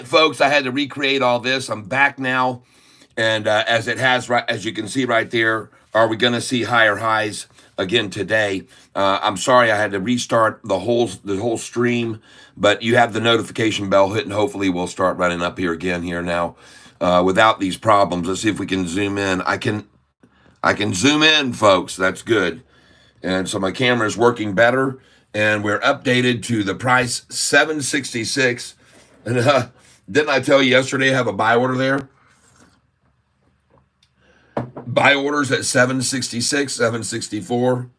right, folks, I had to recreate all this. I'm back now. And as it has, right, as you can see right there, are we going to see higher highs again today? I'm sorry I had to restart the whole stream, but you have the notification bell hit, and hopefully we'll start running up here again here now without these problems. Let's see if we can zoom in. I can zoom in, folks. That's good. And so my camera is working better, and we're updated to the price 766. And didn't I tell you yesterday I have a buy order there? Buy orders at 766, 764.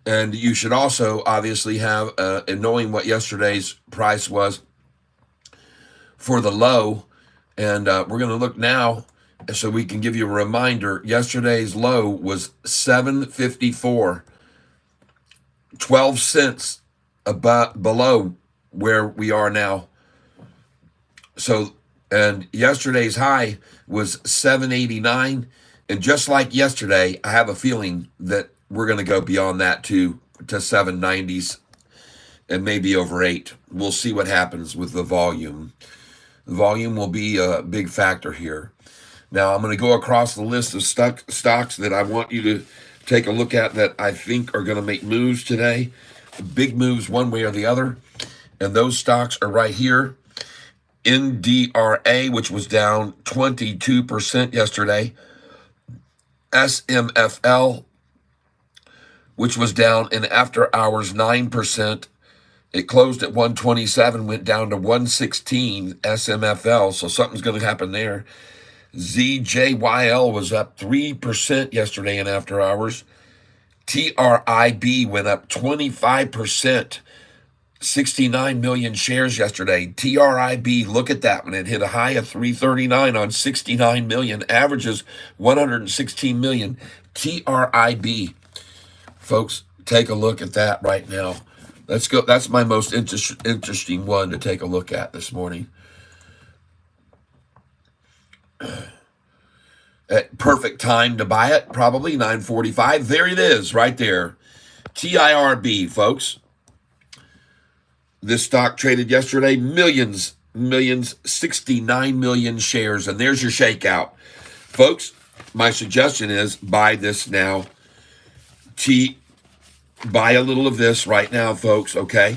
And you should also obviously have, and knowing what yesterday's price was for the low, and we're going to look now so we can give you a reminder. Yesterday's low was 754, 12 cents above, below where we are now. So, and yesterday's high was 789. And just like yesterday, I have a feeling that we're going to go beyond that to 790s and maybe over 8. We'll see what happens with the volume. The volume will be a big factor here. Now, I'm going to go across the list of stocks that I want you to take a look at that I think are going to make moves today. Big moves one way or the other. And those stocks are right here. NDRA, which was down 22% yesterday. SMFL, which was down in after hours 9%. It closed at 127, went down to 116, SMFL, so something's going to happen there. ZJYL was up 3% yesterday in after hours. TRIB went up 25%, 69 million shares yesterday. TRIB, look at that one. It hit a high of 339 on 69 million, averages 116 million. TRIB. Folks, take a look at that right now. Let's go. That's my most interesting one to take a look at this morning. Perfect time to buy it, probably 9:45. There it is, right there. TIRB, folks. This stock traded yesterday, millions, 69 million shares, and there's your shakeout. Folks, my suggestion is buy this now. Buy a little of this right now, folks, okay?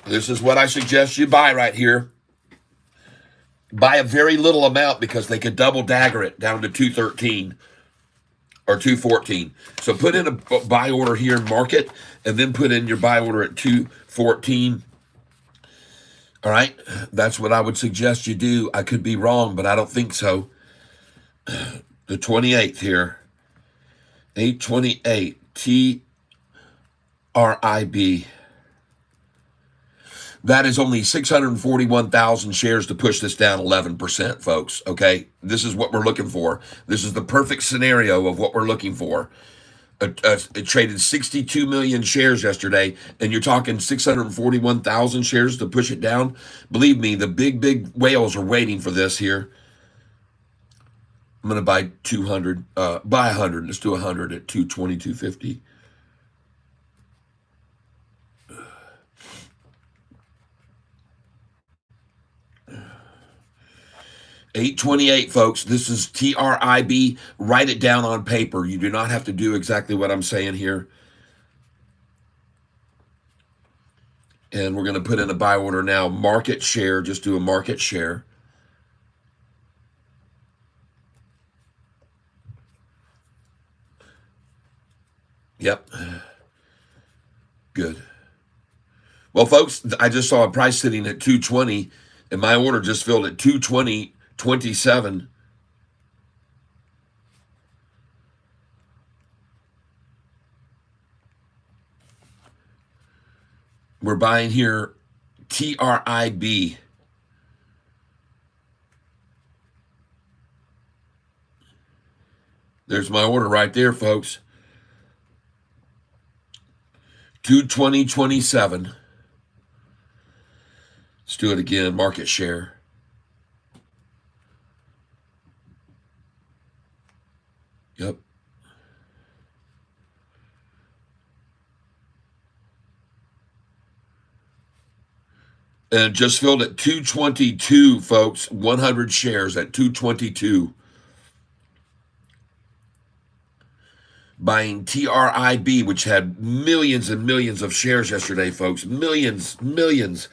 This is what I suggest you buy right here. Buy a very little amount because they could double dagger it down to 213 or 214. So put in a buy order here and mark it, and then put in your buy order at 214. All right, that's what I would suggest you do. I could be wrong, but I don't think so. The 28th here, 828 TRIB. That is only 641,000 shares to push this down 11%, folks. Okay, this is what we're looking for. This is the perfect scenario of what we're looking for. It traded 62 million shares yesterday, and you're talking 641,000 shares to push it down. Believe me, the big whales are waiting for this here. I'm going to buy 200, buy 100. Let's do 100 at 220, 250. $8.28, folks. This is TRIB. Write it down on paper. You do not have to do exactly what I'm saying here. And we're going to put in a buy order now. Market share. Just do a market share. Yep. Good. Well, folks, I just saw a price sitting at 220, and my order just filled at 220.27. We're buying here TRIB. There's my order right there, folks. 220.27. Let's do it again. Market share. Yep. And just filled at 222, folks. 100 shares at 222. Buying TRIB, which had millions and millions of shares yesterday, folks. Millions.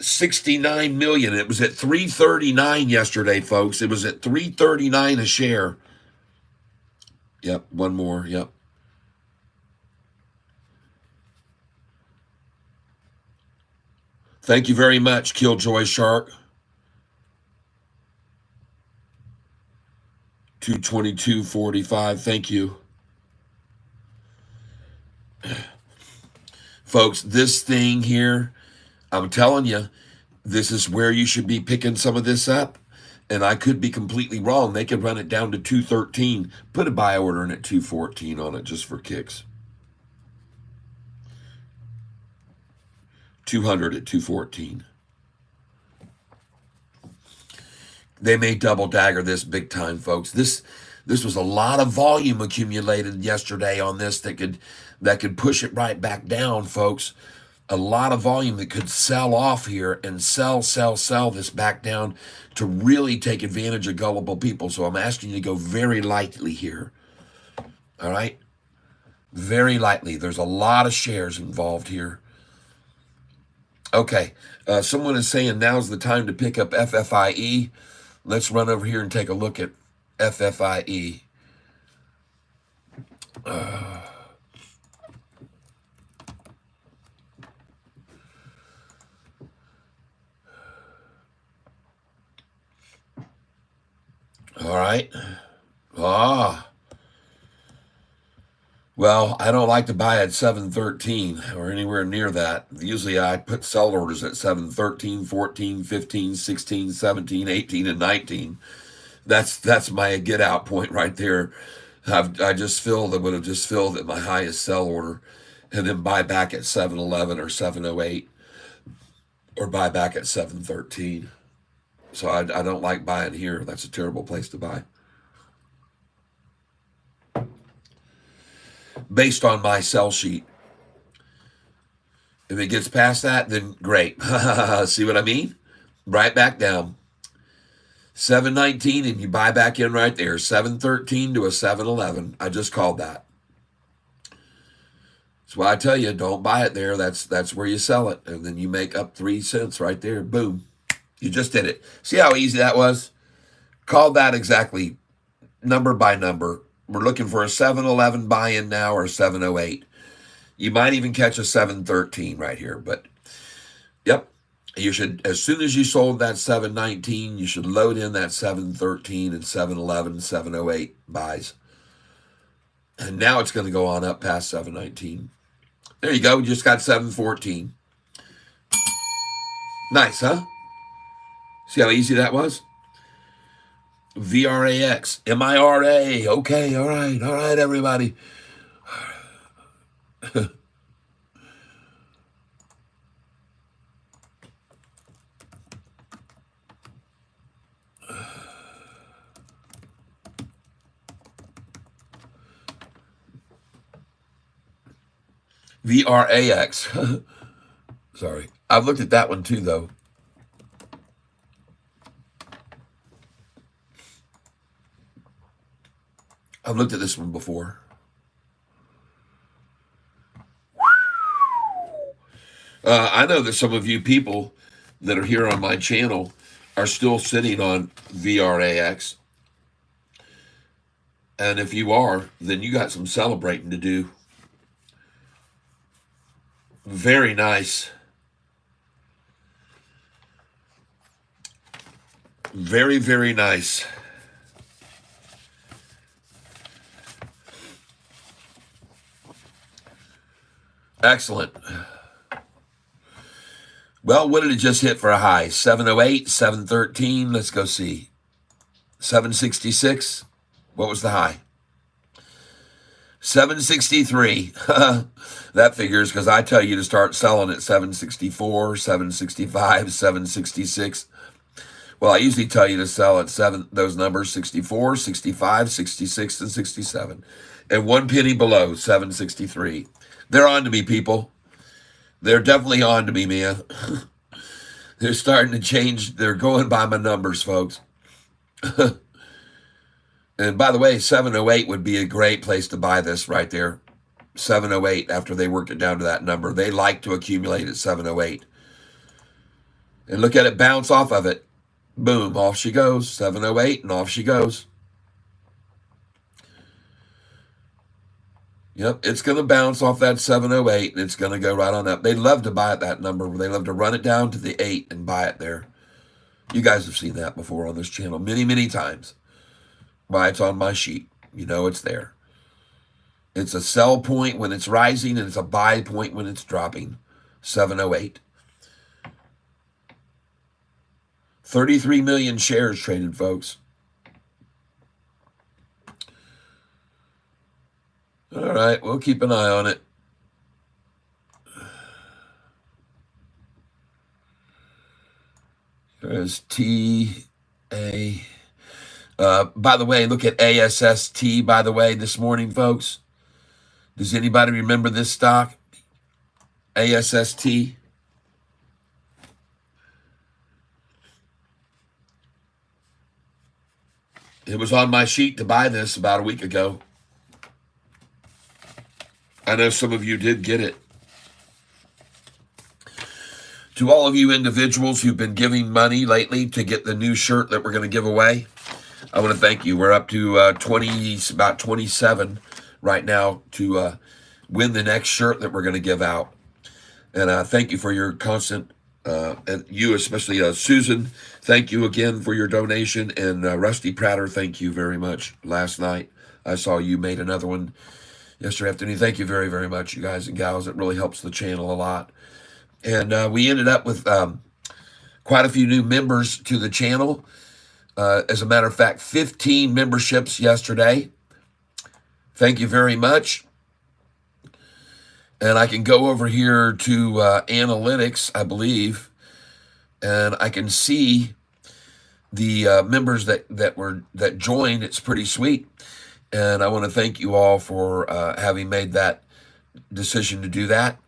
69 million. It was at 339 yesterday, folks. It was at 339 a share. Yep, one more. Yep. Thank you very much, Killjoy Shark. 222.45. Thank you. Folks, this thing here, I'm telling you, this is where you should be picking some of this up. And I could be completely wrong. They could run it down to 213. Put a buy order in at 214 on it just for kicks. 200 at 214. They may double dagger this big time, folks. This was a lot of volume accumulated yesterday on this that could push it right back down, folks. A lot of volume that could sell off here and sell this back down to really take advantage of gullible people. So I'm asking you to go very lightly here. All right? Very lightly. There's a lot of shares involved here. Okay. Someone is saying now's the time to pick up FFIE. Let's run over here and take a look at FFIE. All right. Well, I don't like to buy at 713 or anywhere near that. Usually I put sell orders at 713, 14, 15, 16, 17, 18, and 19. That's my get out point right there. I just filled, I would have just filled at my highest sell order and then buy back at 711 or 708 or buy back at 713. So I don't like buying here. That's a terrible place to buy. Based on my sell sheet. If it gets past that, then great. See what I mean? Right back down. 719 and you buy back in right there. 713 to a 711. I just called that. That's why I tell you, don't buy it there. That's where you sell it. And then you make up 3 cents right there. Boom. You just did it. See how easy that was? Called that exactly number by number. We're looking for a 711 buy-in now or 708. You might even catch a 713 right here. But, yep, you should, as soon as you sold that 719, you should load in that 713 and 711, 708 buys. And now it's going to go on up past 719. There you go. You just got 714. Nice, huh? See how easy that was? VRAX, MIRA. Okay, all right, everybody. VRAX. Sorry. I've looked at that one too, though. I've looked at this one before. I know that some of you people that are here on my channel are still sitting on VRAX. And if you are, then you got some celebrating to do. Very nice. Very, very nice. Excellent. Well, what did it just hit for a high? 708, 713. Let's go see. 766. What was the high? 763. That figures because I tell you to start selling at 764, 765, 766. Well, I usually tell you to sell at those numbers, 64, 65, 66, and 67. And 1 penny below, 763. They're on to me, people. They're definitely on to me, man. They're starting to change. They're going by my numbers, folks. And by the way, 708 would be a great place to buy this right there. 708 after they worked it down to that number. They like to accumulate at 708. And look at it bounce off of it. Boom, off she goes. 708 and off she goes. Yep, it's going to bounce off that 708 and it's going to go right on up. They love to buy at that number. They love to run it down to the 8 and buy it there. You guys have seen that before on this channel many, many times. Why it's on my sheet. You know it's there. It's a sell point when it's rising and it's a buy point when it's dropping. 708. 33 million shares traded, folks. All right, we'll keep an eye on it. There's T-A. By the way, look at ASST, by the way, this morning, folks. Does anybody remember this stock? ASST. It was on my sheet to buy this about a week ago. I know some of you did get it. To all of you individuals who've been giving money lately to get the new shirt that we're going to give away, I want to thank you. We're up to about 27 right now to win the next shirt that we're going to give out. And thank you for your constant, and you especially, Susan, thank you again for your donation. And Rusty Prater, thank you very much. Last night, I saw you made another one yesterday afternoon. Thank you very, very much, you guys and gals. It really helps the channel a lot. And we ended up with quite a few new members to the channel. As a matter of fact, 15 memberships yesterday. Thank you very much. And I can go over here to analytics, I believe, and I can see the members that joined. It's pretty sweet. And I want to thank you all for having made that decision to do that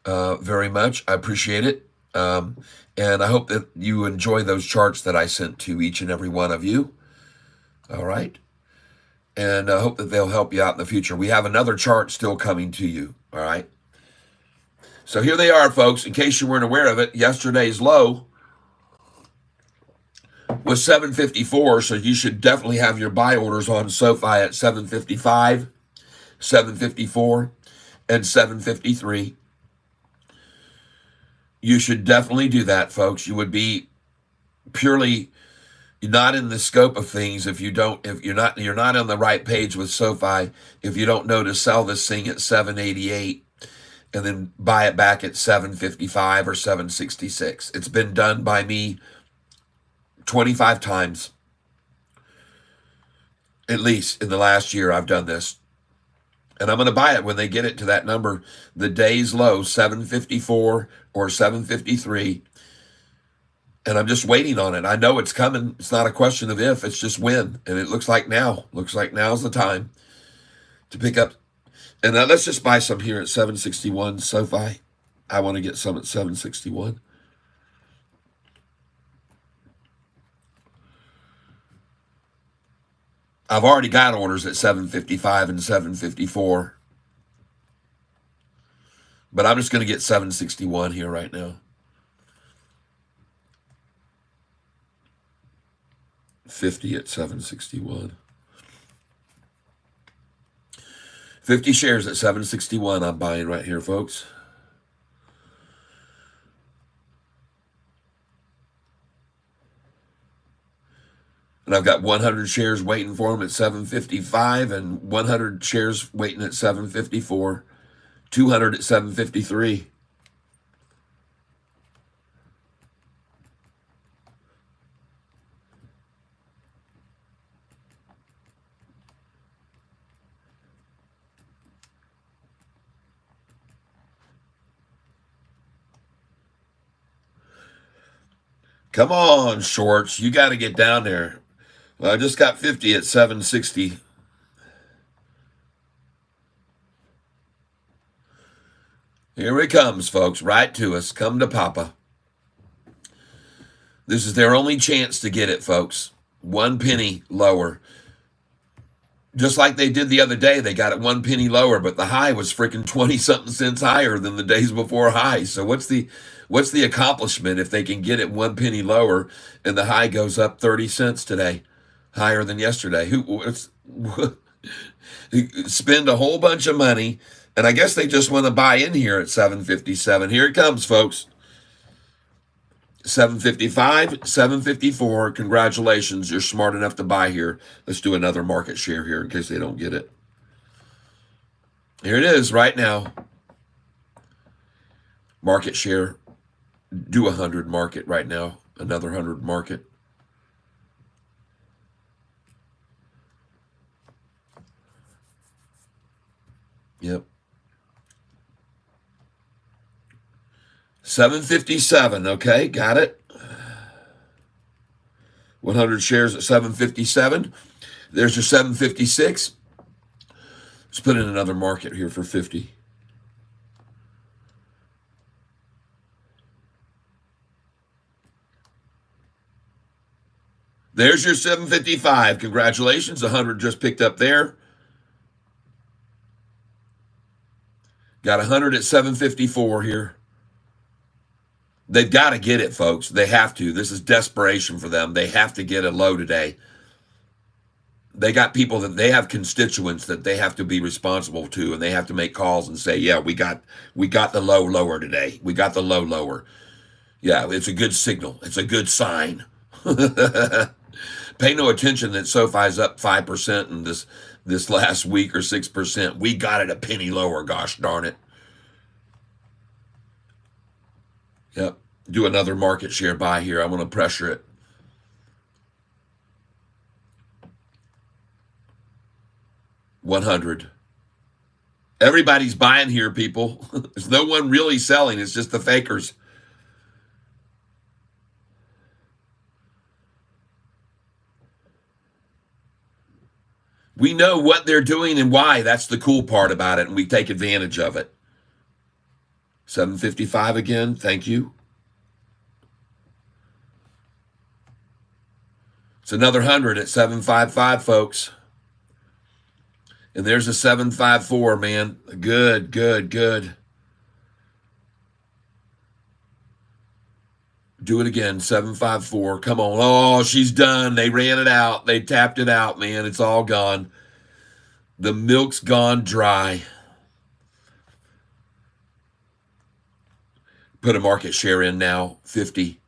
very much. I appreciate it. And I hope that you enjoy those charts that I sent to each and every one of you. All right. And I hope that they'll help you out in the future. We have another chart still coming to you. All right. So here they are, folks. In case you weren't aware of it, yesterday's low was 754, so you should definitely have your buy orders on Sofi at 755, 754, and 753. You should definitely do that, folks. You would be purely not in the scope of things if you're not on the right page with Sofi if you don't know to sell this thing at 788 and then buy it back at 755 or 766. It's been done by me 25 times, at least in the last year I've done this. And I'm going to buy it when they get it to that number, the day's low, 754 or 753. And I'm just waiting on it. I know it's coming. It's not a question of if, it's just when. And it looks like now. Looks like now's the time to pick up. And let's just buy some here at 761 Sofi. I want to get some at 761. I've already got orders at 755 and 754. But I'm just going to get 761 here right now. 50 at 761. 50 shares at 761 I'm buying right here, folks. And I've got 100 shares waiting for them at 755 and 100 shares waiting at 754. 200 at 753. Come on, shorts. You got to get down there. Well, I just got 50 at 760. Here it comes, folks, right to us. Come to Papa. This is their only chance to get it, folks. 1 penny lower. Just like they did the other day, they got it 1 penny lower, but the high was freaking 20-something cents higher than the days before high. So what's the accomplishment if they can get it 1 penny lower and the high goes up 30 cents today, higher than yesterday? Spend a whole bunch of money, and I guess they just want to buy in here at 757. Here it comes, folks. 755, 754. Congratulations, you're smart enough to buy here. Let's do another market share here in case they don't get it. Here it is right now. Market share. Do 100 market right now. Another 100 market. Yep. 757, okay, got it. 100 shares at 757. There's your 756. Let's put in another market here for 50. There's your 755. Congratulations, 100 just picked up there. Got 100 at 754 here. They've got to get it, folks. They have to. This is desperation for them. They have to get a low today. They got people that they have constituents that they have to be responsible to, and they have to make calls and say, yeah, we got the low lower today. We got the low lower. Yeah, it's a good signal. It's a good sign. Pay no attention that Sofi's up 5% in this last week or 6%. We got it a penny lower, gosh darn it. Yep. Do another market share buy here. I'm going to pressure it. $100. Everybody's buying here, people. There's no one really selling. It's just the fakers. We know what they're doing and why. That's the cool part about it, and we take advantage of it. 755 again. Thank you. It's another 100 at 755, folks. And there's a 754, man. Good, good, good. Do it again, 754. Come on. Oh, she's done. They ran it out. They tapped it out, man. It's all gone. The milk's gone dry. Put a market share in now, 50.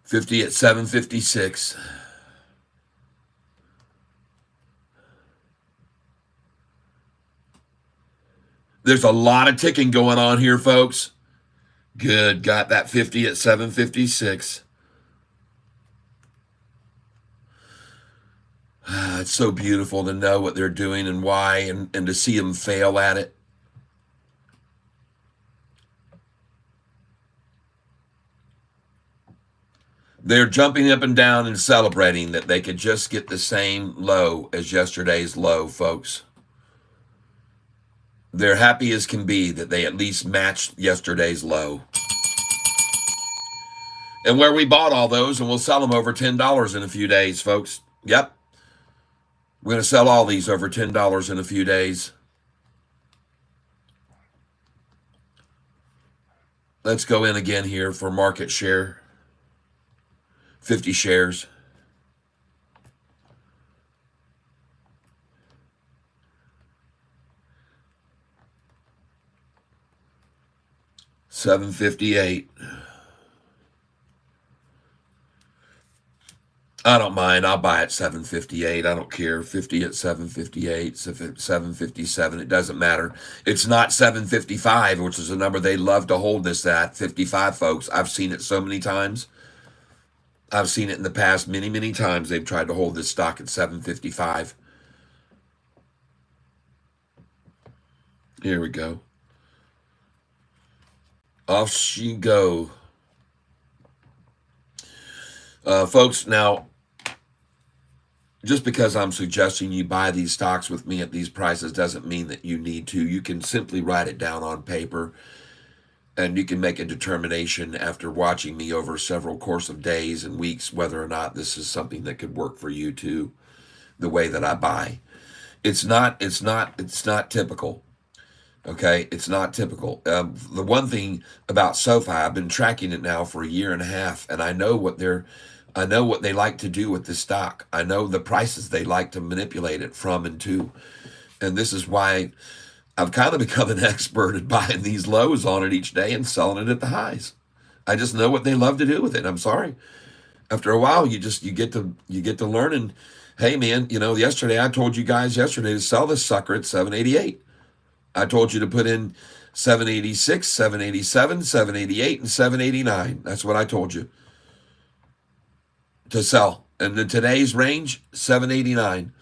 $50 at 756. There's a lot of ticking going on here, folks. Good. Got that 50 at 756. It's so beautiful to know what they're doing and why, and to see them fail at it. They're jumping up and down and celebrating that they could just get the same low as yesterday's low, folks. They're happy as can be that they at least matched yesterday's low. And where we bought all those, and we'll sell them over $10 in a few days, folks. Yep. We're going to sell all these over $10 in a few days. Let's go in again here for market share. 50 shares. $7.58. I don't mind. I'll buy at $7.58. I don't care. 50 at $7.58. $7.57. It doesn't matter. It's not $7.55, which is a number they love to hold this at. 55, folks. I've seen it so many times. I've seen it in the past many, many times. They've tried to hold this stock at $7.55. Here we go. Off she go. Folks, now, Just because I'm suggesting you buy these stocks with me at these prices doesn't mean that you need to. You can simply write it down on paper, and you can make a determination after watching me over several course of days and weeks whether or not this is something that could work for you too, the way that I buy. It's not typical. Okay, it's not typical. The one thing about Sofi, I've been tracking it now for a year and a half, and I know what they like to do with the stock. I know the prices they like to manipulate it from and to, and this is why I've kind of become an expert at buying these lows on it each day and selling it at the highs. I just know what they love to do with it. I'm sorry. After a while, you get to learn. And hey, man, yesterday I told you guys yesterday to sell this sucker at 788. I told you to put in 786, 787, 788, and 789. That's what I told you to sell. And in today's range, 789.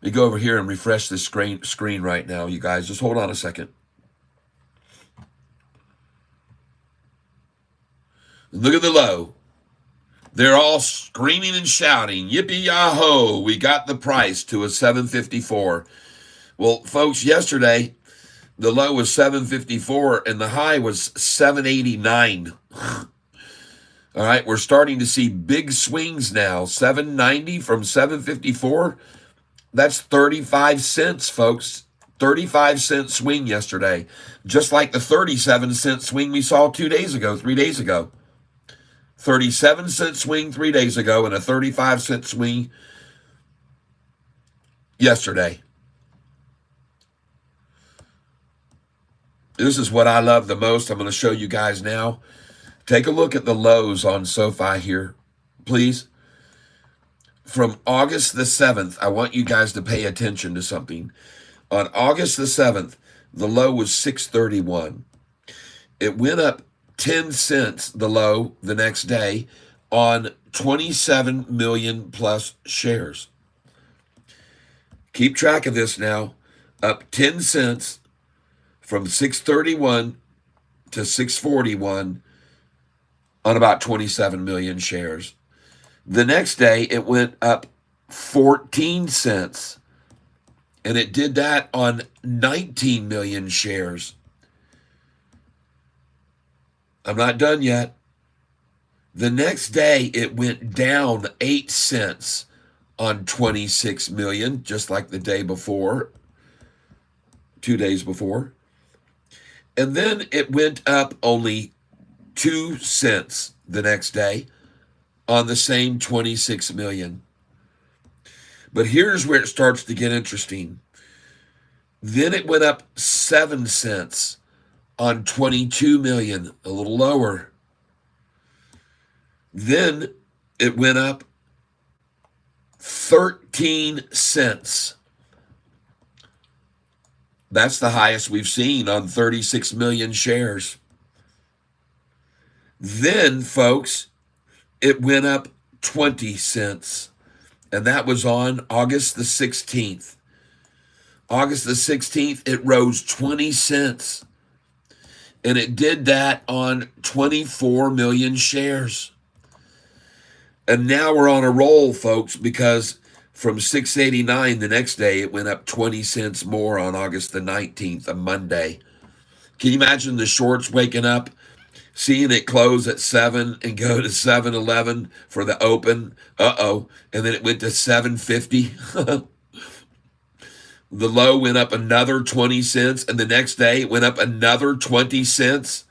Let me go over here and refresh this screen right now, you guys. Just hold on a second. Look at the low. They're all screaming and shouting, yippee-yah-ho, we got the price to a 754. Well, folks, yesterday, the low was 754 and the high was 789. All right, we're starting to see big swings now. 790 from 754. That's 35 cents, folks. 35-cent swing yesterday. Just like the 37-cent swing we saw 3 days ago. 37-cent swing 3 days ago and a 35-cent swing yesterday. This is what I love the most. I'm going to show you guys now. Take a look at the lows on Sofi here, please. From August the 7th, I want you guys to pay attention to something. On August the 7th, the low was 631. It went up 10 cents, the low, the next day on 27 million plus shares. Keep track of this now. Up 10 cents from 631 to 641 on about 27 million shares. The next day, it went up 14 cents, and it did that on 19 million shares. I'm not done yet. The next day, it went down 8 cents on 26 million, just like the day before, 2 days before. And then it went up only 2 cents the next day on the same 26 million. But here's where it starts to get interesting. Then it went up 7 cents on 22 million, a little lower. Then it went up 13 cents. That's the highest we've seen on 36 million shares. Then, folks, it went up 20 cents, and that was on August the 16th. August the 16th, it rose 20 cents, and it did that on 24 million shares. And now we're on a roll, folks, because from 689 the next day, it went up 20 cents more on August the 19th, a Monday. Can you imagine the shorts waking up, seeing it close at 7 and go to 711 for the open? And then it went to 750. The low went up another 20 cents, and the next day it went up another 20 cents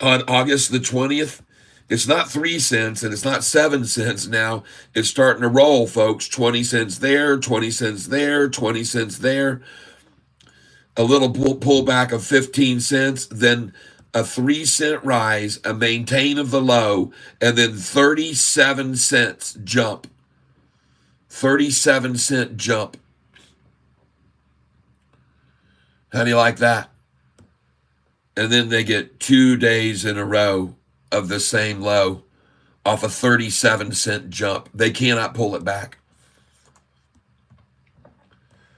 on August the 20th. It's not 3 cents and it's not 7 cents now. It's starting to roll, folks. 20 cents there, 20 cents there, 20 cents there. A little pullback of 15 cents, then a 3-cent rise, a maintain of the low, and then 37 cents jump. 37-cent jump. How do you like that? And then they get 2 days in a row of the same low off a 37-cent jump. They cannot pull it back.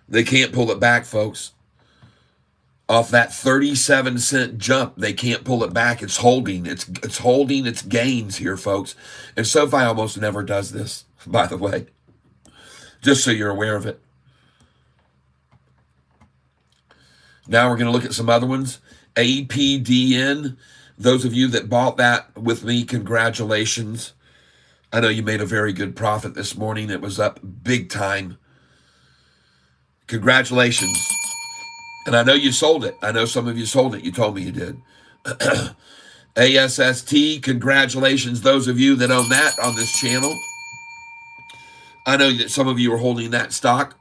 They can't pull it back, folks. Off that 37-cent jump, they can't pull it back. It's holding. It's holding its gains here, folks. And Sofi almost never does this, by the way, just so you're aware of it. Now we're going to look at some other ones. APDN. Those of you that bought that with me, congratulations. I know you made a very good profit this morning. It was up big time. Congratulations. And I know you sold it. I know some of you sold it. You told me you did. ASST, congratulations, those of you that own that on this channel. I know that some of you are holding that stock.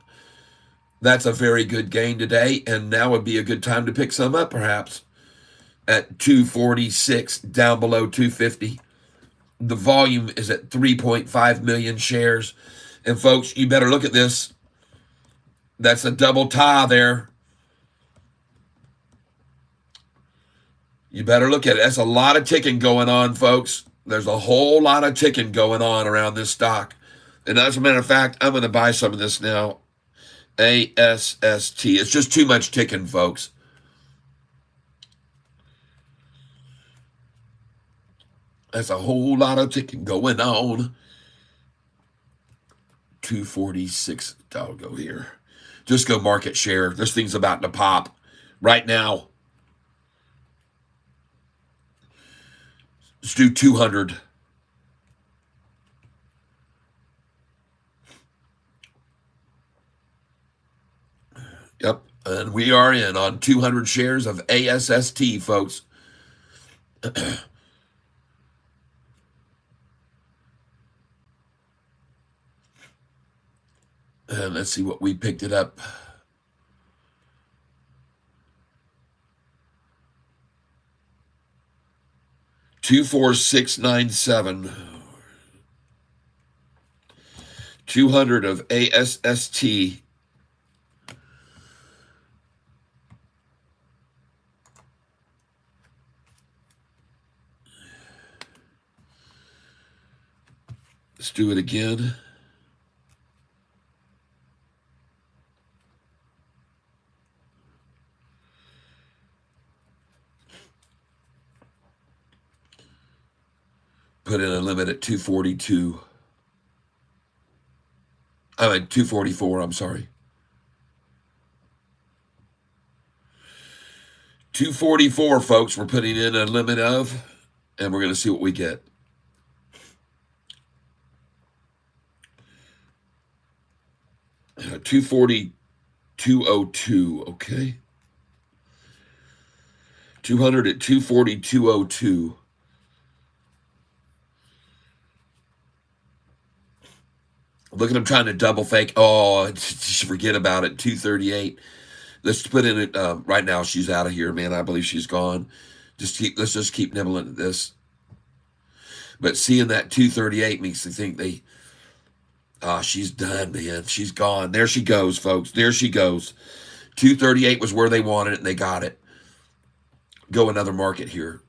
That's a very good gain today, and now would be a good time to pick some up, perhaps, at 246, down below 250. The volume is at 3.5 million shares. And folks, you better look at this. That's a double tie there. You better look at it. That's a lot of ticking going on, folks. There's a whole lot of ticking going on around this stock. And as a matter of fact, I'm going to buy some of this now. ASST. It's just too much ticking, folks. That's a whole lot of ticking going on. 246. I'll go here. Just go market share. This thing's about to pop right now. Let's do 200. Yep. And we are in on 200 shares of ASST, folks. And let's see what we picked it up. $24697. 200 of ASST. Let's do it again. Put in a limit at 242. I mean 244, I'm sorry. 244, folks, we're putting in a limit of, and we're going to see what we get. $242.02, okay. 200 at 242.02. Look at him trying to double fake. Oh, forget about it. 238. Let's put in it right now. She's out of here, man. I believe she's gone. Let's just keep nibbling at this. But seeing that 238 makes me think she's done, man. She's gone. There she goes, folks. There she goes. 238 was where they wanted it, and they got it. Go another market here.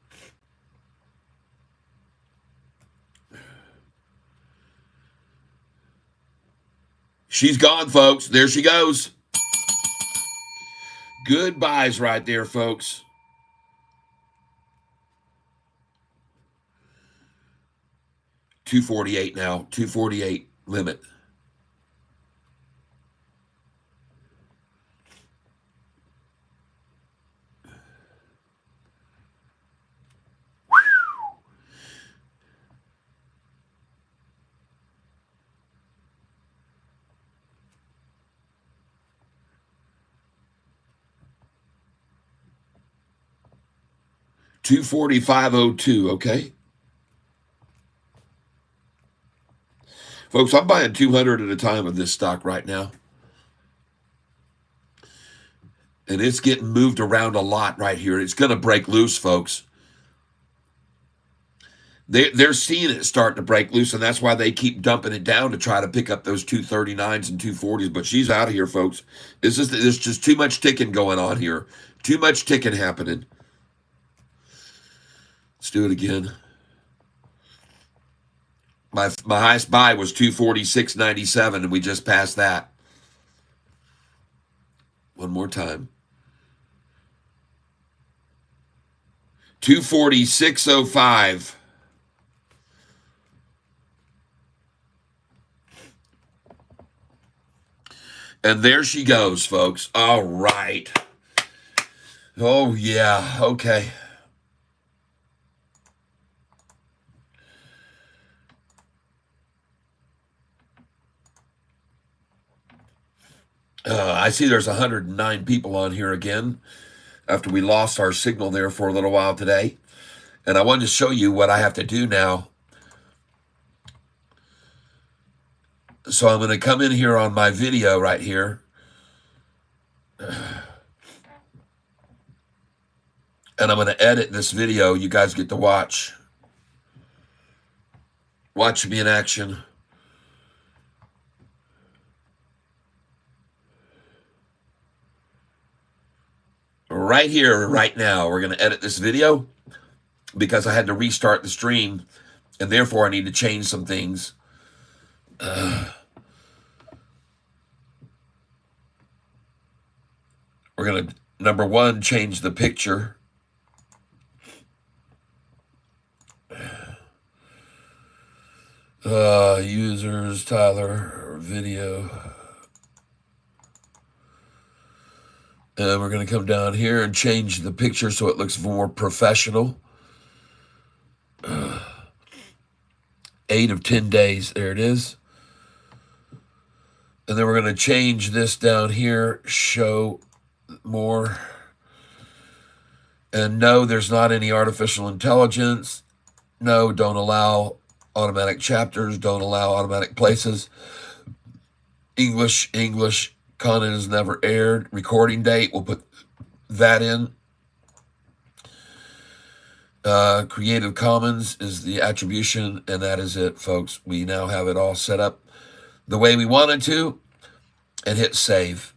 She's gone, folks. There she goes. Good buys right there, folks. $248 now. 248 limit. $245.02, okay? Folks, I'm buying 200 at a time of this stock right now. And it's getting moved around a lot right here. It's going to break loose, folks. They're seeing it starting to break loose, and that's why they keep dumping it down to try to pick up those 239s and 240s. But she's out of here, folks. There's just too much ticking going on here. Too much ticking happening. Let's do it again. My highest buy was 246.97, and we just passed that. One more time. 246.05. And there she goes, folks. All right. Oh, yeah. Okay. I see there's 109 people on here again after we lost our signal there for a little while today. And I wanted to show you what I have to do now. So I'm going to come in here on my video right here. And I'm going to edit this video. You guys get to watch. Watch me in action. Right here, right now, we're going to edit this video because I had to restart the stream, and therefore I need to change some things. We're going to, number one, change the picture. Users, Tyler, video. And we're going to come down here and change the picture so it looks more professional. 8 of 10 days. There it is. And then we're going to change this down here. Show more. And no, there's not any artificial intelligence. No, don't allow automatic chapters. Don't allow automatic places. English. Content is never aired. Recording date, we'll put that in. Creative Commons is the attribution, and that is it, folks. We now have it all set up the way we wanted to, and hit save.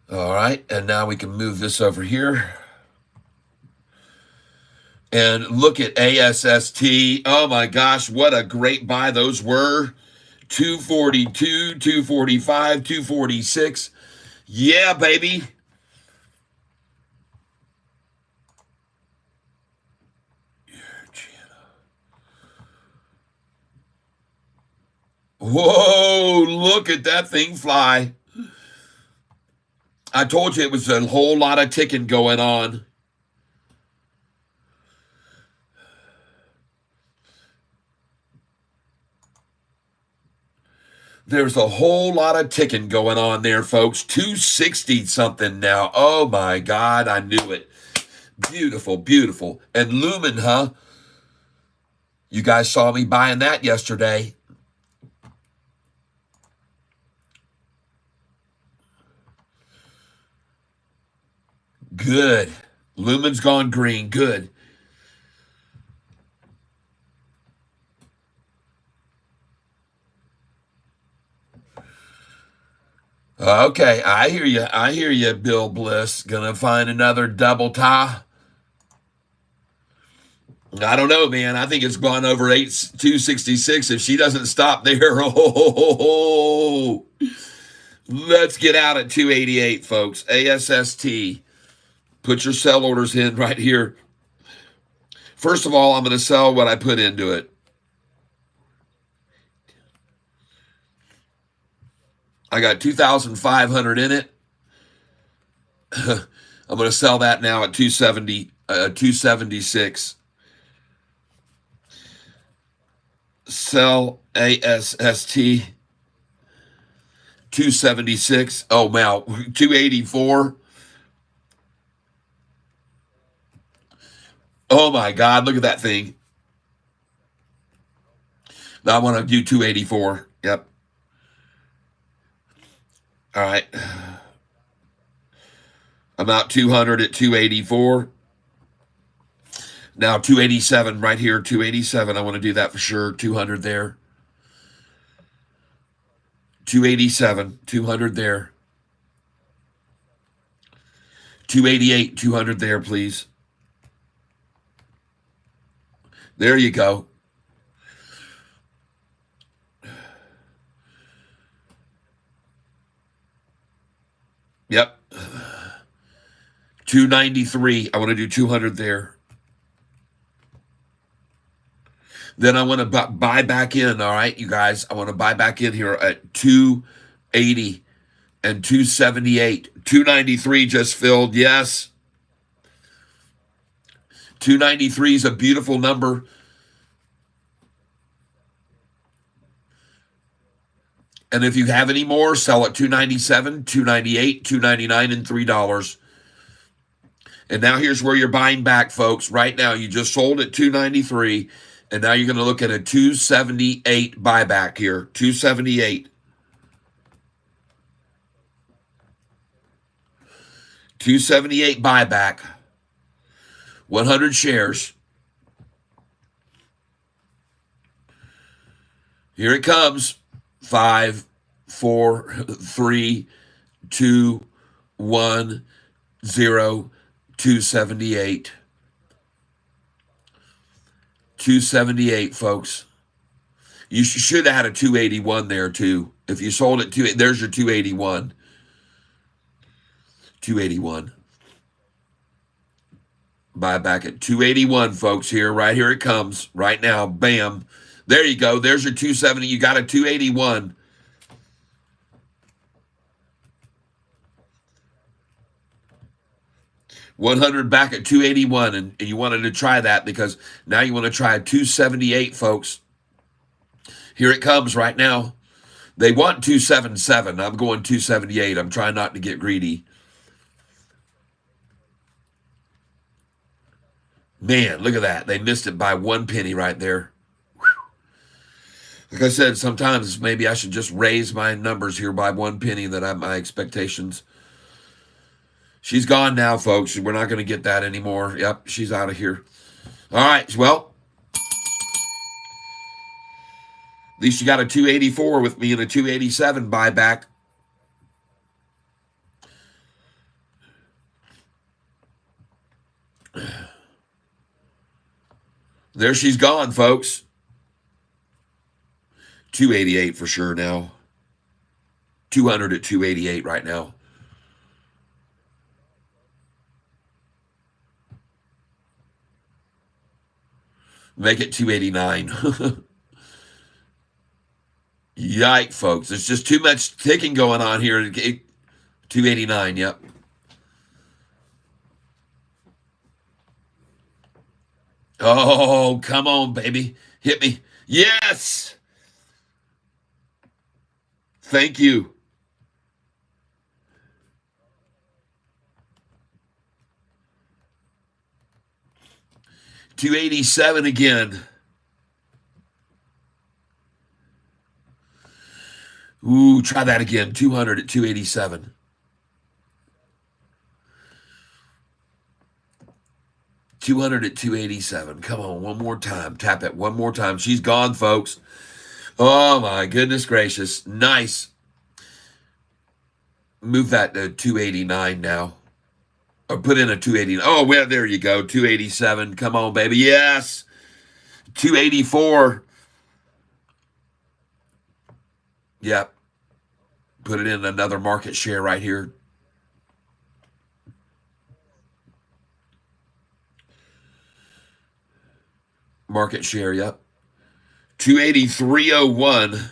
All right, and now we can move this over here. And look at ASST. Oh my gosh, what a great buy those were. 242, 245, 246. Yeah, baby. Whoa, look at that thing fly. I told you it was a whole lot of ticking going on. There's a whole lot of ticking going on there, folks. 260 something now. Oh my God, I knew it. Beautiful, beautiful. And Lumen, huh? You guys saw me buying that yesterday. Good. Lumen's gone green. Good. Okay, I hear you. I hear you, Bill Bliss. Gonna find another double tie. I don't know, man. I think it's gone over 266. If she doesn't stop there, let's get out at 288, folks. ASST. Put your sell orders in right here. First of all, I'm going to sell what I put into it. I got 2,500 in it. I'm going to sell that now at 276. Sell ASST 276. Oh, wow. 284. Oh, my God. Look at that thing. Now I want to do 284. Yep. All right. I'm out 200 at 284. Now 287 right here, 287. I want to do that for sure. 200 there. 287, 200 there. 288, 200 there, please. There you go. 293. I want to do 200 there. Then I want to buy back in. All right, you guys. I want to buy back in here at 280 and 278. 293 just filled. Yes. 293 is a beautiful number. And if you have any more, sell at 297, 298, 299, and $3. And now here's where you're buying back, folks. Right now, you just sold at 293, and now you're going to look at a 278 buyback here. 278. 278 buyback. 100 shares. Here it comes. 5, 4, 3, 2, 1, 0, 278. 278, folks. You should have had a 281 there, too. If you sold it, there's your 281. 281. Buy back at 281, folks, here. Right here it comes. Right now. Bam. There you go. There's your 270. You got a 281. $100 back at 281, and you wanted to try that because now you want to try 278, folks. Here it comes right now. They want 277. I'm going 278. I'm trying not to get greedy. Man, look at that. They missed it by 1 penny right there. Like I said, sometimes maybe I should just raise my numbers here by 1 penny that I'm my expectations. She's gone now, folks. We're not going to get that anymore. Yep, she's out of here. All right, well, at least you got a 284 with me and a 287 buyback. There she's gone, folks. 288 for sure now. 200 at 288 right now. Make it 289. Yike, folks. There's just too much ticking going on here. 289, yep. Oh, come on, baby. Hit me. Yes. Thank you. $287 again. Ooh, try that again. 200 at 287. $200 at 287. Come on, one more time. Tap it one more time. She's gone, folks. Oh, my goodness gracious. Nice. Move that to 289 now. Or put in a 289. Oh, well, there you go. 287. Come on, baby. Yes. 284. Yep. Put it in another market share right here. Market share, yep. 283.01.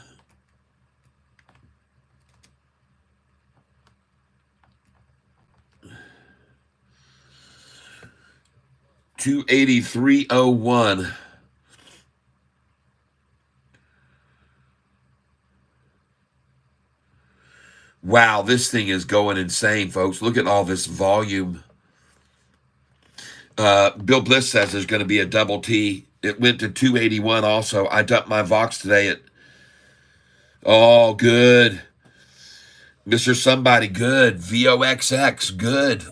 $283.01. Wow, this thing is going insane, folks. Look at all this volume. Bill Bliss says there's going to be a double T. It went to 281 also. I dumped my Vox today at, oh, good. Mr. Somebody, good. VOXX, good.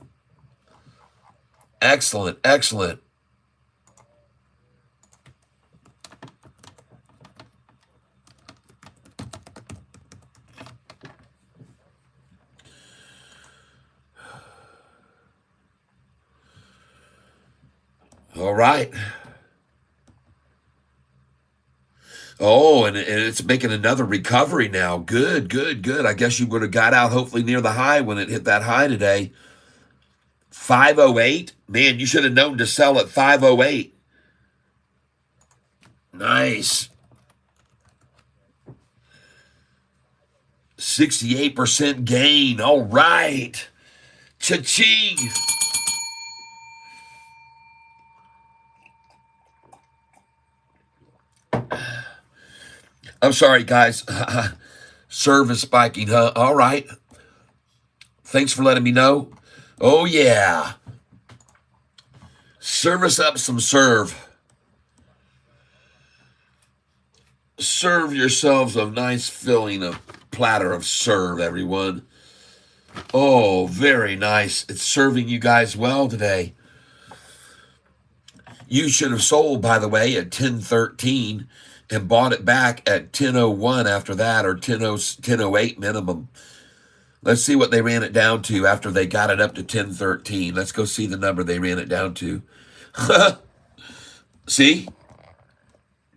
Excellent, excellent. All right. Oh, and it's making another recovery now. Good, good, good. I guess you would have got out hopefully near the high when it hit that high today. 508. Man, you should have known to sell at 508. Nice. 68% gain. All right. Cha-ching. I'm sorry, guys. Serve is spiking, huh? All right. Thanks for letting me know. Oh, yeah. Service up some serve. Serve yourselves a nice filling of platter of serve, everyone. Oh, very nice. It's serving you guys well today. You should have sold, by the way, at 10:13 and bought it back at 10:01 after that, or 10:08 minimum. Let's see what they ran it down to after they got it up to 10:13. Let's go see the number they ran it down to. See?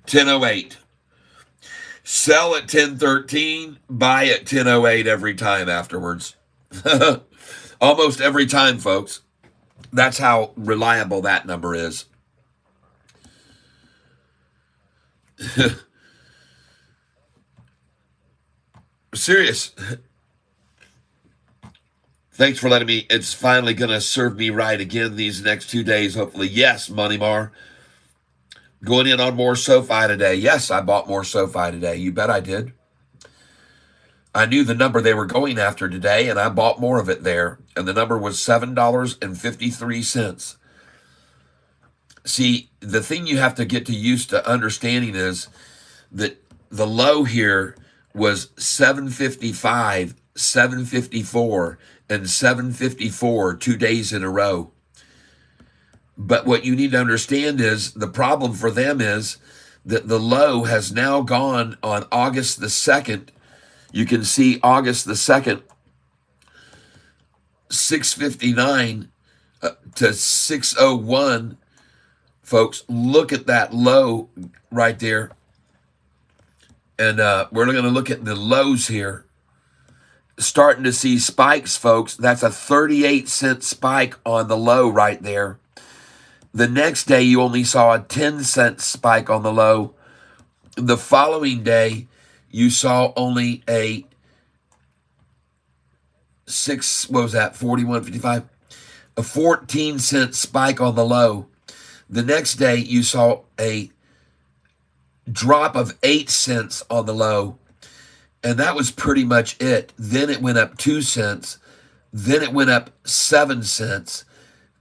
10:08. Sell at 10:13, buy at 10:08 every time afterwards. Almost every time, folks. That's how reliable that number is. Serious. Thanks for letting me. It's finally going to serve me right again these next 2 days, hopefully. Yes, Money Mar. Going in on more Sofi today. Yes, I bought more Sofi today. You bet I did. I knew the number they were going after today, and I bought more of it there. And the number was $7.53. See, the thing you have to get to used to understanding is that the low here was 755, 754, and 754 2 days in a row. But what you need to understand is the problem for them is that the low has now gone on August the 2nd. You can see August the 2nd, 659 to 601. Folks, look at that low right there. And we're going to look at the lows here. Starting to see spikes, folks. That's a 38-cent spike on the low right there. The next day, you only saw a 10-cent spike on the low. The following day, you saw only a 41.55? A 14-cent spike on the low. The next day, you saw a drop of 8 cents on the low. And that was pretty much it. Then it went up 2 cents. Then it went up 7 cents.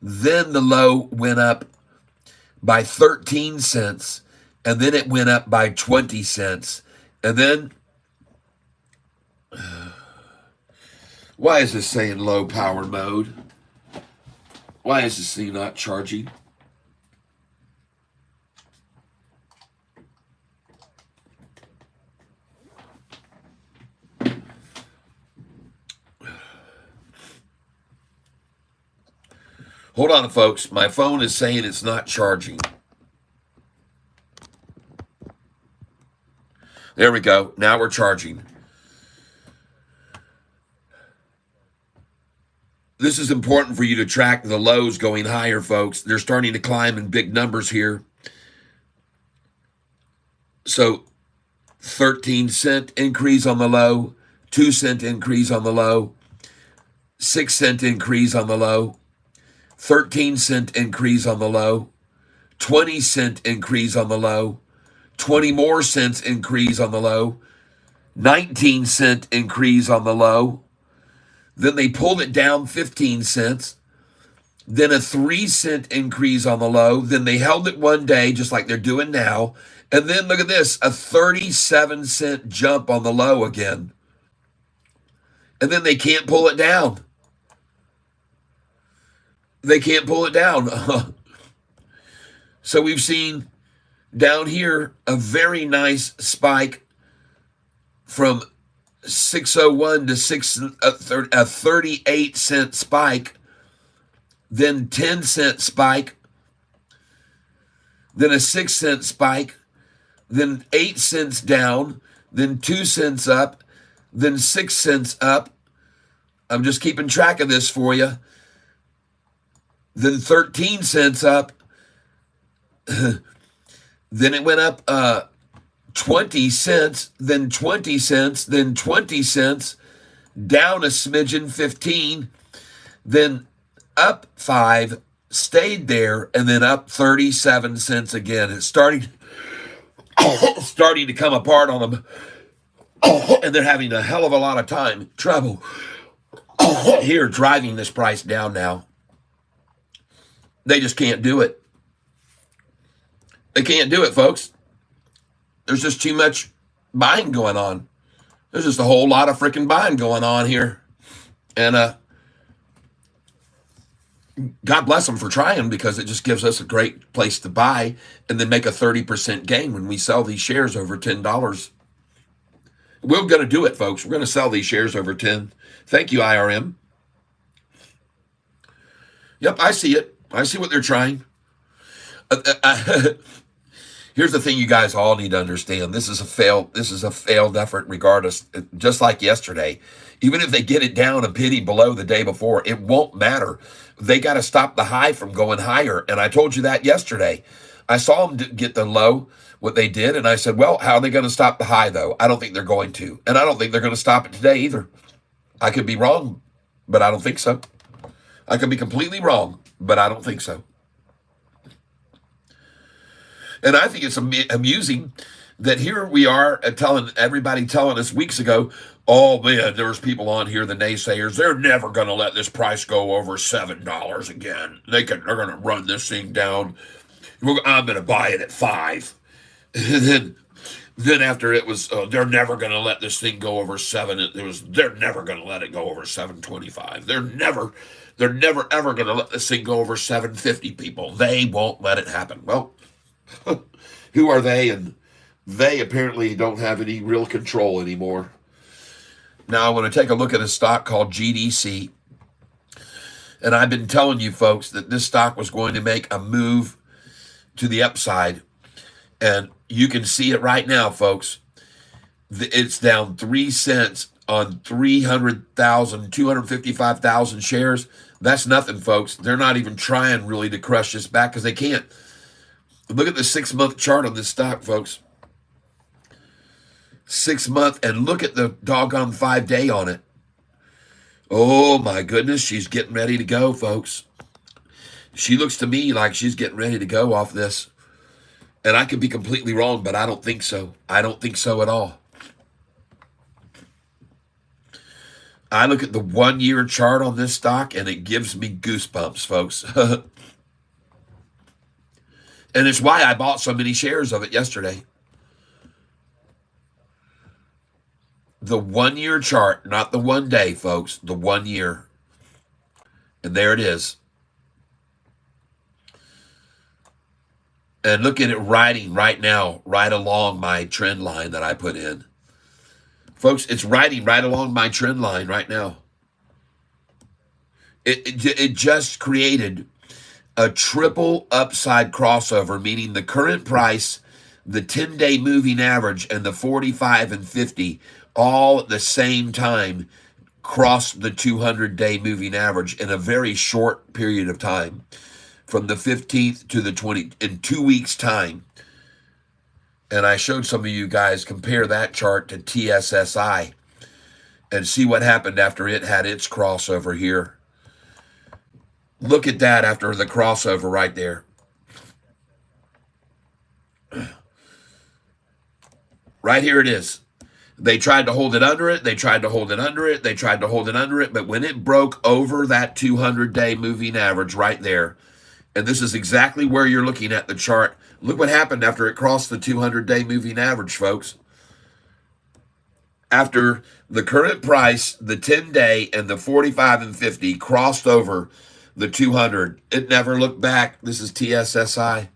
Then the low went up by 13 cents. And then it went up by 20 cents. And then, why is this saying low power mode? Why is this thing not charging? Hold on, folks. My phone is saying it's not charging. There we go. Now we're charging. This is important for you to track the lows going higher, folks. They're starting to climb in big numbers here. So 13-cent increase on the low, 2-cent increase on the low, 6-cent increase on the low, 13-cent increase on the low, 20-cent increase on the low, 20 more cents increase on the low, 19-cent increase on the low. Then they pulled it down 15 cents. Then a 3-cent increase on the low. Then they held it one day, just like they're doing now. And then look at this, a 37-cent jump on the low again. And then they can't pull it down. They can't pull it down. So we've seen down here a very nice spike from 601 to a 38-cent spike, then 10-cent spike, then a 6-cent spike, then 8 cents down, then 2 cents up, then 6 cents up. I'm just keeping track of this for you. then 13 cents up, then it went up 20 cents, then 20 cents, then 20 cents, down a smidgen, 15, then up 5, stayed there, and then up 37 cents again. It's starting to come apart on them, and they're having a hell of a lot of trouble here driving this price down now. They just can't do it. They can't do it, folks. There's just too much buying going on. There's just a whole lot of freaking buying going on here. And God bless them for trying, because it just gives us a great place to buy and then make a 30% gain when we sell these shares over $10. We're going to do it, folks. We're going to sell these shares over 10. Thank you, IRM. Yep, I see it. I see what they're trying. Here's the thing you guys all need to understand. This is a failed effort regardless. Just like yesterday. Even if they get it down a penny below the day before, it won't matter. They got to stop the high from going higher. And I told you that yesterday. I saw them get the low, what they did, and I said, well, how are they going to stop the high, though? I don't think they're going to. And I don't think they're going to stop it today either. I could be wrong, but I don't think so. I could be completely wrong, but I don't think so. And I think it's amusing that here we are telling us weeks ago, oh man, there's people on here, the naysayers, they're never going to let this price go over $7 again. They're going to run this thing down. I'm going to buy it at $5. And then after it was, they're never going to let this thing go over $7. They're never going to let it go over $7.25. They're never ever going to let this thing go over $7.50. People, they won't let it happen. Well, who are they? And they apparently don't have any real control anymore. Now I want to take a look at a stock called GDC. And I've been telling you folks that this stock was going to make a move to the upside. And you can see it right now, folks. It's down 3 cents on 255,000 shares. That's nothing, folks. They're not even trying really to crush this back because they can't. Look at the 6-month chart on this stock, folks. 6 month, and look at the doggone 5-day on it. Oh my goodness, she's getting ready to go, folks. She looks to me like she's getting ready to go off this. And I could be completely wrong, but I don't think so. I don't think so at all. I look at the 1-year chart on this stock, and it gives me goosebumps, folks. And it's why I bought so many shares of it yesterday. The 1-year chart, not the 1 day, folks. The 1 year. And there it is. And look at it riding right now, right along my trend line that I put in. Folks, it's riding right along my trend line right now. It just created a triple upside crossover, meaning the current price, the 10-day moving average, and the 45 and 50 all at the same time crossed the 200-day moving average in a very short period of time. From the 15th to the 20th, in 2 weeks' time. And I showed some of you guys, compare that chart to TSSI and see what happened after it had its crossover here. Look at that after the crossover right there. Right here it is. They tried to hold it under it. They tried to hold it under it. They tried to hold it under it. But when it broke over that 200-day moving average right there, and this is exactly where you're looking at the chart. Look what happened after it crossed the 200-day moving average, folks. After the current price, the 10-day, and the 45 and 50 crossed over the 200, it never looked back. This is TSSI.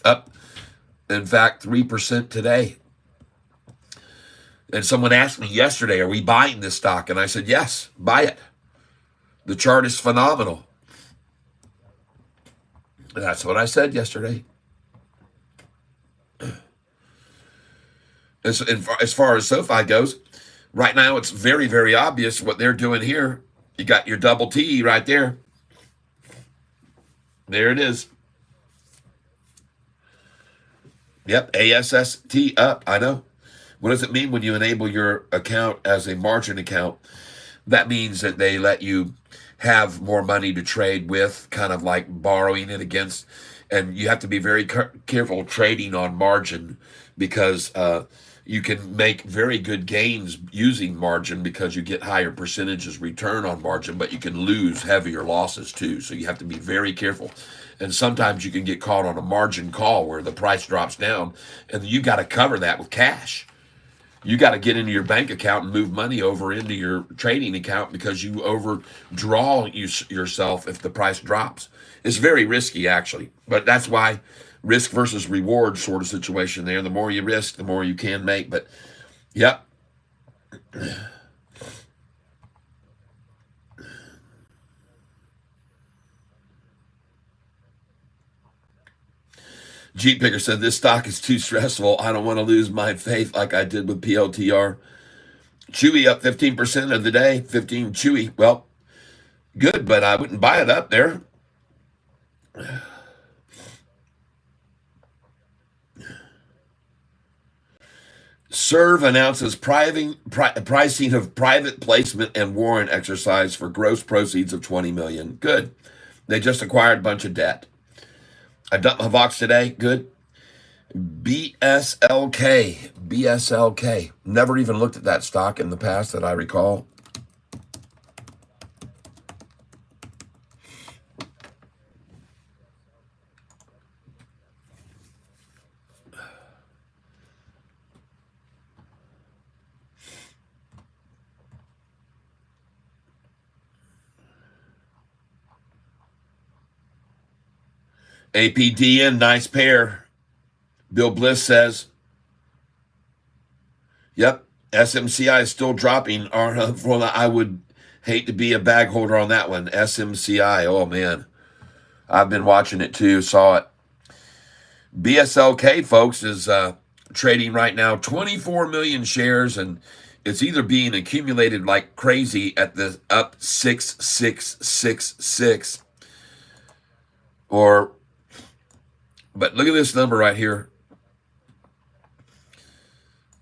Up, in fact, 3% today. And someone asked me yesterday, are we buying this stock? And I said, yes, buy it. The chart is phenomenal. That's what I said yesterday. As far as Sofi goes, right now it's very, very obvious what they're doing here. You got your double T right there. There it is. Yep, ASST up. I know. What does it mean when you enable your account as a margin account? That means that they let you have more money to trade with, kind of like borrowing it against. And you have to be very careful trading on margin because you can make very good gains using margin because you get higher percentages return on margin, but you can lose heavier losses too. So you have to be very careful. And sometimes you can get caught on a margin call where the price drops down and you got to cover that with cash. You got to get into your bank account and move money over into your trading account because you overdraw yourself if the price drops. It's very risky, actually. But that's why risk versus reward sort of situation there. The more you risk, the more you can make. But, yep. Jeep Picker said, this stock is too stressful. I don't want to lose my faith like I did with PLTR. Chewy up 15% of the day. 15 Chewy. Well, good, but I wouldn't buy it up there. Serve announces pricing of private placement and warrant exercise for gross proceeds of $20 million. Good. They just acquired a bunch of debt. I dumped my Vox today. Good. BSLK. Never even looked at that stock in the past that I recall. APDN, nice pair. Bill Bliss says, yep, SMCI is still dropping. I would hate to be a bag holder on that one. SMCI, oh man. I've been watching it too, saw it. BSLK, folks, is trading right now 24 million shares, and it's either being accumulated like crazy at the up 6666 or, but look at this number right here.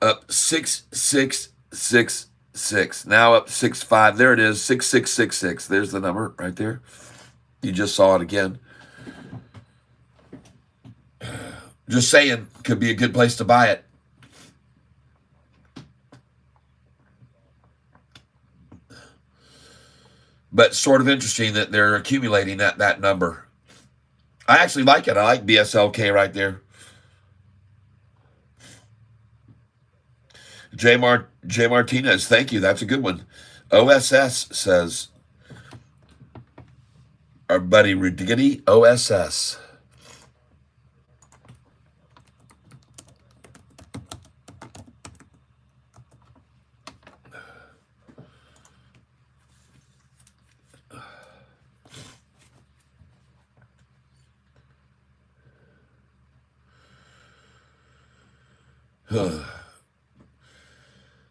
Up 6666. Now up 65. There it is. 6666. There's the number right there. You just saw it again. Just saying, could be a good place to buy it. But sort of interesting that they're accumulating that number. I actually like it. I like BSLK right there. J. Martinez, thank you. That's a good one. OSS says, our buddy Rudigity, OSS. Huh.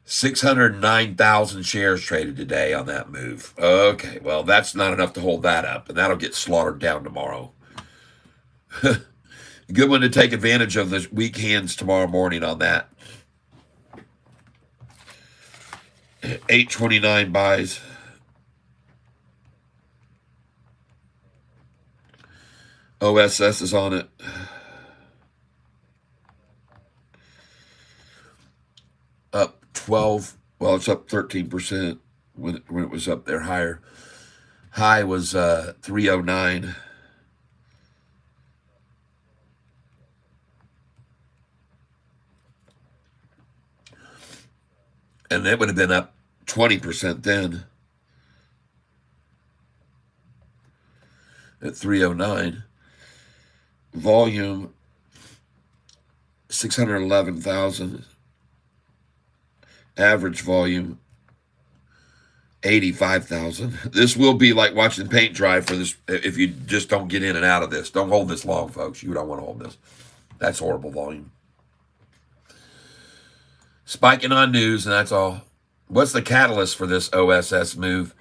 609,000 shares traded today on that move. Okay, well, that's not enough to hold that up, and that'll get slaughtered down tomorrow. Good one to take advantage of the weak hands tomorrow morning on that. 829 buys. OSS is on it. Up 12. Well, it's up 13% when it was up there higher. High was 309. And it would have been up 20% then at 309. Volume 611,000. Average volume 85,000. This will be like watching paint dry for this if you just don't get in and out of this. Don't hold this long, folks. You don't want to hold this. That's horrible volume. Spiking on news, and that's all. What's the catalyst for this OSS move?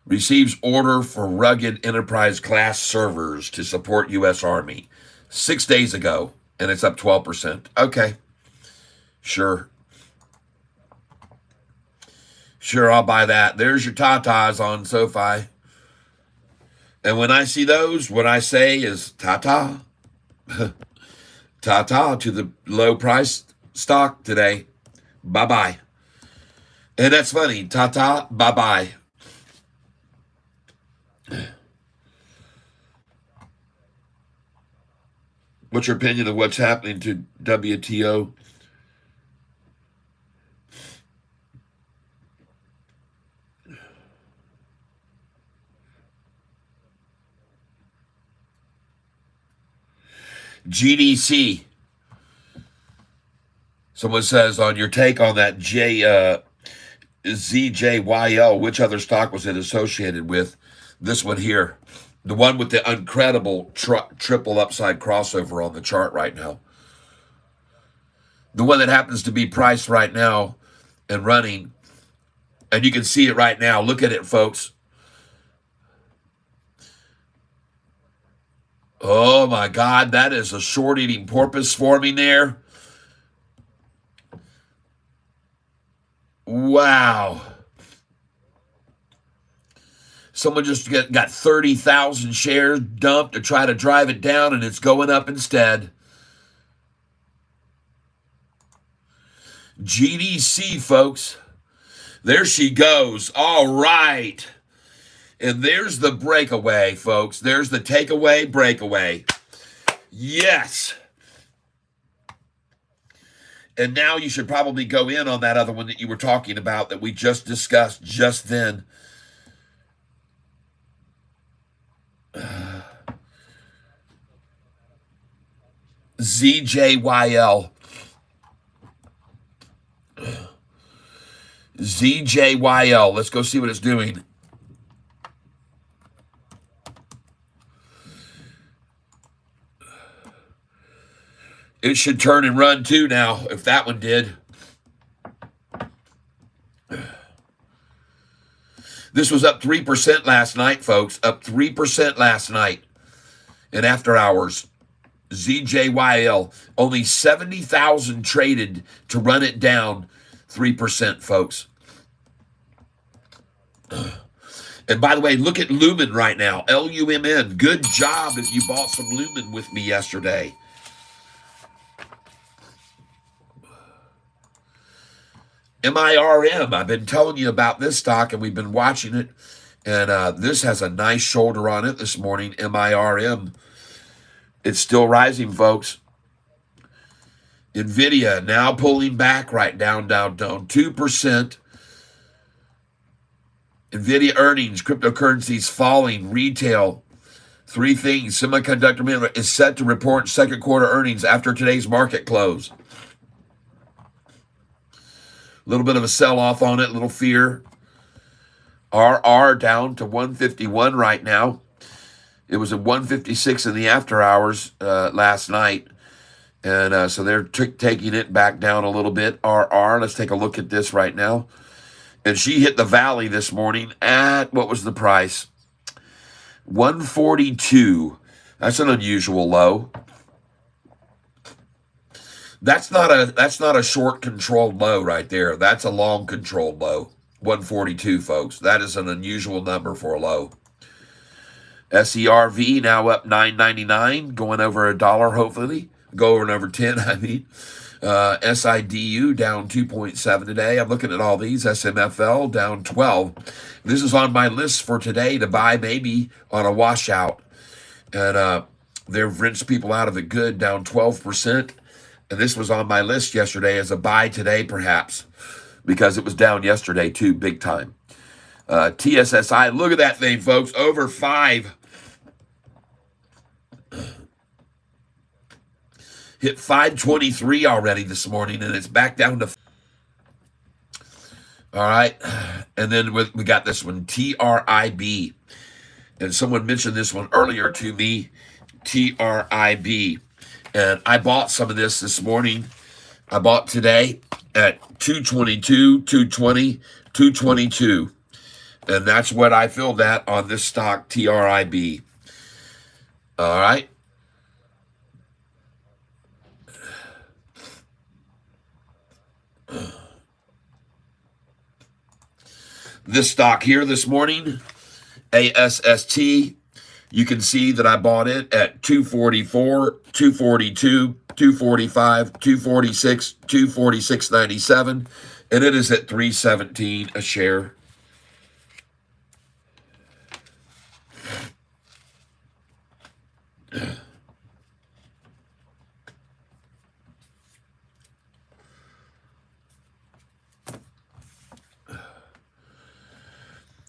Receives order for rugged enterprise class servers to support U.S. Army 6 days ago, and it's up 12%. Okay, sure. Sure, I'll buy that. There's your tatas on Sofi. And when I see those, what I say is ta-ta. Ta-ta to the low price stock today. Bye-bye. And that's funny. Ta-ta, bye-bye. What's your opinion of what's happening to WTO? GDC. Someone says, on your take on that ZJYL, which other stock was it associated with? This one here. The one with the incredible triple upside crossover on the chart right now. The one that happens to be priced right now and running. And you can see it right now. Look at it, folks. Oh my God, that is a short-eating porpoise forming there. Wow. Someone just got 30,000 shares dumped to try to drive it down, and it's going up instead. GDC, folks. There she goes. All right. And there's the breakaway, folks. There's the takeaway breakaway. Yes. And now you should probably go in on that other one that you were talking about that we just discussed just then. ZJYL. ZJYL. Let's go see what it's doing. It should turn and run too now, if that one did. This was up 3% last night, folks. Up 3% last night in after hours. ZJYL. Only 70,000 traded to run it down 3%, folks. And by the way, look at Lumen right now. L-U-M-N. Good job if you bought some Lumen with me yesterday. MIRM. I've been telling you about this stock, and we've been watching it. And this has a nice shoulder on it this morning, MIRM. It's still rising, folks. NVIDIA now pulling back right down 2%. NVIDIA earnings, cryptocurrencies falling, retail. Three things. Semiconductor mineral is set to report second quarter earnings after today's market close. A little bit of a sell-off on it, a little fear. RR down to 151 right now. It was at 156 in the after hours last night. And so they're taking it back down a little bit. RR, let's take a look at this right now. And she hit the valley this morning at, what was the price? 142. That's an unusual low. That's not a short controlled low right there. That's a long controlled low. 142, folks. That is an unusual number for a low. SERV now up $9.99, going over $1, hopefully. Go over and over 10, I mean. SIDU down 2.7 today. I'm looking at all these. SMFL down 12. This is on my list for today to buy maybe on a washout. And they've rinsed people out of it good, down 12%. And this was on my list yesterday as a buy today, perhaps, because it was down yesterday, too, big time. TSSI, look at that thing, folks, over 5. Hit 523 already this morning, and it's back down to... All right, and then we got this one, TRIB. And someone mentioned this one earlier to me, TRIB. And I bought some of this morning. I bought today at 222, 220, 222. And that's what I filled at on this stock, TRIB. All right. This stock here this morning, ASST, you can see that I bought it at 244, 242, 245, 246, 246.97, and it is at 317 a share.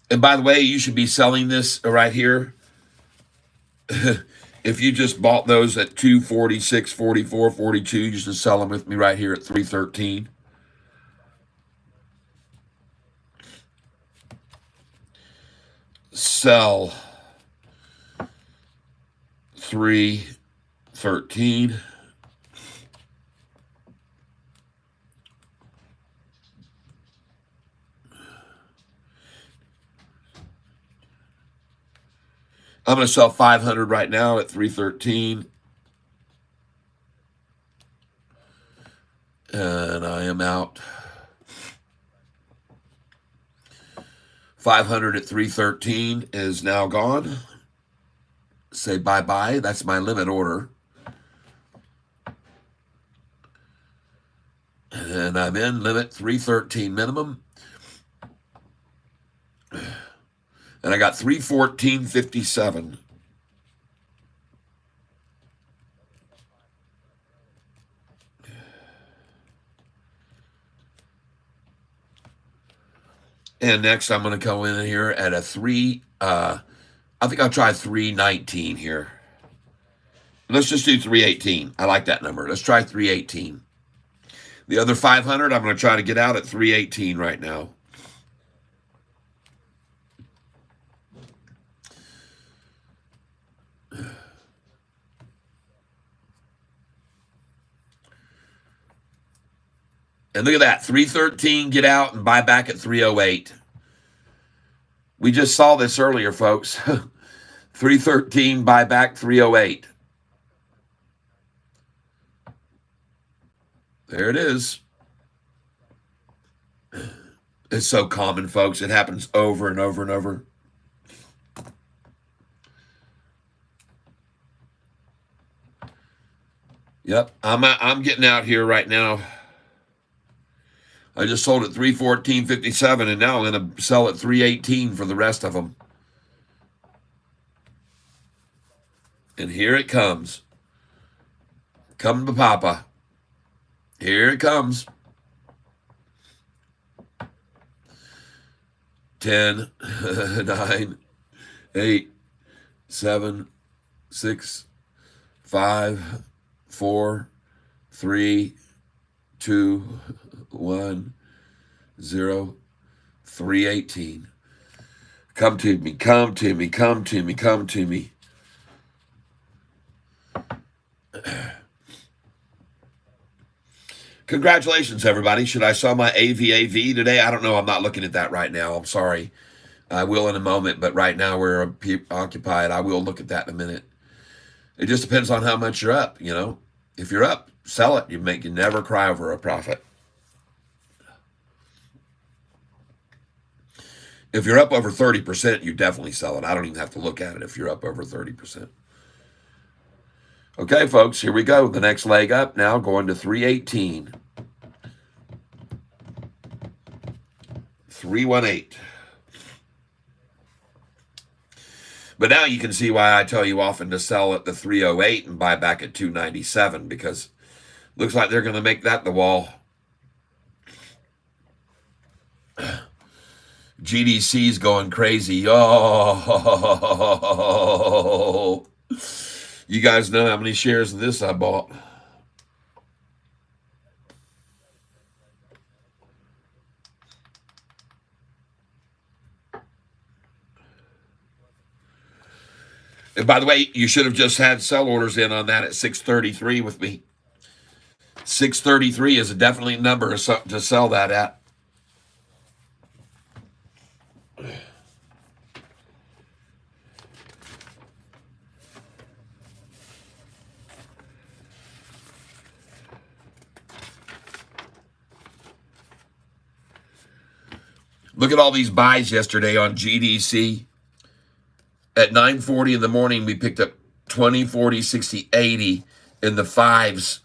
And by the way, you should be selling this right here. If you just bought those at 246, 44, 42, you should sell them with me right here at 313. Sell 313. I'm going to sell 500 right now at 313. And I am out. 500 at 313 is now gone. Say bye-bye. That's my limit order. And I'm in limit 313 minimum. And I got 314.57. And next I'm going to go in here at a I think I'll try 319 here. Let's just do 318. I like that number. Let's try 318. The other 500, I'm going to try to get out at 318 right now. And look at that, 313, get out and buy back at 308. We just saw this earlier, folks. 313, buy back 308. There it is. It's so common, folks. It happens over and over and over. Yep, I'm getting out here right now. I just sold at 314.57, and now I'm going to sell at 318 for the rest of them. And here it comes. Come to Papa. Here it comes. 10, 9, 8, 7, 6, 5, 4, 3, 2, 1, 0, 318. Come to me, come to me, come to me, come to me. Congratulations, everybody. Should I sell my AVAV today? I don't know. I'm not looking at that right now. I'm sorry. I will in a moment, but right now we're occupied. I will look at that in a minute. It just depends on how much you're up, you know. If you're up, sell it. You never cry over a profit. If you're up over 30%, you definitely sell it. I don't even have to look at it if you're up over 30%. Okay, folks, here we go. The next leg up now, going to 318. 318. But now you can see why I tell you often to sell at the 308 and buy back at 297, because looks like they're going to make that the wall. GDC's going crazy. Oh, you guys know how many shares of this I bought. And by the way, you should have just had sell orders in on that at 633 with me. 633 is a definitely a number to sell that at. Look at all these buys yesterday on GDC. At 9:40 in the morning, we picked up 20, 40, 60, 80 in the fives.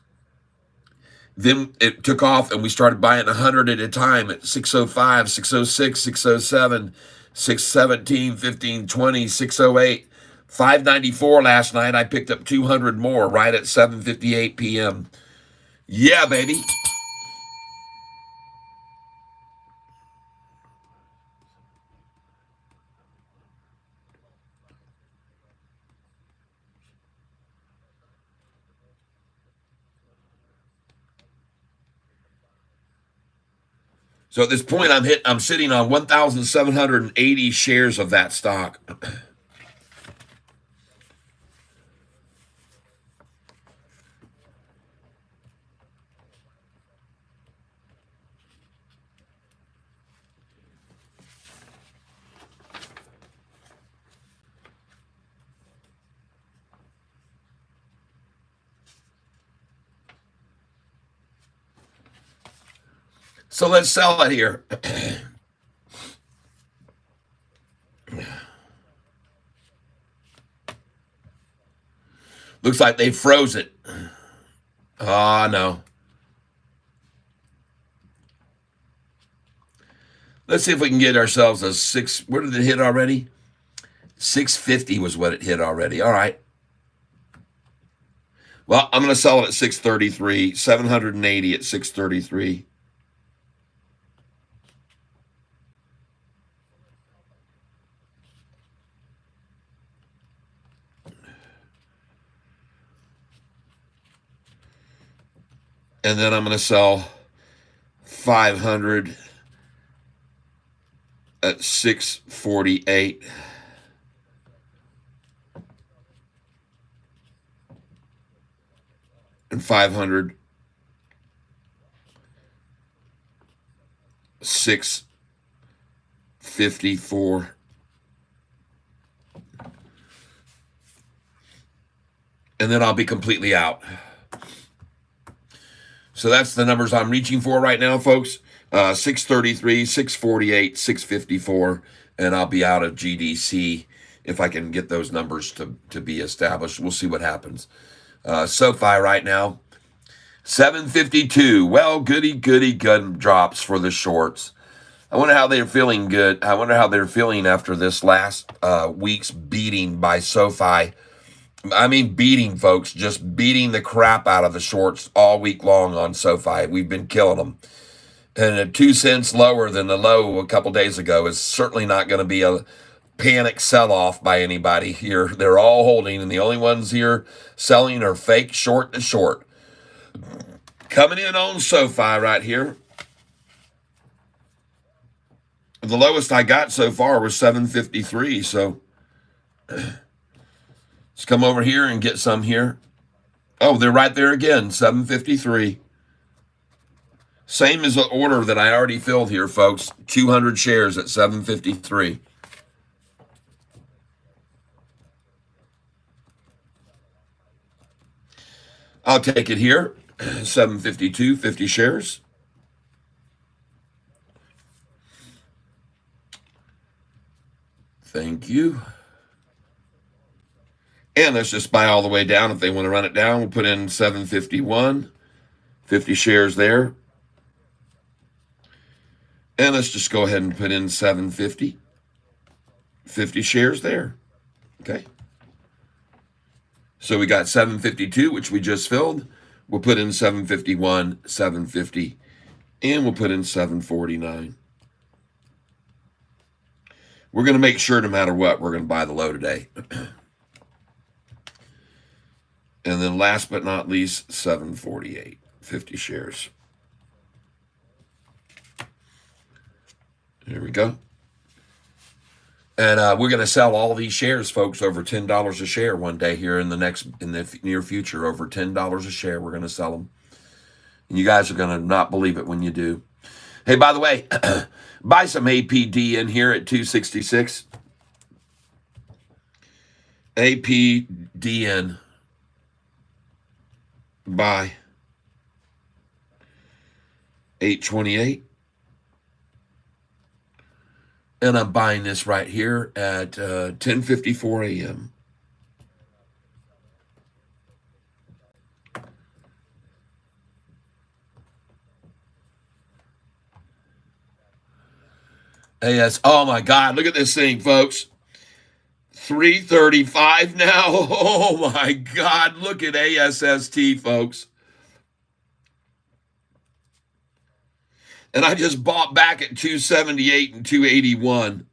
Then it took off and we started buying 100 at a time at 605, 606, 607, 617, 15, 20, 608. 594 last night. I picked up 200 more right at 7:58 p.m. Yeah, baby. So at this point, I'm sitting on 1,780 shares of that stock. So let's sell it here. Looks like they froze it. Ah, no. Let's see if we can get ourselves a six. Where did it hit already? 650 was what it hit already. All right. Well, I'm going to sell it at 633, 780 at 633. And then I'm going to sell 500 at 648. And 500 654. And then I'll be completely out. So that's the numbers I'm reaching for right now, folks. 633, 648, 654, and I'll be out of GDC if I can get those numbers to be established. We'll see what happens. Sofi right now, 752. Well, goody gun drops for the shorts. I wonder how they're feeling good. I wonder how they're feeling after this last week's beating by Sofi. I mean, beating, folks, just beating the crap out of the shorts all week long on Sofi. We've been killing them. And at 2 cents lower than the low a couple days ago is certainly not going to be a panic sell-off by anybody here. They're all holding, and the only ones here selling are fake short to short. Coming in on Sofi right here. The lowest I got so far was 753, so let's come over here and get some here. Oh, they're right there again, 753. Same as the order that I already filled here, folks. 200 shares at 753. I'll take it here. 752, 50 shares. Thank you. And let's just buy all the way down. If they want to run it down, we'll put in 751, 50 shares there. And let's just go ahead and put in 750, 50 shares there. Okay. So we got 752, which we just filled. We'll put in 751, 750, and we'll put in 749. We're going to make sure no matter what, we're going to buy the low today. And then last but not least, 748, 50 shares. Here we go. And we're going to sell all of these shares, folks, over $10 a share one day here in the near future. Over $10 a share, we're going to sell them. And you guys are going to not believe it when you do. Hey, by the way, buy some APD in here at 266. APDN. Buy. 828. And I'm buying this right here at 10:54 a.m. AS. Oh my God, look at this thing, folks. 335 now. Oh my God, look at ASST, folks. And I just bought back at 278 and 281.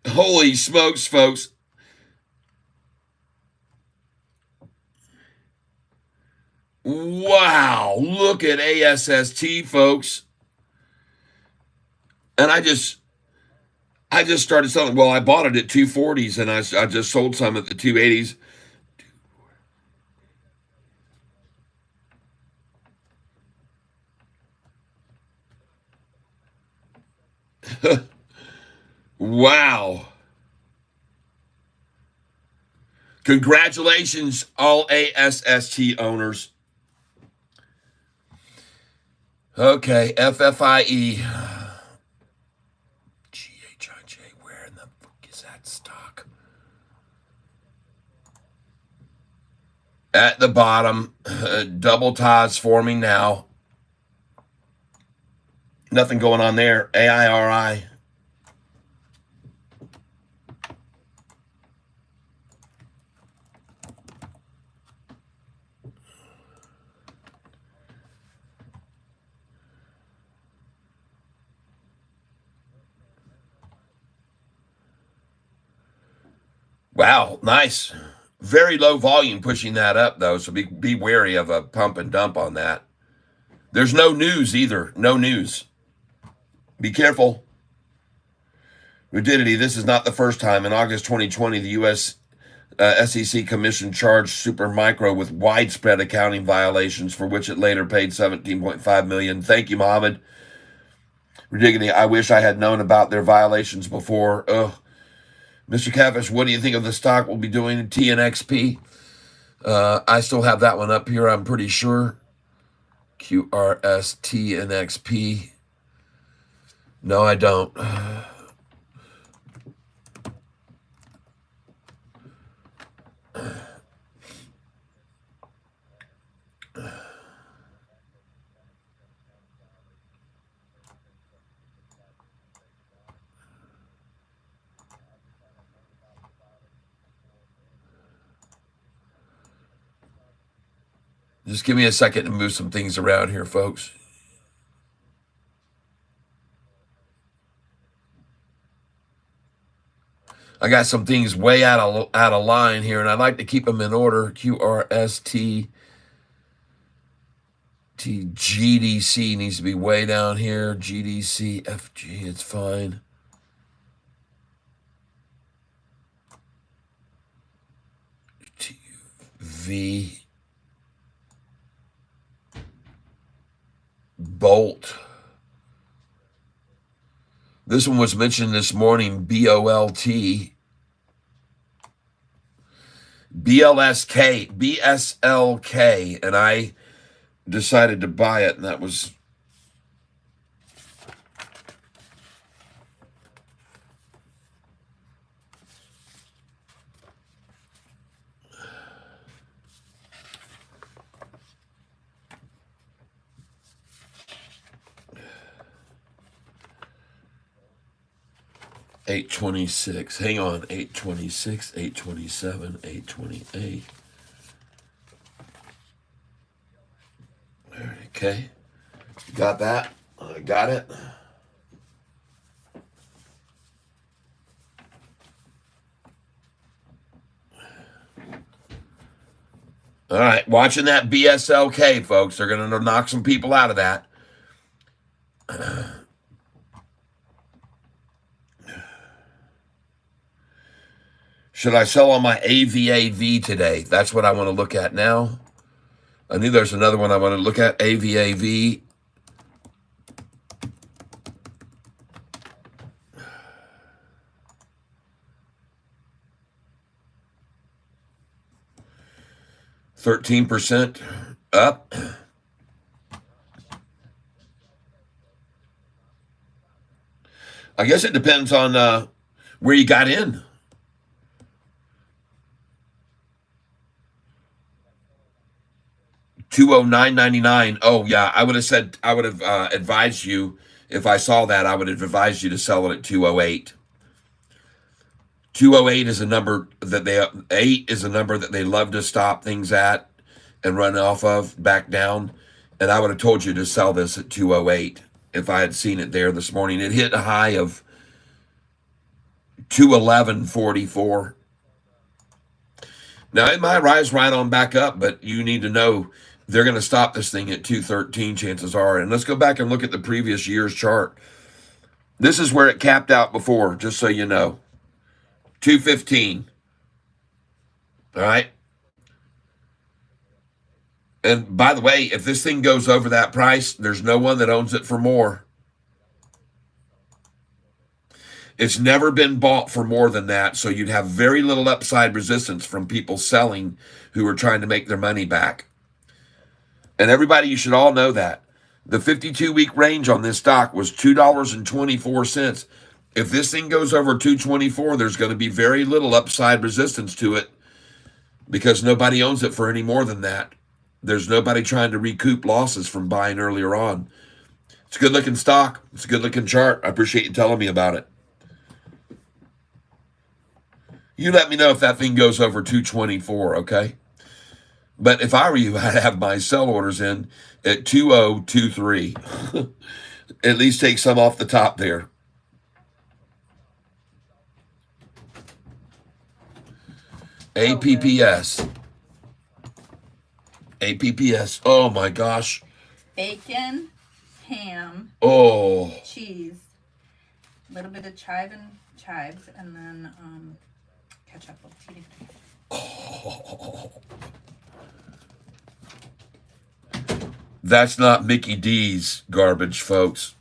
Holy smokes, folks. Wow, look at ASST, folks. And I just started selling. Well, I bought it at 240s and I just sold some at the 280s. Wow. Congratulations, all ASST owners. Okay, FFIE. GHIJ, where in the fuck is that stock? At the bottom, double ties forming now. Nothing going on there. AIRI. Wow, nice. Very low volume pushing that up, though, so be wary of a pump and dump on that. There's no news either. No news. Be careful. Rigidity. This is not the first time. In August 2020, the U.S. SEC Commission charged Supermicro with widespread accounting violations, for which it later paid $17.5 million. Thank you, Mohammed. Rigidity. I wish I had known about their violations before. Ugh. Mr. Catfish, what do you think of the stock we'll be doing in TNXP? I still have that one up here, I'm pretty sure. QRSTNXP. No, I don't. Just give me a second to move some things around here, folks. I got some things way out of line here, and I'd like to keep them in order. QRST. GDC needs to be way down here. GDC, FG, it's fine. V. Bolt. This one was mentioned this morning, BOLT. BSLK, and I decided to buy it, and that was $8.26. Hang on, $8.26, $8.27, $8.28. Okay, got that. I got it. All right, watching that BSLK, folks. They're going to knock some people out of that. Should I sell on my AVAV today? That's what I want to look at now. I knew there's another one I want to look at, AVAV. %13 up. I guess it depends on where you got in. 209.99. Oh yeah, I would have advised you if I saw that. I would have advised you to sell it at 208. 208 is a number that they love to stop things at and run off of back down. And I would have told you to sell this at 208 if I had seen it there this morning. It hit a high of 211.44. Now it might rise right on back up, but you need to know they're going to stop this thing at 213, chances are. And let's go back and look at the previous year's chart. This is where it capped out before, just so you know. 215. All right. And by the way, if this thing goes over that price, there's no one that owns it for more. It's never been bought for more than that, so you'd have very little upside resistance from people selling who are trying to make their money back. And everybody, you should all know that. The 52-week range on this stock was $2.24. If this thing goes over 224, there's going to be very little upside resistance to it because nobody owns it for any more than that. There's nobody trying to recoup losses from buying earlier on. It's a good-looking stock. It's a good-looking chart. I appreciate you telling me about it. You let me know if that thing goes over 224, okay? But if I were you, I'd have my sell orders in at 2023. At least take some off the top there. APPS. APPS. Oh my gosh. Bacon, ham, cheese, a little bit of chives, and then ketchup. That's not Mickey D's garbage, folks.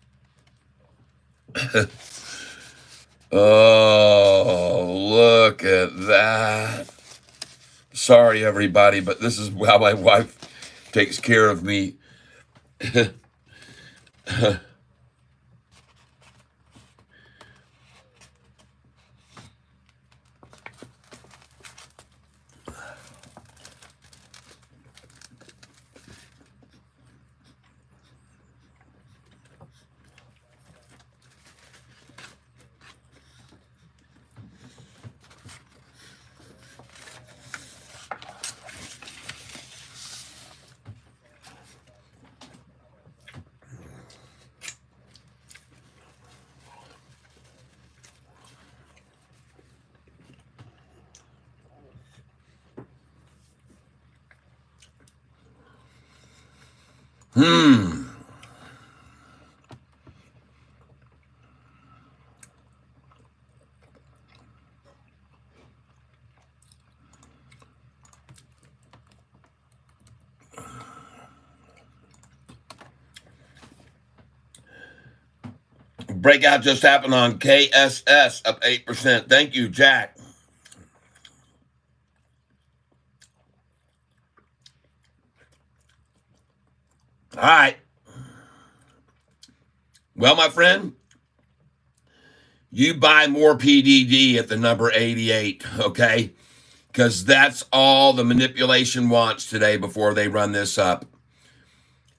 Oh, look at that. Sorry, everybody, but this is how my wife takes care of me. Breakout just happened on KSS, up 8%. Thank you, Jack. All right. Well, my friend, you buy more PDD at the number 88, okay? Because that's all the manipulation wants today before they run this up.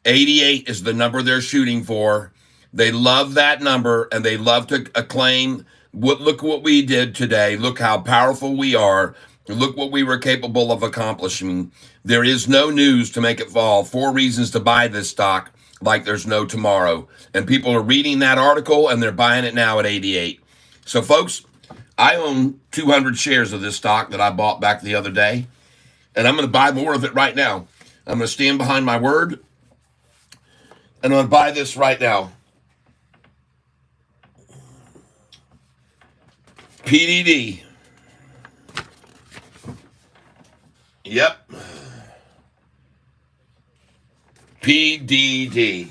88 is the number they're shooting for. They love that number, and they love to acclaim, look what we did today. Look how powerful we are. Look what we were capable of accomplishing. There is no news to make it fall. 4 reasons to buy this stock like there's no tomorrow. And people are reading that article, and they're buying it now at 88. So, folks, I own 200 shares of this stock that I bought back the other day, and I'm going to buy more of it right now. I'm going to stand behind my word, and I'm going to buy this right now. PDD. Yep. PDD.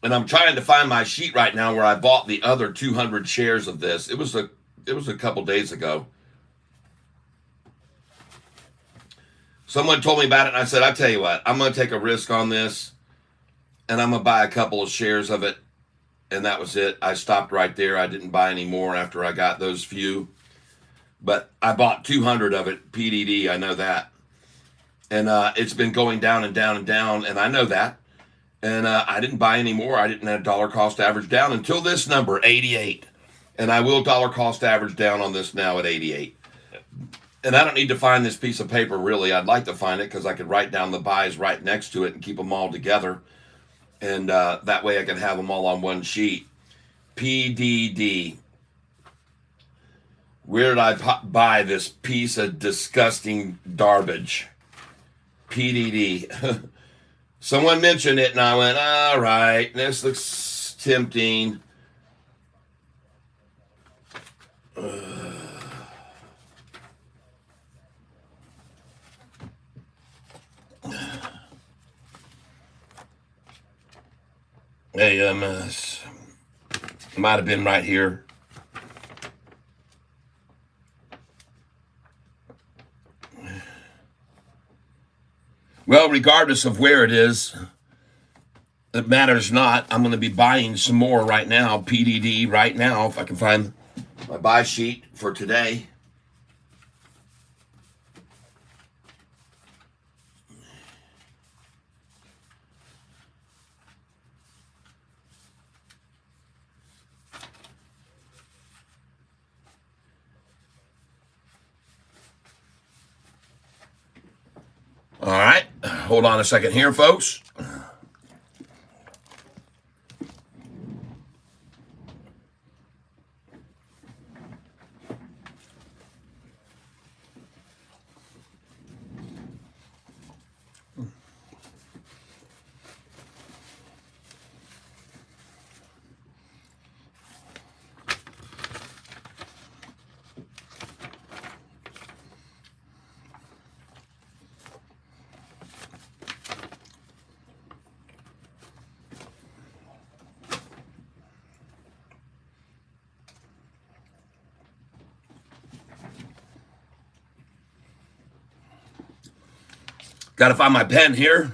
And I'm trying to find my sheet right now where I bought the other 200 shares of this. It was a couple days ago. Someone told me about it, and I said, I tell you what, I'm going to take a risk on this, and I'm going to buy a couple of shares of it, and that was it. I stopped right there. I didn't buy any more after I got those few, but I bought 200 of it, PDD, I know that. And it's been going down and down and down, and I know that. And I didn't buy any more. I didn't have dollar cost average down until this number, 88. And I will dollar cost average down on this now at 88. And I don't need to find this piece of paper, really. I'd like to find it because I could write down the buys right next to it and keep them all together. And that way I can have them all on one sheet. PDD. Where did I buy this piece of disgusting garbage? PDD. Someone mentioned it, and I went, all right, this looks tempting. AMS. Might have been right here. Well, regardless of where it is, it matters not. I'm going to be buying some more right now, PDD right now, if I can find my buy sheet for today. All right, hold on a second here, folks. Got to find my pen here.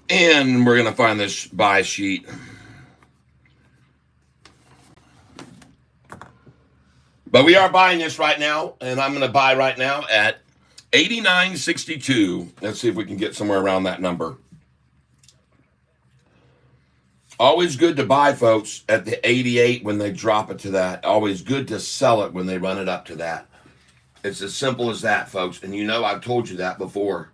And we're going to find this buy sheet. But we are buying this right now, and I'm going to buy right now at 89.62. Let's see if we can get somewhere around that number. Always good to buy, folks, at the 88 when they drop it to that. Always good to sell it when they run it up to that. It's as simple as that, folks. And you know I've told you that before.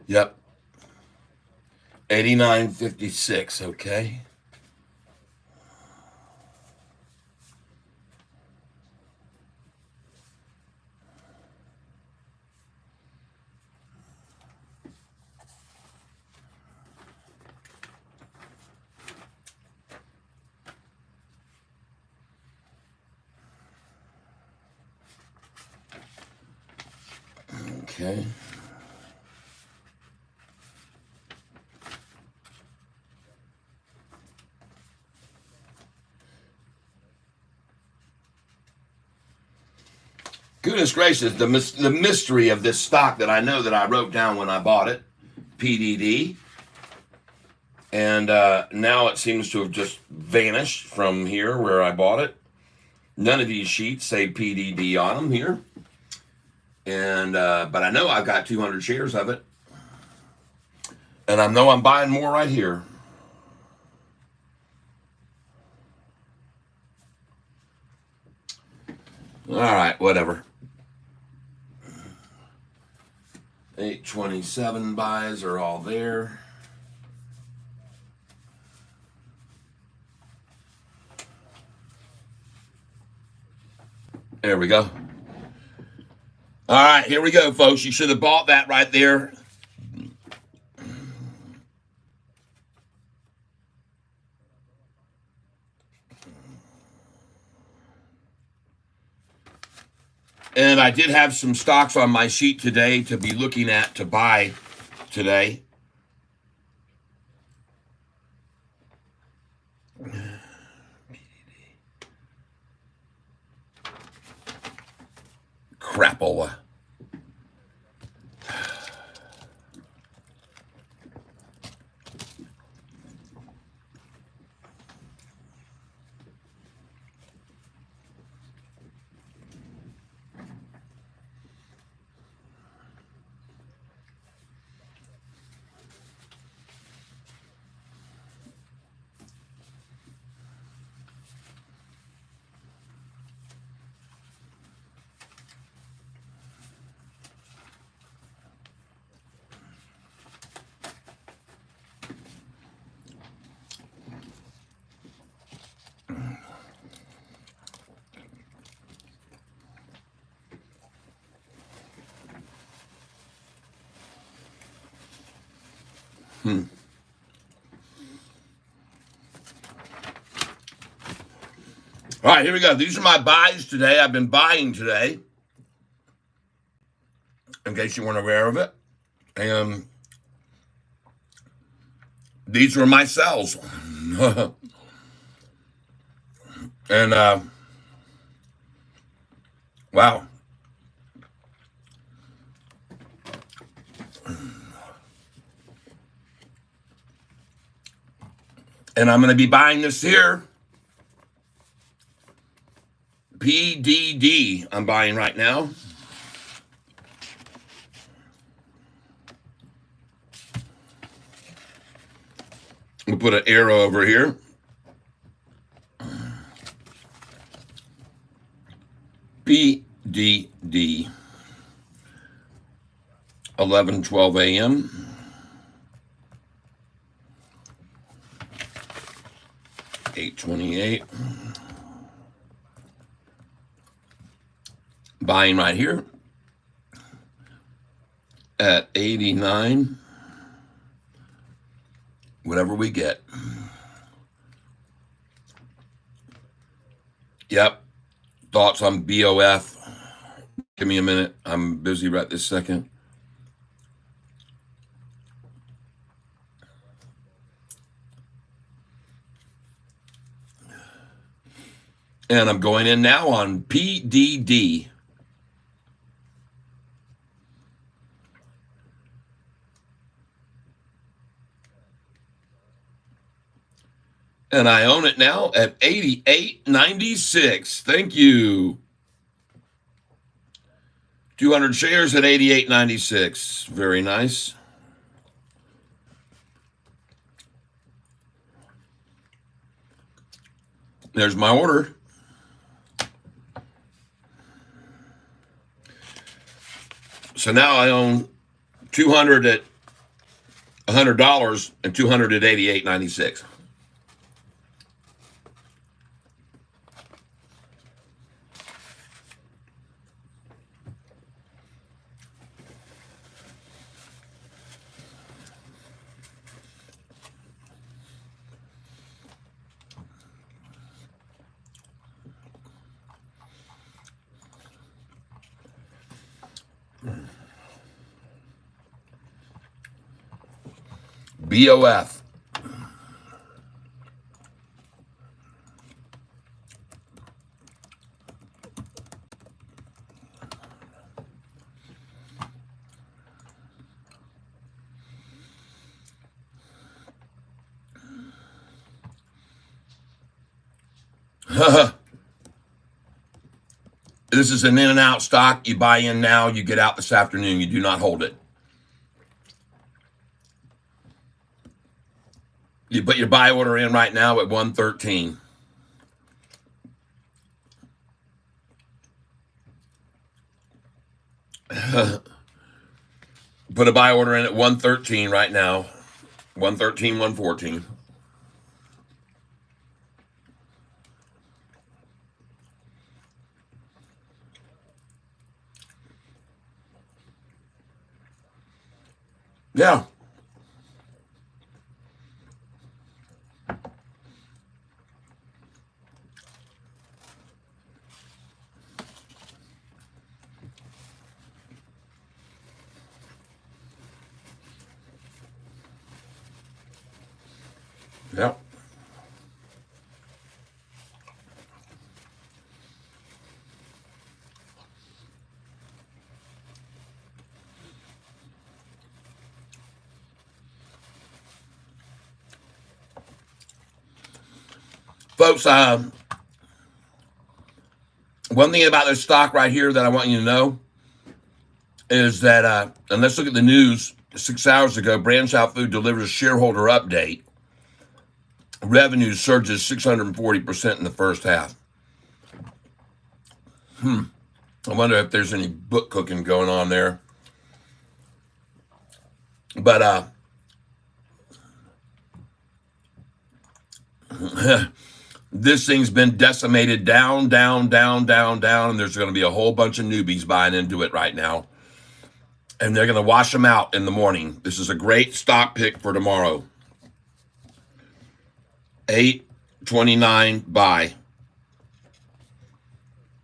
Yep. 89.56, okay. Okay. Goodness gracious, the mystery of this stock that I know that I wrote down when I bought it, PDD, and now it seems to have just vanished from here where I bought it. None of these sheets say PDD on them here, and but I know I've got 200 shares of it, and I know I'm buying more right here. All right, whatever. 827 buys are all there. There we go. All right, here we go, folks. You should have bought that right there. And I did have some stocks on my sheet today to be looking at to buy today. Crapola. All right, here we go. These are my buys today. I've been buying today, in case you weren't aware of it. And these were my sells. And, wow. And I'm going to be buying this here. PDD I'm buying right now. We'll put an arrow over here. PDD 11:12 a.m. 8:28. Buying right here at 89. Whatever we get. Yep. Thoughts on BOF? Give me a minute. I'm busy right this second. And I'm going in now on PDD. And I own it now at 88.96. Thank you. 200 shares at 88.96. Very nice. There's my order. So now I own 200 at $100 and 200 at 88.96. BOF. This is an in and out stock. You buy in now, you get out this afternoon. You do not hold it. You put your buy order in right now at 113. Put a buy order in at 113 right now. 113, 114. Yeah. Yeah. Folks, one thing about this stock right here that I want you to know is that, and let's look at the news 6 hours ago. Branchout Food delivers a shareholder update. Revenue surges 640% in the first half. I wonder if there's any book cooking going on there. But this thing's been decimated down, down, down, down, down, and there's going to be a whole bunch of newbies buying into it right now. And they're going to wash them out in the morning. This is a great stock pick for tomorrow. 829 buy.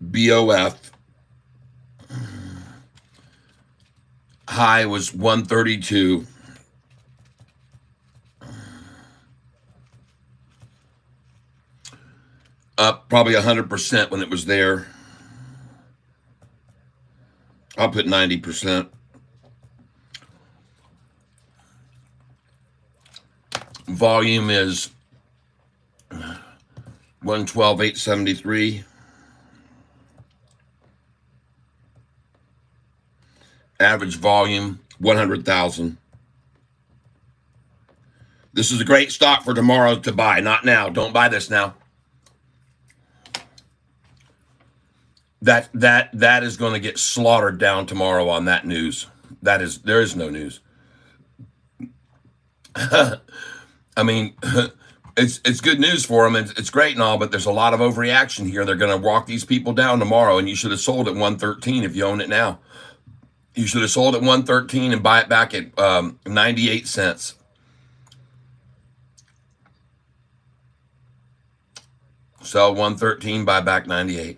BOF. High was 132. Up probably 100% when it was there. I'll put 90%. Volume is 112,873. Average volume 100,000. This is a great stock for tomorrow to buy. Not now. Don't buy this now. That is going to get slaughtered down tomorrow on that news. There is no news. I mean, it's good news for them. It's great and all, but there's a lot of overreaction here. They're going to walk these people down tomorrow, and you should have sold at 113 if you own it now. You should have sold at 113 and buy it back at 98 cents. Sell 113, buy back 98.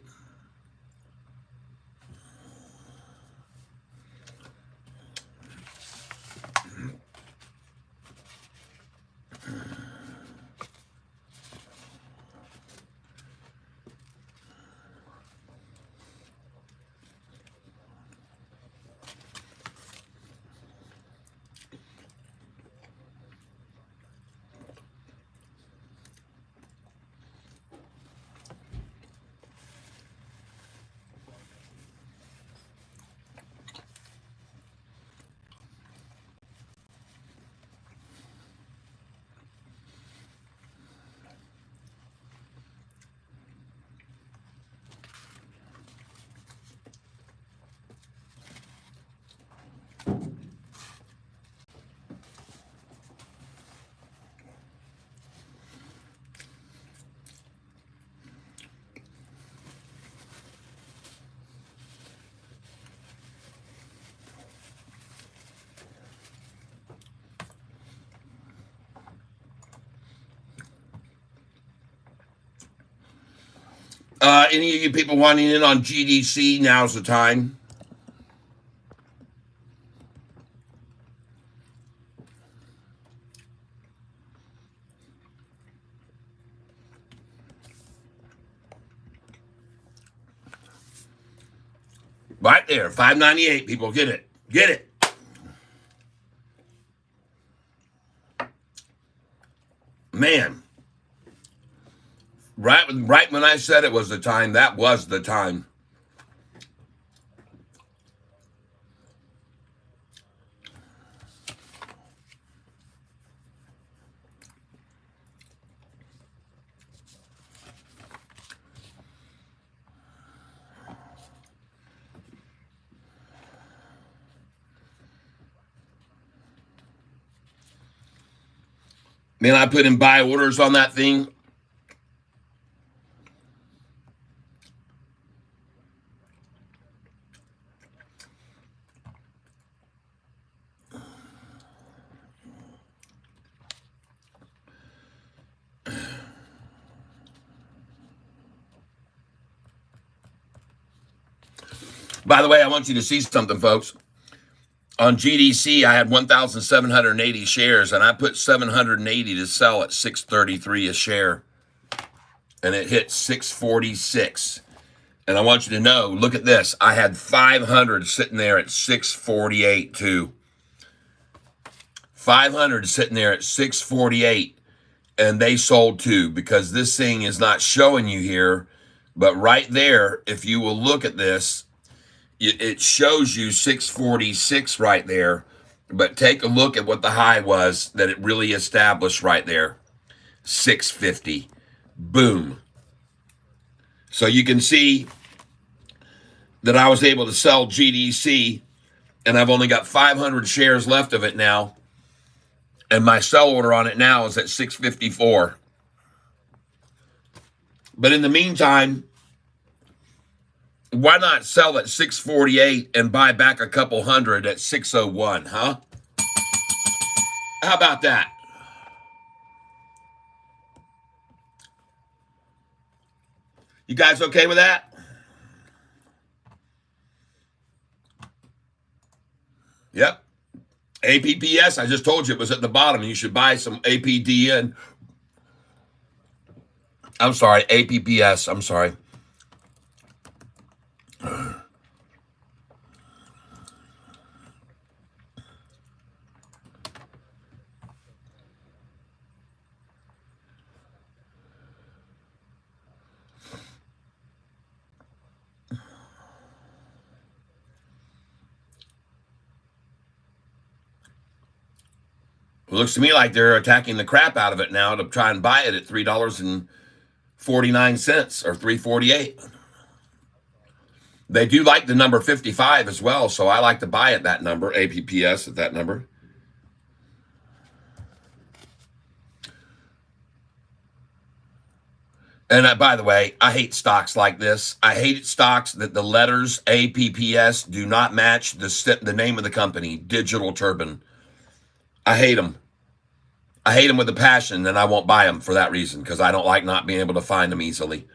Any of you people wanting in on GDC, now's the time. Right there, 598, people, get it. Get it. Man. Right when I said it was the time, that was the time. Man, I put in buy orders on that thing. By the way, I want you to see something, folks. On GDC, I had 1,780 shares, and I put 780 to sell at 633 a share, and it hit 646. And I want you to know, look at this. I had 500 sitting there at 648 too. 500 sitting there at 648, and they sold too, because this thing is not showing you here, but right there, if you will look at this, it shows you 646 right there, but take a look at what the high was that it really established right there, 650. Boom. So you can see that I was able to sell GDC, and I've only got 500 shares left of it now, and my sell order on it now is at 654. But in the meantime, why not sell at 648 and buy back a couple hundred at 601, huh? How about that? You guys okay with that? Yep. APPS, I just told you it was at the bottom. You should buy some APDN. I'm sorry, APPS. I'm sorry. It looks to me like they're attacking the crap out of it now to try and buy it at $3.49 or $3.48. They do like the number 55 as well, so I like to buy at that number, APPS at that number. And by the way, I hate stocks like this. I hate stocks that the letters APPS do not match the name of the company, Digital Turbine. I hate them. I hate them with a passion, and I won't buy them for that reason, because I don't like not being able to find them easily.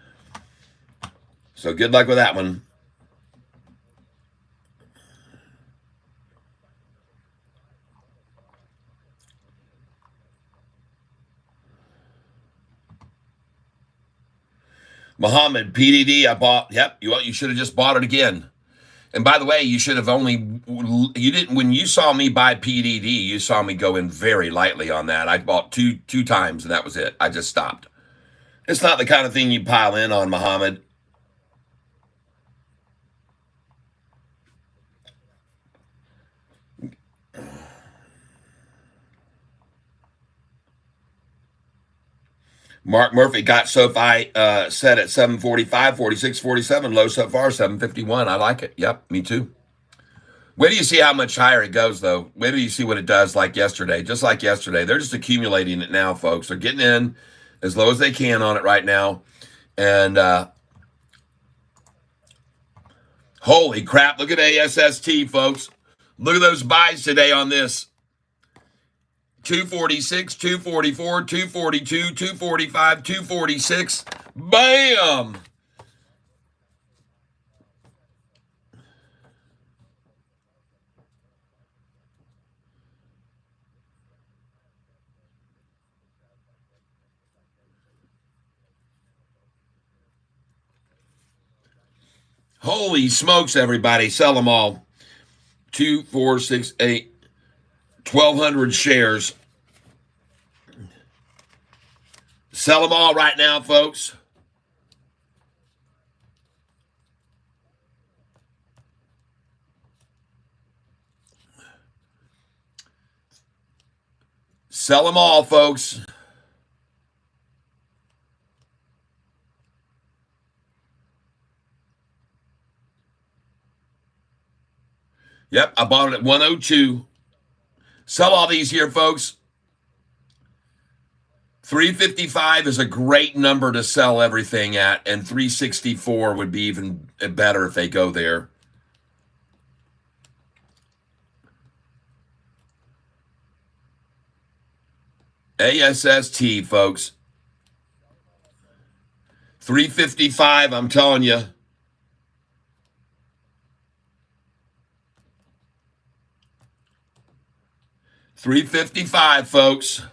So good luck with that one. Muhammad, PDD, I bought. Yep, you should have just bought it again. And by the way, you should have you didn't, when you saw me buy PDD, you saw me go in very lightly on that. I bought two times, and that was it. I just stopped. It's not the kind of thing you pile in on, Muhammad. Mark Murphy got Sofi set at 745, 46, 47. Low so far, 751. I like it. Yep, me too. Wait till you see how much higher it goes, though. Wait till you see what it does like yesterday. Just like yesterday. They're just accumulating it now, folks. They're getting in as low as they can on it right now. And holy crap, look at ASST, folks. Look at those buys today on this. 246, 244, 242, 245, 246. Bam! Holy smokes, everybody. Sell them all. 2, 4, 6, 8, 1,200 shares. Sell them all right now, folks. Sell them all, folks. Yep, I bought it at 102. Sell all these here, folks. 355 is a great number to sell everything at, and 364 would be even better if they go there. ASST, folks. 355, I'm telling you. $3.55, folks.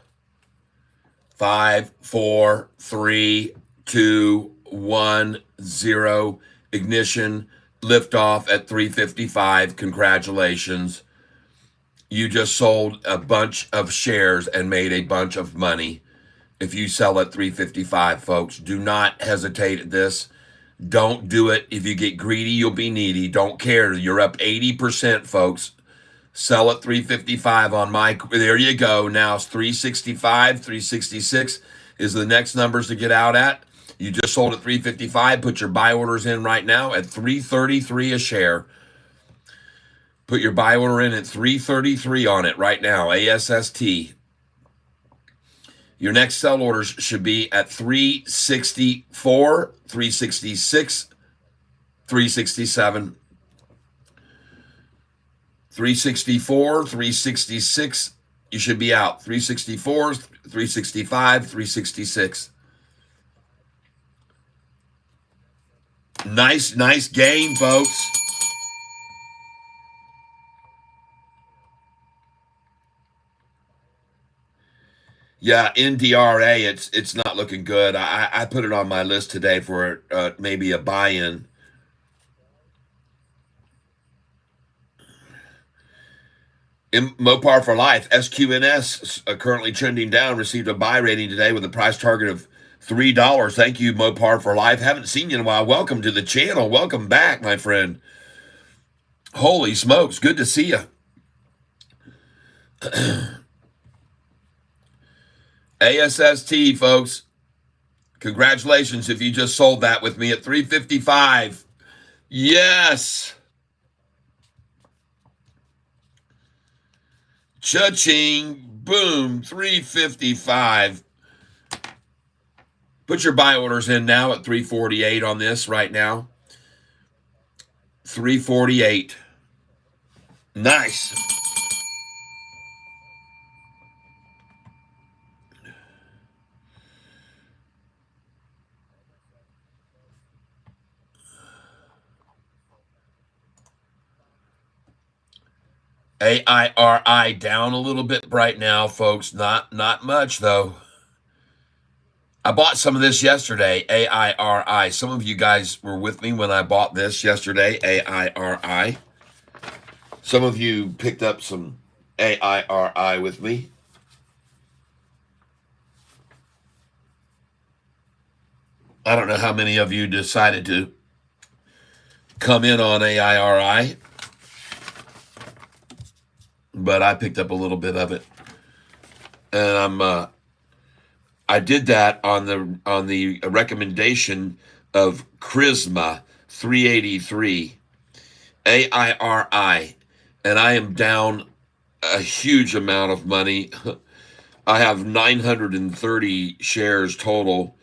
5, 4, 3, 2, 1, 0. Ignition, liftoff at 3:55. Congratulations. You just sold a bunch of shares and made a bunch of money. If you sell at 3:55, folks, do not hesitate at this. Don't do it. If you get greedy, you'll be needy. Don't care. You're up 80%, folks. Sell at 3:55 on my, there you go. Now it's 3:65, 3:66 is the next numbers to get out at. You just sold at 3:55. Put your buy orders in right now at 3.33 a share. Put your buy order in at 3.33 on it right now, ASST. Your next sell orders should be at 3.64, 3.66, 3.67. 364, 366, you should be out. 364, 365, 366. Nice game, folks. Yeah, NDRA, it's not looking good. I put it on my list today for maybe a buy-in. Mopar for Life, SQNS, currently trending down, received a buy rating today with a price target of $3. Thank you, Mopar for Life. Haven't seen you in a while. Welcome to the channel. Welcome back, my friend. Holy smokes, good to see you. ASST, folks. Congratulations if you just sold that with me at 3:55. Yes. Cha-ching, boom, 3:55. Put your buy orders in now at 3:48 on this right now. 3:48. Nice. AIRI down a little bit right now, folks. Not much, though. I bought some of this yesterday, AIRI. Some of you guys were with me when I bought this yesterday, AIRI. Some of you picked up some AIRI with me. I don't know how many of you decided to come in on AIRI, but I picked up a little bit of it, and I did that on the recommendation of Charisma 383 AIRI, and I am down a huge amount of money. I have 930 shares total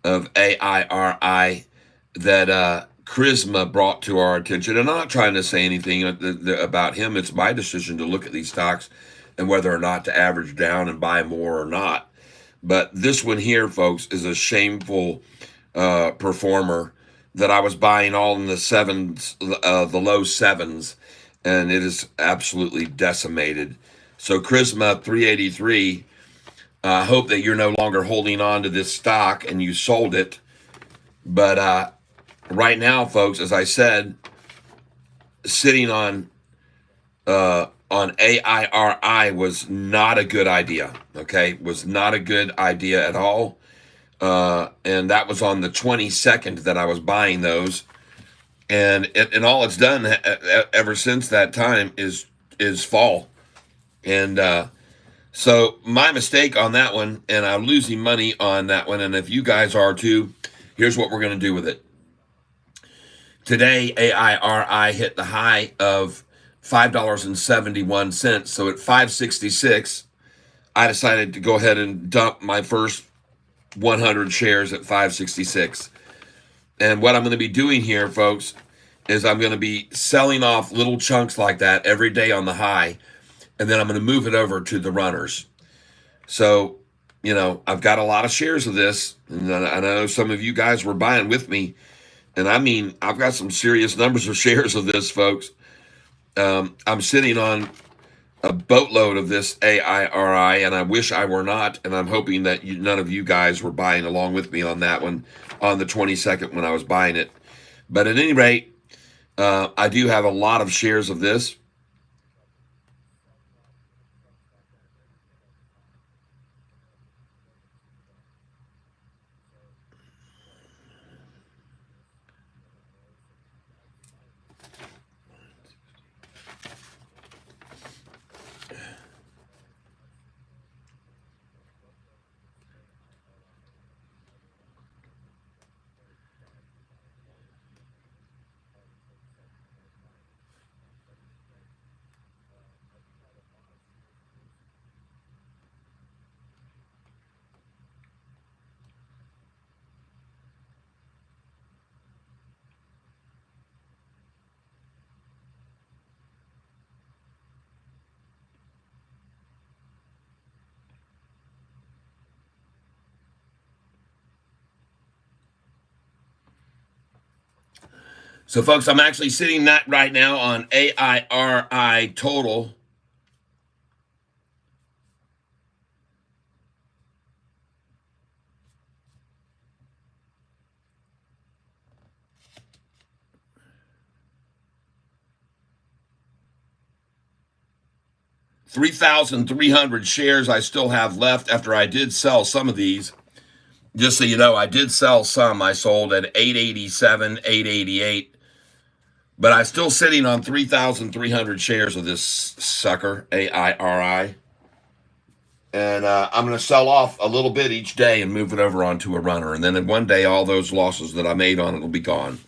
of AIRI that Charisma brought to our attention. And I'm not trying to say anything about him. It's my decision to look at these stocks and whether or not to average down and buy more or not. But this one here, folks, is a shameful performer that I was buying all in the sevens, the low sevens, and it is absolutely decimated. So Charisma 383, I hope that you're no longer holding on to this stock and you sold it. But right now, folks, as I said, sitting on AIRI was not a good idea, okay? Was not a good idea at all. And that was on the 22nd that I was buying those. And all it's done ever since that time is fall. And so my mistake on that one, and I'm losing money on that one, and if you guys are too, here's what we're going to do with it. Today, AIRI hit the high of $5.71. So at 5.66, I decided to go ahead and dump my first 100 shares at 5.66. And what I'm going to be doing here, folks, is I'm going to be selling off little chunks like that every day on the high, and then I'm going to move it over to the runners. So, you know, I've got a lot of shares of this, and I know some of you guys were buying with me. And I mean, I've got some serious numbers of shares of this, folks. I'm sitting on a boatload of this AIRI, and I wish I were not. And I'm hoping that none of you guys were buying along with me on that one on the 22nd when I was buying it. But at any rate, I do have a lot of shares of this. So, folks, I'm actually sitting that right now on AIRI total. $3,300 shares I still have left after I did sell some of these. Just so you know, I did sell some. I sold at 887, 888. But I'm still sitting on 3,300 shares of this sucker, AIRI. And I'm going to sell off a little bit each day and move it over onto a runner. And then in one day, all those losses that I made on it will be gone.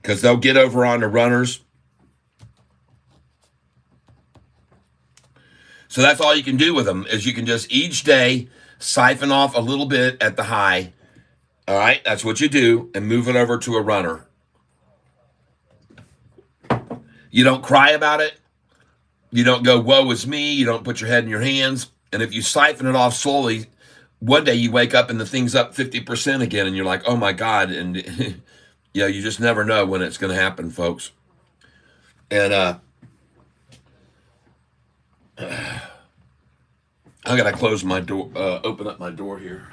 Because they'll get over onto runners. So that's all you can do with them, is you can just each day siphon off a little bit at the high. All right, that's what you do, and move it over to a runner. You don't cry about it. You don't go, woe is me. You don't put your head in your hands. And if you siphon it off slowly, one day you wake up and the thing's up 50% again, and you're like, oh my God. And yeah, you just never know when it's going to happen, folks. And I got to close my door, open up my door here.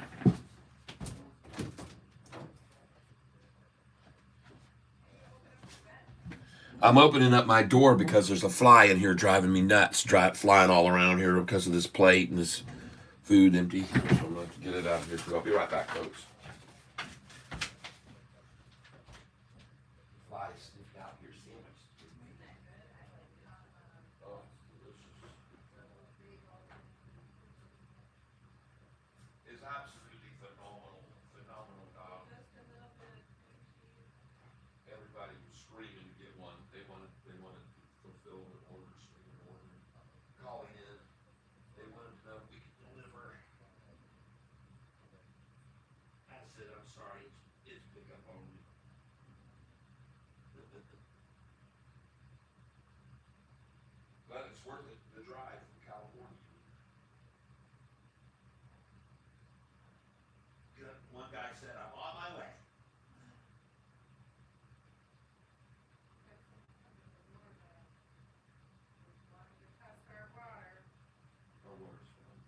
I'm opening up my door because there's a fly in here driving me nuts, flying all around here because of this plate and this food empty. So I'm going to get it out of here. So I'll be right back, folks. Flies sniffed out your sandwich. Oh, delicious. It's absolutely phenomenal, dog. Everybody was screaming to get one. They wanted to fulfill their order, screaming order, calling in. They wanted to know if we could deliver. I said, I'm sorry, it's pickup only. But it's worth it, the drive from California. One guy said, I'm on my way. Our water's fine.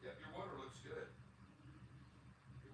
Yeah, your water looks good. Your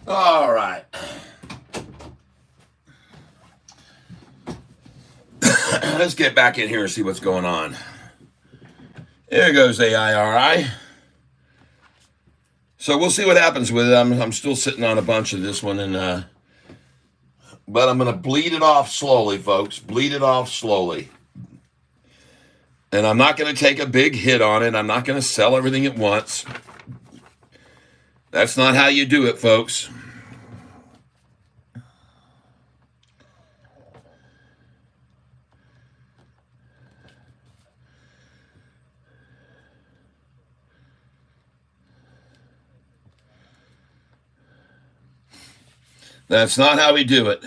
All right. Let's get back in here and see what's going on. There goes AIRI. So we'll see what happens with it. I'm still sitting on a bunch of this one, but I'm going to bleed it off slowly, folks. Bleed it off slowly. And I'm not going to take a big hit on it. I'm not going to sell everything at once. That's not how you do it, folks. That's not how we do it.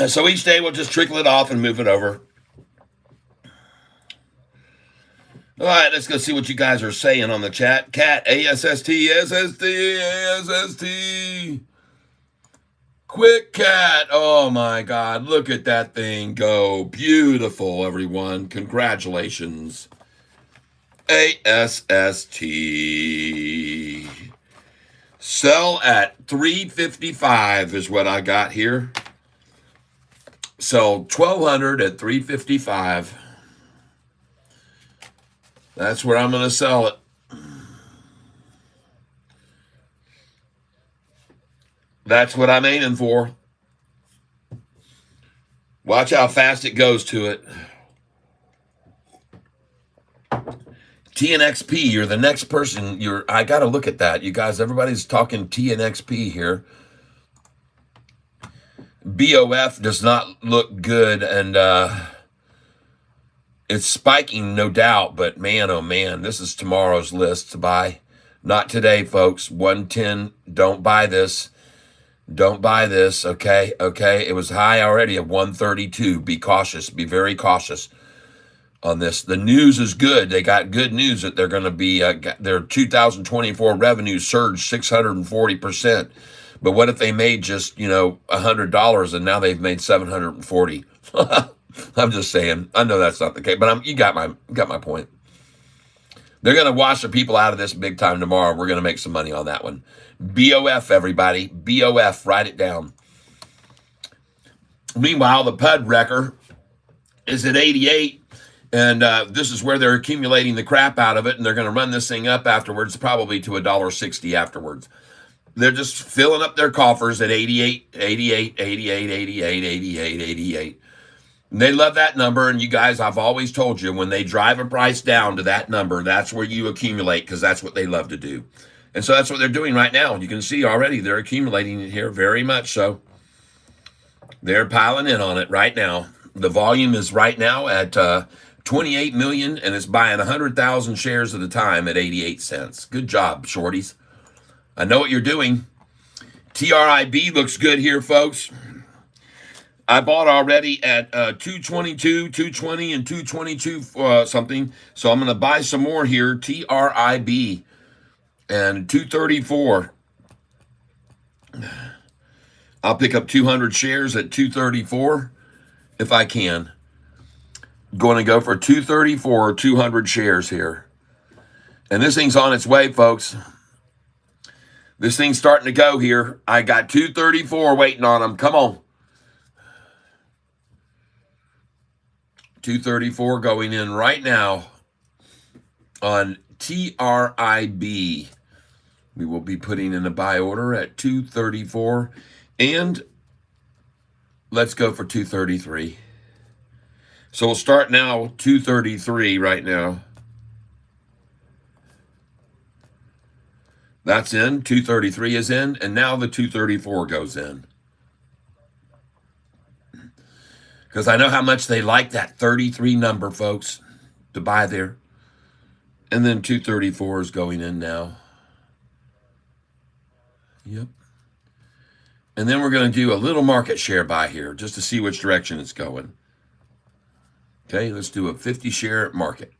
So each day we'll just trickle it off and move it over. All right, let's go see what you guys are saying on the chat. Cat, ASST, SST, ASST. Quick cat. Oh my God, look at that thing go. Beautiful, everyone. Congratulations. ASST. Sell at 355 is what I got here. Sell 1,200 at 355. That's where I'm going to sell it. That's what I'm aiming for. Watch how fast it goes to it. TNXP, you're the next person. I got to look at that. You guys, everybody's talking TNXP here. BOF does not look good, and it's spiking, no doubt, but man, oh man, this is tomorrow's list to buy. Not today, folks. 110, don't buy this. Don't buy this, okay? Okay, it was high already at 132. Be cautious. Be very cautious on this. The news is good. They got good news that they're going to be, their 2024 revenue surged 640%. But what if they made just, $100 and now they've made 740? I'm just saying. I know that's not the case, but you got my point. They're going to wash the people out of this big time tomorrow. We're going to make some money on that one. BOF, everybody. BOF, write it down. Meanwhile, the PUD wrecker is at 88, and this is where they're accumulating the crap out of it, and they're going to run this thing up afterwards, probably to $1.60 afterwards. They're just filling up their coffers at 88, 88, 88, 88, 88, 88. And they love that number, and you guys, I've always told you, when they drive a price down to that number, that's where you accumulate, because that's what they love to do. And so that's what they're doing right now. You can see already they're accumulating it here very much so. They're piling in on it right now. The volume is right now at 28 million, and it's buying 100,000 shares at a time at 88 cents. Good job, shorties. I know what you're doing. TRIB looks good here, folks. I bought already at 222, 220, and 222 something. So I'm going to buy some more here. TRIB and 234. I'll pick up 200 shares at 234 if I can. Going to go for 234, 200 shares here. And this thing's on its way, folks. This thing's starting to go here. I got 234 waiting on them. Come on. 234 going in right now on TRIB. We will be putting in a buy order at 234. And let's go for 233. So we'll start now, 233 right now. That's in. 233 is in. And now the 234 goes in. Because I know how much they like that 33 number, folks, to buy there. And then 234 is going in now. Yep. And then we're going to do a little market share buy here just to see which direction it's going. Okay, let's do a 50 share market.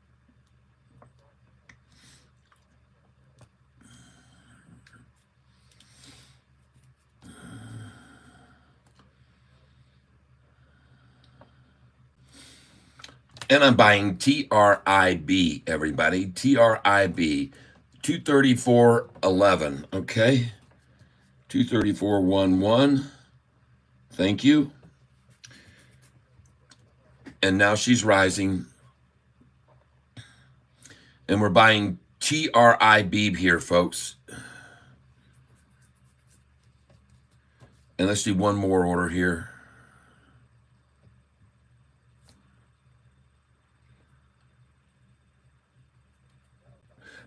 And I'm buying TRIB, everybody. TRIB, 234.11. Okay. 234.11. Thank you. And now she's rising. And we're buying TRIB here, folks. And let's do one more order here.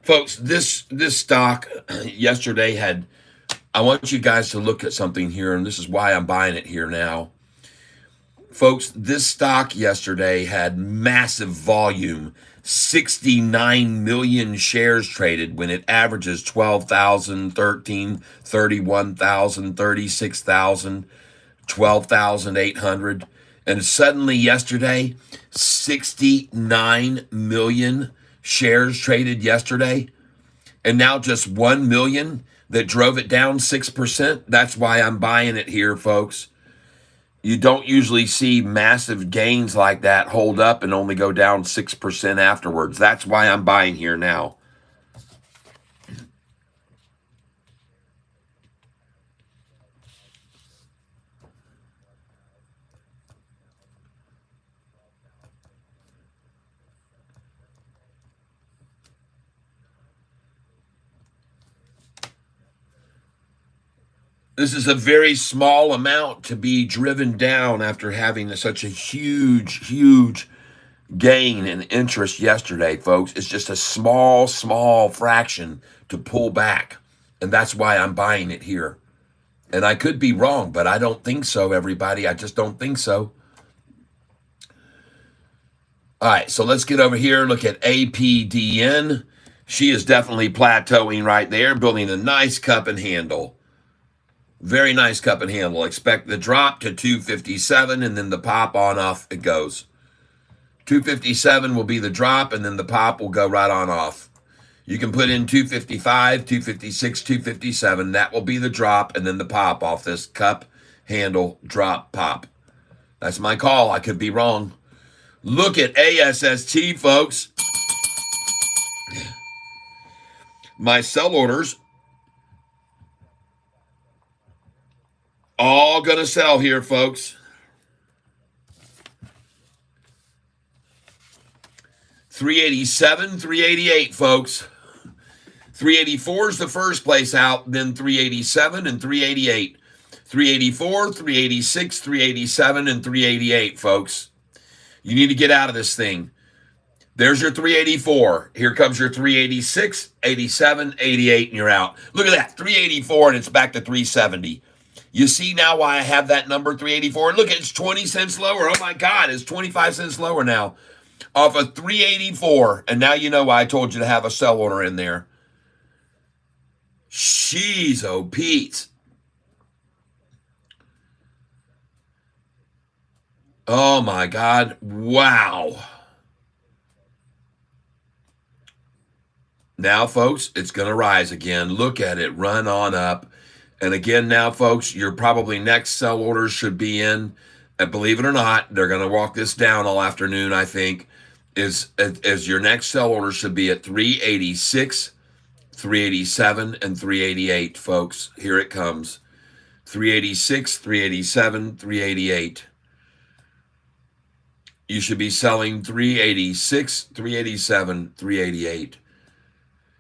Folks, this stock yesterday had, I want you guys to look at something here, and this is why I'm buying it here now. Folks, this stock yesterday had massive volume, 69 million shares traded when it averages 12,000, 13, 31,000, 36,000, 12,800. And suddenly yesterday, 69 million shares traded yesterday, and now just 1 million that drove it down 6%. That's why I'm buying it here, folks. You don't usually see massive gains like that hold up and only go down 6% afterwards. That's why I'm buying here now. This is a very small amount to be driven down after having such a huge gain in interest yesterday, folks. It's just a small fraction to pull back. And that's why I'm buying it here. And I could be wrong, but I don't think so, everybody. I just don't think so. All right, so let's get over here and look at APDN. She is definitely plateauing right there, building a nice cup and handle. Very nice cup and handle. Expect the drop to 257, and then the pop on off it goes. 257 will be the drop, and then the pop will go right on off. You can put in 255, 256, 257. That will be the drop, and then the pop off this cup, handle, drop, pop. That's my call. I could be wrong. Look at ASST, folks. My sell orders all going to sell here, folks. 387, 388, folks. 384 is the first place out, then 387 and 388. 384, 386, 387, and 388, folks. You need to get out of this thing. There's your 384. Here comes your 386, 87, 88, and you're out. Look at that, 384, and it's back to 370. You see now why I have that number 384? Look, it's 20 cents lower. Oh my God, it's 25 cents lower now. Off of 384. And now you know why I told you to have a sell order in there. Jeez, oh Pete. Oh my God. Wow. Now, folks, it's going to rise again. Look at it. Run on up. And again, now, folks, your probably next sell orders should be in. And believe it or not, they're going to walk this down all afternoon, I think. Is your next sell order should be at 386, 387, and 388, folks. Here it comes. 386, 387, 388. You should be selling 386, 387, 388.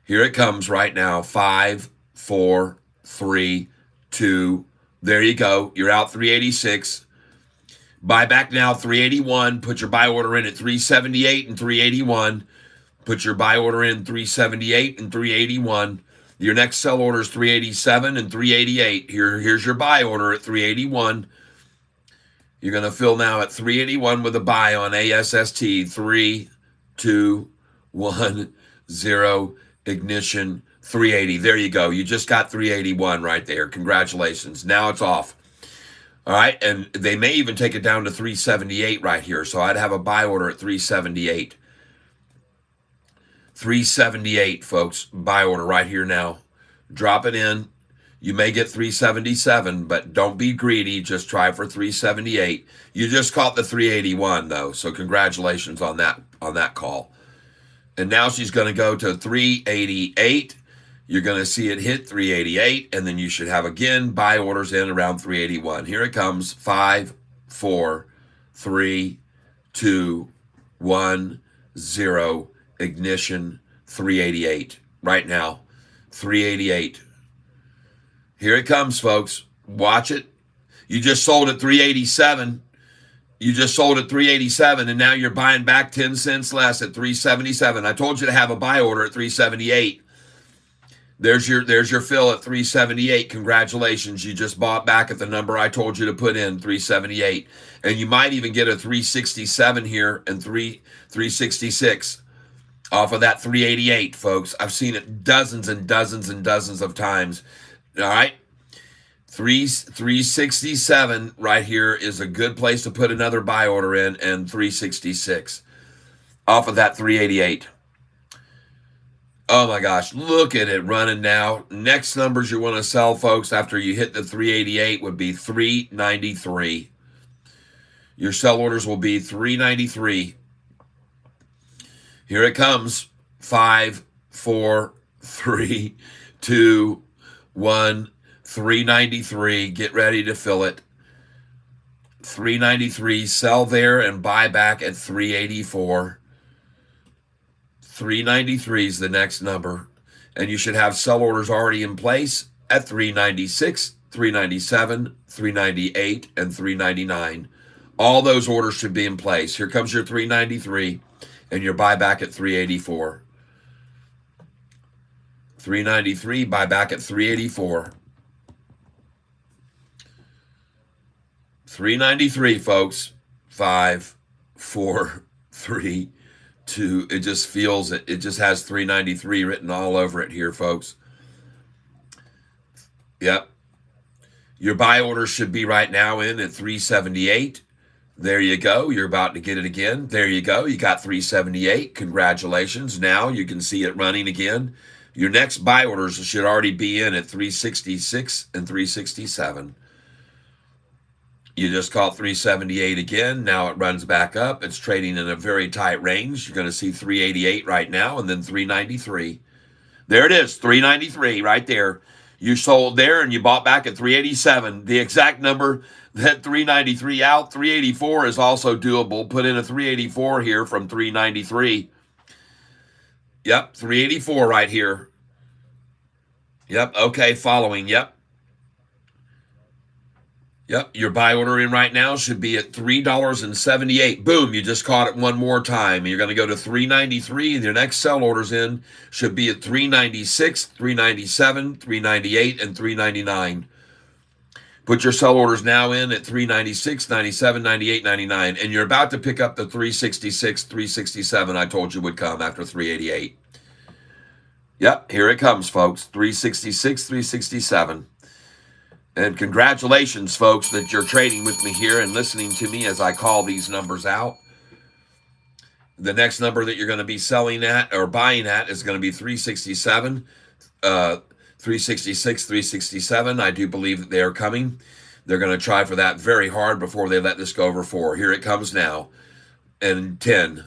Here it comes right now. 5, 4, 3, 2. There you go. You're out 386. Buy back now 381. Put your buy order in at 378 and 381. Put your buy order in 378 and 381. Your next sell order is 387 and 388. Here's your buy order at 381. You're going to fill now at 381 with a buy on ASST. 3, 2, 1, 0. Ignition 380. There you go. You just got 381 right there. Congratulations. Now it's off. All right. And they may even take it down to 378 right here. So I'd have a buy order at 378. 378, folks. Buy order right here now. Drop it in. You may get 377, but don't be greedy. Just try for 378. You just caught the 381 though, so congratulations on that call. And now she's going to go to 388. You're going to see it hit 388, and then you should have again buy orders in around 381. Here it comes. 5, 4, 3, 2, 1, 0. Ignition. 388 right now. 388. Here it comes, folks. Watch it. You just sold at 387. You just sold at 387, and now you're buying back 10 cents less at 377. I told you to have a buy order at 378. There's your fill at 378. Congratulations. You just bought back at the number I told you to put in, 378. And you might even get a 367 here and 366 off of that 388, folks. I've seen it dozens and dozens and dozens of times. All right. 367 right here is a good place to put another buy order in, and 366 off of that 388. Oh my gosh, look at it running now. Next numbers you want to sell, folks, after you hit the 388 would be 393. Your sell orders will be 393. Here it comes. 5, 4, 3, 2, 1. 393. Get ready to fill it. 393. Sell there and buy back at 384. 393 is the next number. And you should have sell orders already in place at 396, 397, 398, and 399. All those orders should be in place. Here comes your 393 and your buyback at 384. 393, buyback at 384. 393, folks. 5, 4, 3, 2. It just feels it. It just has 393 written all over it here, folks. Yep. Your buy order should be right now in at 378. There you go. You're about to get it again. There you go. You got 378. Congratulations. Now you can see it running again. Your next buy orders should already be in at 366 and 367. You just caught 378 again. Now it runs back up. It's trading in a very tight range. You're going to see 388 right now and then 393. There it is, 393 right there. You sold there and you bought back at 387. The exact number that 393 out, 384 is also doable. Put in a 384 here from 393. Yep, 384 right here. Yep, okay, following, yep. Yep, your buy order in right now should be at $3.78. Boom, you just caught it one more time. You're going to go to $3.93, and your next sell orders in should be at $3.96, $3.97, $3.98, and $3.99. Put your sell orders now in at $3.96, $97, $98, $99, and you're about to pick up the $3.66, $3.67 I told you would come after $3.88. Yep, here it comes, folks. $3.66, $3.67. And congratulations, folks, that you're trading with me here and listening to me as I call these numbers out. The next number that you're going to be selling at or buying at is going to be 367, 366, 367. I do believe that they are coming. They're going to try for that very hard before they let this go over 4. Here it comes now. And 10,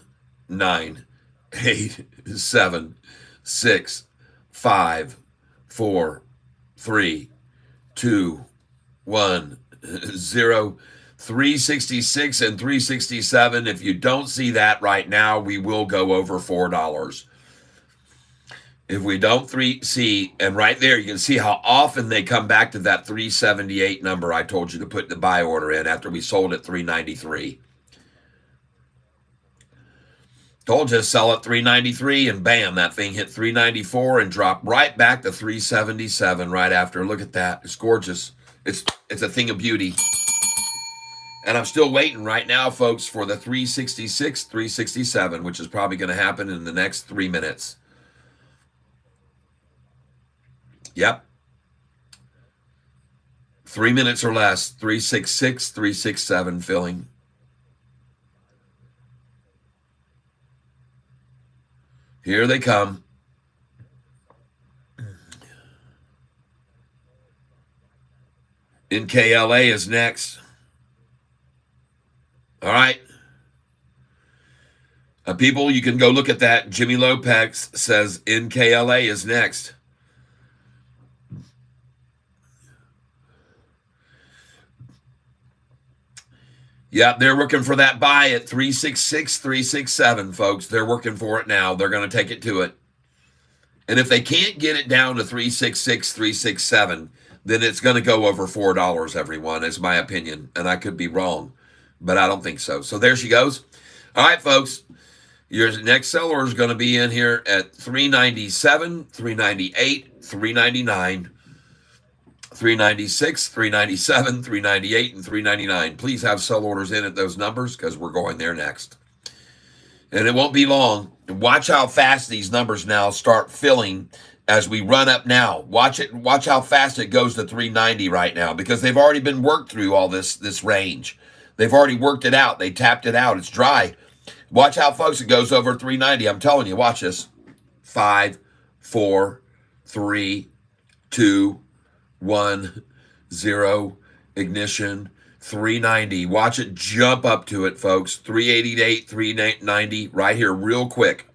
9, 8, 7, 6, 5, 4, 3, 2, 1, 0, 366 and 367. If you don't see that right now, we will go over $4. If we don't see, and right there, you can see how often they come back to that 378 number I told you to put the buy order in after we sold at 393. Told you to sell at 393, and bam, that thing hit 394 and dropped right back to 377 right after. Look at that. It's gorgeous. It's a thing of beauty. And I'm still waiting right now, folks, for the 366, 367, which is probably going to happen in the next 3 minutes. Yep. 3 minutes or less. 366, 367 filling. Here they come. NKLA is next. All right. People, you can go look at that. Jimmy Lopez says NKLA is next. Yeah, they're working for that buy at 366, 367, folks. They're working for it now. They're going to take it to it. And if they can't get it down to 366, 367, then it's going to go over $4, everyone, is my opinion. And I could be wrong, but I don't think so. So there she goes. All right, folks. Your next seller is going to be in here at 397, 398, 399, 396, 397, 398, and 399. Please have sell orders in at those numbers because we're going there next. And it won't be long. Watch how fast these numbers now start filling as we run up now. Watch it. Watch how fast it goes to 390 right now because they've already been worked through all this range. They've already worked it out. They tapped it out. It's dry. Watch how, folks, it goes over 390. I'm telling you, watch this. 5, 4, 3, 2, 1, 0, ignition, 390. Watch it jump up to it, folks. 388, 390, right here, real quick.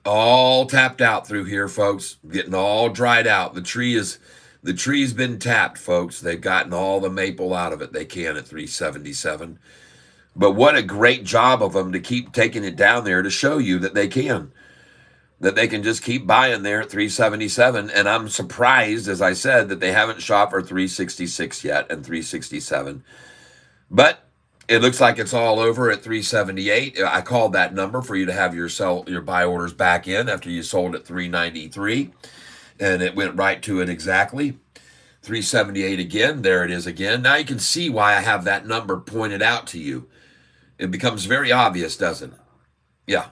All tapped out through here, folks. Getting all dried out. The tree's been tapped, folks. They've gotten all the maple out of it they can at 377. But what a great job of them to keep taking it down there to show you that they can just keep buying there at 377. And I'm surprised, as I said, that they haven't shot for 366 yet and 367. But it looks like it's all over at 378. I called that number for you to have your buy orders back in after you sold at 393. And it went right to it exactly. 378 again. There it is again. Now you can see why I have that number pointed out to you. It becomes very obvious, doesn't it? Yeah.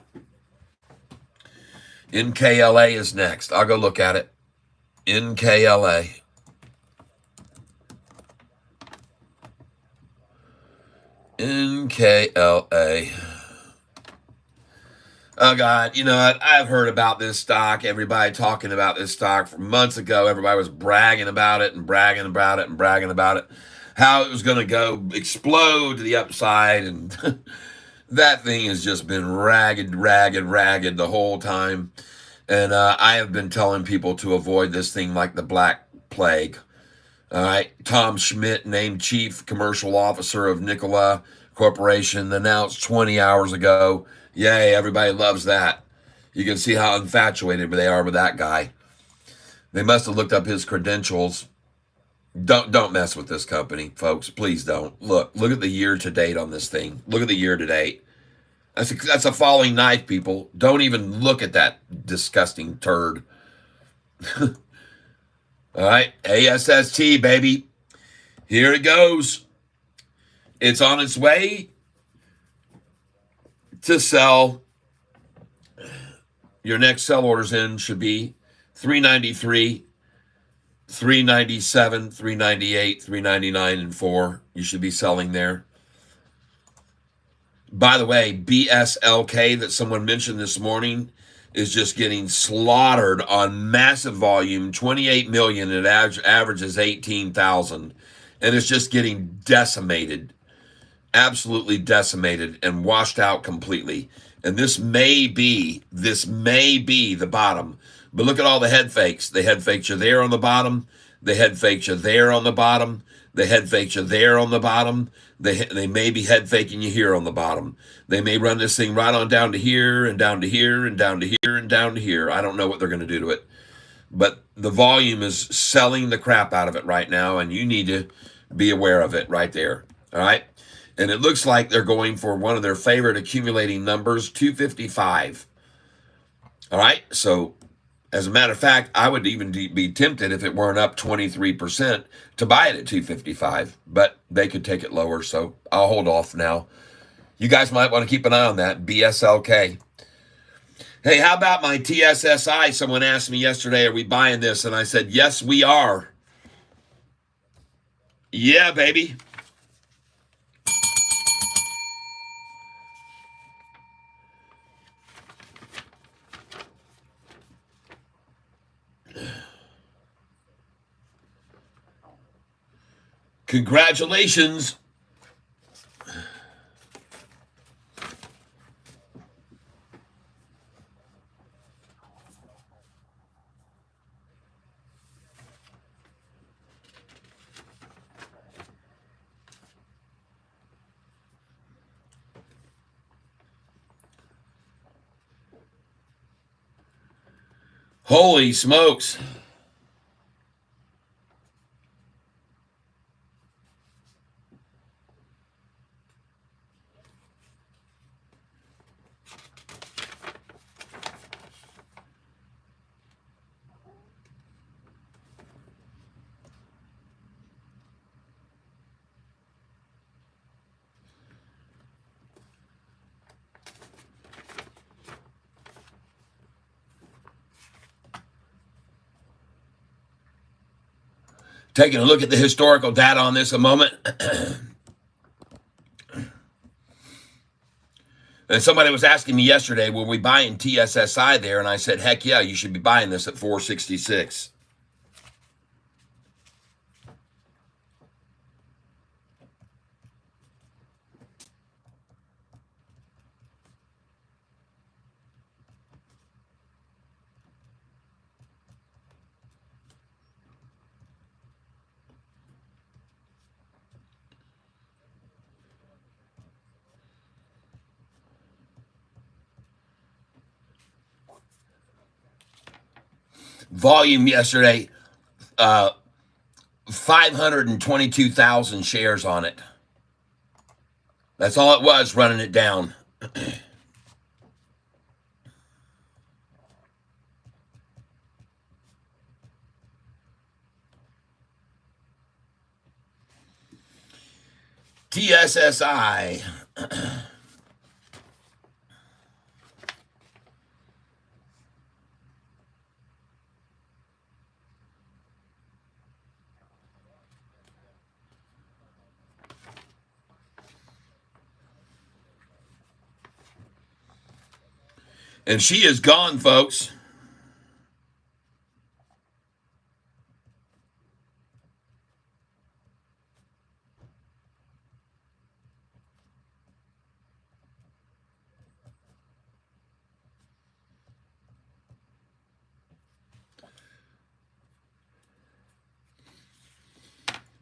NKLA is next. I'll go look at it. NKLA. NKLA. Oh, God. You know what? I've heard about this stock. Everybody talking about this stock from months ago. Everybody was bragging about it and bragging about it and bragging about it. How it was going to go explode to the upside. And that thing has just been ragged the whole time. And I have been telling people to avoid this thing like the Black Plague. All right. Tom Schmidt, named Chief Commercial Officer of Nikola Corporation, announced 20 hours ago. Yay, everybody loves that. You can see how infatuated they are with that guy. They must have looked up his credentials. Don't mess with this company, folks. Please don't. Look at the year to date on this thing. Look at the year to date. That's a falling knife, people. Don't even look at that disgusting turd. All right, ASST, baby. Here it goes. It's on its way to sell. Your next sell orders in should be 393, 397, 398, 399, and 4. You should be selling there. By the way, BSLK that someone mentioned this morning is just getting slaughtered on massive volume, 28 million. It averages 18,000. And it's just getting decimated, absolutely decimated and washed out completely. And this may be the bottom. But look at all the head fakes. They head faked you there on the bottom. They head faked you there on the bottom. They head faked you there on the bottom. They may be head faking you here on the bottom. They may run this thing right on down to here and down to here and down to here and down to here. I don't know what they're going to do to it. But the volume is selling the crap out of it right now, and you need to be aware of it right there. All right? And it looks like they're going for one of their favorite accumulating numbers, 255. All right? So, as a matter of fact, I would even be tempted if it weren't up 23% to buy it at 255, but they could take it lower, so I'll hold off now. You guys might want to keep an eye on that, BSLK. Hey, how about my TSSI? Someone asked me yesterday, are we buying this? And I said, yes, we are. Yeah, baby. Congratulations. Holy smokes. Taking a look at the historical data on this a moment. And somebody was asking me yesterday, were we buying TSSI there? And I said, heck yeah, you should be buying this at 466. Volume yesterday, 522,000 shares on it. That's all it was, running it down. TSSI. And she is gone, folks.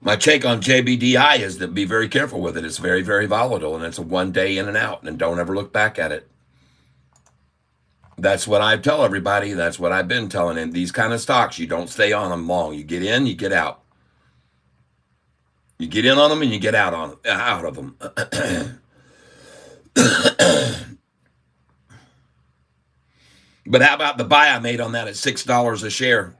My take on JBDI is to be very careful with it. It's very, very volatile, and it's a one day in and out, and don't ever look back at it. That's what I tell everybody. That's what I've been telling them. These kind of stocks, you don't stay on them long. You get in, you get out. You get in on them and you get out of them. But how about the buy I made on that at $6 a share?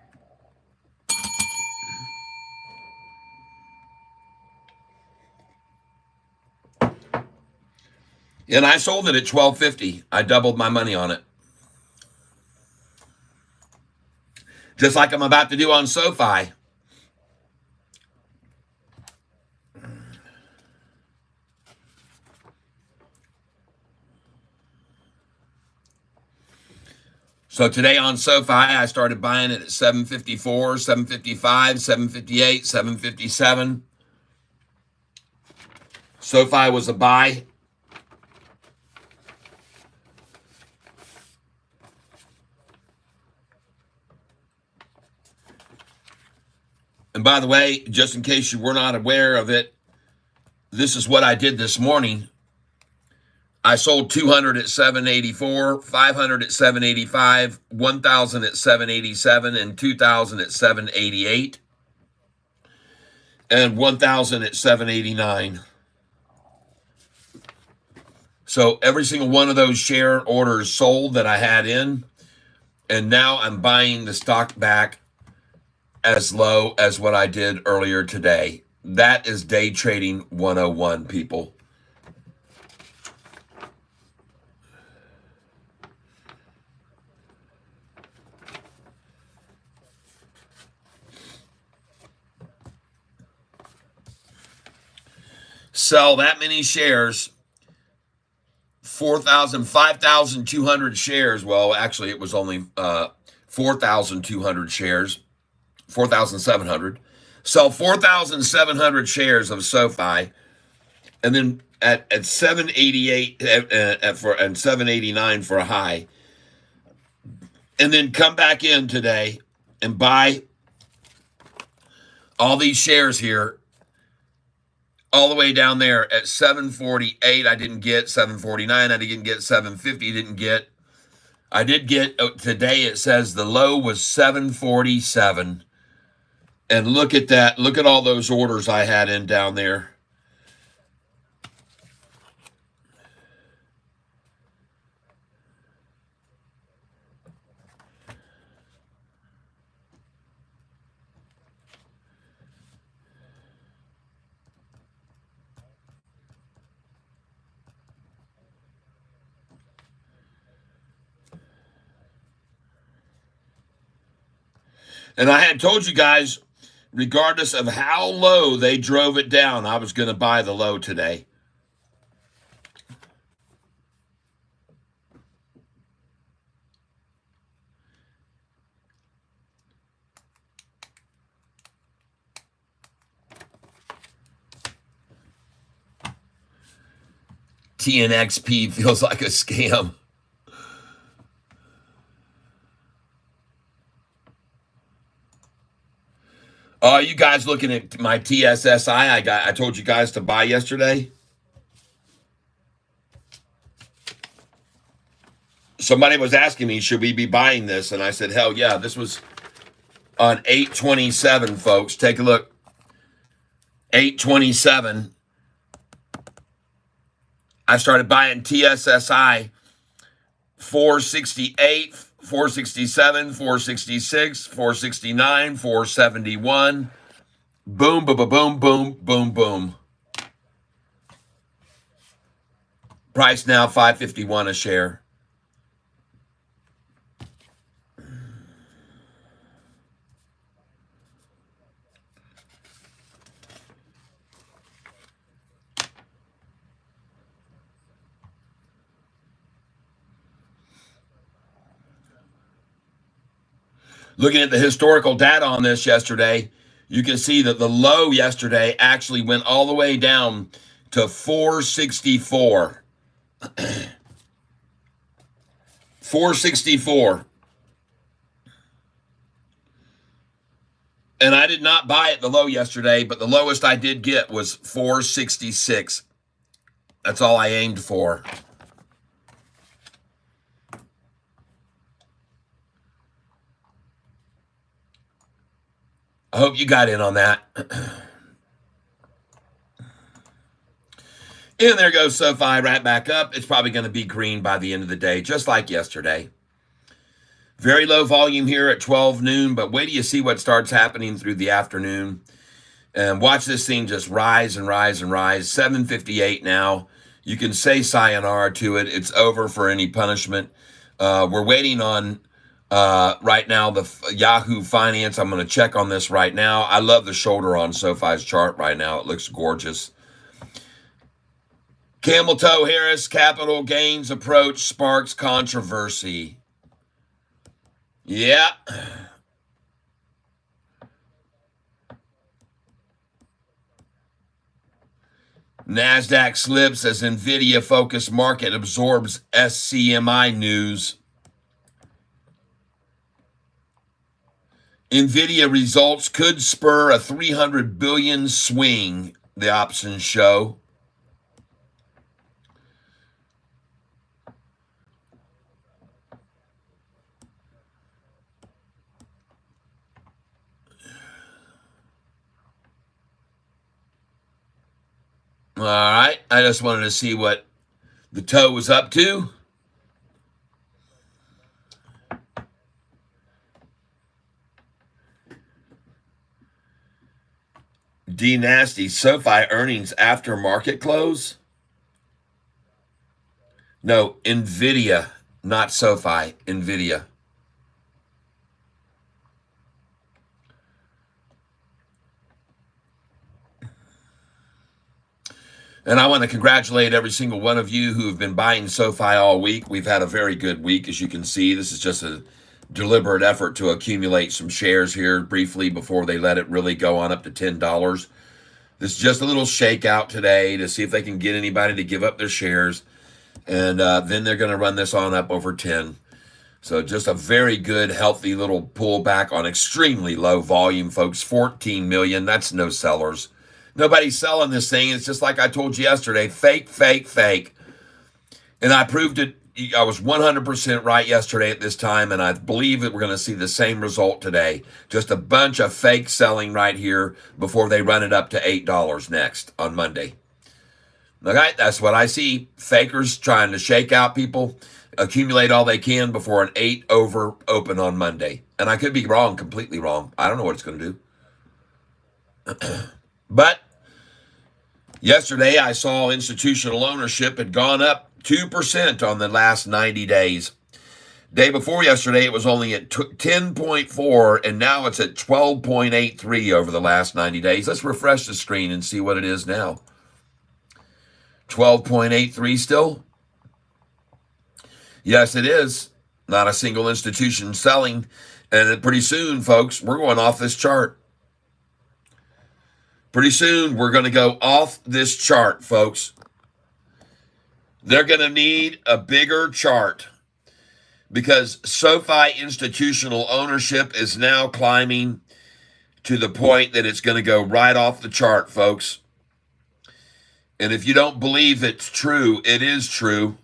And I sold it at $12.50. I doubled my money on it. Just like I'm about to do on Sofi. So today on Sofi, I started buying it at $7.54, $7.55, $7.58, $7.57. Sofi was a buy. And by the way, just in case you were not aware of it, this is what I did this morning. I sold 200 at 784, 500 at 785, 1,000 at 787, and 2,000 at 788, and 1,000 at 789. So every single one of those share orders sold that I had in, and now I'm buying the stock back as low as what I did earlier today. That is day trading 101, people. Sell that many shares, 5,200 shares. Well, actually, it was only 4,200 shares, 4,700. Sell 4,700 shares of SoFi, and then at 788 and 789 for a high, and then come back in today and buy all these shares here all the way down there at 748. I didn't get 749. I didn't get 750. Didn't get. I did get today. It says the low was 747. And look at that. Look at all those orders I had in down there. And I had told you guys, regardless of how low they drove it down, I was going to buy the low today. TNXP feels like a scam. Oh, you guys looking at my TSSI I told you guys to buy yesterday? Somebody was asking me, should we be buying this? And I said, hell yeah. This was on 8/27, folks. Take a look. 8/27. I started buying TSSI 468, 467, 466, 469, 471. Boom, boom, boom, boom, boom, boom. Price now $5.51 a share. Looking at the historical data on this yesterday, you can see that the low yesterday actually went all the way down to 464. 464. And I did not buy at the low yesterday, but the lowest I did get was 466. That's all I aimed for. I hope you got in on that. And there goes SoFi right back up. It's probably going to be green by the end of the day, just like yesterday. Very low volume here at 12 noon, but wait till you see what starts happening through the afternoon. And watch this thing just rise and rise and rise. 7:58 now. You can say sayonara to it. It's over for any punishment. We're waiting on... right now, the Yahoo Finance, I'm going to check on this right now. I love the shoulder on SoFi's chart right now. It looks gorgeous. Camel toe Harris, capital gains approach sparks controversy. Yeah. NASDAQ slips as NVIDIA-focused market absorbs SCMI news. NVIDIA results could spur a $300 billion swing, the options show. All right, I just wanted to see what the toe was up to. D Nasty, SoFi earnings after market close? No, NVIDIA, not SoFi, NVIDIA. And I want to congratulate every single one of you who have been buying SoFi all week. We've had a very good week, as you can see. This is just a deliberate effort to accumulate some shares here briefly before they let it really go on up to $10. This is just a little shakeout today to see if they can get anybody to give up their shares. And then they're going to run this on up over 10. So just a very good, healthy little pullback on extremely low volume, folks. 14 million. That's no sellers. Nobody's selling this thing. It's just like I told you yesterday. Fake, fake, fake. And I proved it. I was 100% right yesterday at this time, and I believe that we're going to see the same result today. Just a bunch of fake selling right here before they run it up to $8 next on Monday. Okay, that's what I see. Fakers trying to shake out people, accumulate all they can before an 8 over open on Monday. And I could be wrong, completely wrong. I don't know what it's going to do. But yesterday I saw institutional ownership had gone up 2% on the last 90 days. Day before yesterday, it was only at 10.4, and now it's at 12.83 over the last 90 days. Let's refresh the screen and see what it is now. 12.83 still? Yes, it is. Not a single institution selling. And pretty soon, folks, we're going off this chart. Pretty soon, we're going to go off this chart, folks. They're going to need a bigger chart because SoFi institutional ownership is now climbing to the point that it's going to go right off the chart, folks. And if you don't believe it's true, it is true.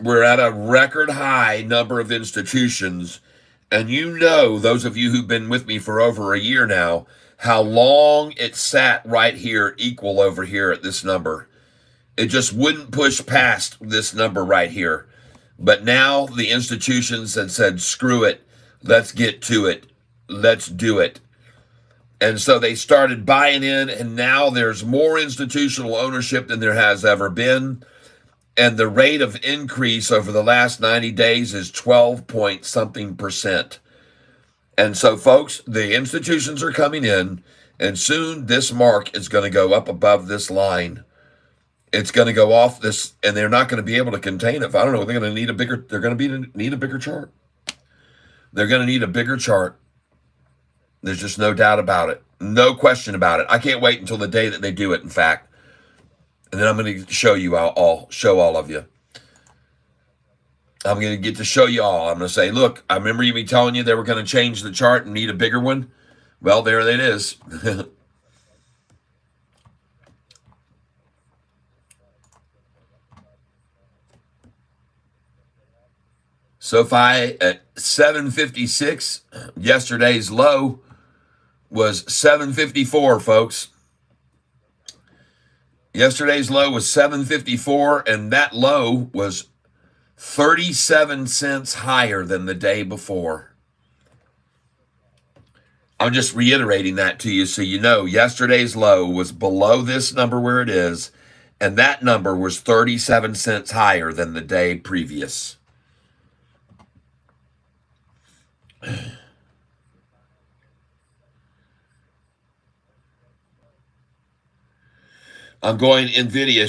We're at a record high number of institutions. And you know, those of you who've been with me for over a year now, how long it sat right here, equal over here at this number. It just wouldn't push past this number right here. But now the institutions had said, screw it, let's get to it, let's do it. And so they started buying in, and now there's more institutional ownership than there has ever been. And the rate of increase over the last 90 days is 12 point something percent. And so, folks, the institutions are coming in, and soon this mark is going to go up above this line. It's going to go off this, and they're not going to be able to contain it. I don't know. They're going to need a bigger. They're going to need a bigger chart. They're going to need a bigger chart. There's just no doubt about it. No question about it. I can't wait until the day that they do it, in fact. And then I'm going to show you show all of you. I'm going to get to show you all. I'm going to say, look, I remember me telling you they were going to change the chart and need a bigger one. Well, there it is. SoFi at 756. Yesterday's low was 754, folks. Yesterday's low was 754, and that low was 37 cents higher than the day before. I'm just reiterating that to you so you know yesterday's low was below this number where it is, and that number was 37 cents higher than the day previous. I'm going NVIDIA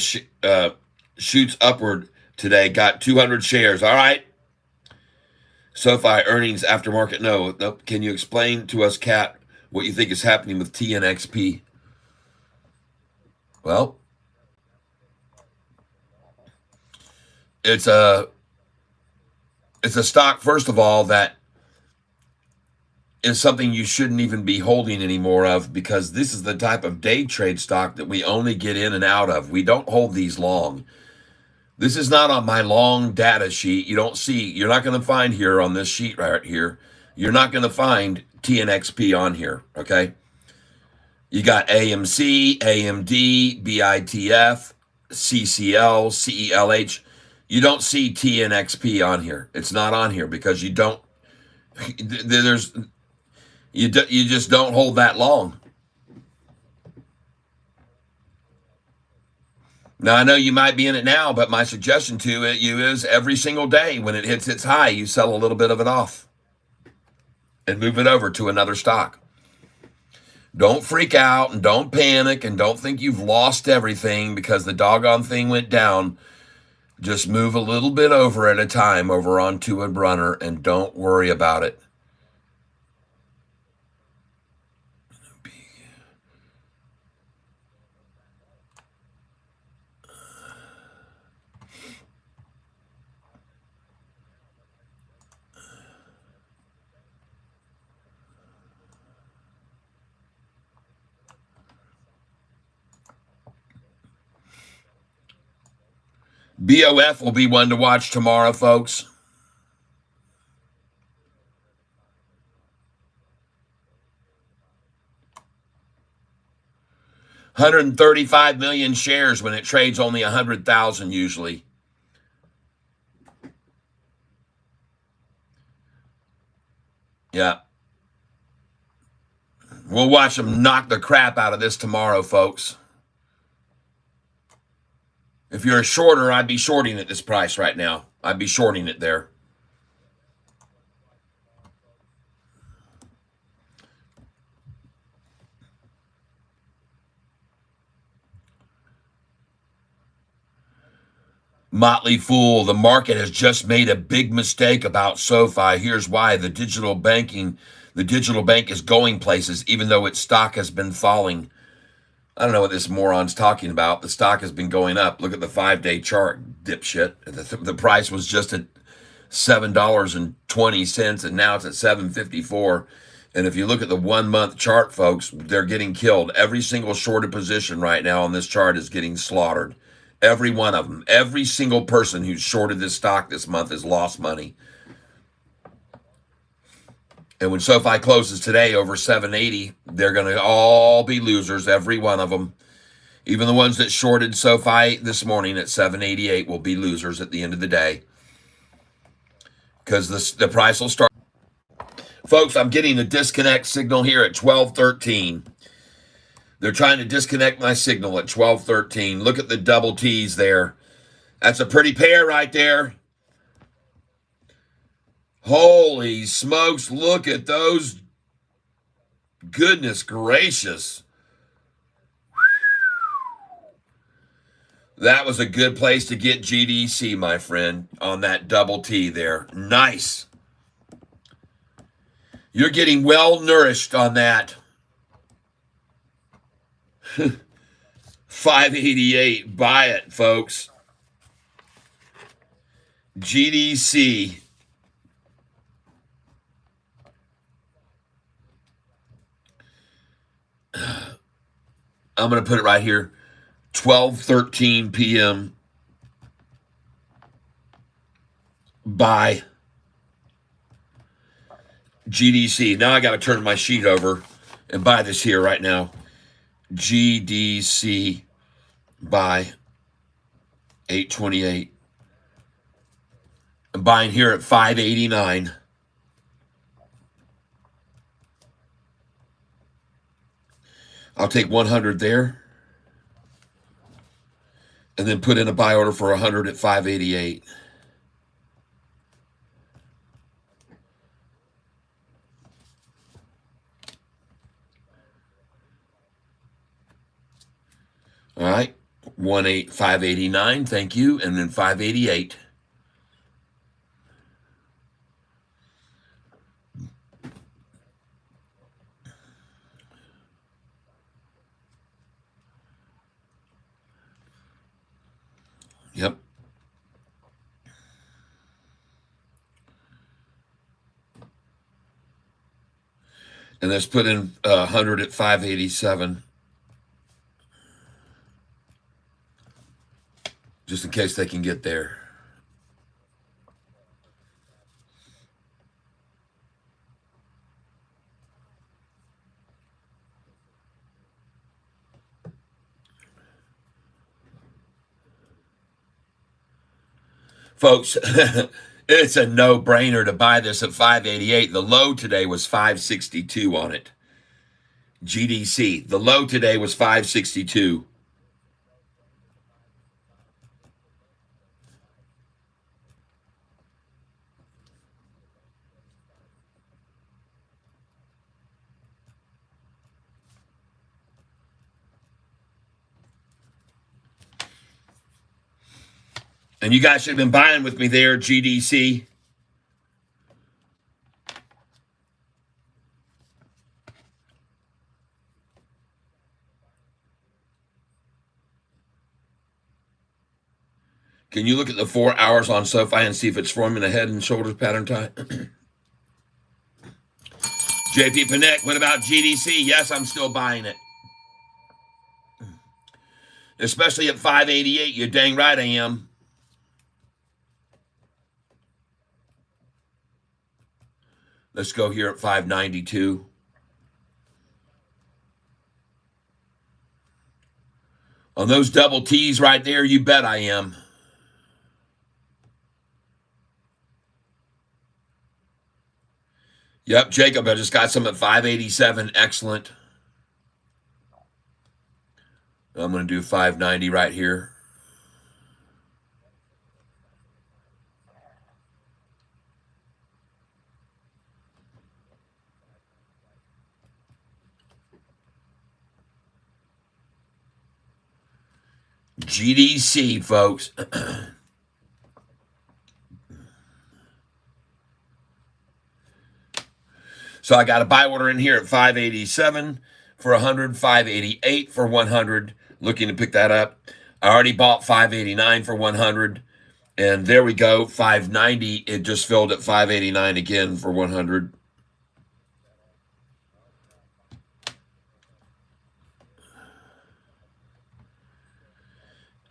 shoots upward today. Got 200 shares. All right. SoFi earnings aftermarket. No. Can you explain to us, Kat, what you think is happening with TNXP? Well, it's a stock, first of all, that is something you shouldn't even be holding any more of, because this is the type of day trade stock that we only get in and out of. We don't hold these long. This is not on my long data sheet. You don't see, you're not going to find here on this sheet right here, you're not going to find TNXP on here, okay? You got AMC, AMD, BITF, CCL, CELH. You don't see TNXP on here. It's not on here because you don't, you just don't hold that long. Now, I know you might be in it now, but my suggestion to you is every single day when it hits its high, you sell a little bit of it off and move it over to another stock. Don't freak out and don't panic and don't think you've lost everything because the doggone thing went down. Just move a little bit over at a time over onto a runner and don't worry about it. BOF will be one to watch tomorrow, folks. $135 million shares when it trades only 100,000 usually. Yeah. We'll watch them knock the crap out of this tomorrow, folks. If you're a shorter, I'd be shorting at this price right now. I'd be shorting it there. Motley Fool, the market has just made a big mistake about SoFi. Here's why. The digital bank is going places, even though its stock has been falling. I don't know what this moron's talking about. The stock has been going up. Look at the 5-day chart, dipshit. The price was just at $7.20, and now it's at $7.54. And if you look at the 1-month chart, folks, they're getting killed. Every single shorted position right now on this chart is getting slaughtered. Every one of them. Every single person who's shorted this stock this month has lost money. And when SoFi closes today over 780, they're going to all be losers, every one of them. Even the ones that shorted SoFi this morning at 788 will be losers at the end of the day. Because the price will start. Folks, I'm getting a disconnect signal here at 1213. They're trying to disconnect my signal at 1213. Look at the double T's there. That's a pretty pair right there. Holy smokes, look at those. Goodness gracious. That was a good place to get GDC, my friend, on that double T there. Nice. You're getting well nourished on that. 588. Buy it, folks. GDC. I'm going to put it right here. 12:13 p.m. Buy GDC. Now I got to turn my sheet over and buy this here right now. GDC buy 828. I'm buying here at 589. I'll take 100 there. And then put in a buy order for 100 at 588. All right, 589, thank you, and then 588. Yep. And let's put in 100 at 587. Just in case they can get there. Folks, it's a no-brainer to buy this at 588. The low today was 562 on it. GDC. The low today was 562. And you guys should have been buying with me there, GDC. Can you look at the 4 hours on Sofi and see if it's forming a head and shoulders pattern tie? JP Panek, what about GDC? Yes, I'm still buying it. Especially at 588. You're dang right I am. Let's go here at 592. On those double T's right there, you bet I am. Yep, Jacob, I just got some at 587. Excellent. I'm going to do 590 right here. GDC, folks. So I got a buy order in here at 587 for 100, 588 for 100. Looking to pick that up. I already bought 589 for 100. And there we go, 590. It just filled at 589 again for 100.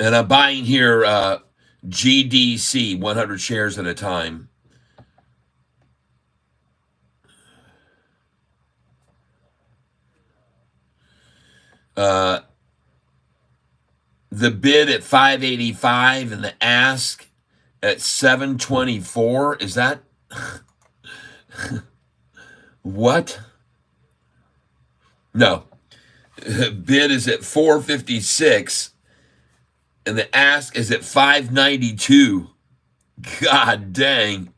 And I'm buying here GDC, 100 shares at a time. The bid at 585 and the ask at 724. Is that what? No. Bid is at 456 and the ask is at 592. God dang.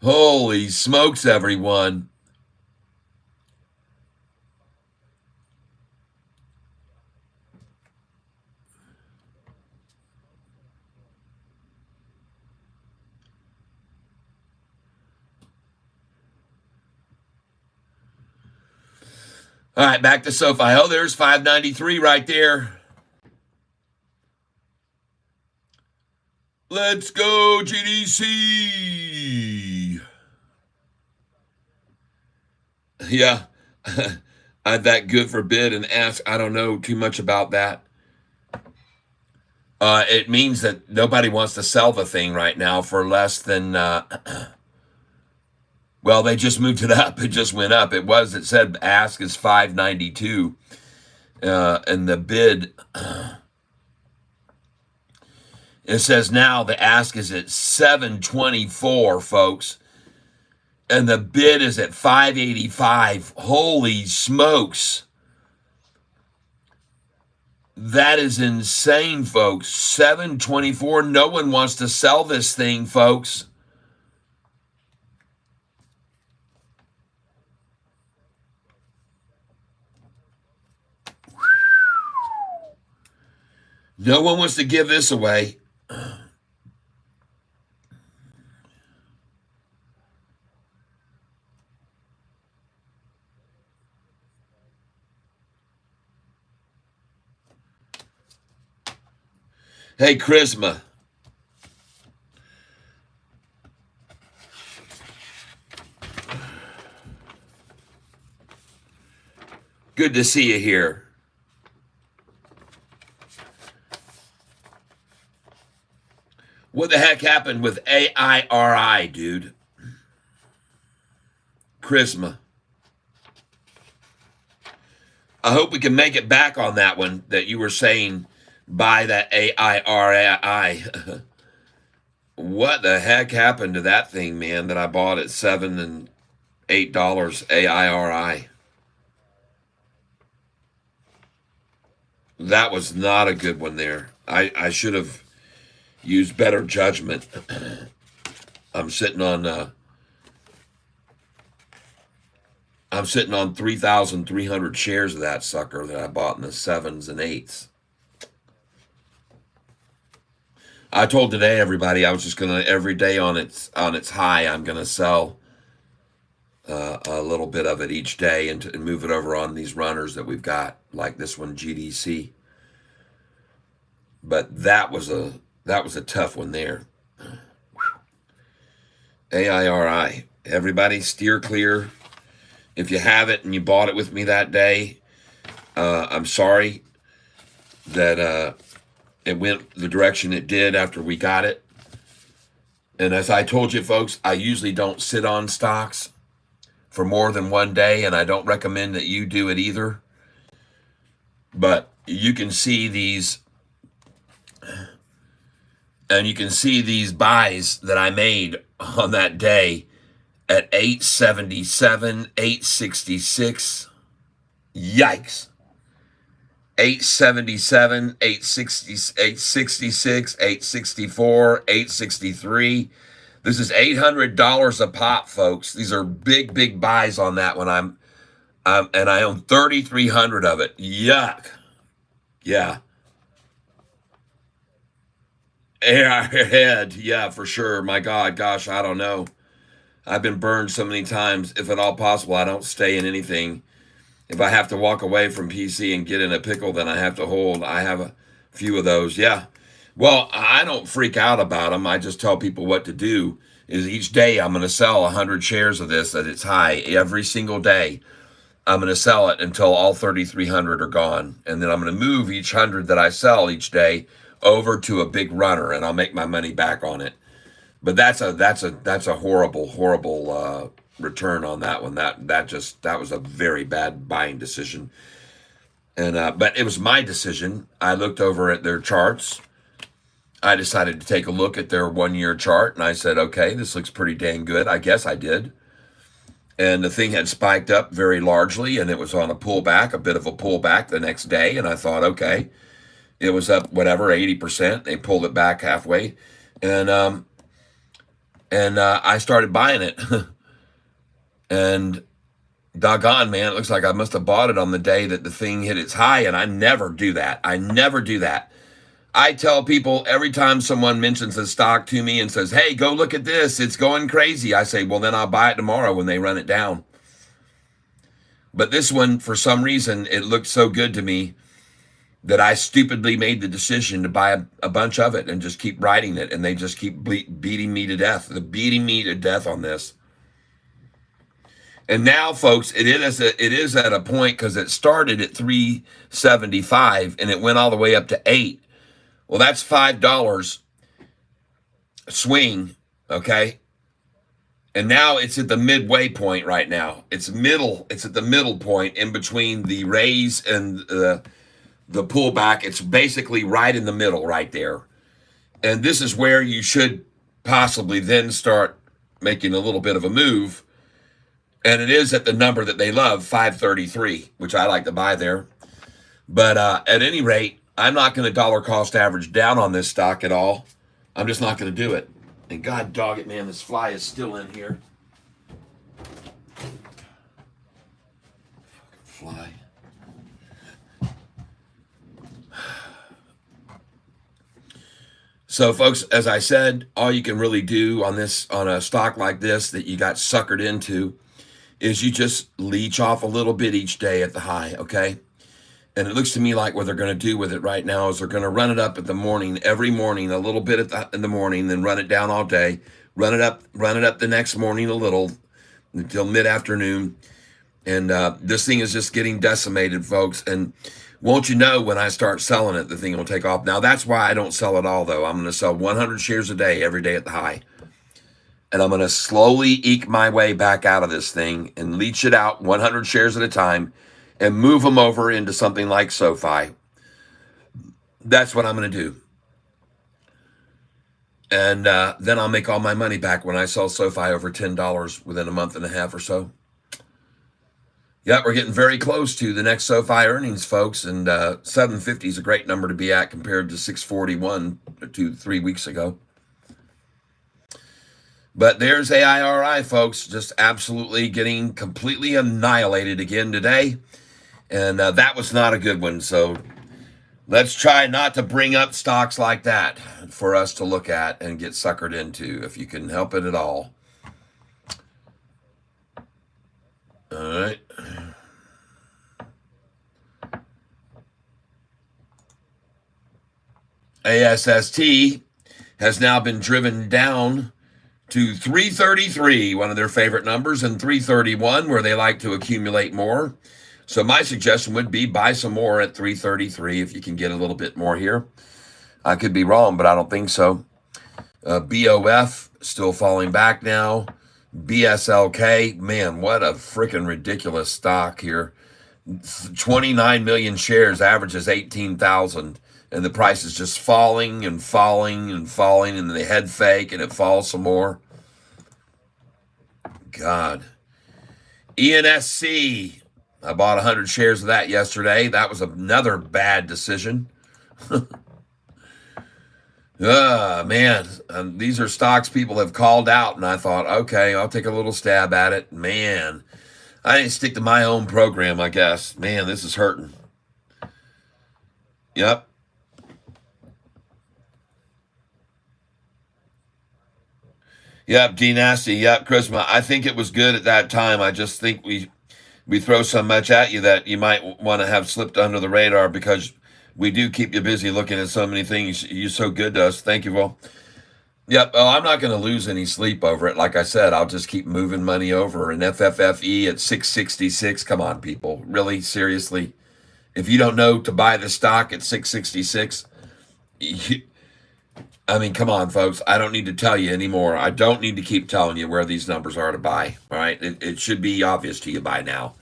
Holy smokes, everyone. All right, back to Sofi. Oh, there's 593 right there. Let's go, GDC. Yeah, that good for bid and ask. I don't know too much about that. It means that nobody wants to sell the thing right now for less than... well, they just moved it up. It just went up. It said ask is 592. And the bid... It says now the ask is at 724, folks. And the bid is at 585. Holy smokes. That is insane, folks. 724. No one wants to sell this thing, folks. No one wants to give this away. Hey, Charisma. Good to see you here. What the heck happened with AIRI, dude? Charisma. I hope we can make it back on that one that you were saying buy that AIRI. What the heck happened to that thing, man, that I bought at $7 and $8 AIRI? That was not a good one there. I should have used better judgment. I'm sitting on 3,300 shares of that sucker that I bought in the 7s and 8s. I told today everybody I was just gonna every day on its high I'm gonna sell a little bit of it each day and move it over on these runners that we've got, like this one GDC. But that was a tough one there. AIRI. Everybody steer clear. If you have it and you bought it with me that day, I'm sorry that it went the direction it did after we got it. And as I told you folks, I usually don't sit on stocks for more than one day, and I don't recommend that you do it either. But you can see these, and you can see these buys that I made on that day at 877, 866. Yikes. 877, 866, 864, 863. This is $800 a pop, folks. These are big buys on that one. And I own 3,300 of it. Yuck. Yeah. Airhead. Yeah, for sure. My God, gosh, I don't know. I've been burned so many times. If at all possible, I don't stay in anything. If I have to walk away from PC and get in a pickle, then I have to hold. I have a few of those. Yeah. Well, I don't freak out about them. I just tell people what to do. Is each day I'm going to sell 100 shares of this at its high. Every single day I'm going to sell it until all 3,300 are gone. And then I'm going to move each 100 that I sell each day over to a big runner, and I'll make my money back on it. But that's a horrible return on that one. That was a very bad buying decision. And but it was my decision. I looked over at their charts. I decided to take a look at their 1-year chart, and I said, okay, this looks pretty dang good. I guess I did. And the thing had spiked up very largely, and it was on a pullback, a bit of a pullback the next day. And I thought, okay, it was up whatever 80%. They pulled it back halfway, and I started buying it. And doggone, man, it looks like I must have bought it on the day that the thing hit its high, and I never do that. I never do that. I tell people every time someone mentions a stock to me and says, hey, go look at this, it's going crazy, I say, well, then I'll buy it tomorrow when they run it down. But this one, for some reason, it looked so good to me that I stupidly made the decision to buy a bunch of it and just keep riding it, and they just keep beating me to death. They're beating me to death on this. And now, folks, it is at a point, because it started at 375 and it went all the way up to 8. Well, that's $5 swing, okay? And now it's at the midway point right now. It's at the middle point in between the raise and the pullback. It's basically right in the middle right there. And this is where you should possibly then start making a little bit of a move. And it is at the number that they love, 533, which I like to buy there. But at any rate, I'm not going to dollar cost average down on this stock at all. I'm just not going to do it. And God dog it, man, this fly is still in here. Fucking fly. So, folks, as I said, all you can really do on a stock like this that you got suckered into is you just leech off a little bit each day at the high, okay? And it looks to me like what they're going to do with it right now is they're going to run it up at the morning, every morning, a little bit in the morning, then run it down all day, run it up the next morning a little until mid-afternoon. And this thing is just getting decimated, folks. And won't you know, when I start selling it, the thing will take off. Now, that's why I don't sell it all, though. I'm going to sell 100 shares a day, every day at the high. And I'm going to slowly eke my way back out of this thing and leech it out 100 shares at a time and move them over into something like Sofi. That's what I'm going to do. And then I'll make all my money back when I sell Sofi over $10 within a month and a half or so. Yeah, we're getting very close to the next Sofi earnings, folks. And 750 is a great number to be at compared to 641 3 weeks ago. But there's AIRI, folks, just absolutely getting completely annihilated again today. And that was not a good one. So Let's try not to bring up stocks like that for us to look at and get suckered into, if you can help it at all. All right. ASST has now been driven down to 333, one of their favorite numbers, and 331, where they like to accumulate more. So my suggestion would be buy some more at 333 if you can get a little bit more here. I could be wrong, but I don't think so. BOF still falling back now. BSLK, man, what a freaking ridiculous stock here. 29 million shares, averages 18,000, and the price is just falling and falling and falling, and the head fake, and it falls some more. God. ENSC, I bought 100 shares of that yesterday. That was another bad decision. Man, these are stocks people have called out, and I thought, okay, I'll take a little stab at it. Man, I didn't stick to my own program, I guess. Man, this is hurting. Yep. Yep, D Nasty. Yep, Charisma. I think it was good at that time. I just think we throw so much at you that you might want to have slipped under the radar, because we do keep you busy looking at so many things. You're so good to us. Thank you, Will. Yep. Oh, I'm not going to lose any sleep over it. Like I said, I'll just keep moving money over. And FFFE at 666. Come on, people. Really? Seriously? If you don't know to buy the stock at 666, I mean, come on, folks. I don't need to tell you anymore. I don't need to keep telling you where these numbers are to buy. All right? It should be obvious to you by now.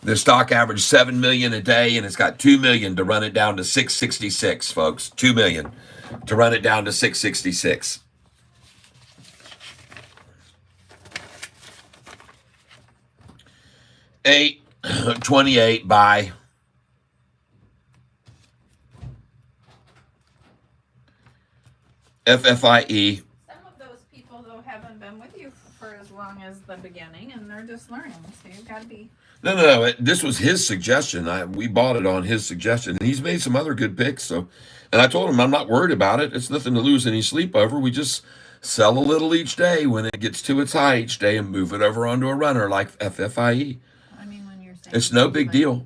The stock averaged 7 million a day, and it's got 2 million to run it down to 666, folks. 2 million to run it down to 666. $8.28 buy. FFIE. Some of those people, though, haven't been with you for as long as the beginning, and they're just learning. So you've got to be. No. This was his suggestion. We bought it on his suggestion. And he's made some other good picks. So, and I told him I'm not worried about it. It's nothing to lose any sleep over. We just sell a little each day when it gets to its high each day and move it over onto a runner like FFIE. I mean, when you're saying it's no big deal.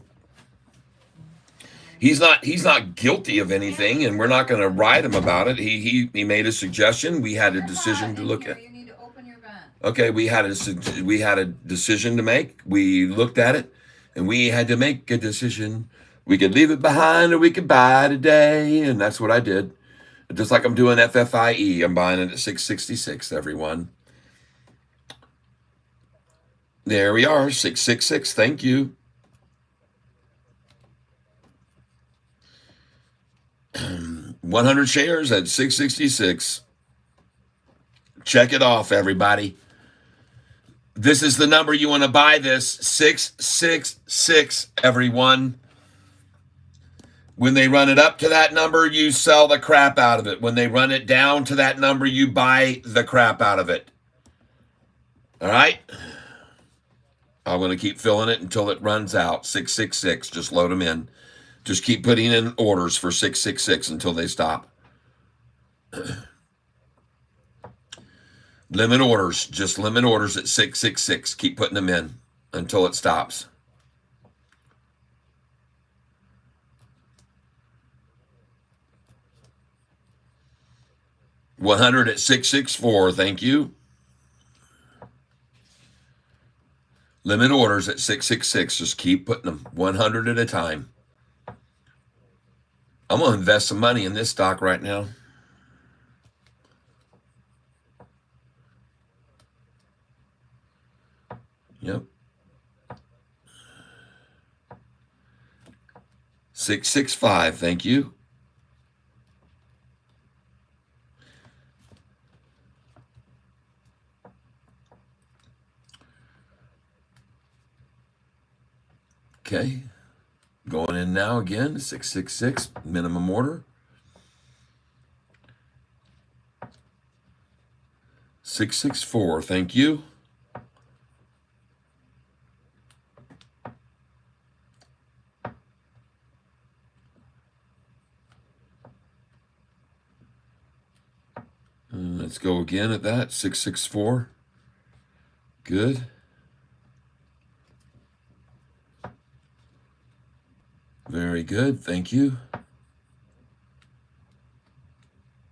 He's not guilty of anything, and we're not going to ride him about it. He made a suggestion. We had a decision to look at. You need to open your vent. Okay, we had a decision to make. We looked at it, and we had to make a decision. We could leave it behind, or we could buy today, and that's what I did. Just like I'm doing FFIE, I'm buying it at 666. Everyone, there we are, 666. Thank you. 100 shares at 666. Check it off, everybody. This is the number you want to buy this. 666, everyone. When they run it up to that number, you sell the crap out of it. When they run it down to that number, you buy the crap out of it. All right? I'm going to keep filling it until it runs out. 666. Just load them in. Just keep putting in orders for 666 until they stop. Limit orders. Just limit orders at 666. Keep putting them in until it stops. $100 at 664. Thank you. Limit orders at 666. Just keep putting them 100 at a time. I'm going to invest some money in this stock right now. Yep. 665. Thank you. Okay. Going in now again, 666, minimum order. 664, thank you. Let's go again at that. 664. Good. Very good. Thank you.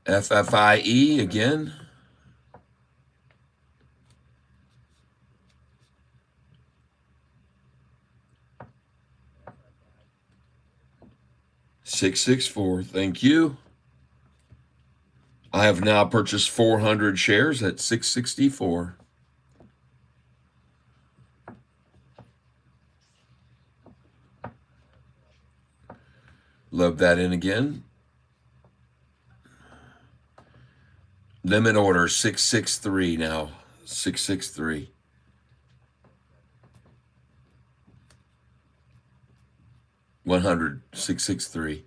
FFIE again. $664. Thank you. I have now purchased 400 shares at $664. Load that in again. Limit order 663 now. 663. $100. 663.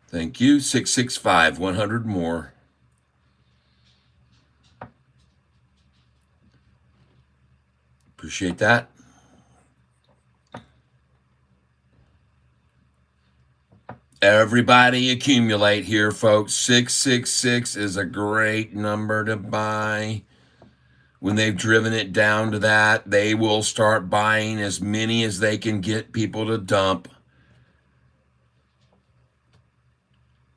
Thank you. 665. 100 more. Appreciate that. Everybody accumulate here, folks. 666 is a great number to buy. When they've driven it down to that, they will start buying as many as they can get people to dump.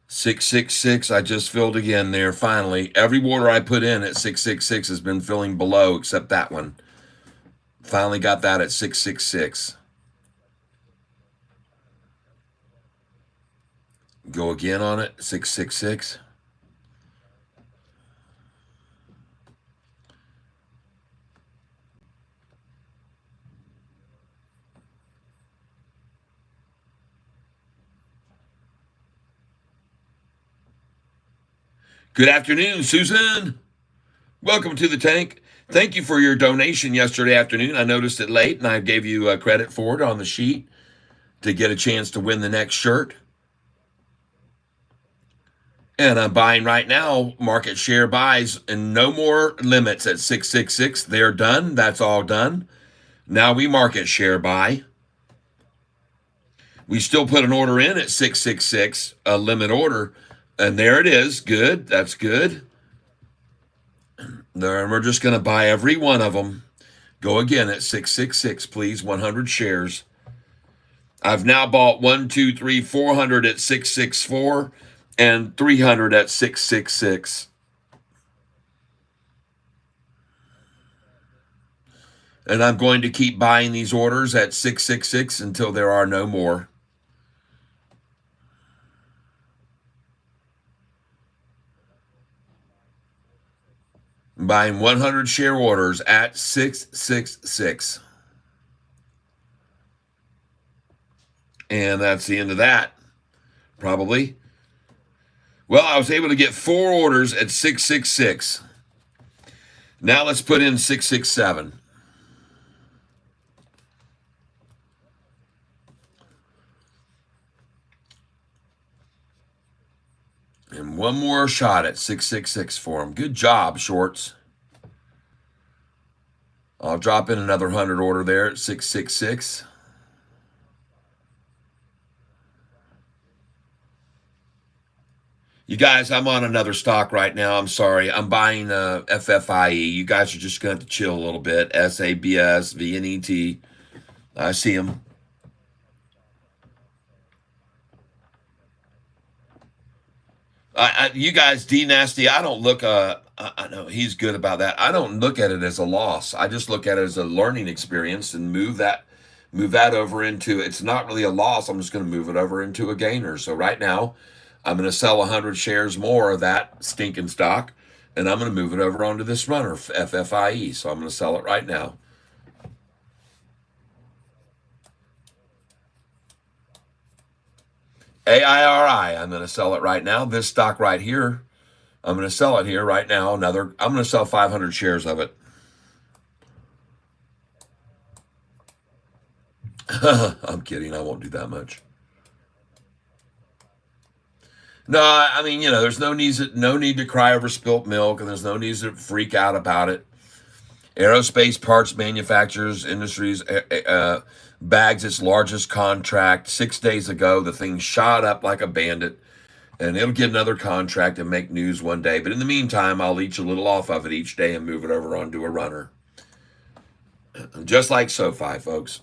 666, I just filled again there, finally. Every order I put in at 666 has been filling below, except that one. Finally got that at 666. Go again on it, 666. Good afternoon, Susan. Welcome to the tank. Thank you for your donation yesterday afternoon. I noticed it late, and I gave you credit for it on the sheet to get a chance to win the next shirt. And I'm buying right now, market share buys, and no more limits at 666. They're done. That's all done. Now we market share buy. We still put an order in at 666, a limit order, and there it is. Good. That's good. There, we're just going to buy every one of them. Go again at 666, please. 100 shares. I've now bought 1, 2, 3, 400 at 664 and 300 at 666. And I'm going to keep buying these orders at 666 until there are no more. I'm buying 100 share orders at 666. And that's the end of that, probably. Well, I was able to get 4 orders at 666. Now let's put in 667. And one more shot at 666 for them. Good job, shorts. I'll drop in another 100 order there at 666. You guys, I'm on another stock right now. I'm sorry. I'm buying FFIE. You guys are just going to have to chill a little bit. SABS, VNET. I see them. You guys, D Nasty, I don't look, I know he's good about that. I don't look at it as a loss. I just look at it as a learning experience and move that over into, it's not really a loss. I'm just going to move it over into a gainer. So right now, I'm going to sell 100 shares more of that stinking stock, and I'm going to move it over onto this runner, FFIE. So I'm going to sell it right now. AIRI, I'm going to sell it right now. This stock right here, I'm going to sell it here right now. I'm going to sell 500 shares of it. I'm kidding. I won't do that much. No, I mean, there's no need to cry over spilt milk, and there's no need to freak out about it. Aerospace parts manufacturers industries bags its largest contract 6 days ago. The thing shot up like a bandit, and it'll get another contract and make news one day. But in the meantime, I'll eat a little off of it each day and move it over onto a runner, just like SoFi, folks.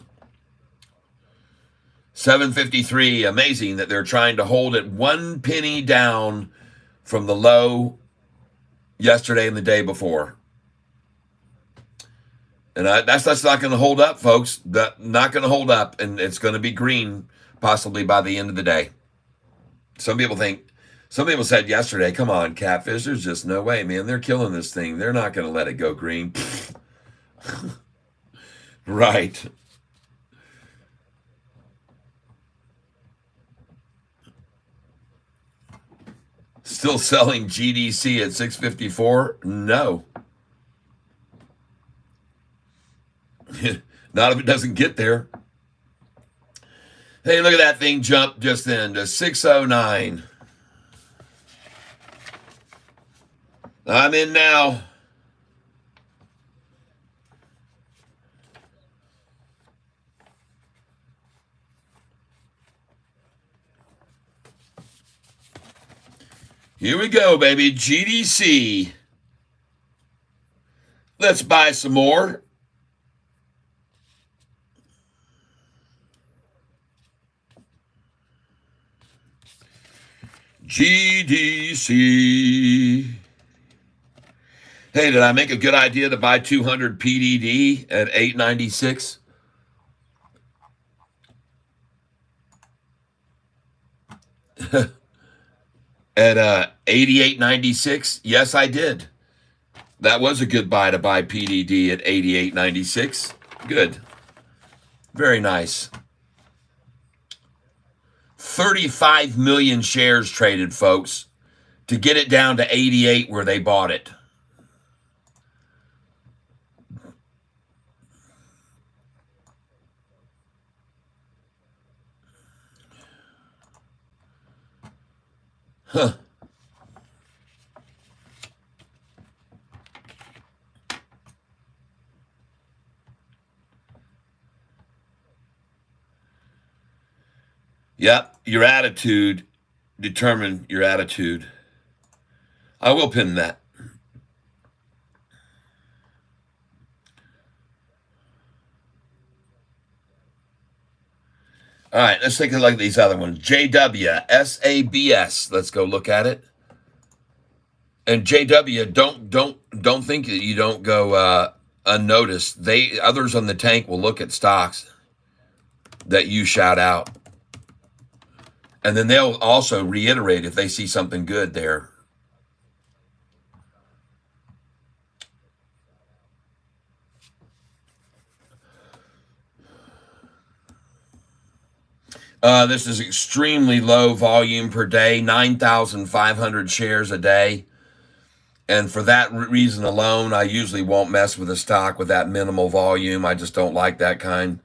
753. Amazing that they're trying to hold it 1 penny down from the low yesterday and the day before. And that's not going to hold up, folks. Not going to hold up, and it's going to be green possibly by the end of the day. Some people said yesterday, come on, Catfish, there's just no way, man. They're killing this thing. They're not going to let it go green. Right. Still selling GDC at 654? No. Not if it doesn't get there. Hey, look at that thing jump just then to 609. I'm in now. Here we go, baby. GDC. Let's buy some more. GDC. Hey, did I make a good idea to buy 200 PDD at 896? At 88.96? Yes, I did. That was a good buy to buy PDD at 88.96. Good. Very nice. 35 million shares traded, folks, to get it down to 88 where they bought it. Huh. Yep, your attitude determine your attitude. I will pin that. All right, let's take a look at these other ones. JWSABS. Let's go look at it. And JW, don't think that you don't go unnoticed. Others on the tank will look at stocks that you shout out, and then they'll also reiterate if they see something good there. This is extremely low volume per day, 9,500 shares a day. And for that reason alone, I usually won't mess with a stock with that minimal volume. I just don't like that kind.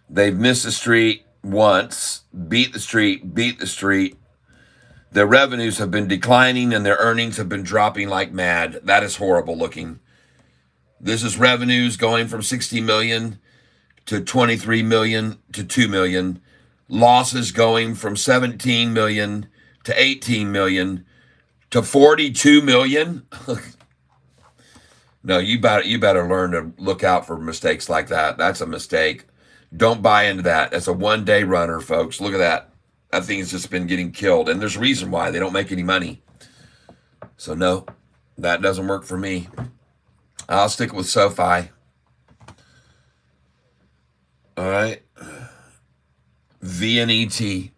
They've missed the street once, beat the street. Their revenues have been declining and their earnings have been dropping like mad. That is horrible looking. This is revenues going from 60 million to 23 million to 2 million. Losses going from 17 million to 18 million to 42 million. No, you better learn to look out for mistakes like that. That's a mistake. Don't buy into that. That's a one-day runner, folks. Look at that. That thing has just been getting killed. And there's a reason why. They don't make any money. So no, that doesn't work for me. I'll stick with SoFi. All right. VNET.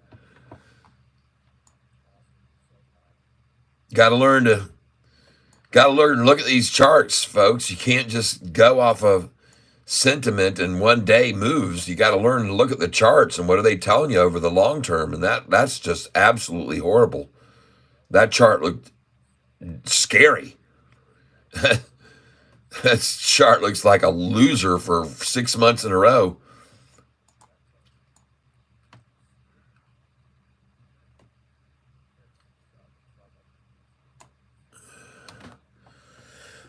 Got to learn to look at these charts, folks. You can't just go off of sentiment in one day moves. You got to learn to look at the charts and what are they telling you over the long term, and that's just absolutely horrible. That chart looked scary. That chart looks like a loser for 6 months in a row.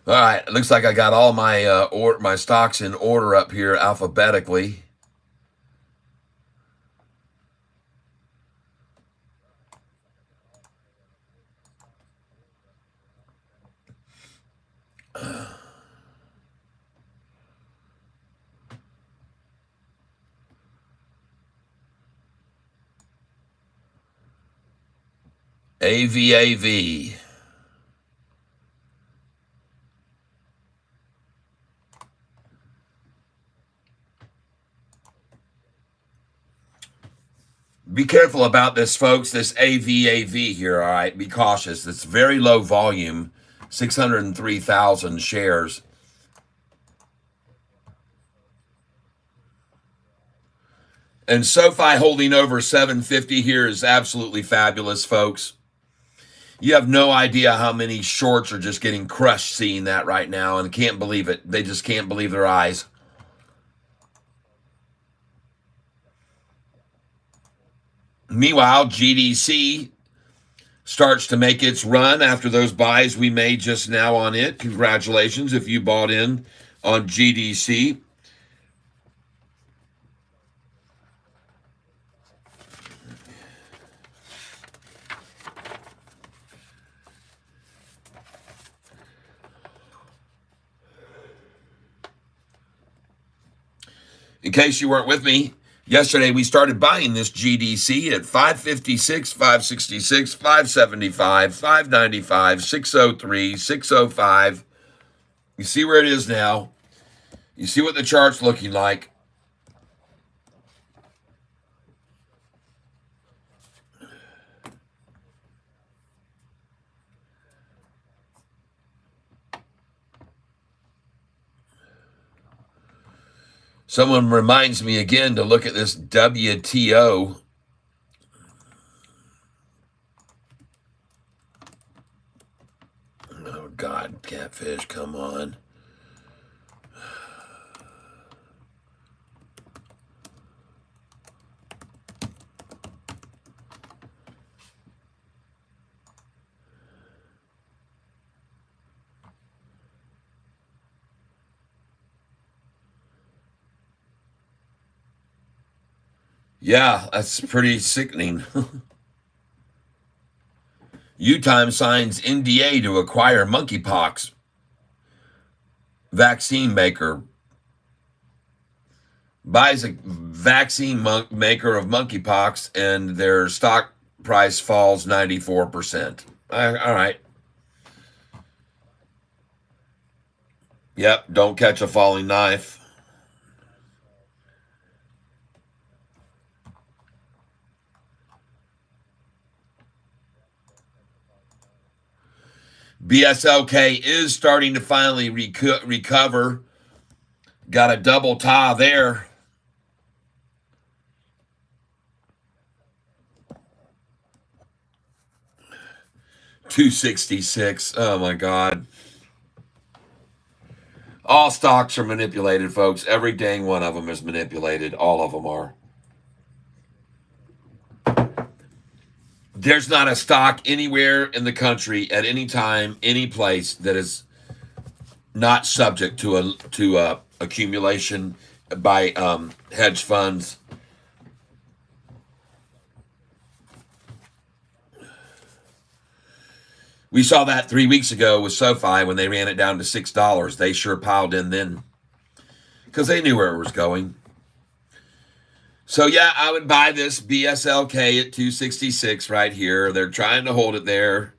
All right, it looks like I got all my my stocks in order up here alphabetically. AVAV. Be careful about this, folks. This AVAV here, all right? Be cautious. It's very low volume, 603,000 shares. And Sofi holding over 750 here is absolutely fabulous, folks. You have no idea how many shorts are just getting crushed seeing that right now and can't believe it. They just can't believe their eyes. Meanwhile, GDC starts to make its run after those buys we made just now on it. Congratulations if you bought in on GDC. In case you weren't with me, yesterday we started buying this GDC at 556, 566, 575, 595, 603, 605. You see where it is now. You see what the chart's looking like. Someone reminds me again to look at this WTO. Oh, God, Catfish, come on. Yeah, that's pretty sickening. U-Time signs NDA to acquire monkeypox vaccine maker. Buys a vaccine maker of monkeypox, and their stock price falls 94%. All right. Yep, don't catch a falling knife. BSLK is starting to finally recover. Got a double tie there. $266. Oh my God. All stocks are manipulated, folks. Every dang one of them is manipulated. All of them are. There's not a stock anywhere in the country at any time, any place that is not subject to accumulation by hedge funds. We saw that 3 weeks ago with Sofi when they ran it down to $6. They sure piled in then because they knew where it was going. So yeah, I would buy this BSLK at 266 right here. They're trying to hold it there.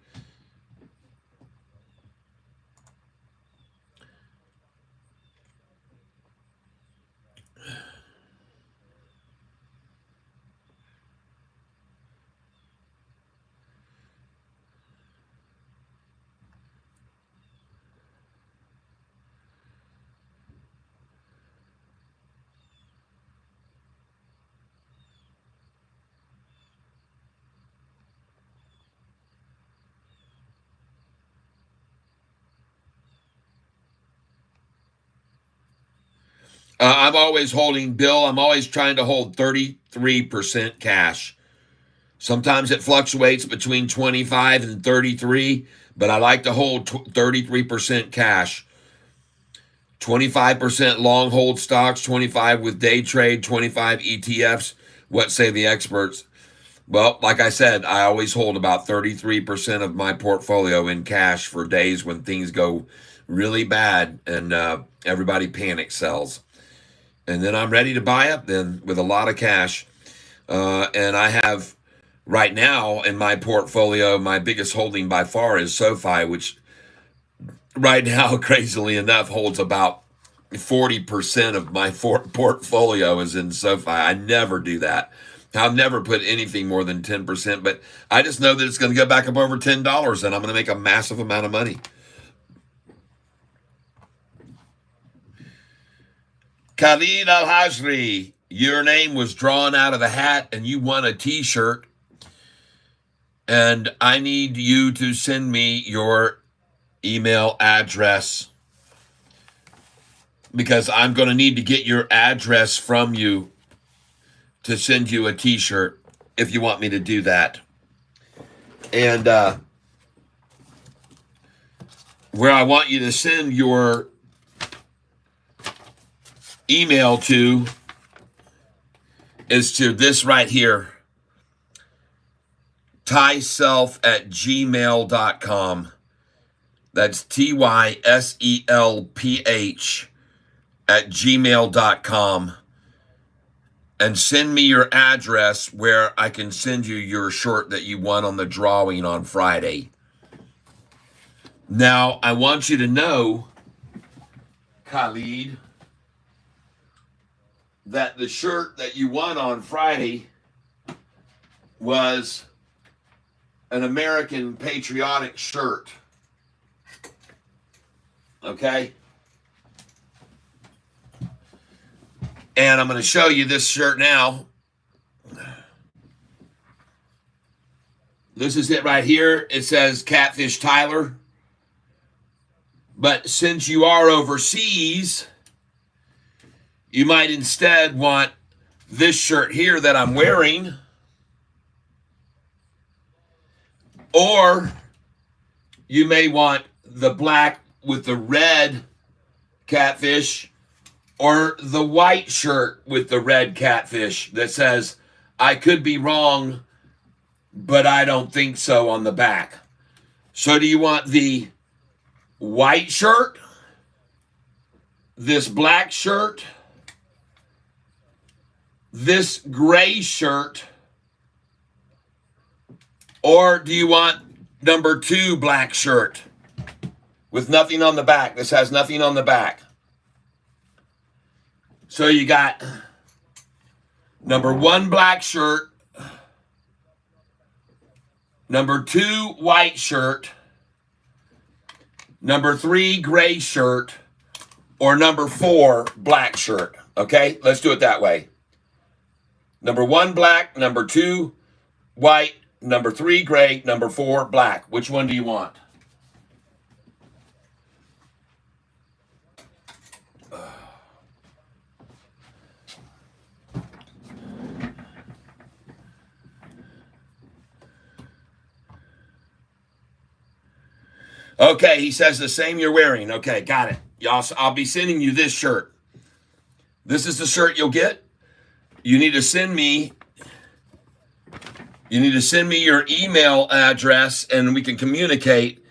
I'm always holding, Bill, I'm always trying to hold 33% cash. Sometimes it fluctuates between 25 and 33, but I like to hold 33% cash. 25% long hold stocks, 25 with day trade, 25 ETFs. What say the experts? Well, like I said, I always hold about 33% of my portfolio in cash for days when things go really bad and everybody panic sells. And then I'm ready to buy up then with a lot of cash. And I have right now in my portfolio, my biggest holding by far is Sofi, which right now, crazily enough, holds about 40% of my portfolio is in Sofi. I never do that. I'll never put anything more than 10%, but I just know that it's going to go back up over $10 and I'm going to make a massive amount of money. Khalid Al-Hajri, your name was drawn out of the hat and you won a t-shirt. And I need you to send me your email address because I'm going to need to get your address from you to send you a t-shirt if you want me to do that. And where I want you to send your email to is to this right here, tyself@gmail.com. That's tyselph@gmail.com. And send me your address where I can send you your shirt that you won on the drawing on Friday. Now, I want you to know, Khalid, that the shirt that you won on Friday was an American patriotic shirt. Okay? And I'm going to show you this shirt now. This is it right here. It says Catfish Tyler. But since you are overseas, you might instead want this shirt here that I'm wearing. Or you may want the black with the red catfish, or the white shirt with the red catfish that says, I could be wrong, but I don't think so on the back. So do you want the white shirt, this black shirt, this gray shirt, or do you want number 2 black shirt with nothing on the back? This has nothing on the back. So you got number 1 black shirt, number 2 white shirt, number 3 gray shirt, or number 4 black shirt. Okay, let's do it that way. Number 1 black, number 2 white, number 3 gray, number 4 black. Which one do you want? Okay, he says the same you're wearing. Okay, got it. Y'all, I'll be sending you this shirt. This is the shirt you'll get. You need to send me your email address and we can communicate.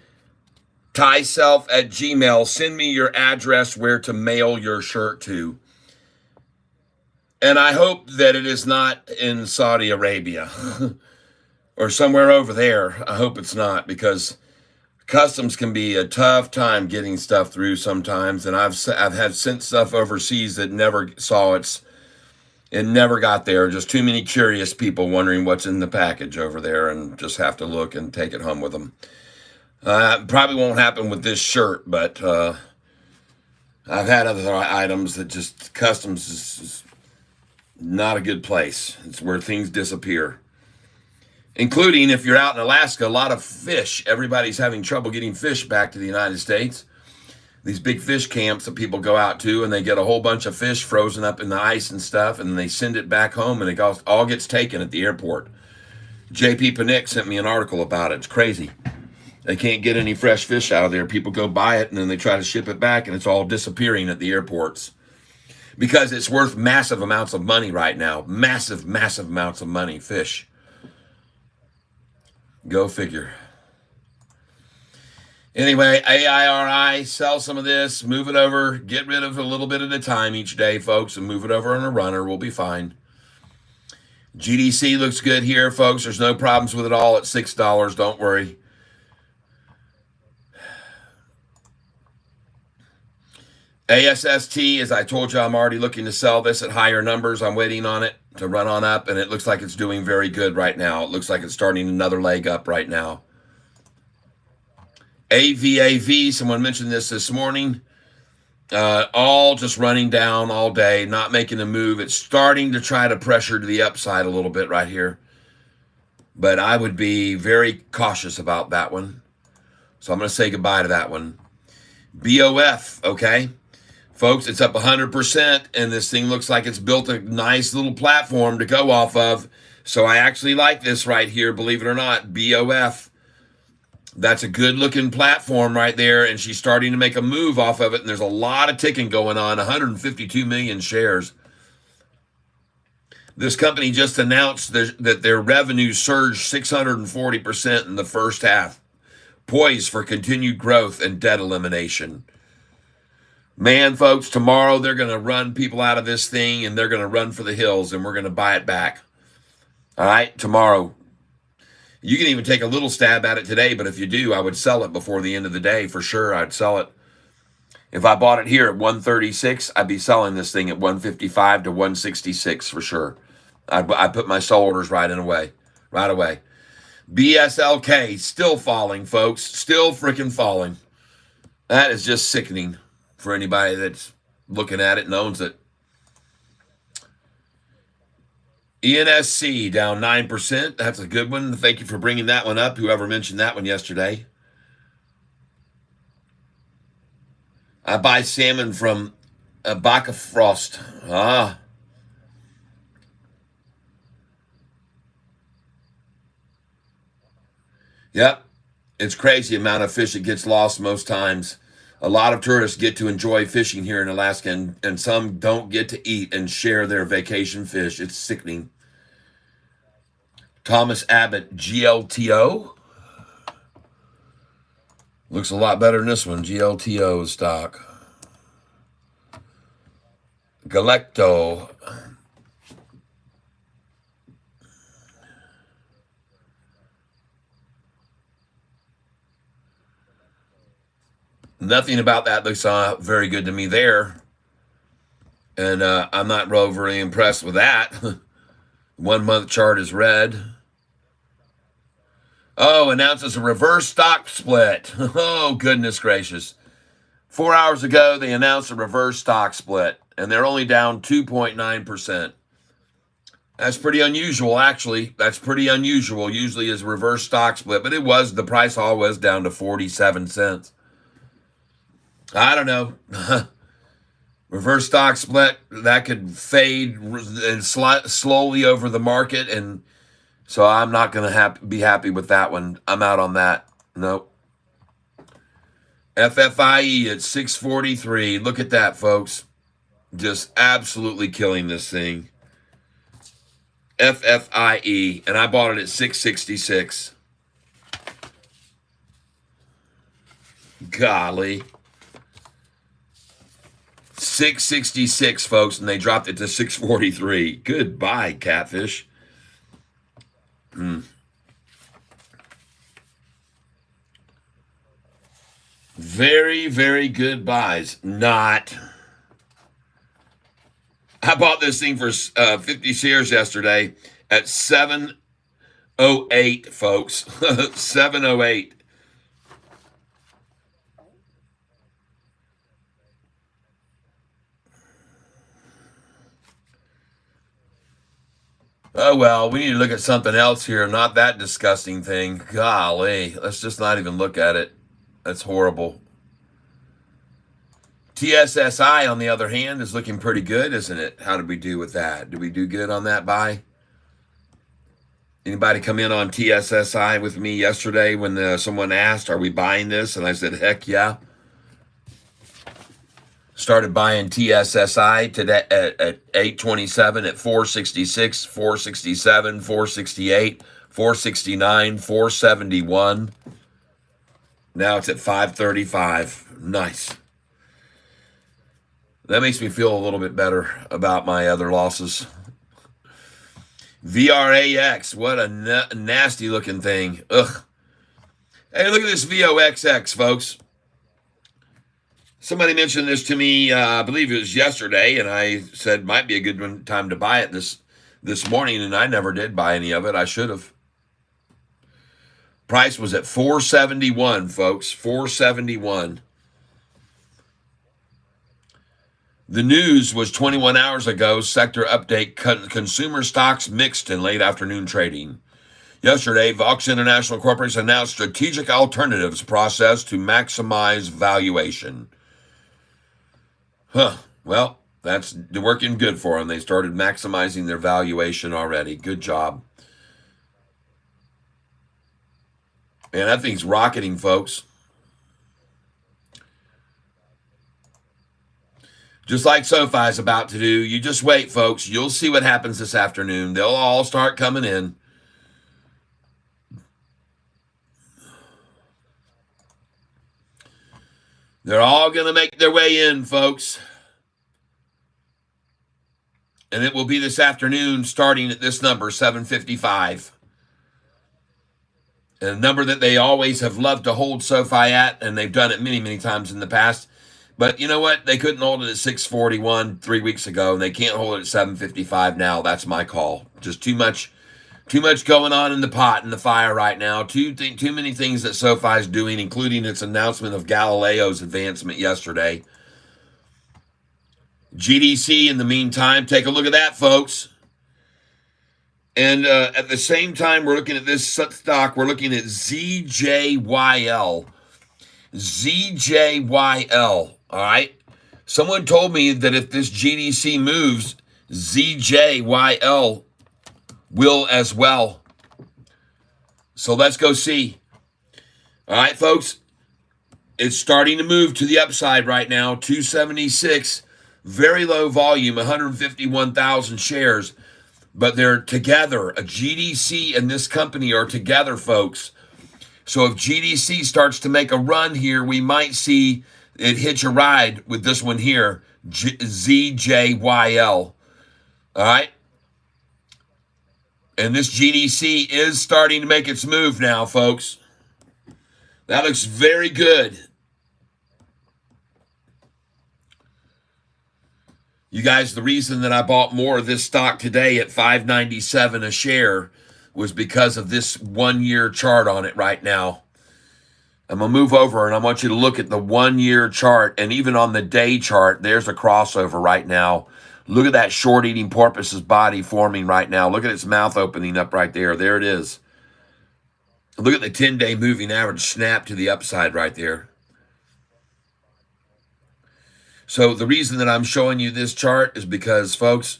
Tyself@gmail. Send me your address where to mail your shirt to. And I hope that it is not in Saudi Arabia or somewhere over there. I hope it's not, because customs can be a tough time getting stuff through sometimes, and I've had sent stuff overseas that never saw it never got there. Just too many curious people wondering what's in the package over there, and just have to look and take it home with them. Probably won't happen with this shirt, but I've had other items that just customs is not a good place. It's where things disappear. Including if you're out in Alaska, a lot of fish. Everybody's having trouble getting fish back to the United States. these big fish camps that people go out to, and they get a whole bunch of fish frozen up in the ice and stuff, and they send it back home, and it all gets taken at the airport. JP Panic sent me an article about it. It's crazy. They can't get any fresh fish out of there. People go buy it, and then they try to ship it back, and it's all disappearing at the airports because it's worth massive amounts of money right now. Massive, massive amounts of money, fish. Go figure. Anyway, AIRI, sell some of this, move it over, get rid of a little bit at a time each day, folks, and move it over on a runner. We'll be fine. GDC looks good here, folks. There's no problems with it all at $6. Don't worry. ASST, as I told you, I'm already looking to sell this at higher numbers. I'm waiting on it to run on up, and it looks like it's doing very good right now. It looks like it's starting another leg up right now. AVAV, someone mentioned this morning, all just running down all day, not making a move. It's starting to try to pressure to the upside a little bit right here. But I would be very cautious about that one. So I'm going to say goodbye to that one. BOF, okay? Folks, it's up 100%, and this thing looks like it's built a nice little platform to go off of. So I actually like this right here, believe it or not, BOF. That's a good-looking platform right there, and she's starting to make a move off of it, and there's a lot of ticking going on, 152 million shares. This company just announced that their revenue surged 640% in the first half, poised for continued growth and debt elimination. Man, folks, tomorrow they're going to run people out of this thing, and they're going to run for the hills, and we're going to buy it back. All right, tomorrow. You can even take a little stab at it today, but if you do, I would sell it before the end of the day for sure. I'd sell it. If I bought it here at 136, I'd be selling this thing at 155 to 166 for sure. I put my sell orders right away. BSLK still falling, folks. Still freaking falling. That is just sickening for anybody that's looking at it and owns it. ENSC down 9%. That's a good one. Thank you for bringing that one up, whoever mentioned that one yesterday. I buy salmon from Baca Frost. Yep. It's crazy amount of fish that gets lost most times. A lot of tourists get to enjoy fishing here in Alaska, and some don't get to eat and share their vacation fish. It's sickening. Thomas Abbott, GLTO. Looks a lot better than this one. GLTO stock. Galecto. Nothing about that looks very good to me there. And I'm not overly impressed with that. 1 month chart is red. Oh, announces a reverse stock split. Oh, goodness gracious. 4 hours ago, they announced a reverse stock split, and they're only down 2.9%. That's pretty unusual, actually. That's pretty unusual. Usually is reverse stock split, but the price all was down to 47 cents. I don't know. Reverse stock split, that could fade and slowly over the market, and so I'm not going to be happy with that one. I'm out on that. Nope. FFIE at 643. Look at that, folks. Just absolutely killing this thing. FFIE, and I bought it at 666. Golly. 666, folks, and they dropped it to 643. Goodbye, Catfish. Very, very good buys. Not. I bought this thing for 50 shares yesterday at 708, folks. 708. Oh, well, we need to look at something else here. Not that disgusting thing. Golly, let's just not even look at it. That's horrible. TSSI, on the other hand, is looking pretty good, isn't it? How did we do with that? Did we do good on that buy? Anybody come in on TSSI with me yesterday when someone asked, are we buying this? And I said, heck yeah. Started buying TSSI today at 827, at 466, 467, 468, 469, 471. Now it's at 535. Nice. That makes me feel a little bit better about my other losses. VRAX, what a nasty looking thing. Ugh. Hey, look at this VOXX, folks. Somebody mentioned this to me, I believe it was yesterday, and I said might be a good time to buy it this morning, and I never did buy any of it. I should have. Price was at 471, folks. 471. The news was 21 hours ago. Sector update: consumer stocks mixed in late afternoon trading. Yesterday, Vox International Corporation announced strategic alternatives process to maximize valuation. Well, that's working good for them. They started maximizing their valuation already. Good job. Man, that thing's rocketing, folks. Just like Sofi's about to do. You just wait, folks. You'll see what happens this afternoon. They'll all start coming in. They're all going to make their way in, folks. And it will be this afternoon starting at this number, 755. And a number that they always have loved to hold SoFi at, and they've done it many, many times in the past. But you know what? They couldn't hold it at 641 3 weeks ago, and they can't hold it at 755 now. That's my call. Just too much going on in the pot, in the fire right now. Too many things that SoFi is doing, including its announcement of Galileo's advancement yesterday. GDC, in the meantime, take a look at that, folks. And at the same time, we're looking at this stock. We're looking at ZJYL. ZJYL, all right? Someone told me that if this GDC moves, ZJYL will as well. So let's go see. All right, folks. It's starting to move to the upside right now. 276, very low volume, 151,000 shares. But they're together. A GDC and this company are together, folks. So if GDC starts to make a run here, we might see it hitch a ride with this one here, ZJYL. All right? And this GDC is starting to make its move now, folks. That looks very good. You guys, the reason that I bought more of this stock today at $5.97 a share was because of this 1 year chart on it right now. I'm going to move over and I want you to look at the 1 year chart, and even on the day chart, there's a crossover right now. Look at that short eating porpoise's body forming right now. Look at its mouth opening up right there. There it is. Look at the 10-day moving average snap to the upside right there. So the reason that I'm showing you this chart is because, folks,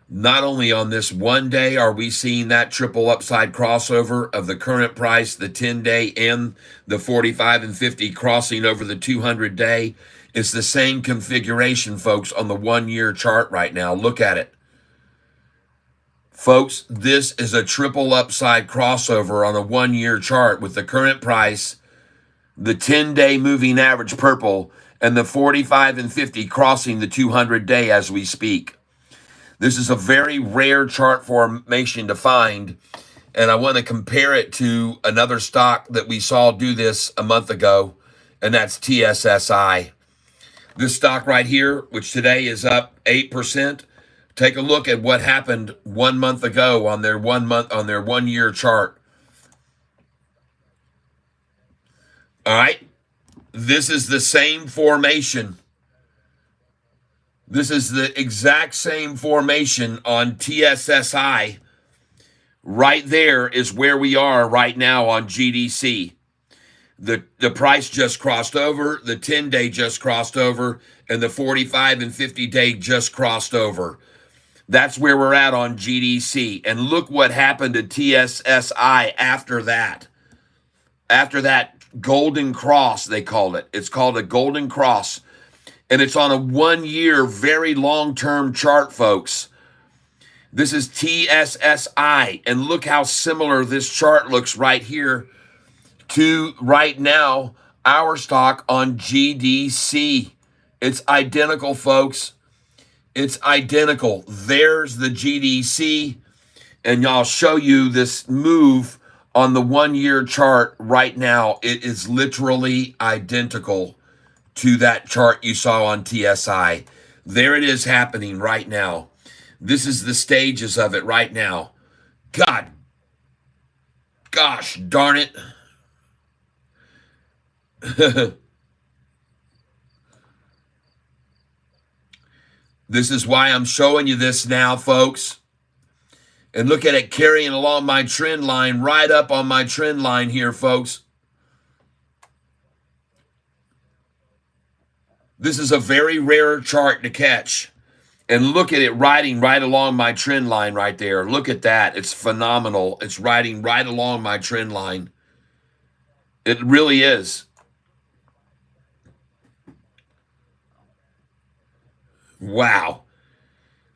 not only on this 1 day are we seeing that triple upside crossover of the current price, the 10-day, and the 45 and 50 crossing over the 200-day. It's the same configuration, folks, on the 1 year chart right now. Look at it. Folks, this is a triple upside crossover on a 1 year chart with the current price, the 10-day moving average purple, and the 45 and 50 crossing the 200-day as we speak. This is a very rare chart formation to find, and I want to compare it to another stock that we saw do this a month ago, and that's TSSI. This stock right here, which today is up 8%, take a look at what happened 1 month ago on their 1 year chart. All right? This is the same formation. This is the exact same formation on TSSI. Right there is where we are right now on GDC. The price just crossed over, the 10-day just crossed over, and the 45 and 50-day just crossed over. That's where we're at on GDC. And look what happened to TSSI after that. After that golden cross, they called it. It's called a golden cross. And it's on a 1-year, very long-term chart, folks. This is TSSI. And look how similar this chart looks right here to right now, our stock on GDC. It's identical, folks. It's identical. There's the GDC. And I'll show you this move on the 1-year chart right now. It is literally identical to that chart you saw on TSI. There it is happening right now. This is the stages of it right now. Gosh darn it. This is why I'm showing you this now, folks. And look at it carrying along my trend line, right up on my trend line here, folks. This is a very rare chart to catch. And look at it riding right along my trend line right there. Look at that. It's phenomenal. It's riding right along my trend line. It really is. Wow.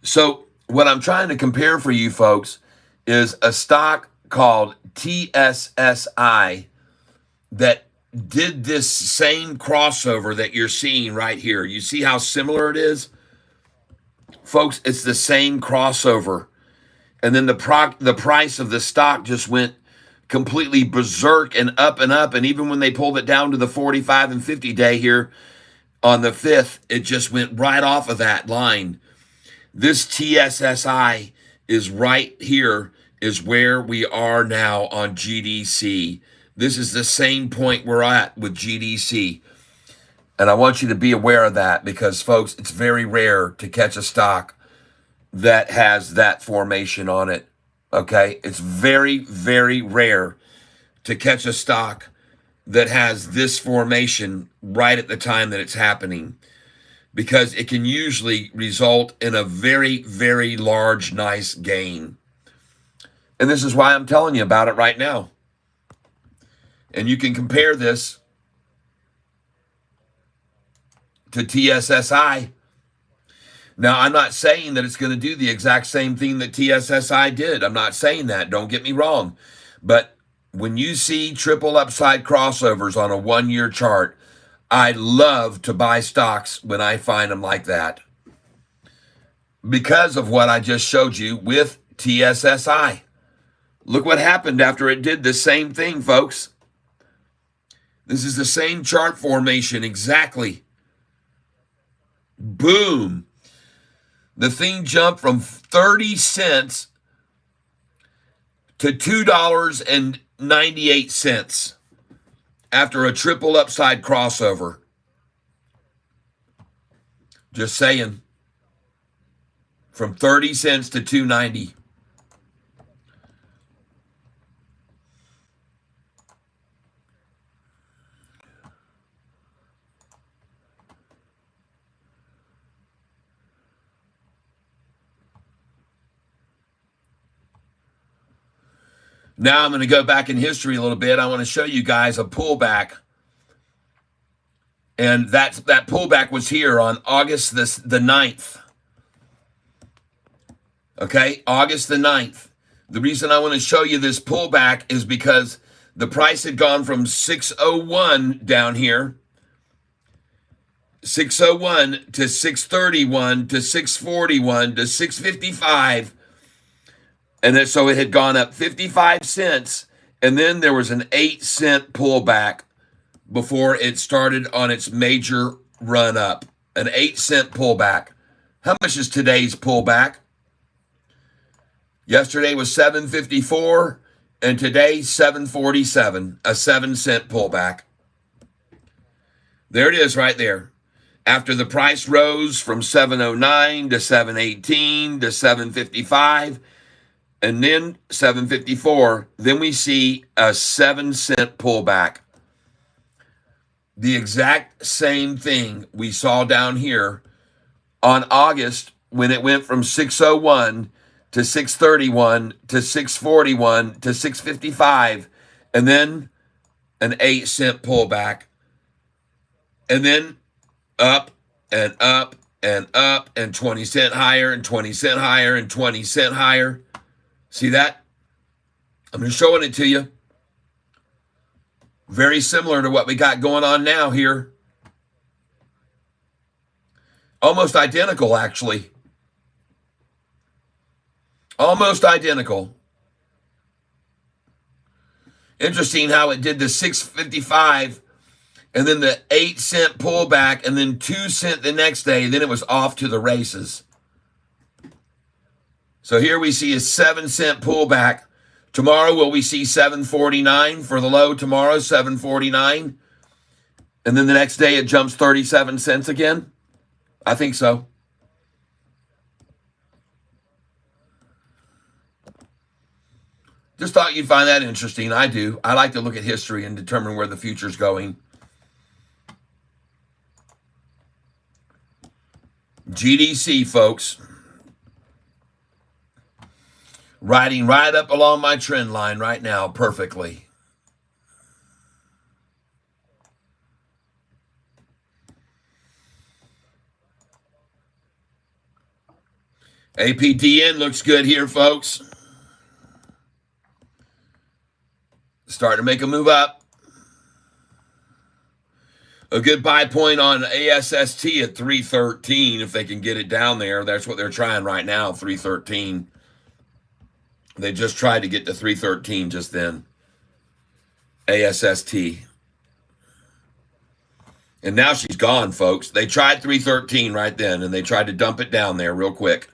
So what I'm trying to compare for you folks is a stock called TSSI that did this same crossover that you're seeing right here. You see how similar it is? Folks, it's the same crossover. And then the price of the stock just went completely berserk and up and up. And even when they pulled it down to the 45 and 50 day here on the 5th, it just went right off of that line. This TSSI is right here, is where we are now on GDC. This is the same point we're at with GDC. And I want you to be aware of that because, folks, it's very rare to catch a stock that has that formation on it, okay? It's very, very rare to catch a stock that has this formation right at the time that it's happening because it can usually result in a very, very large, nice gain. And this is why I'm telling you about it right now. And you can compare this to TSSI. Now, I'm not saying that it's going to do the exact same thing that TSSI did. I'm not saying that. Don't get me wrong. But when you see triple upside crossovers on a 1-year chart, I love to buy stocks when I find them like that because of what I just showed you with TSSI. Look what happened after it did the same thing, folks. This is the same chart formation exactly. Boom. The thing jumped from 30 cents to $2.98 after a triple upside crossover. Just saying. From 30 cents to $2.90. Now I'm going to go back in history a little bit. I want to show you guys a pullback. And that pullback was here on August the 9th. Okay, August the 9th. The reason I want to show you this pullback is because the price had gone from 601 down here, 601 to 631 to 641 to 655. And then, so it had gone up 55 cents, and then there was an 8-cent pullback before it started on its major run up. An 8-cent pullback. How much is today's pullback? Yesterday was $7.54, and today $7.47, a 7-cent pullback. There it is right there. After the price rose from $7.09 to $7.18 to $7.55, and then $7.54, then we see a 7-cent pullback. The exact same thing we saw down here on August when it went from 601 to 631 to 641 to 655, and then an 8 cent pullback, and then up and up and up and 20 cent higher and 20 cent higher and 20 cent higher. See that? I'm just showing it to you. Very similar to what we got going on now here. Almost identical, actually. Almost identical. Interesting how it did the 655 and then the 8 cent pullback and then 2 cent the next day. Then it was off to the races. So here we see a 7 cent pullback. Tomorrow, will we see 749 for the low tomorrow, 749? And then the next day it jumps 37 cents again? I think so. Just thought you'd find that interesting. I do. I like to look at history and determine where the future's going. GDC, folks. Riding right up along my trend line right now perfectly. APDN looks good here, folks. Starting to make a move up. A good buy point on ASST at 313 if they can get it down there. That's what they're trying right now, 313. They just tried to get to 313 just then. ASST. And now she's gone, folks. They tried 313 right then, and they tried to dump it down there real quick.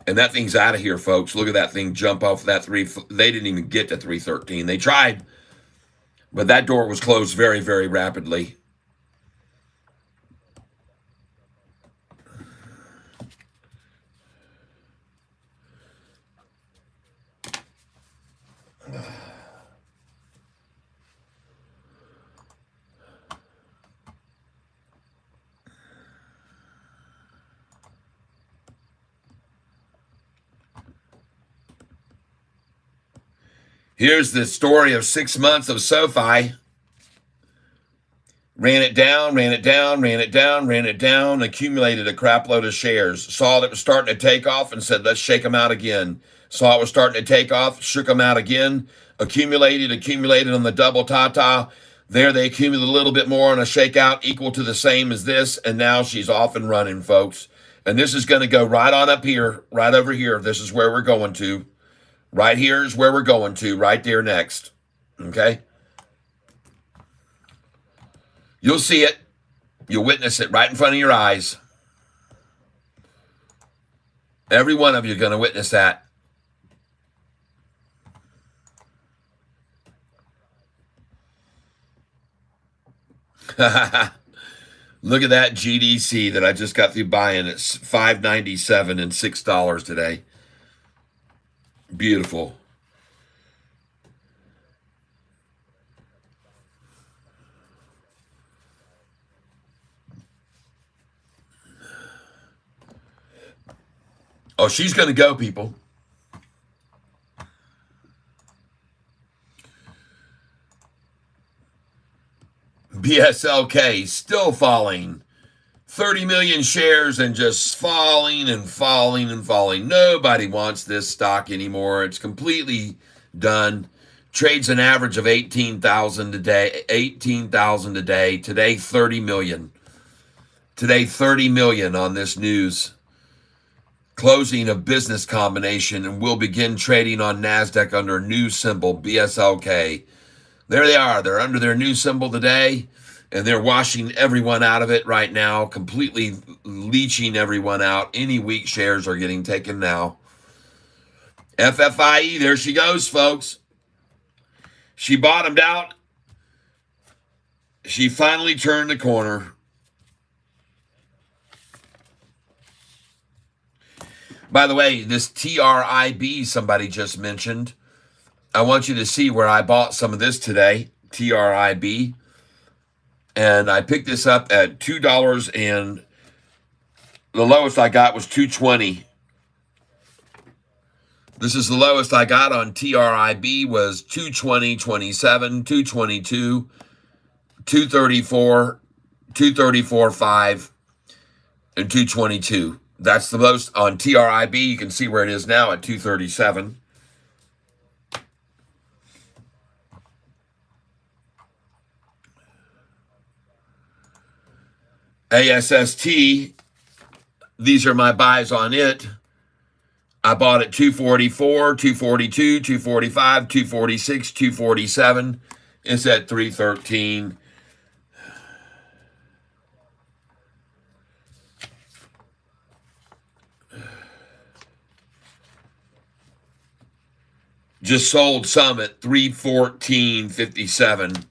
And that thing's out of here, folks. Look at that thing jump off that They didn't even get to 313. They tried, but that door was closed very, very rapidly. Here's the story of 6 months of Sofi. Ran it down, ran it down, ran it down, ran it down, accumulated a crap load of shares. Saw it was starting to take off and said, let's shake them out again. Saw it was starting to take off, shook them out again, accumulated on the double Tata. There they accumulated a little bit more on a shakeout equal to the same as this, and now she's off and running, folks. And this is going to go right on up here, right over here. This is where we're going to. Right here is where we're going to, right there next. Okay? You'll see it. You'll witness it right in front of your eyes. Every one of you are going to witness that. Look at that GDC that I just got through buying. It's $5.97 and $6 today. Beautiful. Oh, she's going to go, people. BSLK still falling. 30 million shares and just falling and falling and falling. Nobody wants this stock anymore. It's completely done. Trades an average of 18,000 a day. 18,000 a day. Today, 30 million. Today, 30 million on this news. Closing a business combination and will begin trading on NASDAQ under new symbol BSLK. There they are. They're under their new symbol today. And they're washing everyone out of it right now, completely leaching everyone out. Any weak shares are getting taken now. FFIE, there she goes, folks. She bottomed out. She finally turned the corner. By the way, this TRIB somebody just mentioned. I want you to see where I bought some of this today, TRIB. And I picked this up at $2, and the lowest I got was 220. This is the lowest I got on TRIB was 220.27, 222, 234, 234.5, and 222. That's the most on TRIB. You can see where it is now at 237. ASST, these are my buys on it. I bought at 244, 242, 245, 246, 247. It's at 313. Just sold some at 314.57.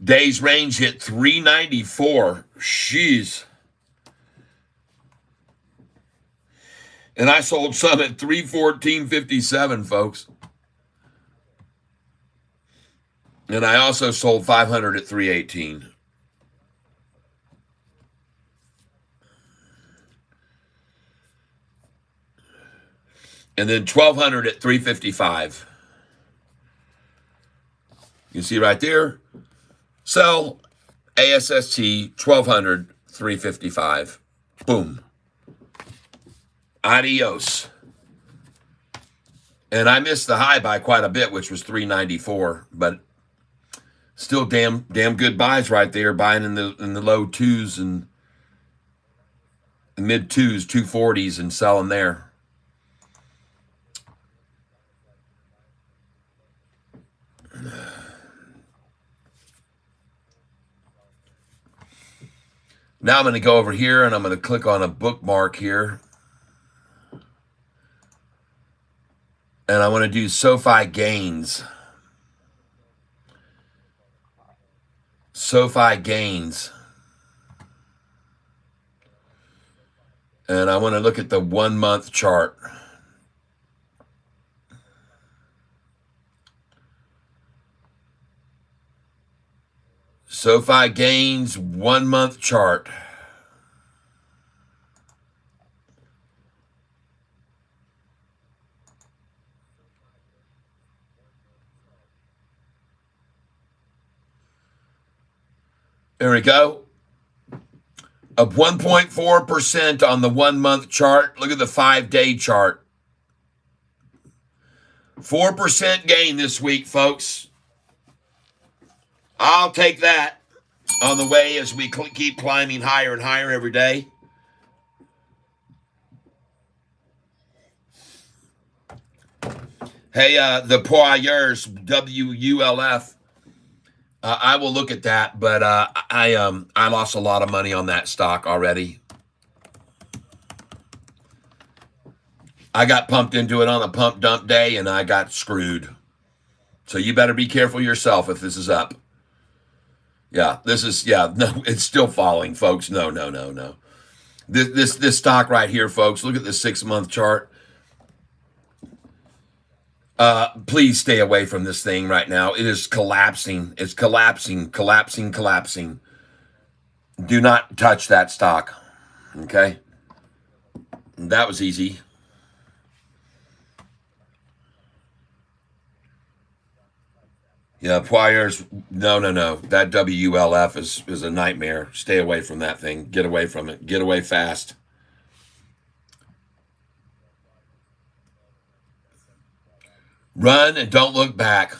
Days range hit 394. Jeez. And I sold some at 314.57, folks. And I also sold 500 at 318. And then 1,200 at 355. You see right there? Sell ASST 1,200, 355. Boom. Adios. And I missed the high by quite a bit, which was 394, but still damn good buys right there, buying in the low twos and mid twos, 240s, and selling there. Now I'm going to go over here and I'm going to click on a bookmark here. And I want to do Sofi gains. Sofi gains. And I want to look at the 1 month chart. Sofi gains 1 month chart. There we go. Up 1.4% on the 1 month chart. Look at the 5-day chart. 4% gain this week, folks. I'll take that on the way as we keep climbing higher and higher every day. Hey, the Poiriers, WULF. I will look at that, but I lost a lot of money on that stock already. I got pumped into it on a pump dump day, and I got screwed. So you better be careful yourself if this is up. Yeah, no, it's still falling, folks. No. This stock right here, folks, look at the 6 month chart. Please stay away from this thing right now. It is collapsing. It's collapsing. Do not touch that stock. Okay? That was easy. Yeah, Poiriers, no. That WLF is a nightmare. Stay away from that thing. Get away from it. Get away fast. Run and don't look back.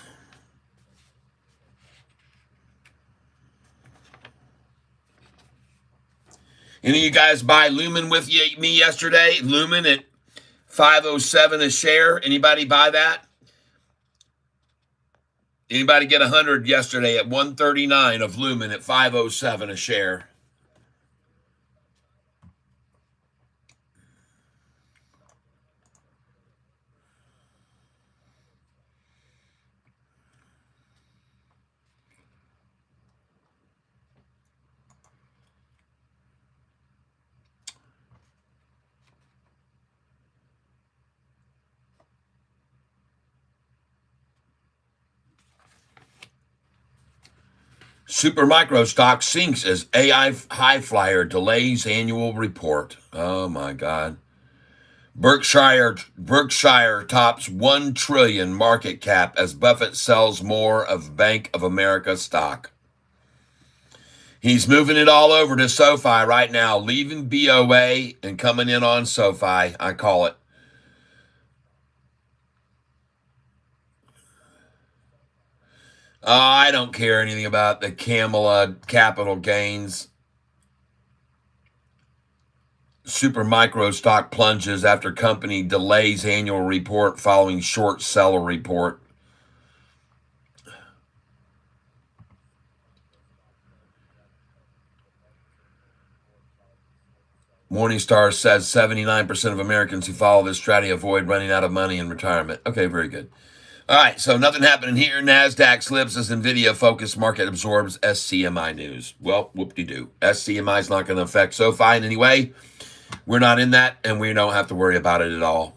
Any of you guys buy Lumen with me yesterday? Lumen at 507 a share. Anybody buy that? Anybody get 100 yesterday at 139 of Lumen at 507 a share? Super micro stock sinks as AI high flyer delays annual report. Oh my God. Berkshire tops 1 trillion market cap as Buffett sells more of Bank of America stock. He's moving it all over to Sofi right now, leaving BOA and coming in on Sofi. I call it. I don't care anything about the Camela capital gains. Super micro stock plunges after company delays annual report following short seller report. Morningstar says 79% of Americans who follow this strategy avoid running out of money in retirement. Okay, very good. All right, so nothing happening here. NASDAQ slips as NVIDIA focused market absorbs SCMI news. Well, whoop-de-doo. SCMI is not going to affect SoFi in any way. We're not in that, and we don't have to worry about it at all.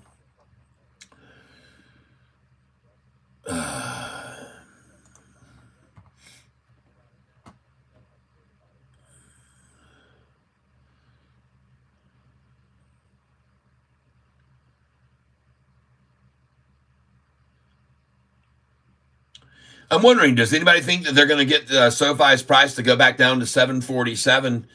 I'm wondering, does anybody think that they're going to get SoFi's price to go back down to 747?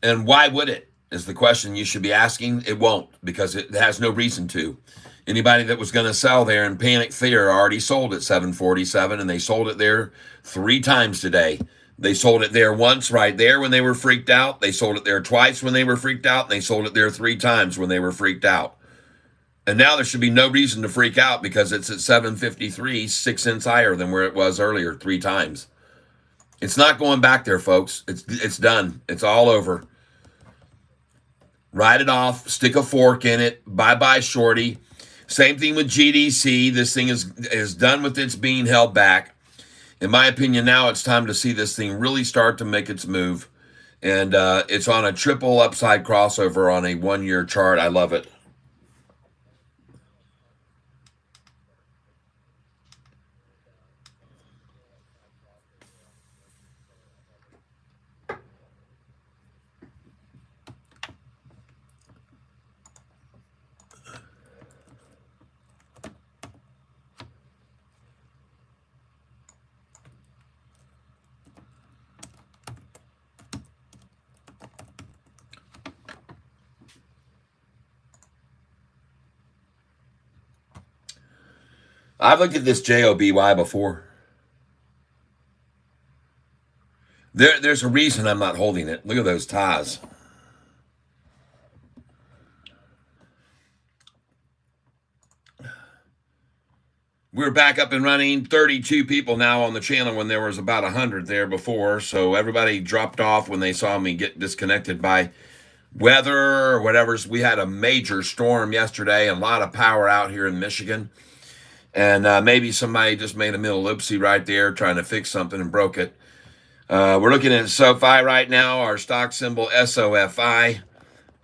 And why would it? Is the question you should be asking. It won't, because it has no reason to. Anybody that was going to sell there in panic fear already sold at 747, and they sold it there 3 times today. They sold it there once right there when they were freaked out. They sold it there twice when they were freaked out. And they sold it there 3 times when they were freaked out. And now there should be no reason to freak out because it's at 753, 6 cents higher than where it was earlier 3 times. It's not going back there, folks. It's done. It's all over. Write it off. Stick a fork in it. Bye-bye, shorty. Same thing with GDC. This thing is done with its being held back. In my opinion, now it's time to see this thing really start to make its move. And it's on a triple upside crossover on a 1-year chart. I love it. I've looked at this JOBY before. There's a reason I'm not holding it. Look at those ties. We're back up and running. 32 people now on the channel when there was about 100 there before. So everybody dropped off when they saw me get disconnected by weather or whatever. We had a major storm yesterday, a lot of power out here in Michigan. And maybe somebody just made a little oopsie right there trying to fix something and broke it. We're looking at SoFi right now, our stock symbol SOFI.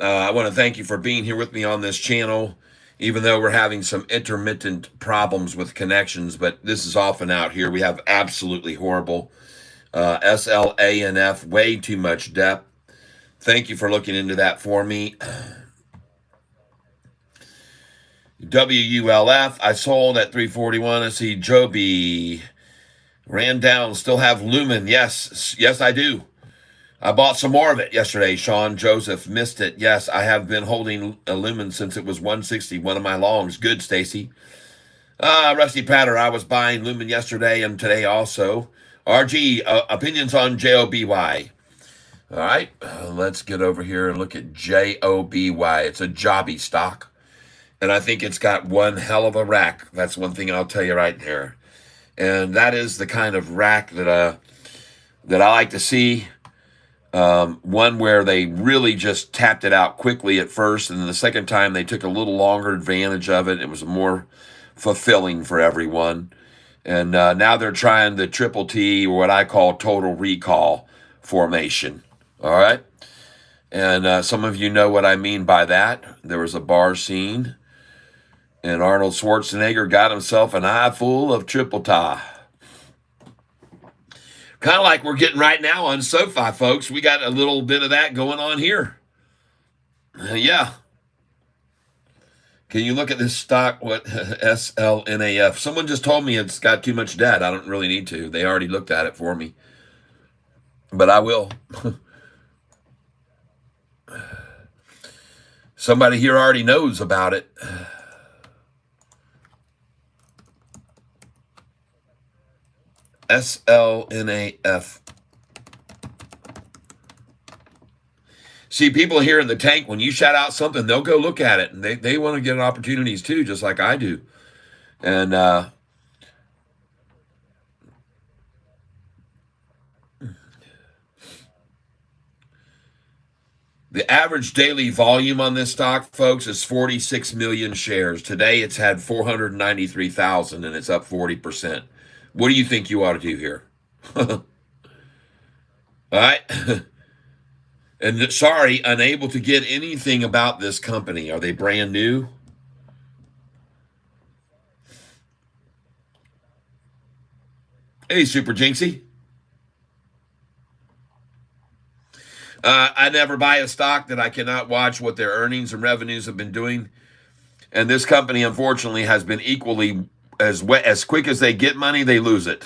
I want to thank you for being here with me on this channel, even though we're having some intermittent problems with connections, but this is often out here. We have absolutely horrible SLANF, way too much depth. Thank you for looking into that for me. WULF, I sold at 341. I see Joby ran down, still have Lumen. Yes, I do. I bought some more of it yesterday. Sean Joseph missed it. Yes, I have been holding a Lumen since it was 160, one of my longs. Good, Stacy. Rusty Patter, I was buying Lumen yesterday and today also. RG, opinions on JOBY. All right, let's get over here and look at JOBY. It's a jobby stock. And I think it's got one hell of a rack. That's one thing I'll tell you right there. And that is the kind of rack that I like to see. One where they really just tapped it out quickly at first, and then the second time they took a little longer advantage of it. It was more fulfilling for everyone. And now they're trying the triple T, or what I call total recall formation. All right? And some of you know what I mean by that. There was a bar scene, and Arnold Schwarzenegger got himself an eye full of triple tie. Kind of like we're getting right now on Sofi, folks. We got a little bit of that going on here. Yeah. Can you look at this stock? What SLNAF? Someone just told me it's got too much debt. I don't really need to. They already looked at it for me. But I will. Somebody here already knows about it. SLNAF. See, people here in the tank, when you shout out something, they'll go look at it, and they want to get opportunities too, just like I do. And the average daily volume on this stock, folks, is 46 million shares. Today, it's had 493,000, and it's up 40%. What do you think you ought to do here? All right. And sorry, unable to get anything about this company. Are they brand new? Hey, Super Jinxie. I never buy a stock that I cannot watch what their earnings and revenues have been doing. And this company, unfortunately, has been equally as quick as they get money, they lose it.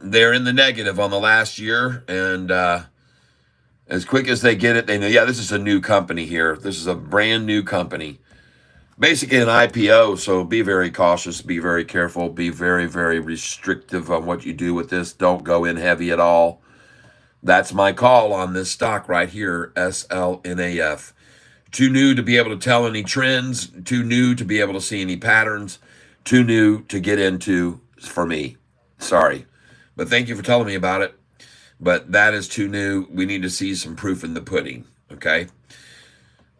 They're in the negative on the last year, and as quick as they get it, they know, yeah, this is a new company here. This is a brand new company. Basically an IPO, so be very cautious, be very careful, be very, very restrictive on what you do with this. Don't go in heavy at all. That's my call on this stock right here, SLNAF. Too new to be able to tell any trends, too new to be able to see any patterns, too new to get into for me. Sorry. But thank you for telling me about it. But that is too new. We need to see some proof in the pudding, okay?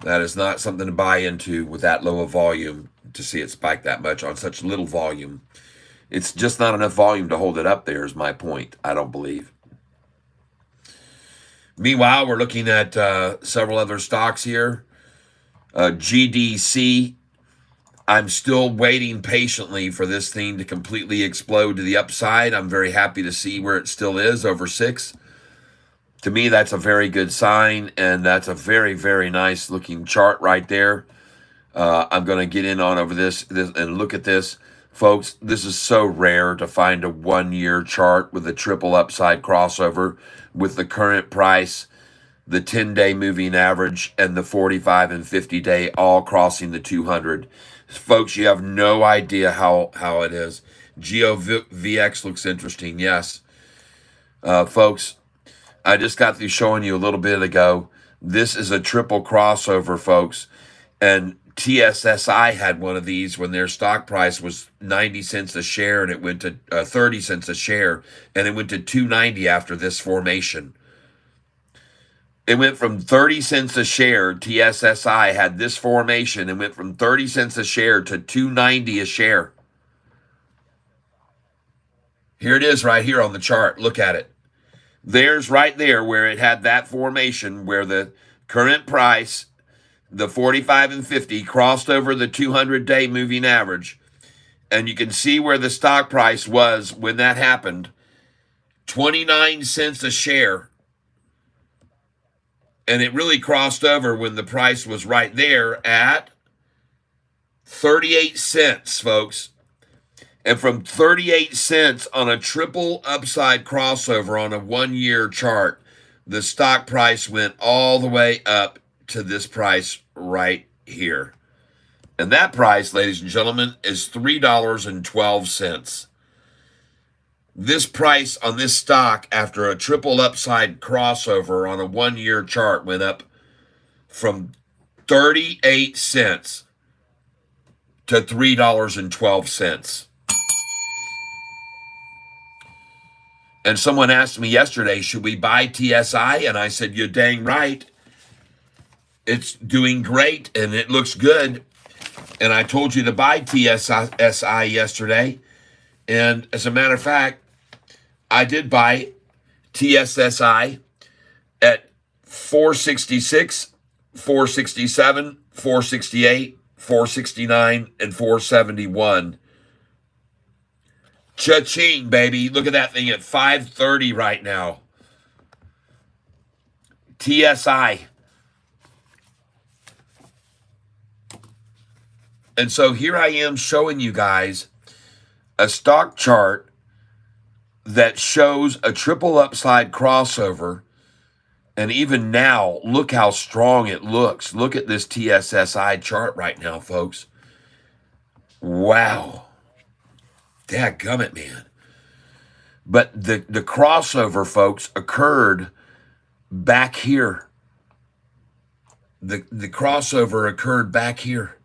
That is not something to buy into with that low of volume to see it spike that much on such little volume. It's just not enough volume to hold it up there is my point, I don't believe. Meanwhile, we're looking at several other stocks here. GDC, I'm still waiting patiently for this thing to completely explode to the upside. I'm very happy to see where it still is, over 6. To me, that's a very good sign, and that's a very, very nice looking chart right there. I'm going to get in on over this and look at this. Folks, this is so rare to find a 1-year chart with a triple upside crossover with the current price, the 10-day moving average, and the 45 and 50-day all crossing the 200. Folks, you have no idea how it is. GeoVX looks interesting, yes. Folks, I just got through showing you a little bit ago. This is a triple crossover, folks. And TSSI had one of these when their stock price was 90 cents a share, and it went to 30 cents a share, and it went to 290 after this formation. It went from 30 cents a share. TSSI had this formation and went from 30 cents a share to 290 a share. Here it is right here on the chart. Look at it. There's right there where it had that formation where the current price, the 45 and 50, crossed over the 200-day moving average. And you can see where the stock price was when that happened. 29 cents a share. And it really crossed over when the price was right there at 38 cents, folks. And from 38 cents on a triple upside crossover on a 1-year chart, the stock price went all the way up to this price right here. And that price, ladies and gentlemen, is $3.12. This price on this stock after a triple upside crossover on a 1-year chart went up from 38 cents to $3.12. And someone asked me yesterday, should we buy TSI? And I said, you're dang right. It's doing great and it looks good. And I told you to buy TSI yesterday. And as a matter of fact, I did buy TSSI at 466, 467, 468, 469, and 471. Cha-ching, baby. Look at that thing at 530 right now. TSI. And so here I am showing you guys a stock chart that shows a triple upside crossover. And even now, look how strong it looks. Look at this TSSI chart right now, folks. Wow. Dadgummit, man. But the crossover, folks, occurred back here. The crossover occurred back here.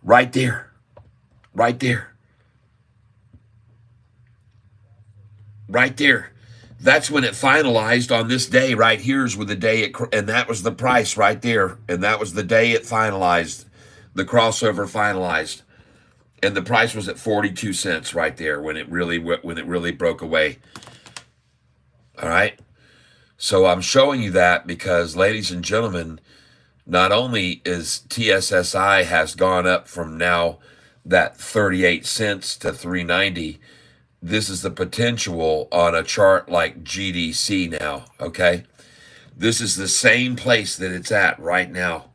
Right there. Right there. Right there. That's when it finalized on this day right here's with the day it, and that was the price right there. And that was the day it finalized. The crossover finalized. And the price was at 42 cents right there when it really broke away. All right. So I'm showing you that because, ladies and gentlemen, not only is TSSI has gone up from now that 38 cents to 390, this is the potential on a chart like GDC now, okay? This is the same place that it's at right now.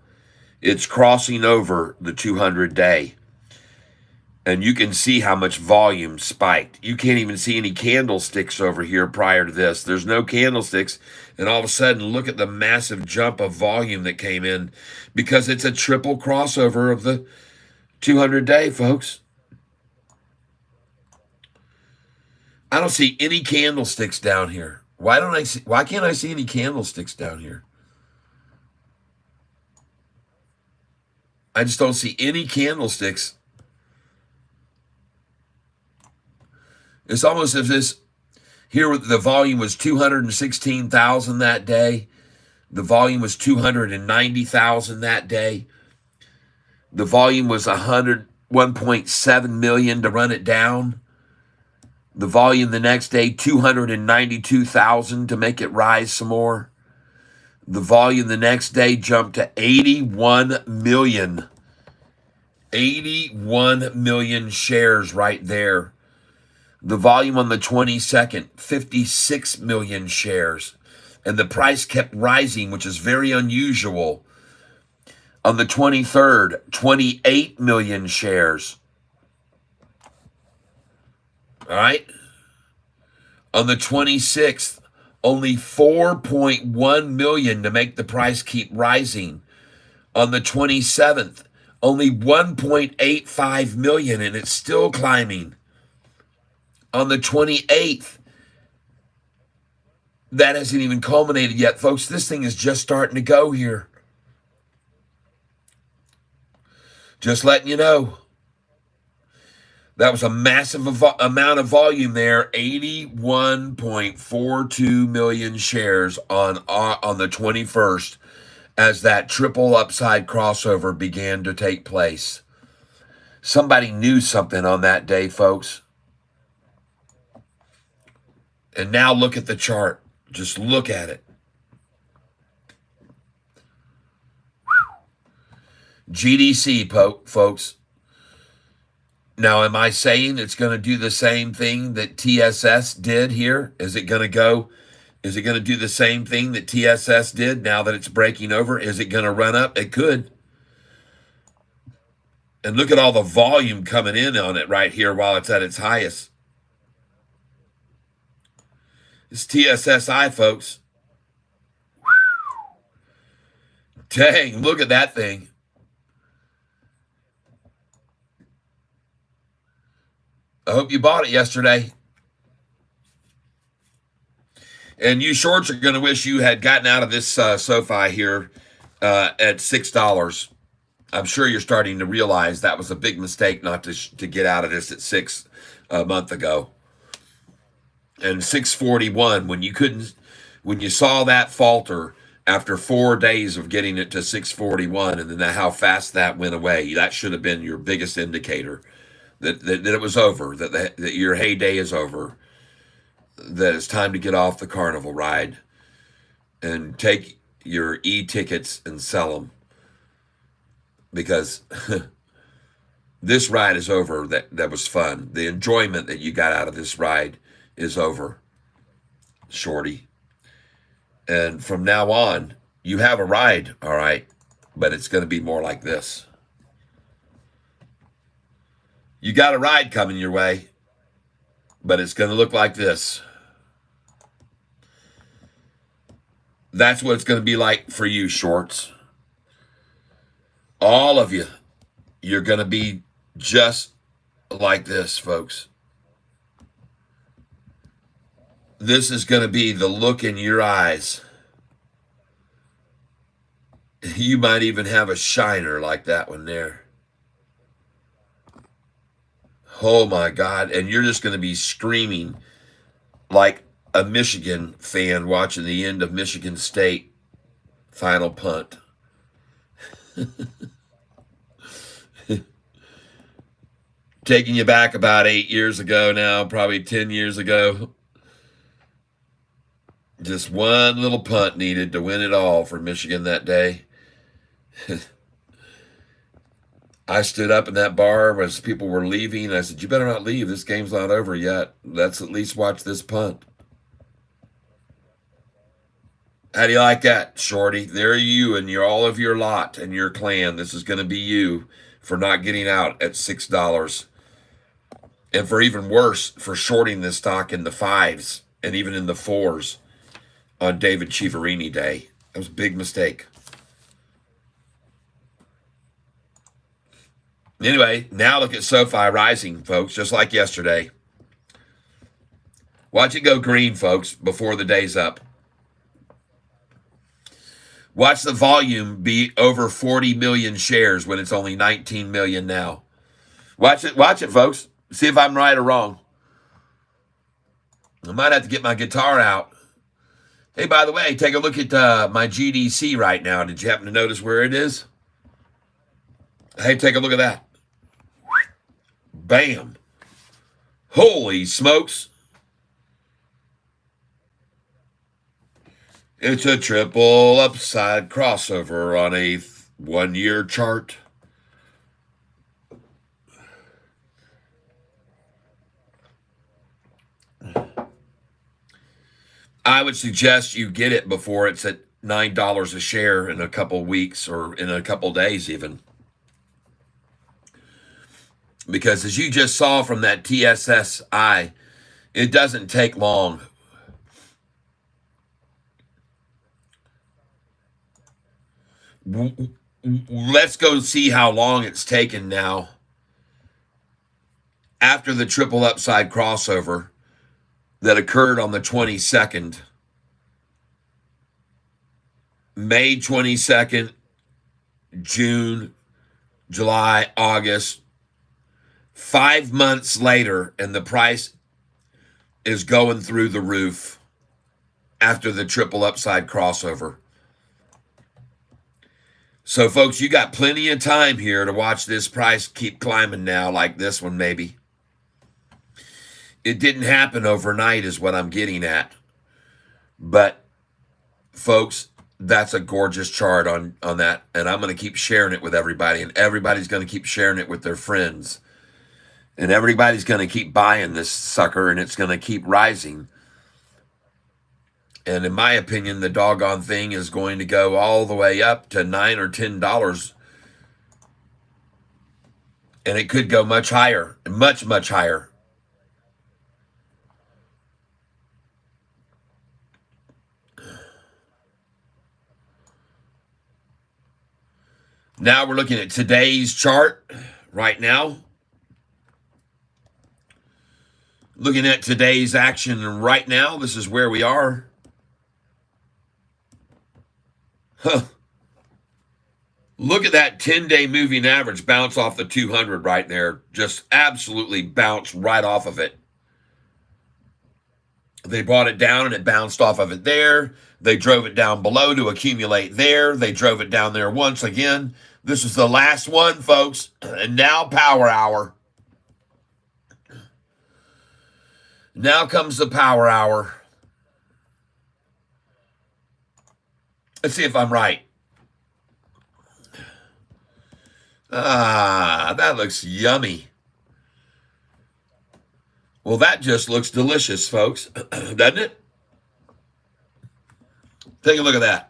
It's crossing over the 200-day. And you can see how much volume spiked. You can't even see any candlesticks over here prior to this. There's no candlesticks. And all of a sudden, look at the massive jump of volume that came in because it's a triple crossover of the 200-day, folks. I don't see any candlesticks down here. Why can't I see any candlesticks down here? I just don't see any candlesticks. It's almost as if here the volume was 216,000 that day. The volume was 290,000 that day. The volume was 1.7 million to run it down. The volume the next day, 292,000 to make it rise some more. The volume the next day jumped to 81 million. 81 million shares right there. The volume on the 22nd, 56 million shares. And the price kept rising, which is very unusual. On the 23rd, 28 million shares. All right? On the 26th, only 4.1 million to make the price keep rising. On the 27th, only 1.85 million, and it's still climbing. On the 28th, that hasn't even culminated yet, folks. This thing is just starting to go here. Just letting you know. That was a massive amount of volume there. 81.42 million shares on the 21st as that triple upside crossover began to take place. Somebody knew something on that day, folks. And now look at the chart. Just look at it. GDC, folks. Now, am I saying it's going to do the same thing that TSS did here? Is it going to do the same thing that TSS did now that it's breaking over? Is it going to run up? It could. And look at all the volume coming in on it right here while it's at its highest. It's TSSI, folks. Dang, look at that thing. I hope you bought it yesterday. And you shorts are going to wish you had gotten out of this Sofi here at $6. I'm sure you're starting to realize that was a big mistake not to get out of this at $6 a month ago. And 641 when you saw that falter after 4 days of getting it to 641 and then how fast that went away, that should have been your biggest indicator that it was over, that your heyday is over, that it's time to get off the carnival ride and take your e-tickets and sell them because This ride is over. That was fun. The enjoyment that you got out of this ride is over, shorty. And from now on, you have a ride, all right, but it's going to be more like this. You got a ride coming your way, but it's going to look like this. That's what it's going to be like for you, shorts. All of you, you're going to be just like this, folks. This is going to be the look in your eyes. You might even have a shiner like that one there. Oh my God. And you're just going to be screaming like a Michigan fan watching the end of Michigan State final punt. Taking you back about 8 years ago now, probably 10 years ago. Just one little punt needed to win it all for Michigan that day. I stood up in that bar as people were leaving. I said, you better not leave. This game's not over yet. Let's at least watch this punt. How do you like that, shorty? There you and all of your lot and your clan. This is going to be you for not getting out at $6. And for even worse, for shorting this stock in the 5s and even in the 4s on David Chiaverini Day. That was a big mistake. Anyway, now look at Sofi rising, folks, just like yesterday. Watch it go green, folks, before the day's up. Watch the volume be over 40 million shares when it's only 19 million now. Watch it, folks. See if I'm right or wrong. I might have to get my guitar out. Hey, by the way, take a look at my GDC right now. Did you happen to notice where it is? Hey, take a look at that. Bam. Holy smokes. It's a triple upside crossover on a 1-year chart. I would suggest you get it before it's at $9 a share in a couple weeks or in a couple days even. Because as you just saw from that TSSI, it doesn't take long. Let's go see how long it's taken now after the triple upside crossover that occurred on the 22nd. May 22nd, June, July, August. 5 months later, and the price is going through the roof after the triple upside crossover. So, folks, you got plenty of time here to watch this price keep climbing now, like this one maybe. It didn't happen overnight is what I'm getting at. But, folks, that's a gorgeous chart on that. And I'm going to keep sharing it with everybody. And everybody's going to keep sharing it with their friends. And everybody's going to keep buying this sucker. And it's going to keep rising. And in my opinion, the doggone thing is going to go all the way up to $9 or $10. And it could go much higher. Much, much higher. Now we're looking at today's chart right now. Looking at today's action right now. This is where we are. Huh. Look at that 10-day moving average bounce off the 200 right there. Just absolutely bounce right off of it. They brought it down and it bounced off of it there. They drove it down below to accumulate there. They drove it down there once again. This is the last one, folks. And now power hour. Now comes the power hour. Let's see if I'm right. Ah, that looks yummy. Well, that just looks delicious, folks, doesn't it? Take a look at that.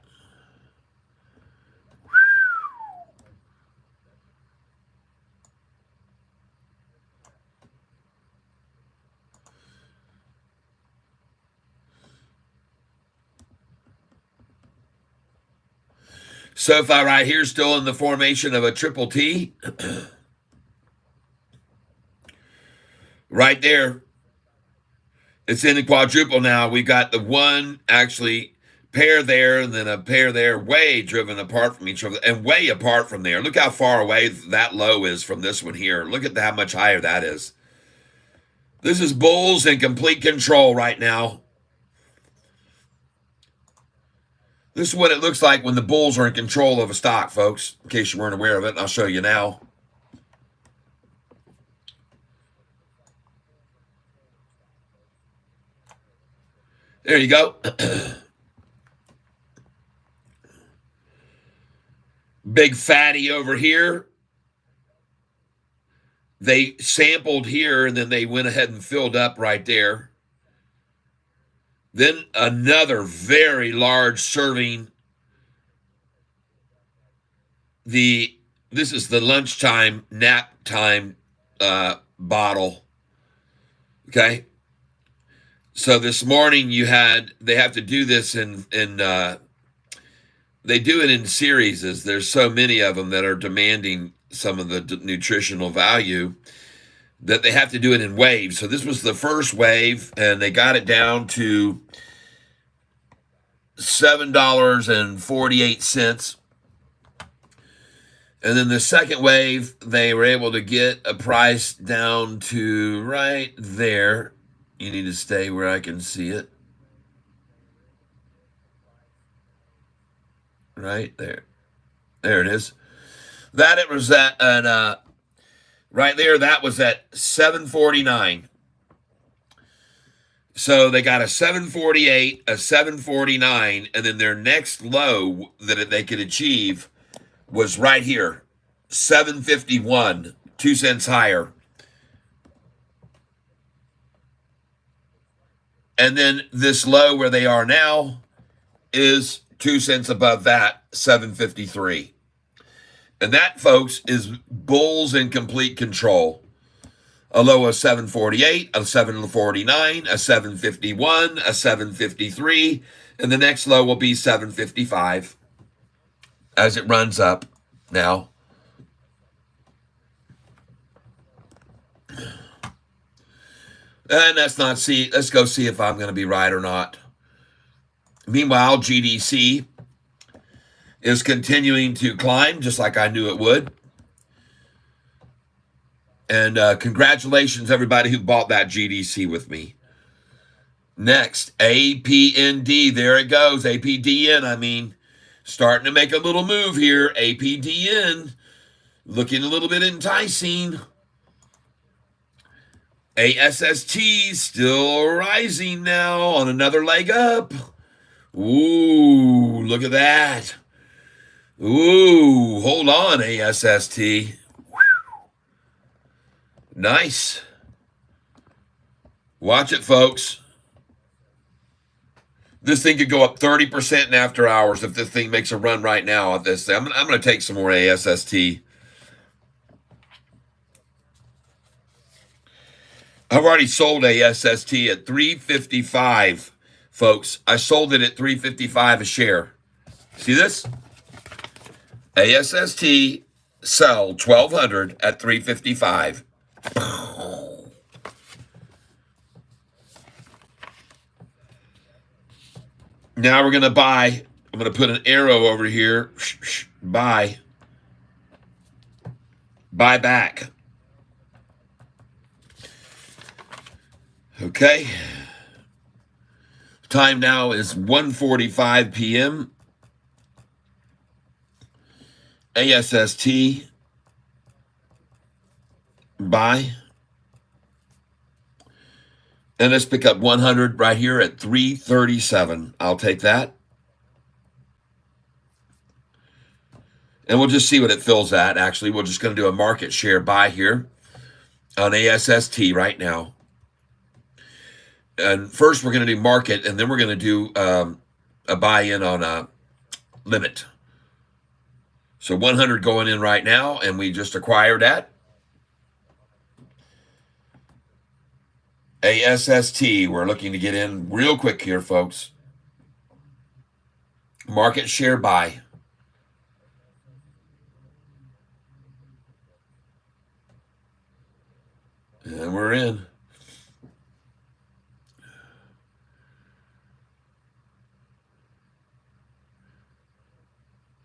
Sofi right here still in the formation of a triple T. Right there. It's in the quadruple now. We got the one actually pair there and then a pair there way driven apart from each other and way apart from there. Look how far away that low is from this one here. Look at how much higher that is. This is bulls in complete control right now. This is what it looks like when the bulls are in control of a stock, folks, in case you weren't aware of it. I'll show you now. There you go. Big fatty over here. They sampled here and then they went ahead and filled up right there. Then another very large serving. This is the lunchtime nap time bottle. Okay. So this morning they have to do this in they do it in series. As there's so many of them that are demanding some of the nutritional value that they have to do it in waves. So this was the first wave, and they got it down to $7.48. And then the second wave, they were able to get a price down to right there. You need to stay where I can see it. Right there. There it is. That it was at right there, that was at $7.49. So they got a $7.48, a $7.49, and then their next low that they could achieve was right here, $7.51, 2 cents higher. And then this low where they are now is 2 cents above that, $7.53. And that, folks, is bulls in complete control. A low of $7.48, a $7.49, a $7.51, a $7.53, and the next low will be $7.55 as it runs up now. And let's go see if I'm going to be right or not. Meanwhile, GDC is continuing to climb just like I knew it would. And congratulations, everybody who bought that GDC with me. Next, APND. There it goes. APDN, starting to make a little move here. APDN, looking a little bit enticing. ASST still rising now on another leg up. Ooh, look at that. Ooh, hold on, ASST. Nice. Watch it, folks. This thing could go up 30% in after hours if this thing makes a run right now at this. I'm going to take some more ASST. I've already sold ASST at $3.55, folks. I sold it at $3.55 a share. See this? ASST sell 1,200 at $3.55. Now we're going to buy. I'm going to put an arrow over here. Buy. Buy back. Okay. Time now is 1:45 p.m. ASST. Buy. And let's pick up 100 right here at 337. I'll take that. And we'll just see what it fills at. Actually, we're just going to do a market share buy here on ASST right now. And first, we're going to do market, and then we're going to do a buy-in on a limit. So 100 going in right now, and we just acquired that. ASST, we're looking to get in real quick here, folks. Market share buy. And we're in.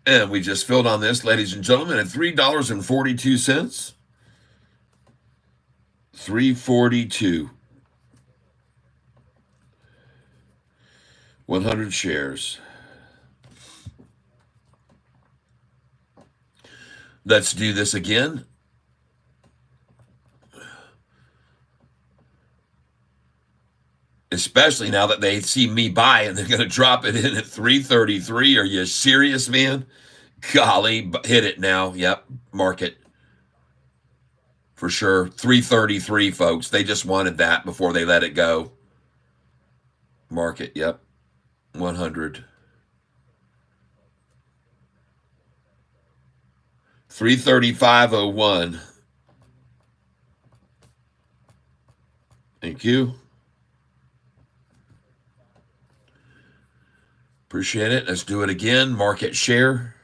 And we just filled on this, ladies and gentlemen, at $3.42. $3.42. 100 shares. Let's do this again. Especially now that they see me buy and they're going to drop it in at 333. Are you serious, man? Golly, hit it now. Yep, market. For sure. 333, folks. They just wanted that before they let it go. Market, yep. 100. 335.01. Thank you. Appreciate it. Let's do it again. Market share.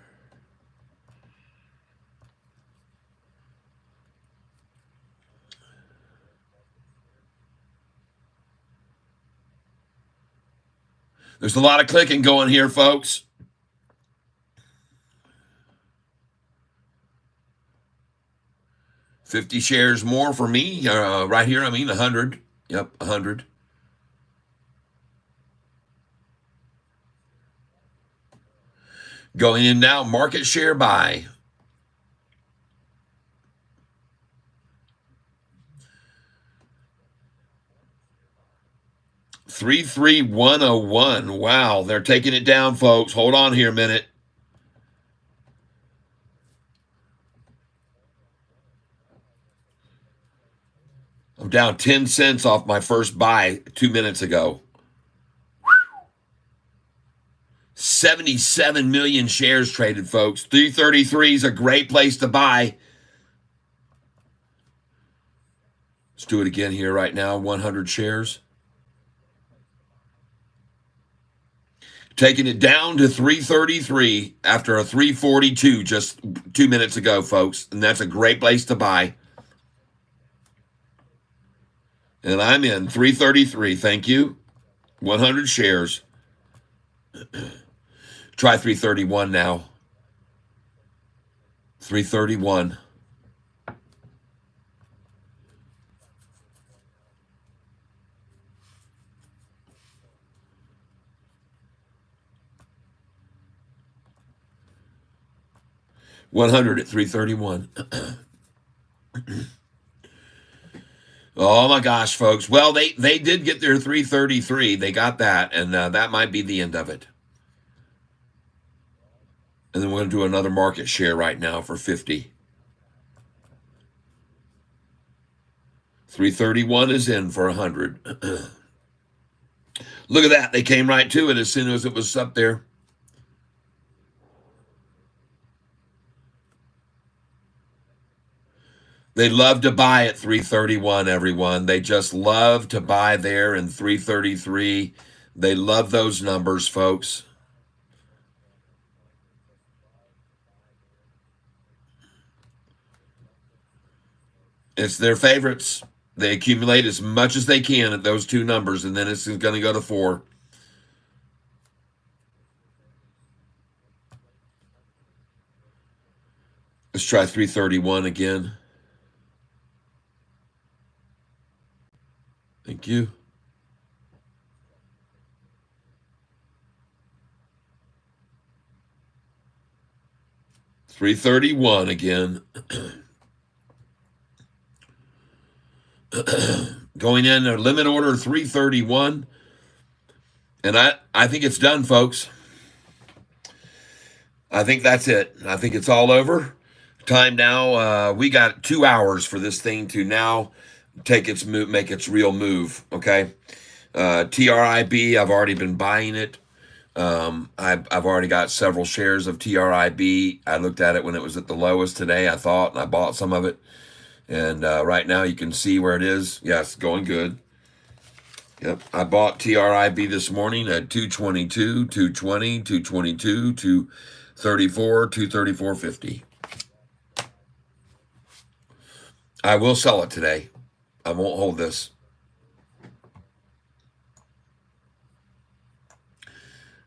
There's a lot of clicking going here, folks. $50 shares more for me right here. I mean, 100. Yep, 100. Going in now, market share buy. $331.01. Wow, they're taking it down, folks. Hold on here a minute. I'm down 10 cents off my first buy 2 minutes ago. 77 million shares traded, folks. 333 is a great place to buy. Let's do it again here right now. 100 shares. Taking it down to 333 after a 342 just 2 minutes ago, folks. And that's a great place to buy. And I'm in 333. Thank you. 100 shares. Try 331 now. 331. $100 at 331. Oh my gosh, folks. Well, they did get their 333. They got that, and that might be the end of it. And then we're going to do another market share right now for 50. 331 is in for 100. Look at that. They came right to it as soon as it was up there. They love to buy at 331, everyone. They just love to buy there in 333. They love those numbers, folks. It's their favorites. They accumulate as much as they can at those two numbers, and then it's going to go to 4. Let's try 331 again. Thank you. $331 again. Going in a limit order 331. And I think it's done, folks. I think that's it. I think it's all over. Time now. We got 2 hours for this thing to now take its move, make its real move. Okay. TRIB. I've already been buying it. I've already got several shares of TRIB. I looked at it when it was at the lowest today, I thought, and I bought some of it. And right now you can see where it is. Yes, going good. Yep. I bought TRIB this morning at 222, 220, 222, 234, 234.50. I will sell it today. I won't hold this.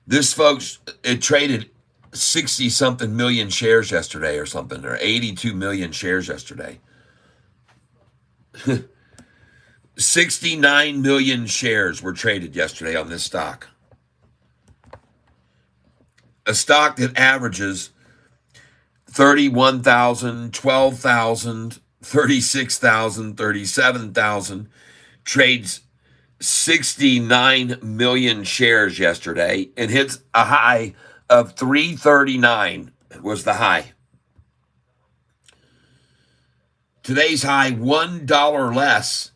This, folks, it traded 60 something million shares yesterday or something, or 82 million shares yesterday. 69 million shares were traded yesterday on this stock. A stock that averages 31,000, 12,000, 36,000, 37,000, trades 69 million shares yesterday and hits a high of 339 was the high. Today's high, $1 less.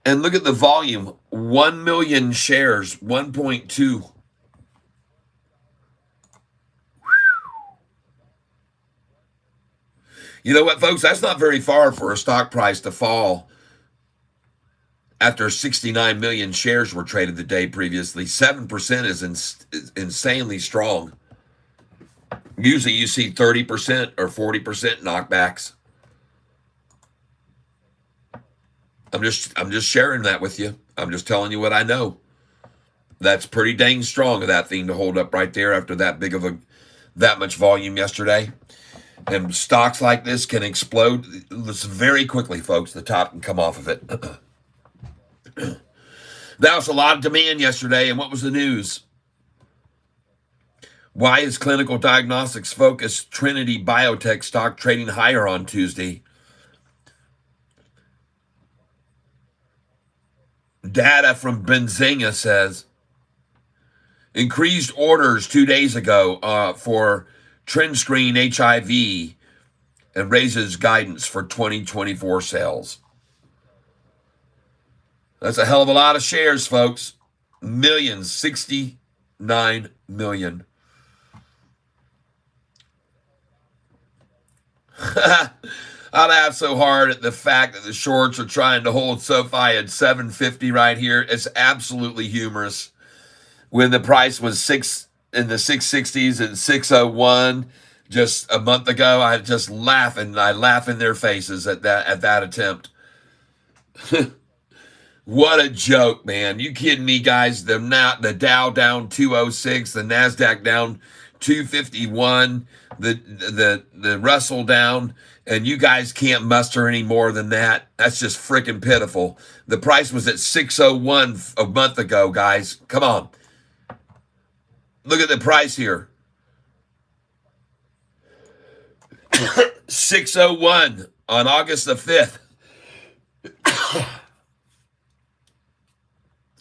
And look at the volume, 1 million shares, 1.2. You know what, folks? That's not very far for a stock price to fall after 69 million shares were traded the day previously. 7% is insanely strong. Usually you see 30% or 40% knockbacks. I'm just sharing that with you. I'm just telling you what I know. That's pretty dang strong of that thing to hold up right there after that much volume yesterday. And stocks like this can explode very quickly, folks. The top can come off of it. That was a lot of demand yesterday. And what was the news? Why is clinical diagnostics focused Trinity Biotech stock trading higher on Tuesday? Data from Benzinga says increased orders 2 days ago for TrendScreen HIV and raises guidance for 2024 sales. That's a hell of a lot of shares, folks. Millions, 69 million. I laugh so hard at the fact that the shorts are trying to hold Sofi at 750 right here. It's absolutely humorous. When the price was in the 660s and 601 just a month ago, I just laugh and I laugh in their faces at that attempt. What a joke, man. You kidding me, guys? The Dow down 206, the NASDAQ down 251, the Russell down, and you guys can't muster any more than that. That's just freaking pitiful. The price was at 601 a month ago, guys. Come on. Look at the price here. 601 on August the 5th.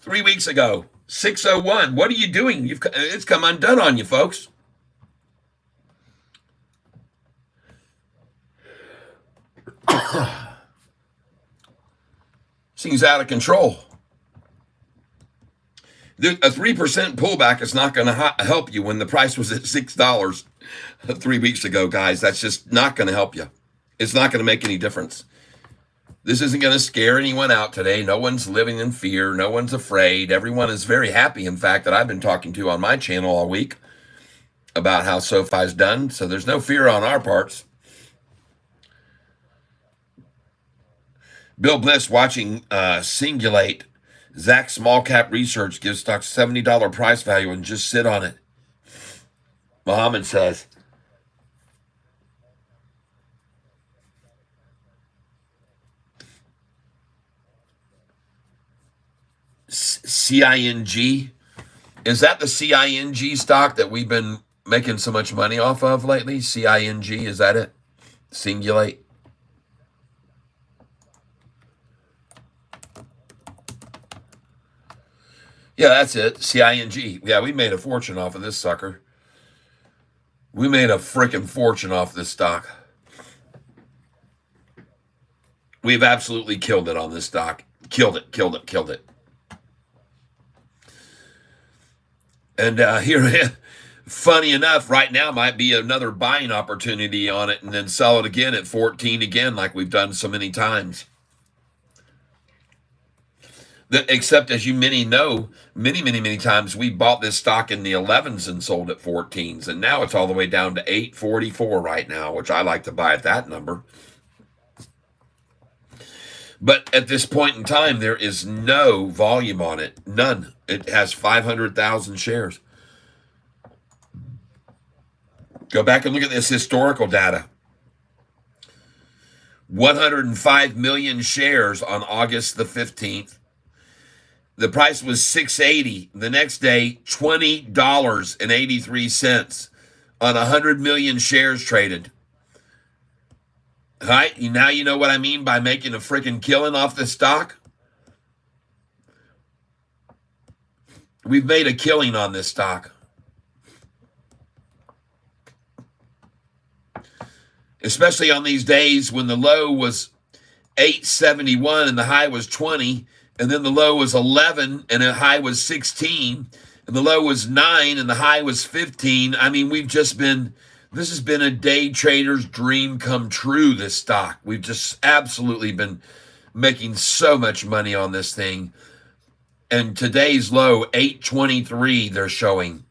3 weeks ago. 601. What are you doing? It's come undone on you, folks. Seems out of control. A 3% pullback is not going to help you when the price was at $6 3 weeks ago, guys. That's just not going to help you. It's not going to make any difference. This isn't going to scare anyone out today. No one's living in fear. No one's afraid. Everyone is very happy, in fact, that I've been talking to on my channel all week about how SoFi's done. So there's no fear on our parts. Bill Bliss watching Singulate. Zach Small Cap Research gives stock $70 price value and just sit on it. Muhammad says. CING. Is that the CING stock that we've been making so much money off of lately? CING, is that it? Singulate. Yeah, that's it. CING. Yeah, we made a fortune off of this sucker. We made a freaking fortune off this stock. We've absolutely killed it on this stock. Killed it, killed it, killed it. And here, funny enough, right now might be another buying opportunity on it and then sell it again at 14 again, like we've done so many times. Except, as you many know, many times we bought this stock in the 11s and sold at 14s, and now it's all the way down to 844 right now, which I like to buy at that number. But at this point in time, there is no volume on it, none. It has 500,000 shares. Go back and look at this historical data. 105 million shares on August the 15th. The price was $6.80. The next day, $20.83 on 100 million shares traded. All right, now you know what I mean by making a freaking killing off the stock. We've made a killing on this stock. Especially on these days when the low was 871 and the high was 20. And then the low was 11 and the high was 16. And the low was 9 and the high was 15. I mean, this has been a day trader's dream come true, this stock. We've just absolutely been making so much money on this thing. And today's low, 823, they're showing.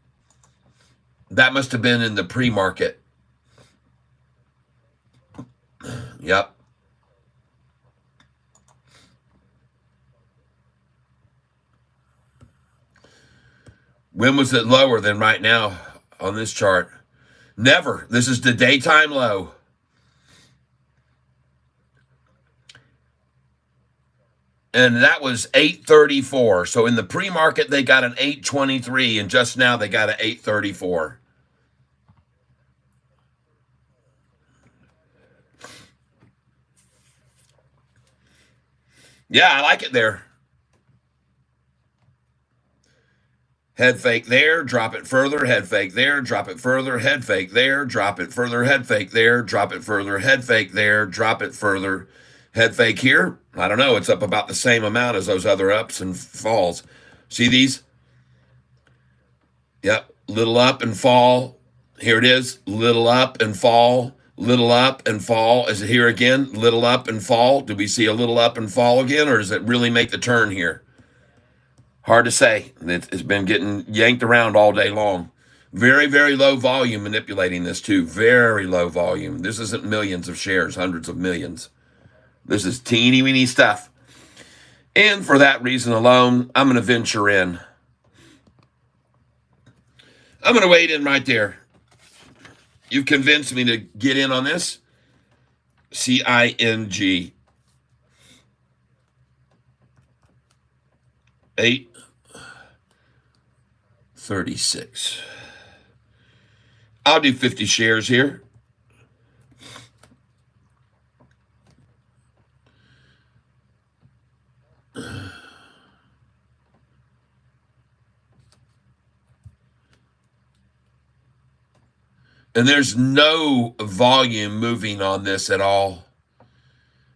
That must have been in the pre-market. Yep. When was it lower than right now on this chart? Never. This is the daytime low. And that was 834. So in the pre-market, they got an 823, and just now they got an 834. Yeah, I like it there. Head fake there, drop it further, head fake there, drop it further, head fake there, drop it further, head fake there, drop it further, head fake there, drop it further, head fake here. I don't know, it's up about the same amount as those other ups and falls. See these? Yep, little up and fall. Here it is, little up and fall, little up and fall. Is it here again? Little up and fall. Do we see a little up and fall again, or does it really make the turn here? Hard to say. It's been getting yanked around all day long. Very, very low volume manipulating this too. Very low volume. This isn't millions of shares, hundreds of millions. This is teeny weeny stuff. And for that reason alone, I'm going to venture in. I'm going to wade in right there. You've convinced me to get in on this. CING. 836. I'll do 50 shares here. And there's no volume moving on this at all.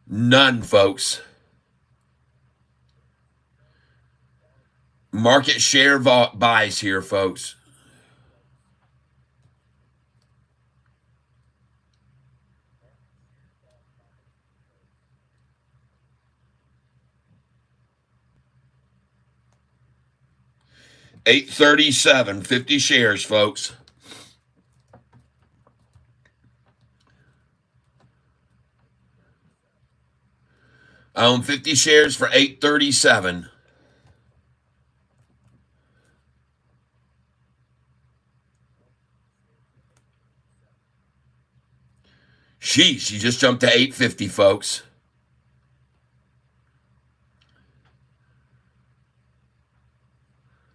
None, folks. Market share buys here, folks. $837, 50 shares, folks. I own 50 shares for $837. Sheesh, you just jumped to 850, folks.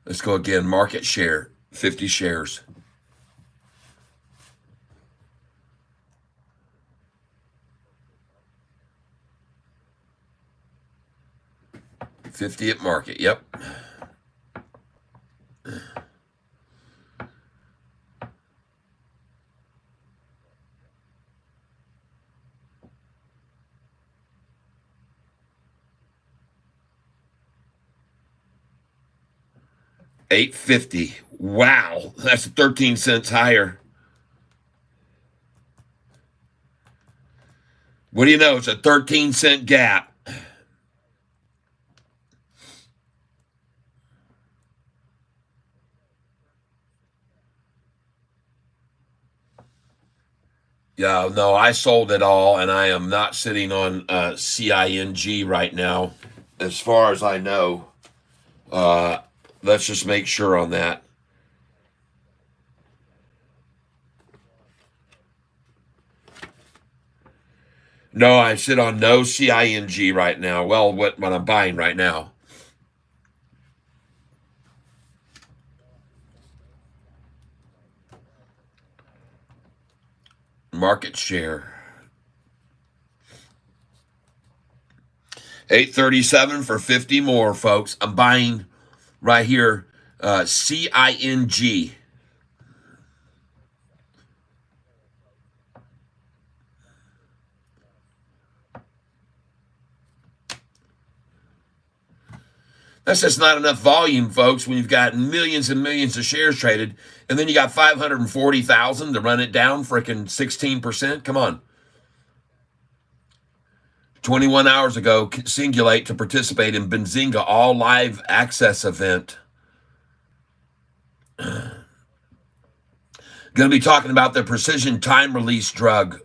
Let's go again. Market share, 50 shares. $50 at market, yep. 850. Wow, that's 13 cents higher. What do you know? It's a 13-cent gap. Yeah, no, I sold it all, and I am not sitting on CING right now, as far as I know. Uh, let's just make sure on that. No, I sit on no CING right now. Well, what I'm buying right now. Market share. 837 for 50 more, folks. I'm buying right here CING. That's just not enough volume, folks, when you've got millions and millions of shares traded, and then you got 540,000 to run it down freaking 16%. Come on. 21 hours ago, Singulate to participate in Benzinga all live access event. Going to be talking about the precision time release drug.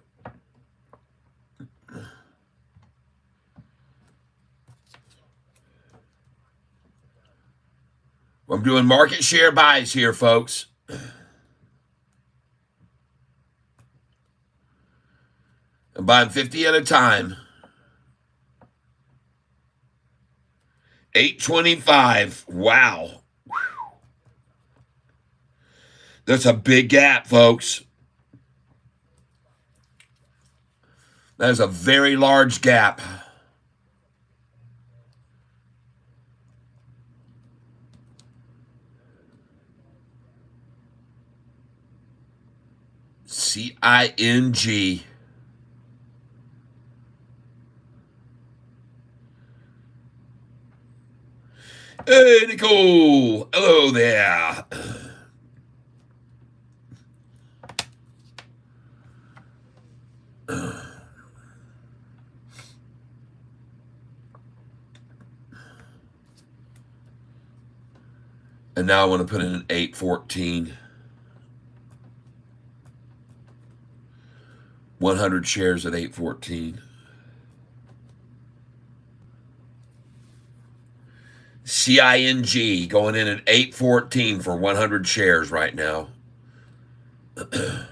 I'm doing market share buys here, folks. I'm buying 50 at a time. 825. Wow. That's a big gap, folks. That is a very large gap. CING. Hey, Nicole. Hello there. And now I want to put in an 814. 100 shares at 814. CING going in at 814 for 100 shares right now. And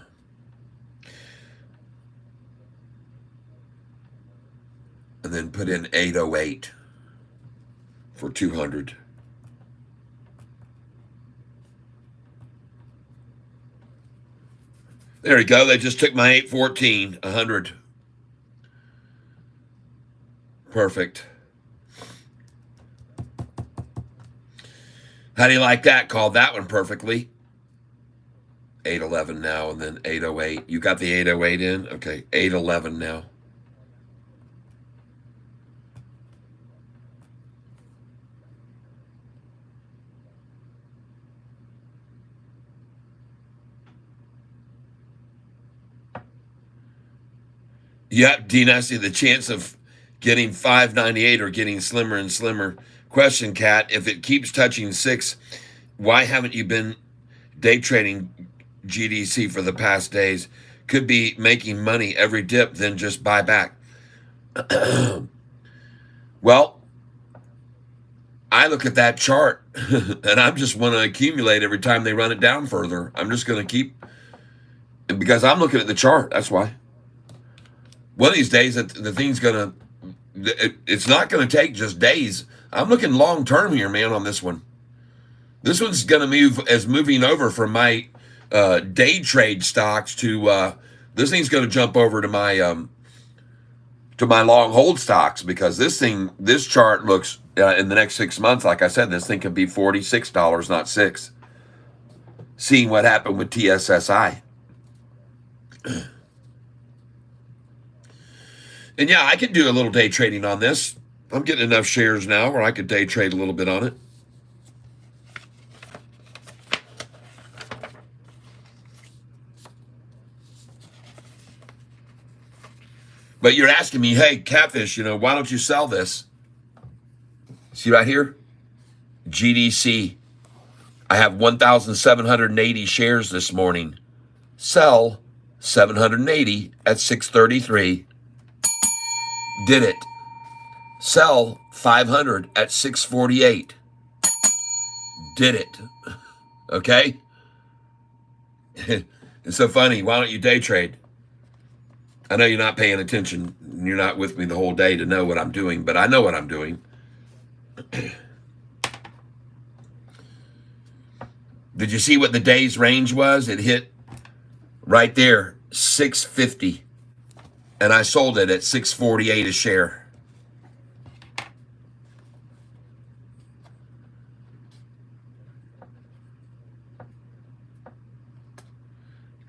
then put in 808 for 200. There you go. They just took my 814, 100. Perfect. How do you like that? Called that one perfectly. 811 now, and then 808. You got the 808 in? Okay, 811 now. Yep, Dean, I see the chance of getting 598 or getting slimmer and slimmer. Question, Kat, if it keeps touching 6, why haven't you been day trading GDC for the past days? Could be making money every dip, then just buy back. Well, I look at that chart and I just want to accumulate every time they run it down further. I'm just going to keep, because I'm looking at the chart. That's why. One of these days, the thing's going to, it's not going to take just days. I'm looking long term here, man, on this one. This one's going to moving over from my day trade stocks to, this thing's going to jump over to my long hold stocks, because this chart looks in the next 6 months, like I said, this thing could be $46, not $6. Seeing what happened with TSSI. And yeah, I could do a little day trading on this. I'm getting enough shares now where I could day trade a little bit on it. But you're asking me, hey, Catfish, why don't you sell this? See right here? GDC. I have 1,780 shares this morning. Sell 780 at 633. Did it. Sell 500 at 648. Did it. Okay? It's so funny. Why don't you day trade? I know you're not paying attention. You're not with me the whole day to know what I'm doing, but I know what I'm doing. Did you see what the day's range was? It hit right there, 650. And I sold it at 648 a share.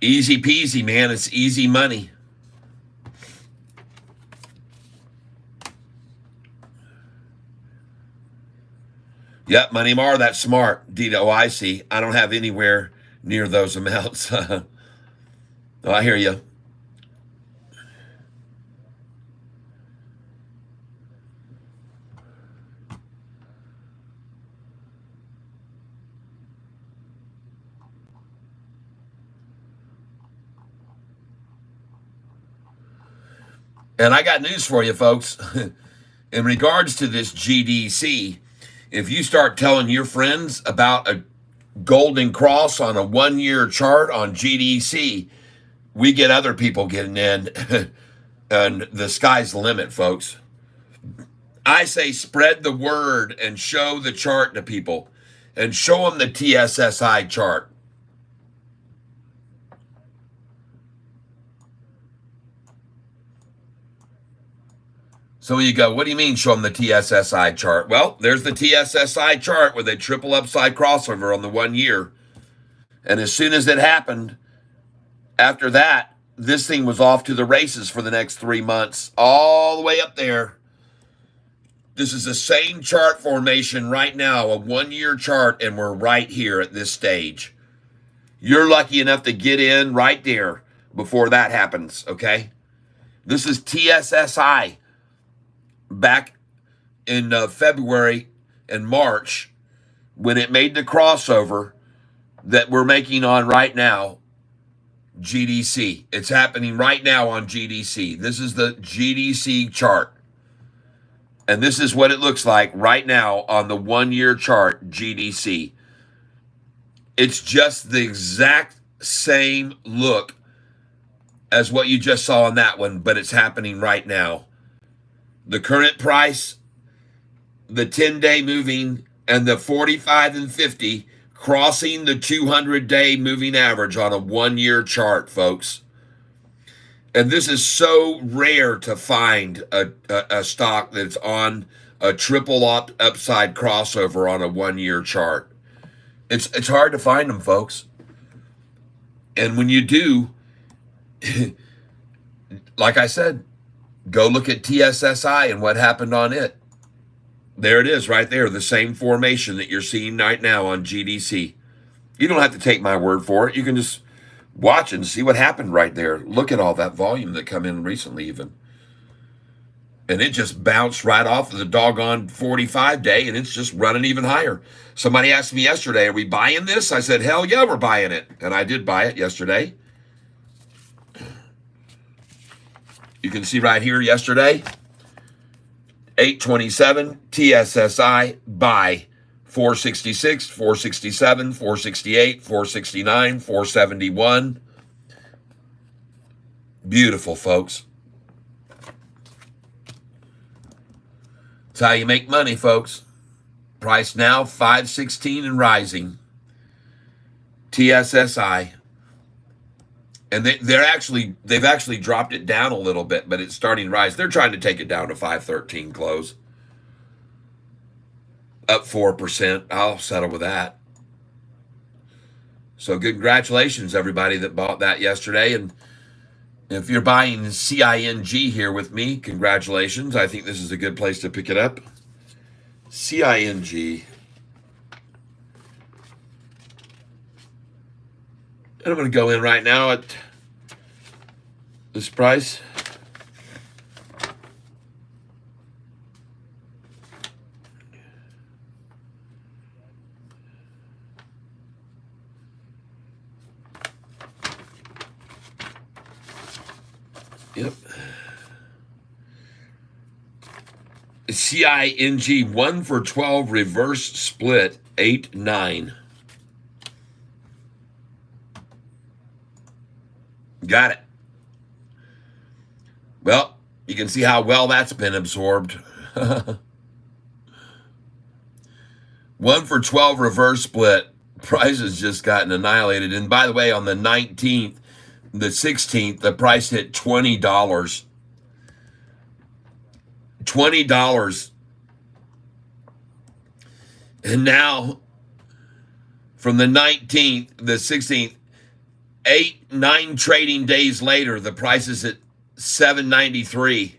Easy peasy, man. It's easy money. Yep, Money Mar, that's smart. DOIC. I don't have anywhere near those amounts. Oh, I hear you. And I got news for you, folks. In regards to this GDC, if you start telling your friends about a golden cross on a 1-year chart on GDC, we get other people getting in, and the sky's the limit, folks. I say spread the word and show the chart to people, and show them the TSSI chart. So you go, what do you mean show them the TSSI chart? Well, there's the TSSI chart with a triple upside crossover on the 1 year. And as soon as it happened, after that, this thing was off to the races for the next 3 months, all the way up there. This is the same chart formation right now, a 1-year chart, and we're right here at this stage. You're lucky enough to get in right there before that happens, okay? This is TSSI. Back in February and March, when it made the crossover that we're making on right now, GDC. It's happening right now on GDC. This is the GDC chart. And this is what it looks like right now on the 1-year chart, GDC. It's just the exact same look as what you just saw on that one, but it's happening right now. The current price, the 10-day moving, and the 45 and 50 crossing the 200-day moving average on a 1-year chart, folks. And this is so rare to find a stock that's on a triple upside crossover on a 1-year chart. It's hard to find them, folks. And when you do, like I said, go look at TSSI and what happened on it. There it is right there, the same formation that you're seeing right now on GDC. You don't have to take my word for it. You can just watch and see what happened right there. Look at all that volume that come in recently even. And it just bounced right off of the doggone 45-day, and it's just running even higher. Somebody asked me yesterday, are we buying this? I said, hell yeah, we're buying it. And I did buy it yesterday. You can see right here yesterday, 827, TSSI, buy, 466, 467, 468, 469, 471. Beautiful, folks. That's how you make money, folks. Price now, 516 and rising. TSSI. And they've actually dropped it down a little bit, but it's starting to rise. They're trying to take it down to 513 close. Up 4%. I'll settle with that. So congratulations, everybody that bought that yesterday. And if you're buying CING here with me, congratulations. I think this is a good place to pick it up. CING. And I'm going to go in right now at this price. Yep. CING 1 for 12 reverse split 8-9. Got it. Well, you can see how well that's been absorbed. 1 for 12 reverse split. Price has just gotten annihilated. And by the way, on the 19th, the 16th, the price hit $20. $20. And now, from the 19th, the 16th, 9 trading days later, the price is at $7.93.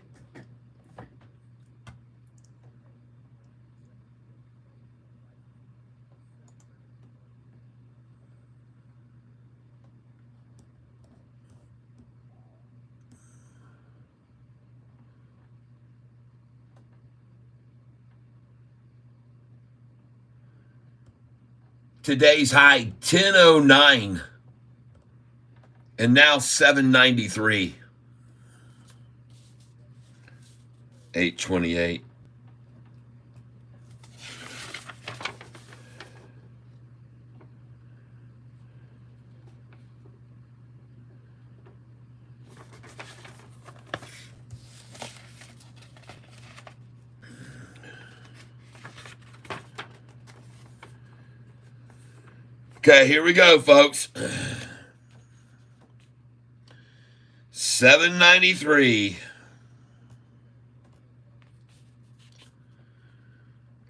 Today's high, 10.09. And now 7.93. 8.28. Okay, here we go, folks. 7.93.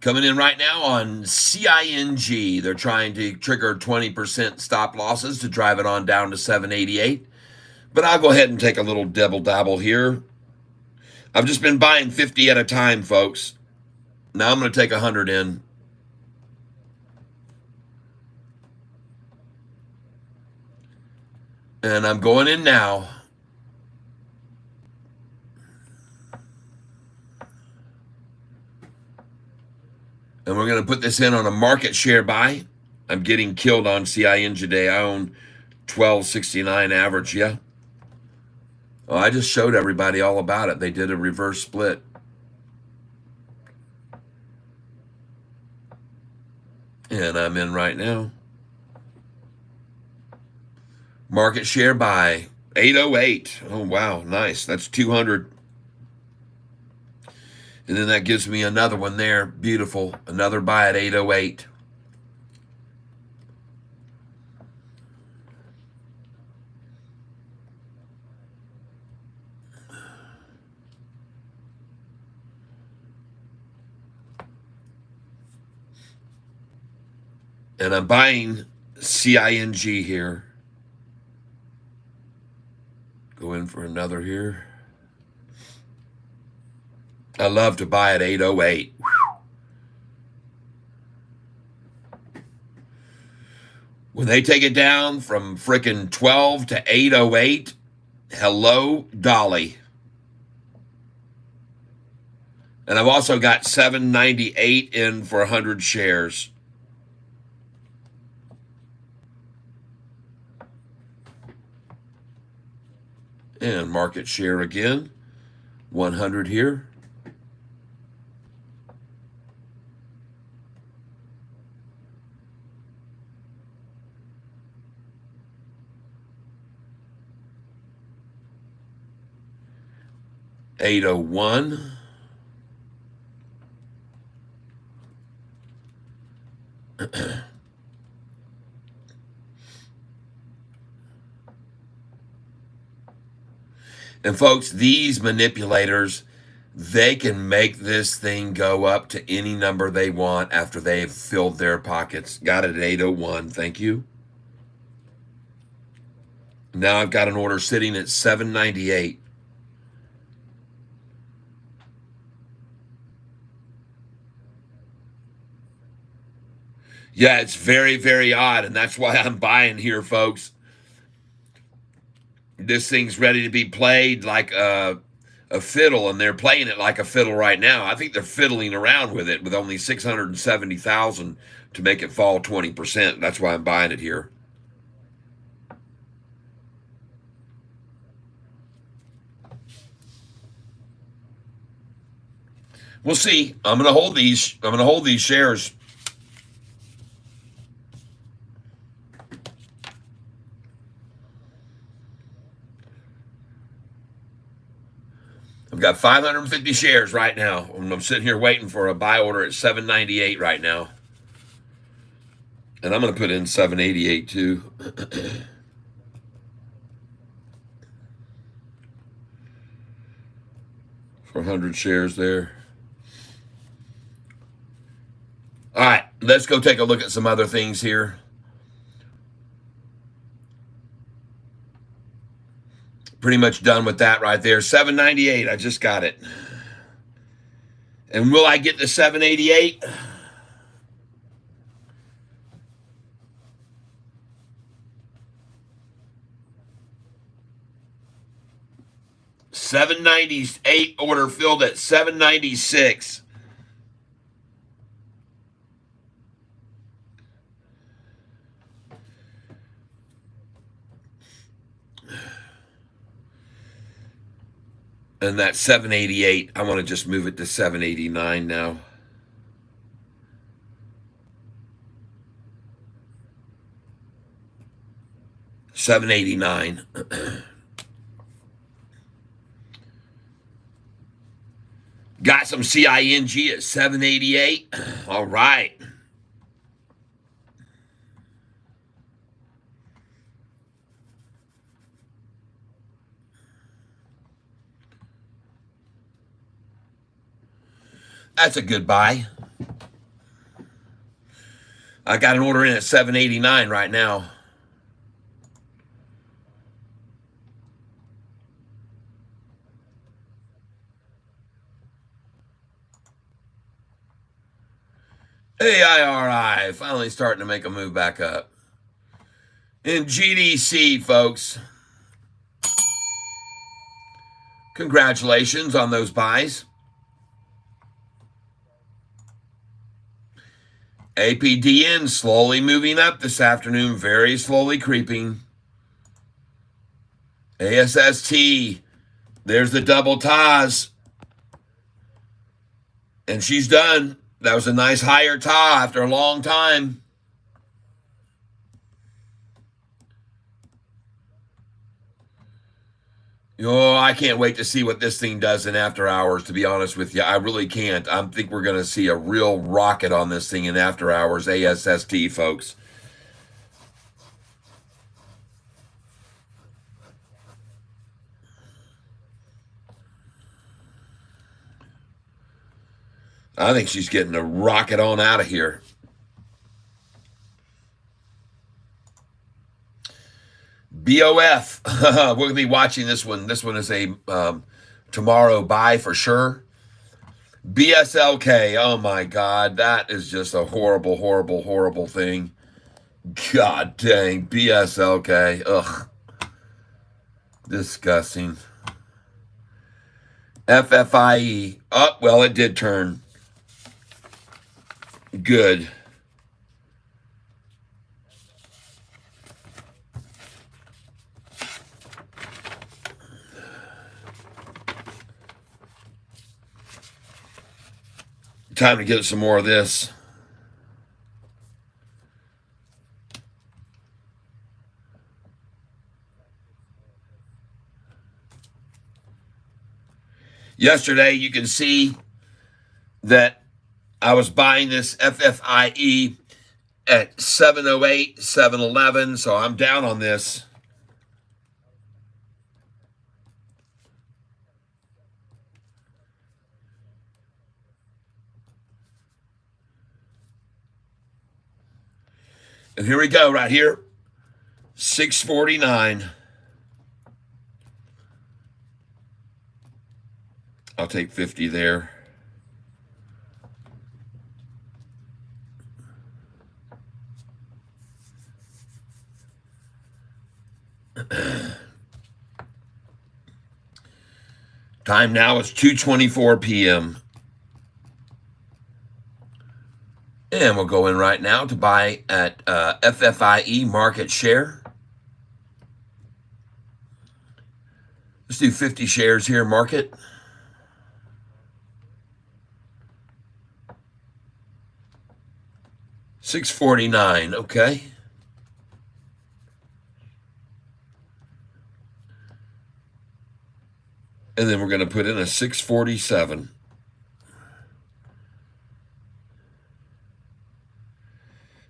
Coming in right now on CING. They're trying to trigger 20% stop losses to drive it on down to 7.88. But I'll go ahead and take a little double dabble here. I've just been buying 50 at a time, folks. Now I'm going to take 100 in. And I'm going in now. And we're going to put this in on a market share buy. I'm getting killed on CIN today. I own 12.69 average, yeah. Oh, I just showed everybody all about it. They did a reverse split. And I'm in right now. Market share buy 808. Oh, wow, nice. That's 200. And then that gives me another one there. Beautiful. Another buy at 808. And I'm buying CING here. Go in for another here. I love to buy at 808. When they take it down from frickin' 12 to 808, hello, Dolly. And I've also got 798 in for 100 shares. And market share again, 100 here. $801. And folks, these manipulators, they can make this thing go up to any number they want after they've filled their pockets. Got it at 801. Thank you. Now I've got an order sitting at 798. Yeah, it's very, very odd, and that's why I'm buying here, folks. This thing's ready to be played like a fiddle, and they're playing it like a fiddle right now. I think they're fiddling around with it with only 670,000 to make it fall 20%. That's why I'm buying it here. We'll see. I'm going to hold these. I'm going to hold these shares. I've got 550 shares right now. I'm sitting here waiting for a buy order at 798 right now. And I'm going to put in 788 too. For 100 shares there. All right, let's go take a look at some other things here. Pretty much done with that right there. 798, I just got it. And will I get the 788? $798 order filled at $796. And that 788, I want to just move it to 789 now. $789. Got some CING at 788. All right. That's a good buy. I got an order in at 789 right now. AIRI finally starting to make a move back up. In GDC, folks. Congratulations on those buys. APDN slowly moving up this afternoon, very slowly creeping. ASST, there's the double TAs. And she's done. That was a nice higher TA after a long time. Oh, I can't wait to see what this thing does in after hours, to be honest with you. I really can't. I think we're going to see a real rocket on this thing in after hours, ASST, folks. I think she's getting a rocket on out of here. BOF. We're going to be watching this one. This one is a tomorrow buy for sure. BSLK. Oh, my God. That is just a horrible, horrible, horrible thing. God dang. BSLK. Ugh. Disgusting. FFIE. Oh, well, it did turn. Good. Time to get some more of this. Yesterday, you can see that I was buying this FFIE at 708, 711, so I'm down on this. And here we go right here. 649. I'll take 50 there. Time now is 2:24 p.m. And we'll go in right now to buy at FFIE market share. Let's do 50 shares here, market. 649, okay. And then we're going to put in a 647.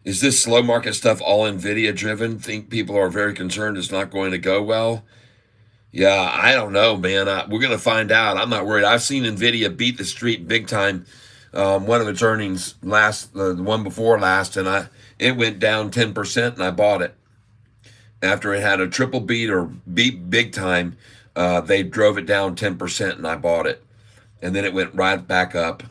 Is this slow market stuff all NVIDIA driven? Think people are very concerned it's not going to go well? Yeah, I don't know, man. We're going to find out. I'm not worried. I've seen NVIDIA beat the street big time. One of its earnings the one before last, and it went down 10%, and I bought it. After it had a triple beat or beat big time, they drove it down 10%, and I bought it. And then it went right back up.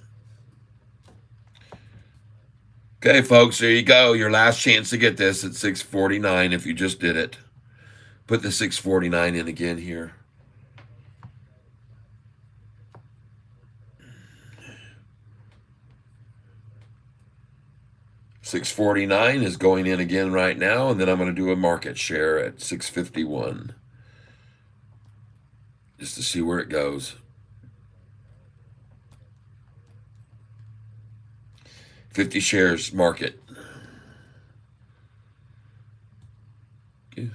Okay, folks, there you go. Your last chance to get this at 649 if you just did it. Put the 649 in again here. $6.49 is going in again right now, and then I'm going to do a market share at $6.51 just to see where it goes. 50 shares market. Okay.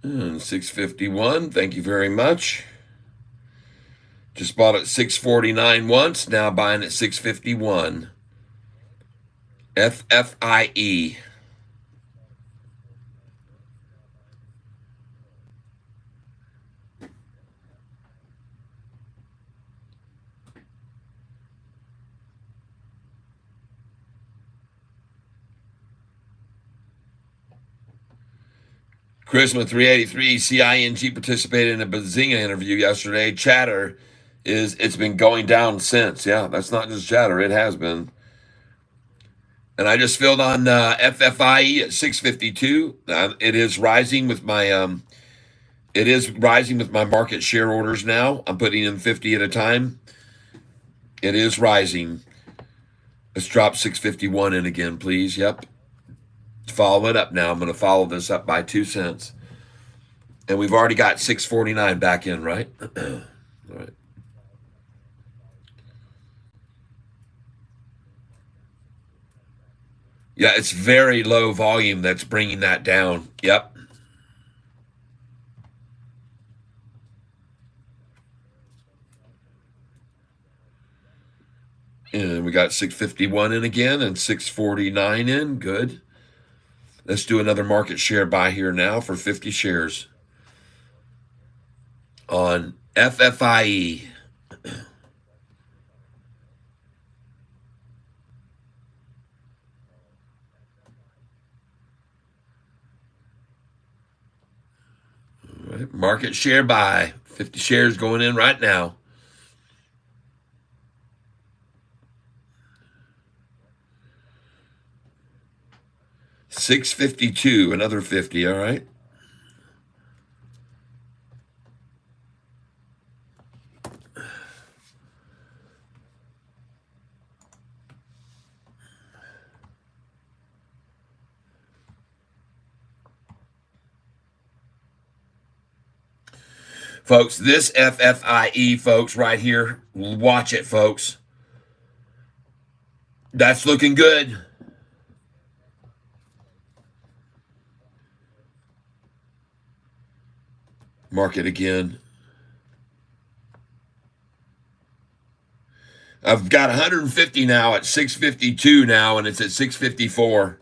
And 651, thank you very much. Just bought at 649 once, now buying at 651. FFIE. Charisma 383 CING participated in a Bazinga interview yesterday. Chatter it's been going down since. Yeah, that's not just chatter, it has been. And I just filled on FFIE at 652. It is rising with my market share orders now. I'm putting in 50 at a time. It is rising. Let's drop 651 in again, please. Yep. Follow it up now. I'm going to follow this up by 2 cents. And we've already got 649 back in, right? All right. Yeah, it's very low volume that's bringing that down. Yep. And we got 651 in again and 649 in. Good. Let's do another market share buy here now for 50 shares on FFIE. All right, market share buy. 50 shares going in right now. $6.52, another 50, all right. Folks, this FFIE, folks, right here, watch it, folks. That's looking good. Mark it again. I've got 150 now at 652 now, and it's at 654.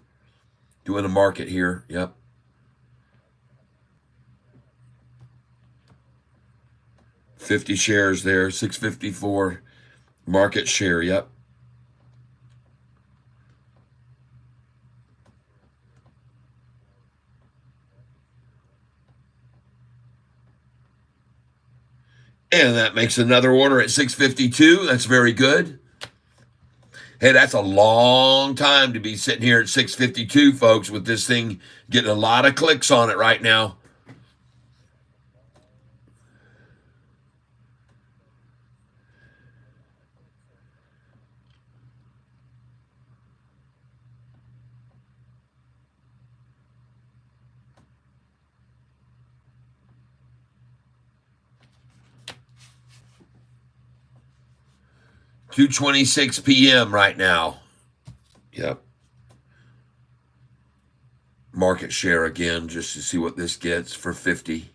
Doing a market here. Yep. $50 shares there, 654 market share. Yep. And that makes another order at 652. That's very good. Hey, that's a long time to be sitting here at 652, folks, with this thing getting a lot of clicks on it right now. 2:26 p.m. right now. Yep. Market share again, just to see what this gets for 50.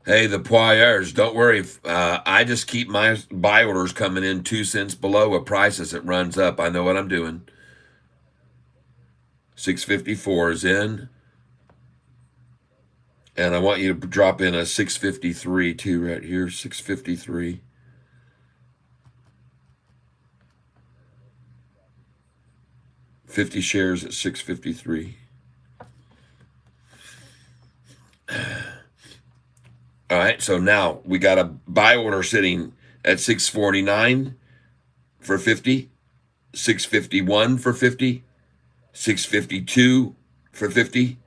Hey, the poiriers, don't worry. I just keep my buy orders coming in 2 cents below a price as it runs up. I know what I'm doing. 654 is in. And I want you to drop in a 653 too right here, 653. $50 shares at 653. All right, so now we got a buy order sitting at 649 for 50, 651 for 50, 652 for 50,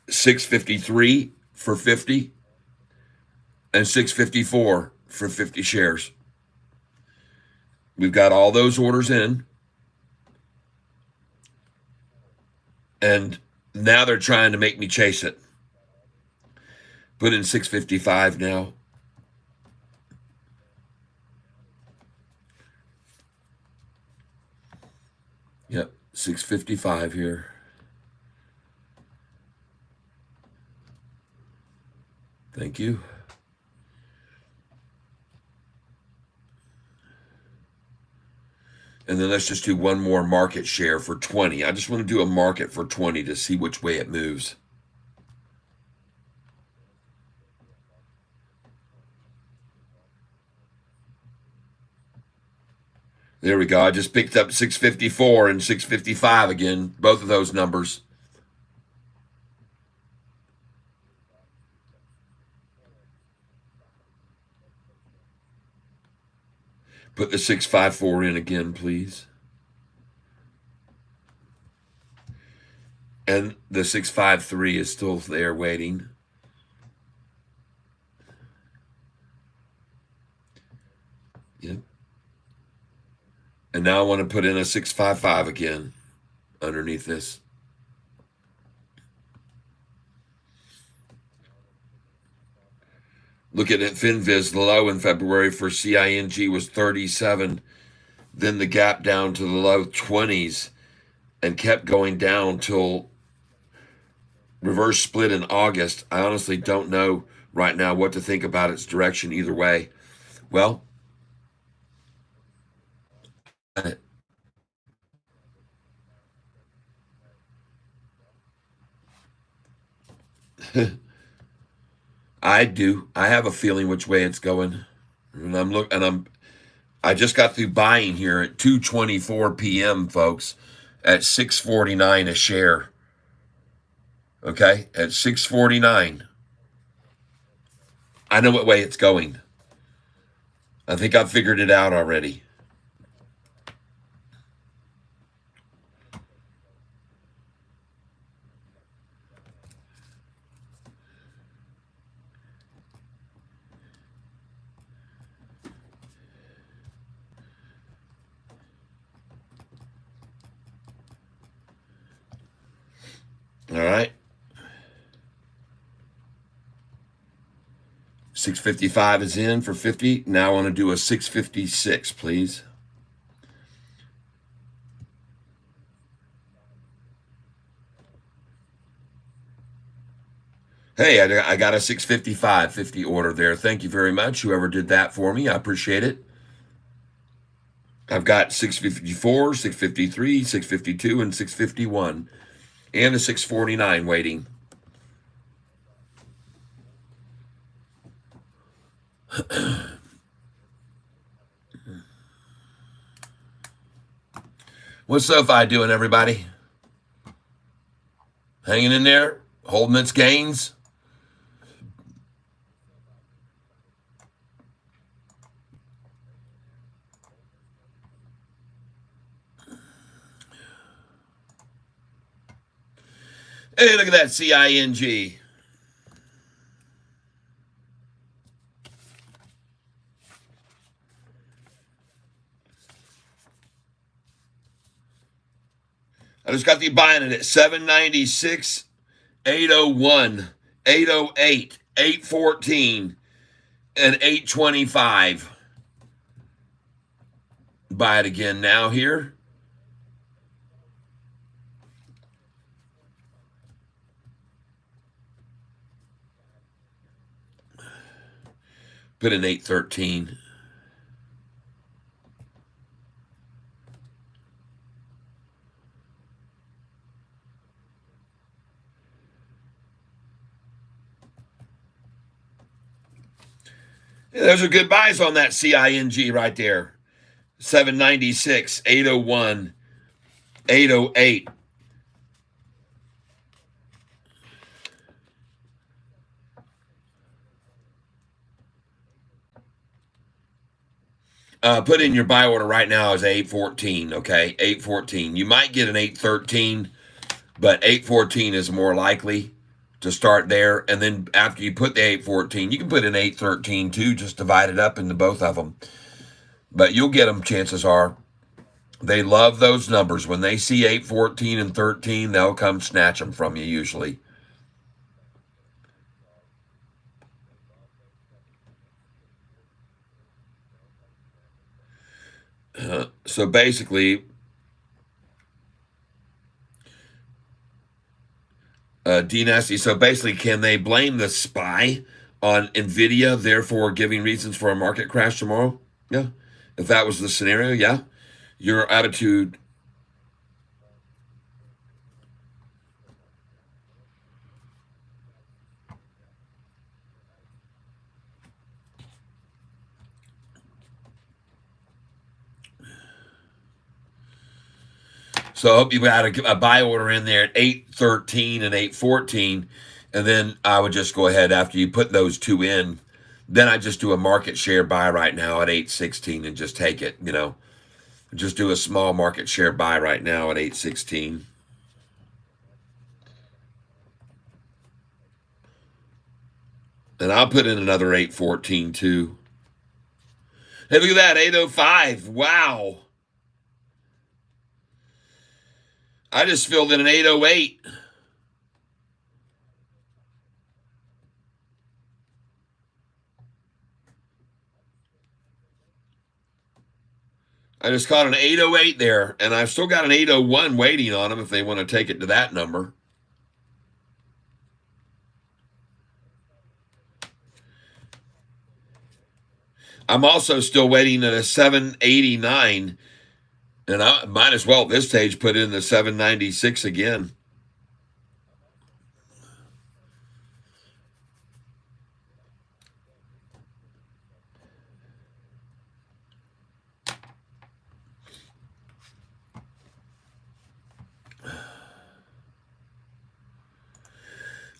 653 for 50, and 654 for 50 shares. We've got all those orders in. And now they're trying to make me chase it. Put in 655 now. Yep, 655 here. Thank you. And then let's just do one more market share for 20. I just want to do a market for 20 to see which way it moves. There we go. I just picked up 654 and 655 again, both of those numbers. Put the 654 in again, please. And the 653 is still there waiting. Yep. And now I want to put in a 655 again underneath this. Looking at FinViz, the low in February for CING was 37. Then the gap down to the low 20s and kept going down till reverse split in August. I honestly don't know right now what to think about its direction either way. Well, I do. I have a feeling which way it's going. And I just got through buying here at 2:24 p.m., folks, at 649 a share. Okay, at 649. I know what way it's going. I think I've figured it out already. All right. 655 is in for 50. Now I want to do a 656, please. Hey, I got a 655.50 order there. Thank you very much, whoever did that for me. I appreciate it. I've got 654, 653, 652, and 651. And a 649 waiting. What's Sofi doing, everybody? Hanging in there? Holding its gains? Hey, look at that CING. I just got the buying it at 796, 801, 808, 814, and 825. Buy it again now here. Put in 813. Yeah, those are good buys on that CING right there. 796, 801, 808. Put in your buy order right now is 814, okay? 814. You might get an 813, but 814 is more likely to start there. And then after you put the 814, you can put in 813 too, just divide it up into both of them. But you'll get them, chances are. They love those numbers. When they see 814 and 13, they'll come snatch them from you usually. So basically, D Nasty. So basically, can they blame the SPY on Nvidia, therefore giving reasons for a market crash tomorrow? Yeah. If that was the scenario, yeah. Your attitude. So I hope you got a buy order in there at 813 and 814. And then I would just go ahead after you put those two in. Then I just do a market share buy right now at 816 and just take it, Just do a small market share buy right now at 816. And I'll put in another 814 too. Hey, look at that, 805. Wow. I just filled in an 808. I just caught an 808 there, and I've still got an 801 waiting on them if they want to take it to that number. I'm also still waiting at a 789, and I might as well at this stage put in the 796 again.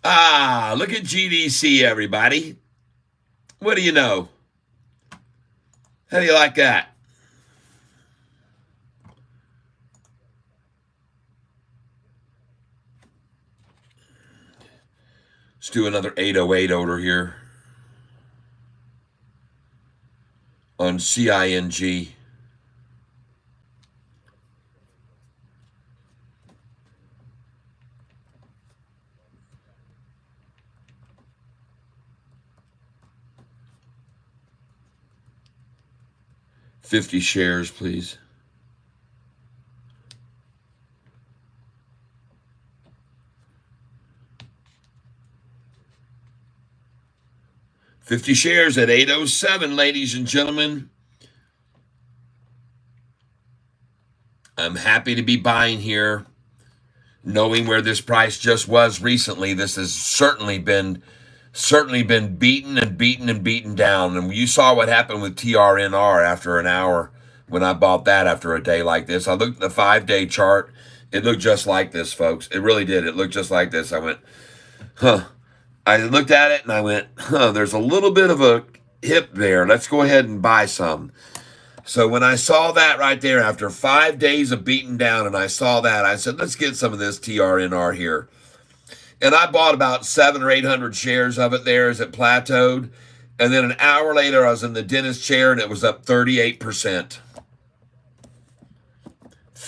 Ah, look at GDC, everybody. What do you know? How do you like that? Let's do another 808 order here on CING. $50 shares, please. $50 shares at 807, ladies and gentlemen. I'm happy to be buying here, knowing where this price just was recently. This has certainly been beaten and beaten and beaten down. And you saw what happened with TRNR after an hour when I bought that after a day like this. I looked at the 5-day chart. It looked just like this, folks. It really did. It looked just like this. I went, huh. I looked at it and I went, huh, there's a little bit of a hip there. Let's go ahead and buy some. So when I saw that right there after 5 days of beating down and I saw that, I said, let's get some of this TRNR here. And I bought about 700 or 800 shares of it there as it plateaued. And then an hour later, I was in the dentist chair and it was up 38%.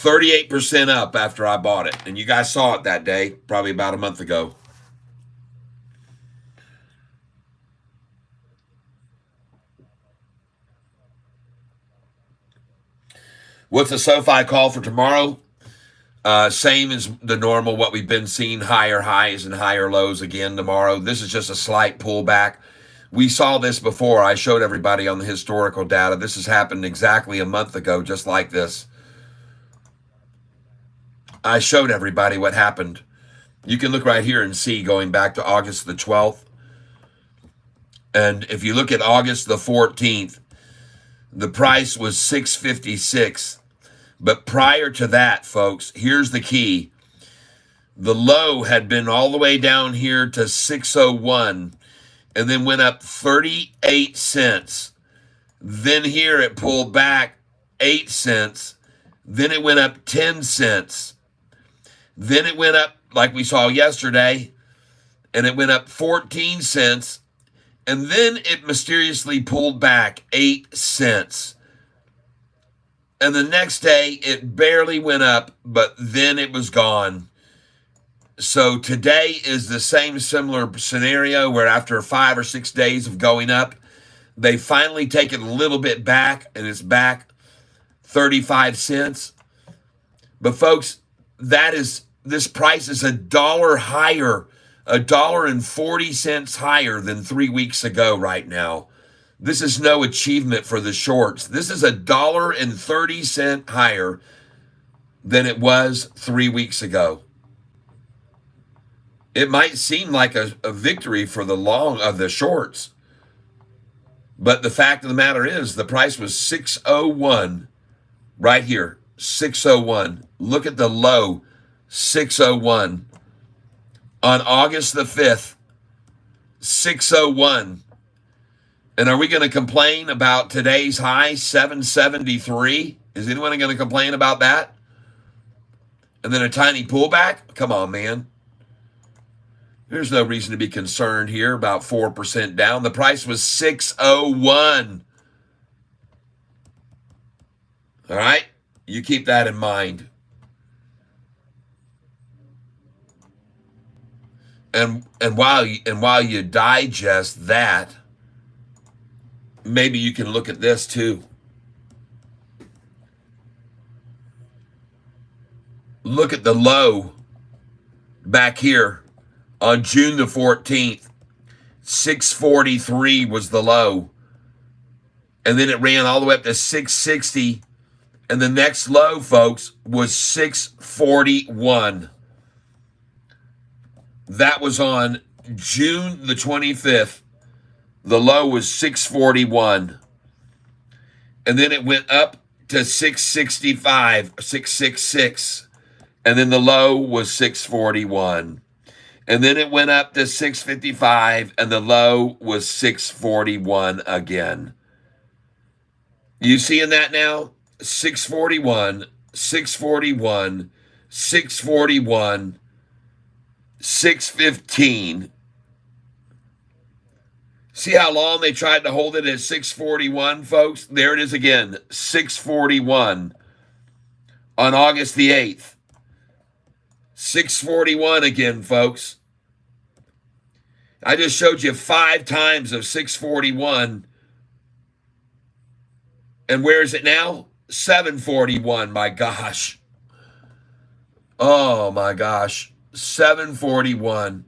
38% up after I bought it. And you guys saw it that day, probably about a month ago. What's the SoFi call for tomorrow? Same as the normal, what we've been seeing, higher highs and higher lows again tomorrow. This is just a slight pullback. We saw this before. I showed everybody on the historical data. This has happened exactly a month ago, just like this. I showed everybody what happened. You can look right here and see going back to August the 12th. And if you look at August the 14th, the price was 656. But prior to that, folks, here's the key. The low had been all the way down here to 601 and then went up 38 cents. Then here it pulled back 8 cents. Then it went up 10 cents. Then it went up, like we saw yesterday, and it went up 14 cents. And then it mysteriously pulled back 8 cents. And the next day, it barely went up, but then it was gone. So today is the same similar scenario where after 5 or 6 days of going up, they finally take it a little bit back, and it's back 35 cents. But folks, this price is $1 higher, $1.40 higher than 3 weeks ago right now. This is no achievement for the shorts. This is $1.30 higher than it was 3 weeks ago. It might seem like a victory for the shorts, but the fact of the matter is the price was 601 right here, 601. Look at the low, 601. On August the 5th, 601. And are we going to complain about today's high, 773? Is anyone going to complain about that? And then a tiny pullback? Come on, man. There's no reason to be concerned here, about 4% down. The price was 601. All right? You keep that in mind. And while you digest that, maybe you can look at this too. Look at the low back here on June the 14th. 643 was the low. And then it ran all the way up to 660. And the next low, folks, was 641. That was on June the 25th. The low was 641. And then it went up to 665, 666. And then the low was 641. And then it went up to 655, and the low was 641 again. You seeing that now? 641, 641, 641, 615. See how long they tried to hold it at 641, folks? There it is again, 641 on August the 8th. 641 again, folks. I just showed you 5 times of 641. And where is it now? 741, my gosh. Oh, my gosh. 741.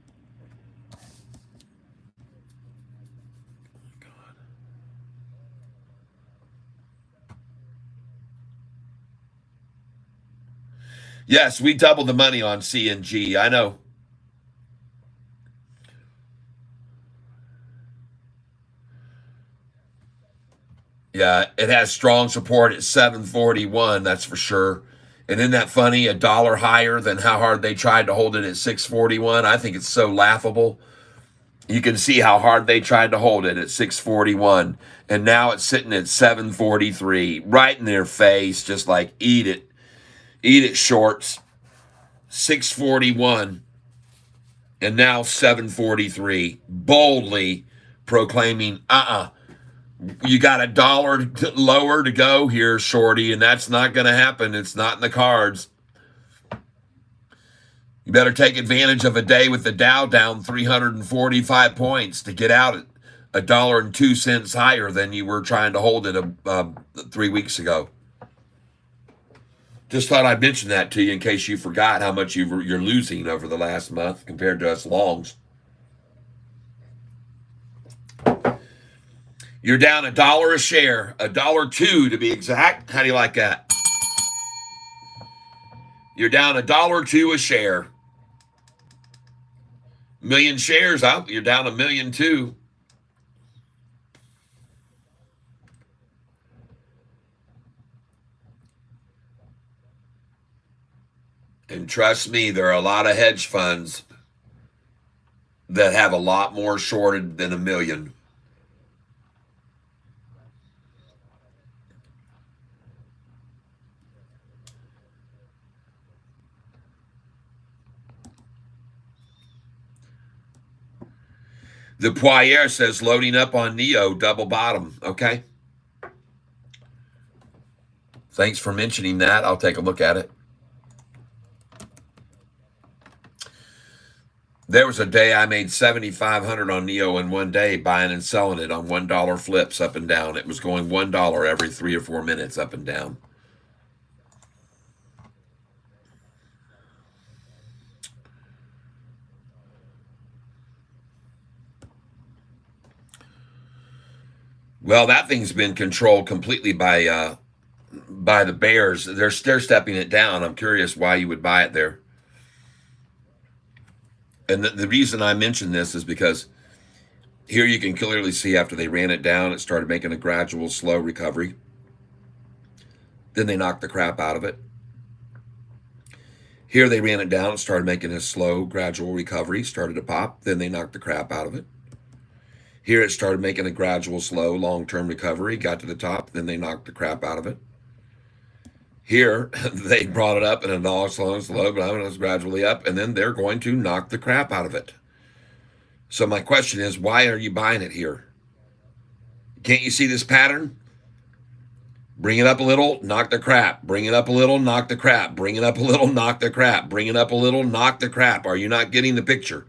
Yes, we doubled the money on CNG. I know. Yeah, it has strong support at 741, that's for sure. And isn't that funny? $1 higher than how hard they tried to hold it at 641. I think it's so laughable. You can see how hard they tried to hold it at 641. And now it's sitting at 743, right in their face, just like eat it. Eat it, shorts. 641 and now 743, boldly proclaiming, You got $1 lower to go here, shorty, and that's not going to happen. It's not in the cards. You better take advantage of a day with the Dow down 345 points to get out at $1.02 higher than you were trying to hold it 3 weeks ago. Just thought I'd mention that to you in case you forgot how much you're losing over the last month compared to us longs. You're down $1 a share, $1.02 to be exact. How do you like that? You're down $1.02 a share. Million shares out, you're down 1,000,002. And trust me, there are a lot of hedge funds that have a lot more shorted than 1,000,000. The Poirier says loading up on Neo, double bottom. Okay. Thanks for mentioning that. I'll take a look at it. There was a day I made $7,500 on Neo in one day, buying and selling it on $1 flips up and down. It was going $1 every 3 or 4 minutes up and down. Well, that thing's been controlled completely by the bears. They're stepping it down. I'm curious why you would buy it there. And the reason I mention this is because here you can clearly see after they ran it down, it started making a gradual, slow recovery. Then they knocked the crap out of it. Here they ran it down, it started making a slow, gradual recovery, started to pop. Then they knocked the crap out of it. Here it started making a gradual, slow, long-term recovery, got to the top, then they knocked the crap out of it. Here, they brought it up in $1 slow, but it was gradually up, and then they're going to knock the crap out of it. So my question is, why are you buying it here? Can't you see this pattern? Bring it up a little, knock the crap. Bring it up a little, knock the crap. Bring it up a little, knock the crap. Bring it up a little, knock the crap. Are you not getting the picture?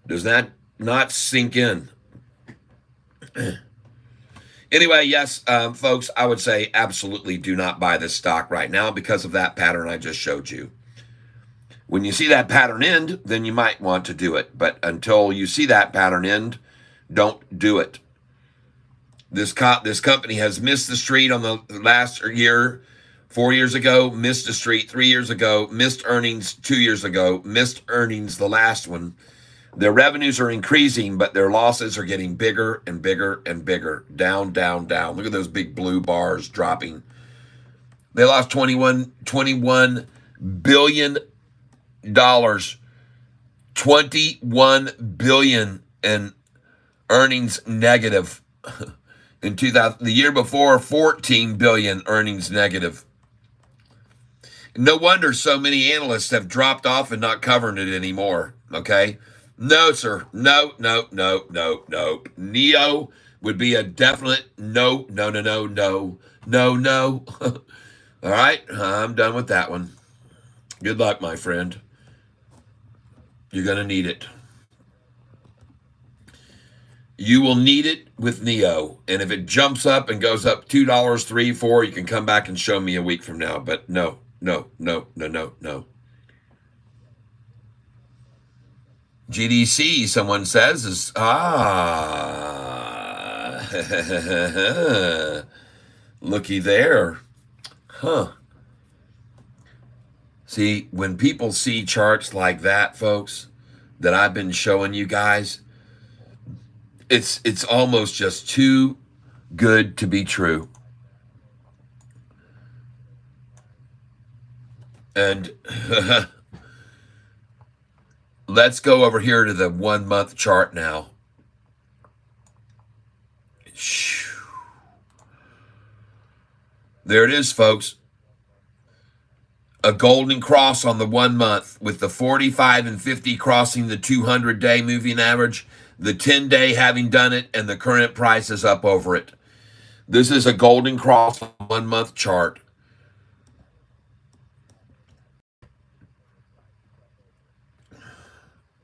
Does that not sink in? Anyway, yes, folks, I would say absolutely do not buy this stock right now because of that pattern I just showed you. When you see that pattern end, then you might want to do it. But until you see that pattern end, don't do it. This company has missed the street on the last year, 4 years ago, missed the street 3 years ago, missed earnings 2 years ago, missed earnings the last one. Their revenues are increasing, but their losses are getting bigger and bigger and bigger. Down, down, down. Look at those big blue bars dropping. They lost $21 billion. $21 billion in earnings negative. In 2000, the year before, $14 billion earnings negative. No wonder so many analysts have dropped off and not covering it anymore. Okay? No, sir. No. Neo would be a definite no. All right, I'm done with that one. Good luck, my friend. You're going to need it. You will need it with Neo. And if it jumps up and goes up $2, $3, $4, you can come back and show me a week from now. But no. GDC, someone says, is looky there. Huh. See, when people see charts like that, folks, that I've been showing you guys, it's almost just too good to be true. And let's go over here to the 1 month chart now. There it is, folks. A golden cross on the 1 month with the 45 and 50 crossing the 200-day moving average. The 10-day having done it, and the current price is up over it. This is a golden cross 1 month chart.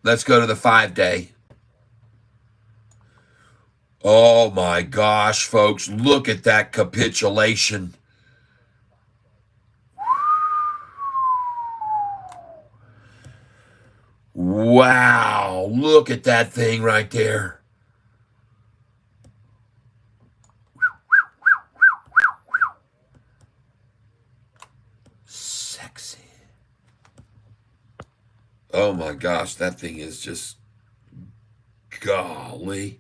Let's go to the 5-day. Oh my gosh, folks, look at that capitulation. Wow, look at that thing right there. Sexy. Oh my gosh, that thing is just golly.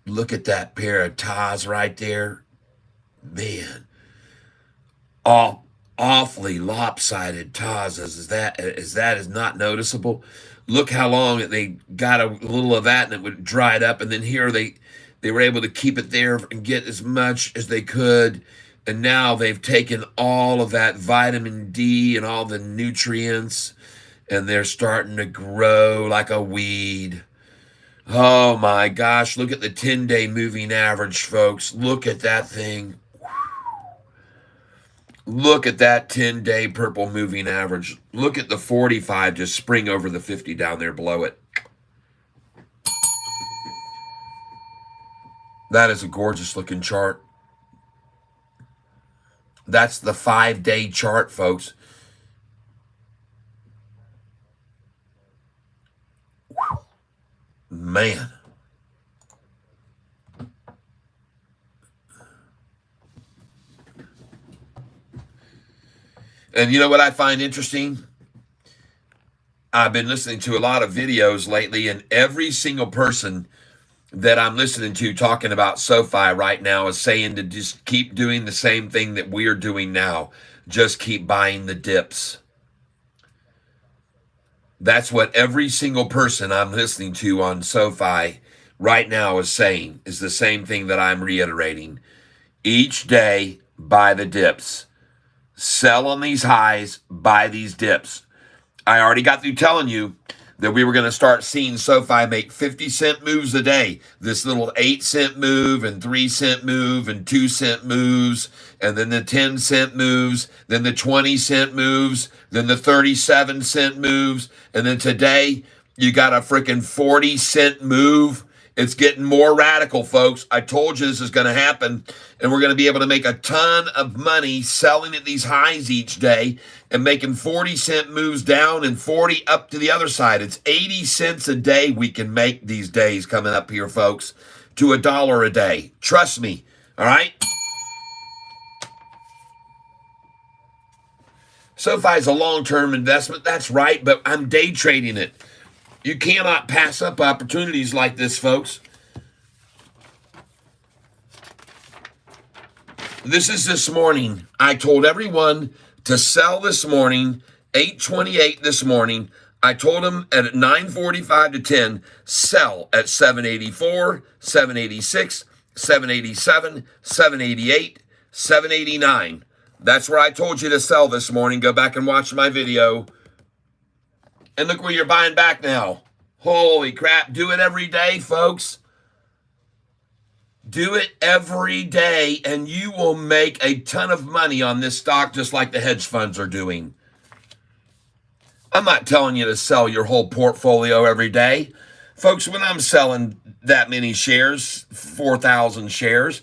Look at that pair of ties right there. Man. Awfully lopsided ties. Is not noticeable. Look how long they got a little of that and it would dry it up, and then here they were able to keep it there and get as much as they could, and now they've taken all of that vitamin D and all the nutrients, and they're starting to grow like a weed. Oh my gosh, look at the 10-day moving average, folks. Look at that thing. Look at that 10-day purple moving average. Look at the 45 just spring over the 50 down there below it. That is a gorgeous looking chart. That's the 5-day chart, folks. Man. And you know what I find interesting? I've been listening to a lot of videos lately, and every single person that I'm listening to talking about SoFi right now is saying to just keep doing the same thing that we're doing now. Just keep buying the dips. That's what every single person I'm listening to on SoFi right now is saying, is the same thing that I'm reiterating. Each day, buy the dips. Sell on these highs, buy these dips. I already got through telling you that we were going to start seeing SoFi make 50-cent moves a day. This little 8-cent move and 3-cent move and 2-cent moves, and then the 10-cent moves, then the 20-cent moves, then the 37-cent moves, and then today you got a freaking 40-cent move. It's getting more radical, folks. I told you this is going to happen, and we're going to be able to make a ton of money selling at these highs each day and making 40-cent moves down and 40 up to the other side. It's 80 cents a day we can make these days coming up here, folks, to $1 a day. Trust me, all right? SoFi is a long-term investment, that's right, but I'm day trading it. You cannot pass up opportunities like this, folks. This is this morning. I told everyone to sell this morning, 8:28 this morning. I told them at 9:45 to 10, sell at 784, 786, 787, 788, 789. That's where I told you to sell this morning. Go back and watch my video. And look where you're buying back now. Holy crap. Do it every day, folks. Do it every day, and you will make a ton of money on this stock just like the hedge funds are doing. I'm not telling you to sell your whole portfolio every day. Folks, when I'm selling that many shares, 4,000 shares,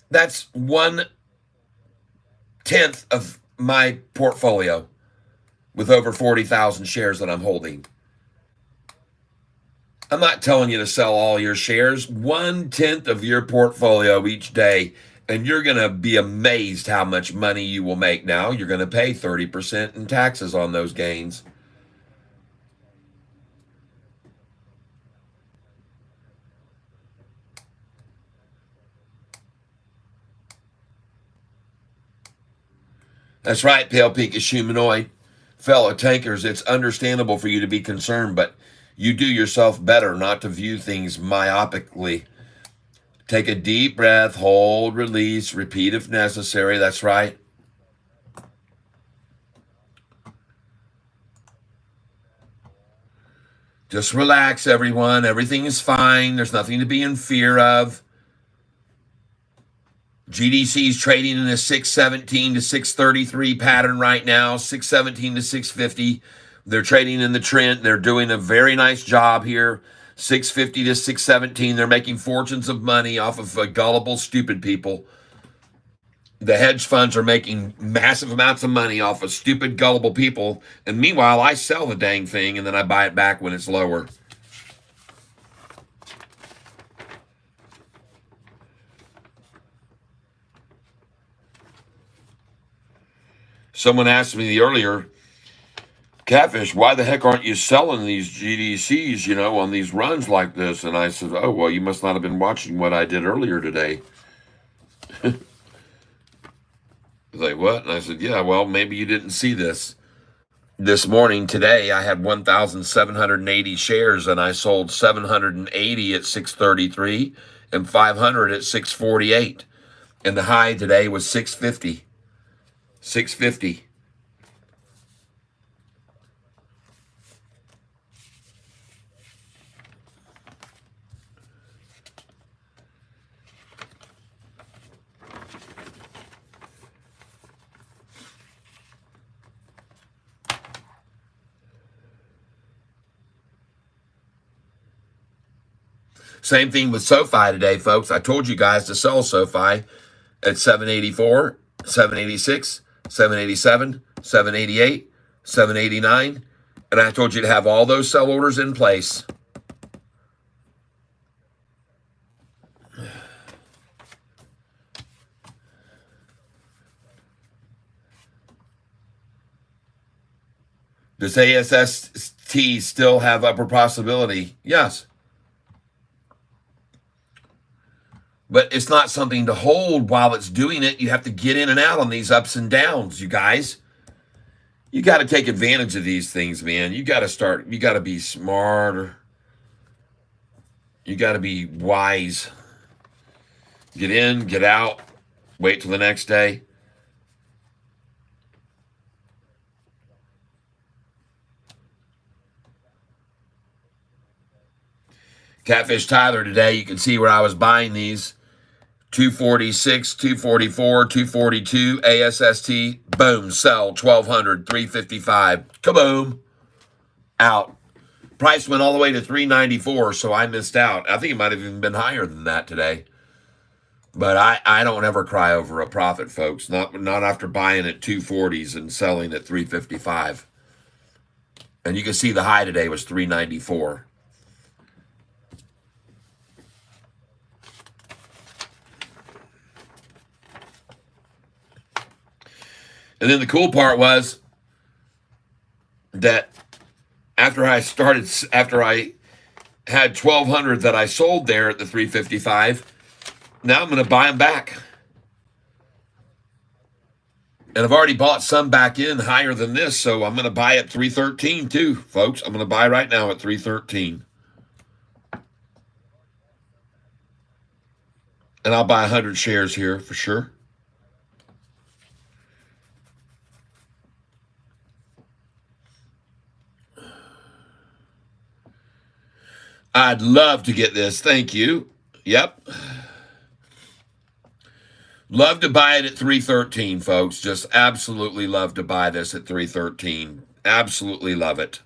that's 1/10 of my portfolio, with over 40,000 shares that I'm holding. I'm not telling you to sell all your shares, 1/10 of your portfolio each day, and you're going to be amazed how much money you will make. Now, you're going to pay 30% in taxes on those gains. That's right, Pale Peak is humanoid. Fellow tankers, it's understandable for you to be concerned, but you do yourself better not to view things myopically. Take a deep breath, hold, release, repeat if necessary. That's right. Just relax, everyone. Everything is fine. There's nothing to be in fear of. GDC is trading in a 617 to 633 pattern right now, 617 to 650. They're trading in the trend. They're doing a very nice job here. 650 to 617. They're making fortunes of money off of gullible, stupid people. The hedge funds are making massive amounts of money off of stupid, gullible people. And meanwhile, I sell the dang thing and then I buy it back when it's lower. Someone asked me earlier, Catfish, why the heck aren't you selling these GDCs, on these runs like this? And I said, oh, well, you must not have been watching what I did earlier today. Like, what? And I said, yeah, well, maybe you didn't see this. This morning, today, I had 1,780 shares, and I sold 780 at 633 and 500 at 648. And the high today was 650. 650. Same thing with Sofi today, folks. I told you guys to sell Sofi at 784, 786, 787, 788, 789. And I told you to have all those sell orders in place. Does ASST still have upper possibility? Yes. But it's not something to hold while it's doing it. You have to get in and out on these ups and downs, you guys. You got to take advantage of these things, man. You got to be smarter. You got to be wise. Get in, get out, wait till the next day. Catfish Tyler today, you can see where I was buying these. 246, 244, 242, ASST, boom, sell, 1,200, 355, kaboom, out. Price went all the way to 394, so I missed out. I think it might have even been higher than that today. But I don't ever cry over a profit, folks. Not after buying at 240s and selling at 355. And you can see the high today was 394. And then the cool part was that after I had 1,200 that I sold there at the 355, now I'm going to buy them back. And I've already bought some back in higher than this, so I'm going to buy at 313 too, folks. I'm going to buy right now at 313. And I'll buy 100 shares here for sure. I'd love to get this. Thank you. Yep. Love to buy it at 313, folks. Just absolutely love to buy this at 313. Absolutely love it.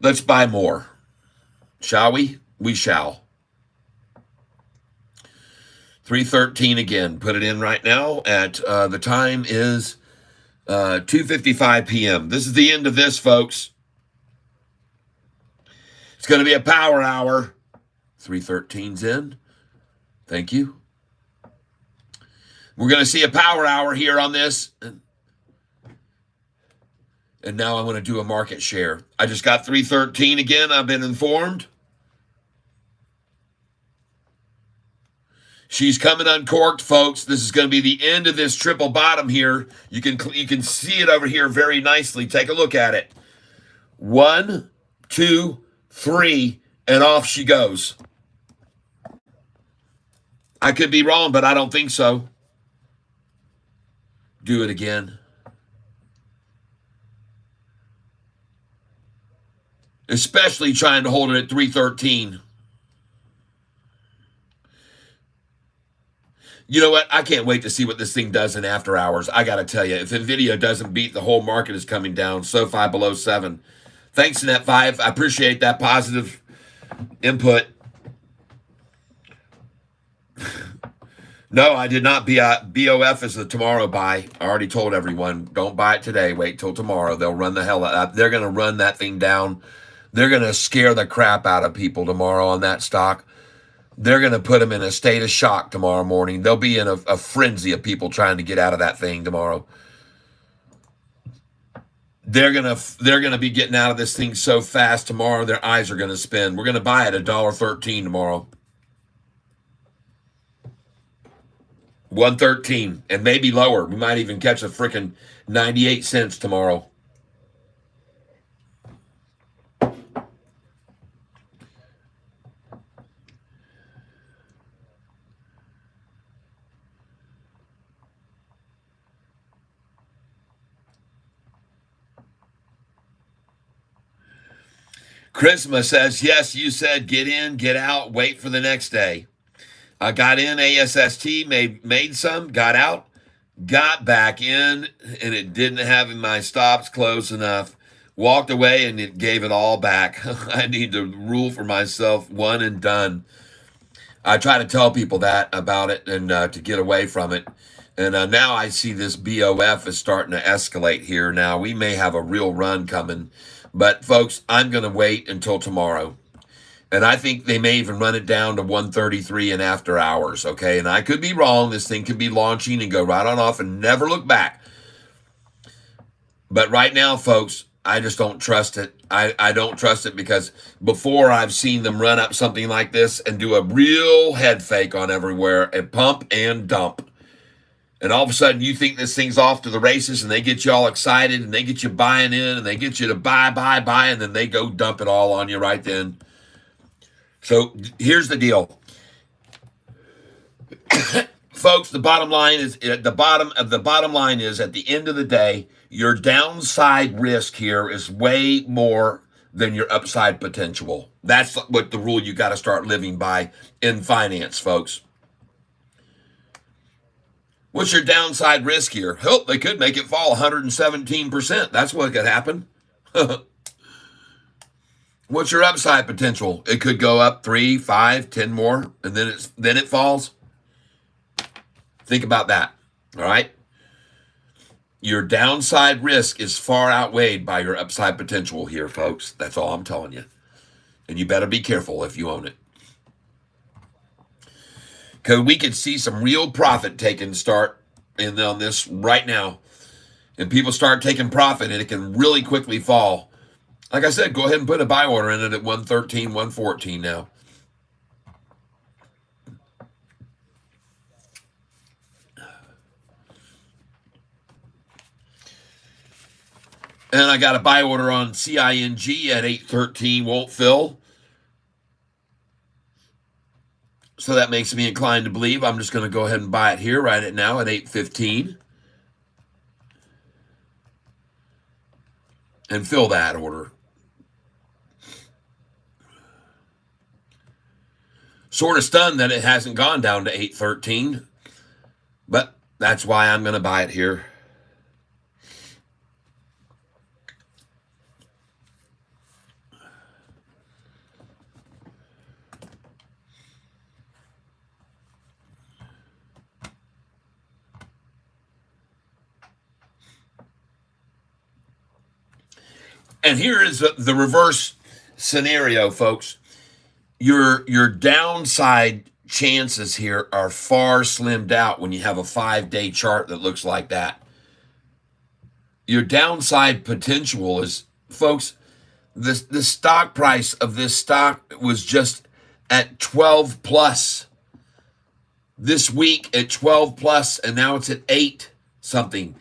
Let's buy more. Shall we? We shall. 313 again. Put it in right now at the time is 2:55 p.m. This is the end of this, folks. It's going to be a power hour. 313's in. Thank you. We're going to see a power hour here on this. And now I'm going to do a market share. I just got 313 again. I've been informed. She's coming uncorked, folks. This is going to be the end of this triple bottom here. You can see it over here very nicely. Take a look at it. 1, 2, 3, and off she goes. I could be wrong, but I don't think so. Do it again. especially trying to hold it at 313. You know what? I can't wait to see what this thing does in after hours. I got to tell you, if NVIDIA doesn't beat, the whole market is coming down. Sofi below 7. Thanks, Net5. I appreciate that positive input. No, I did not. BOF is the tomorrow buy. I already told everyone, don't buy it today. Wait till tomorrow. They'll run the hell out. They're going to run that thing down. They're going to scare the crap out of people tomorrow on that stock. They're going to put them in a state of shock tomorrow morning. They'll be in a frenzy of people trying to get out of that thing tomorrow. They're gonna be getting out of this thing so fast tomorrow. Their eyes are going to spin. We're going to buy it at $1.13 tomorrow. 113 and maybe lower. We might even catch a freaking 98 cents tomorrow. Christmas says, yes, you said get in, get out, wait for the next day. I got in ASST, made some, got out, got back in, and it didn't have my stops close enough. Walked away, and it gave it all back. I need to rule for myself, one and done. I try to tell people that about it and to get away from it. And now I see this BOF is starting to escalate here. Now, we may have a real run coming. But, folks, I'm going to wait until tomorrow. And I think they may even run it down to 133 in after hours, okay? And I could be wrong. This thing could be launching and go right on off and never look back. But right now, folks, I just don't trust it. I don't trust it because before I've seen them run up something like this and do a real head fake on everywhere and pump and dump. And all of a sudden you think this thing's off to the races and they get you all excited and they get you buying in and they get you to buy, and then they go dump it all on you right then. So here's the deal. Folks, the bottom line is at the end of the day, your downside risk here is way more than your upside potential. That's what the rule you got to start living by in finance, folks. What's your downside risk here? Help, they could make it fall 117%. That's what could happen. What's your upside potential? It could go up 3, 5, 10 more, and then it falls. Think about that. All right. Your downside risk is far outweighed by your upside potential here, folks. That's all I'm telling you. And you better be careful if you own it. Because we could see some real profit taken start on this right now. And people start taking profit and it can really quickly fall. Like I said, go ahead and put a buy order in it at 113, 114 now. And I got a buy order on CING at 813, won't fill. So that makes me inclined to believe I'm just going to go ahead and buy it here right at now at 815. And fill that order. Sort of stunned that it hasn't gone down to 813. But that's why I'm going to buy it here. And here is the reverse scenario, folks. Your downside chances here are far slimmed out when you have a 5-day chart that looks like that. Your downside potential is, folks, the stock price of this stock was just at 12 plus. This week at 12 plus, and now it's at 8 something.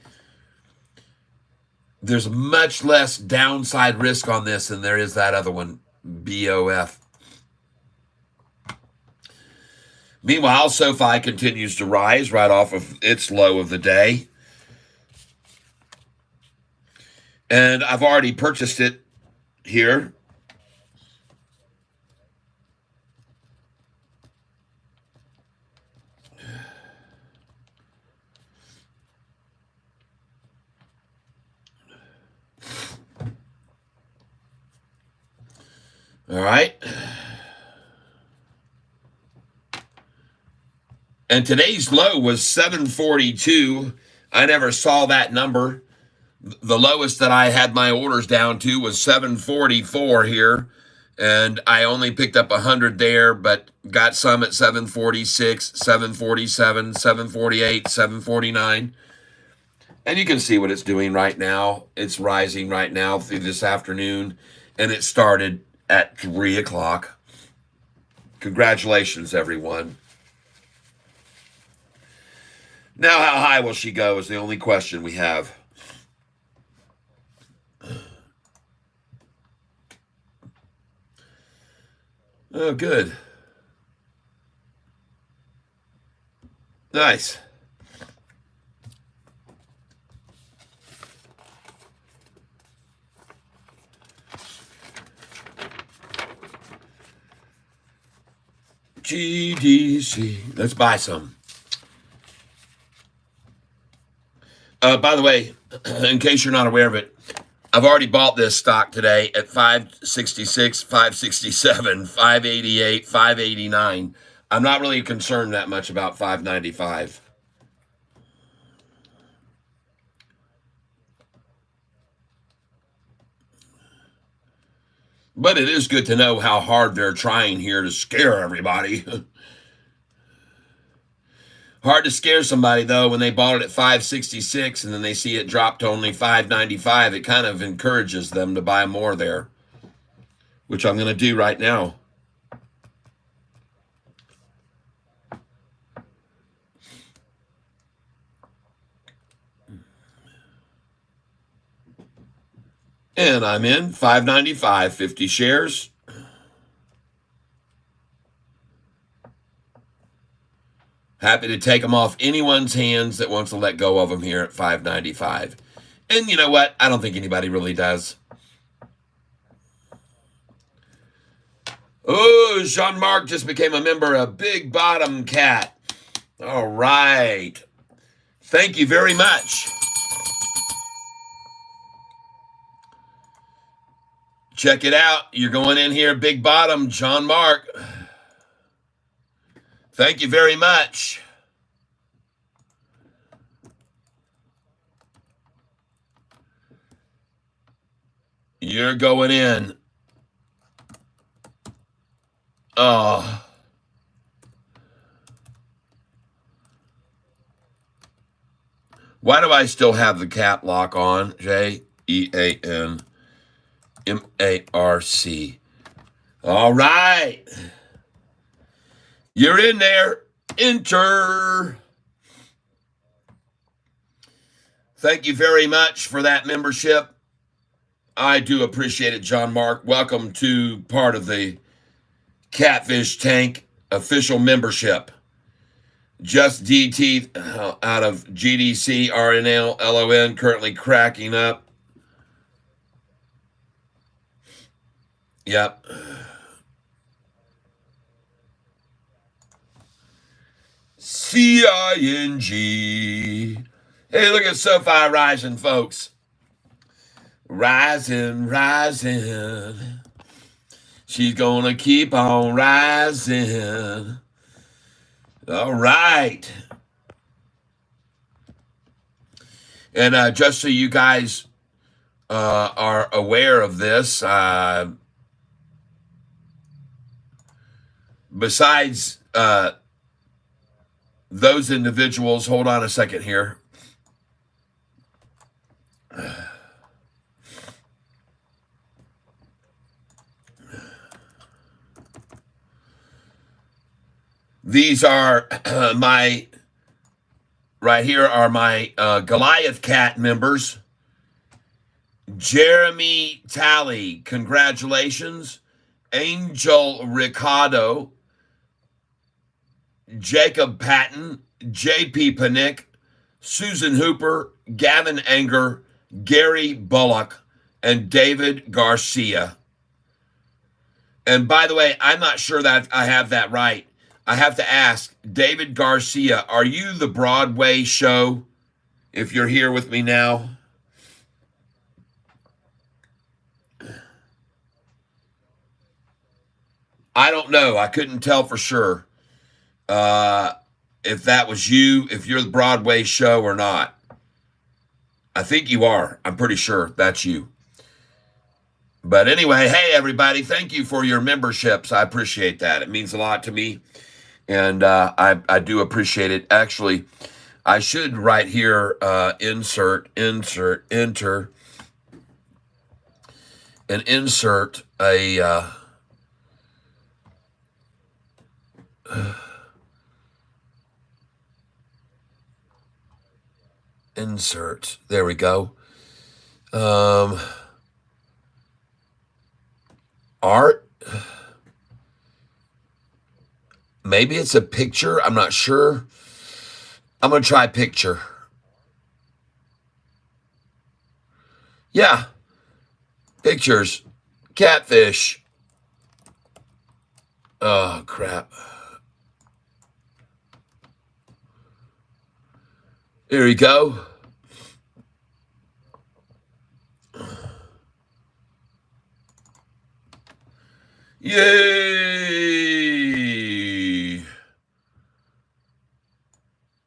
There's much less downside risk on this than there is that other one, BOF. Meanwhile, Sofi continues to rise right off of its low of the day. And I've already purchased it here All right. And today's low was 742. I never saw that number. The lowest that I had my orders down to was 744 here. And I only picked up 100 there, but got some at 746, 747, 748, 749. And you can see what it's doing right now. It's rising right now through this afternoon, and it started at 3 o'clock. Congratulations, everyone. Now, how high will she go is the only question we have. Oh, good. Nice. GDC. Let's buy some. By the way, in case you're not aware of it, I've already bought this stock today at 566, 567, 588, 589. I'm not really concerned that much about 595. But it is good to know how hard they're trying here to scare everybody. Hard to scare somebody, though, when they bought it at 566 and then they see it drop to only 595. It kind of encourages them to buy more there, which I'm going to do right now. And I'm in 595, 50 shares. Happy to take them off anyone's hands that wants to let go of them here at 595. And you know what? I don't think anybody really does. Oh, Jean-Marc just became a member of Big Bottom Cat. All right. Thank you very much. Check it out. You're going in here, Big Bottom, Jean-Marc. Thank you very much. You're going in. Oh. Why do I still have the cat lock on? JEANMARC. All right. You're in there. Enter. Thank you very much for that membership. I do appreciate it, Jean-Marc. Welcome to part of the Catfish Tank official membership. Just DT out of GDC, RNL, LON, currently cracking up. Yep. CING. Hey, look at Sofi rising, folks. Rising, rising. She's going to keep on rising. All right. And just so you guys are aware of this, besides those individuals, hold on a second here. These are my, right here are my Goliath Cat members. Jeremy Talley, congratulations. Angel Ricardo, Jacob Patton, JP Panick, Susan Hooper, Gavin Anger, Gary Bullock, and David Garcia. And by the way, I'm not sure that I have that right. I have to ask, David Garcia, are you the Broadway show? If you're here with me now. I don't know. I couldn't tell for sure if that was you, if you're the Broadway show or not. I think you are. I'm pretty sure that's you. But anyway, hey, everybody, thank you for your memberships. I appreciate that. It means a lot to me. And I do appreciate it. Actually, I should right here insert, enter, and insert a insert. There we go. Art. Maybe it's a picture. I'm not sure. I'm going to try picture. Yeah. Pictures. Catfish. Oh, crap. Here we go. Yay!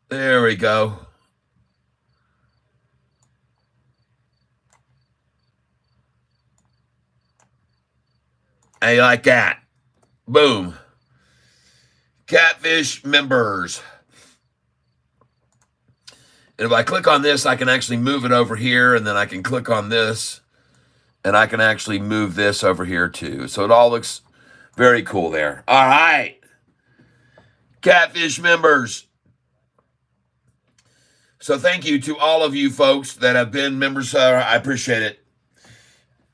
There we go. Hey, like that. Boom. Catfish members. And if I click on this, I can actually move it over here, and then I can click on this, and I can actually move this over here too. So it all looks very cool there. All right. Catfish members. So thank you to all of you folks that have been members. I appreciate it.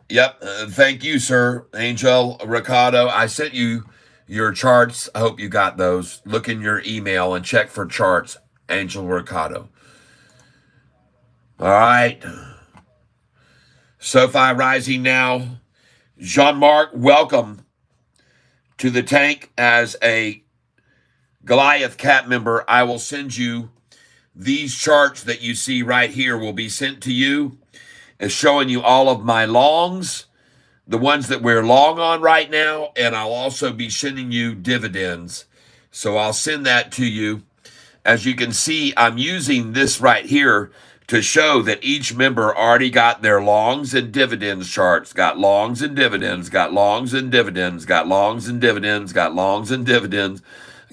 Yep. Thank you, sir. Angel Ricardo. I sent you your charts. I hope you got those. Look in your email and check for charts. Angel Ricardo. All right. Sofi rising now. Jean-Marc, welcome to the tank as a Goliath Cat member. I will send you these charts that you see right here will be sent to you. It's showing you all of my longs, the ones that we're long on right now, and I'll also be sending you dividends. So I'll send that to you. As you can see, I'm using this right here to show that each member already got their longs and dividends charts, got longs and dividends, got longs and dividends, got longs and dividends, got longs and dividends,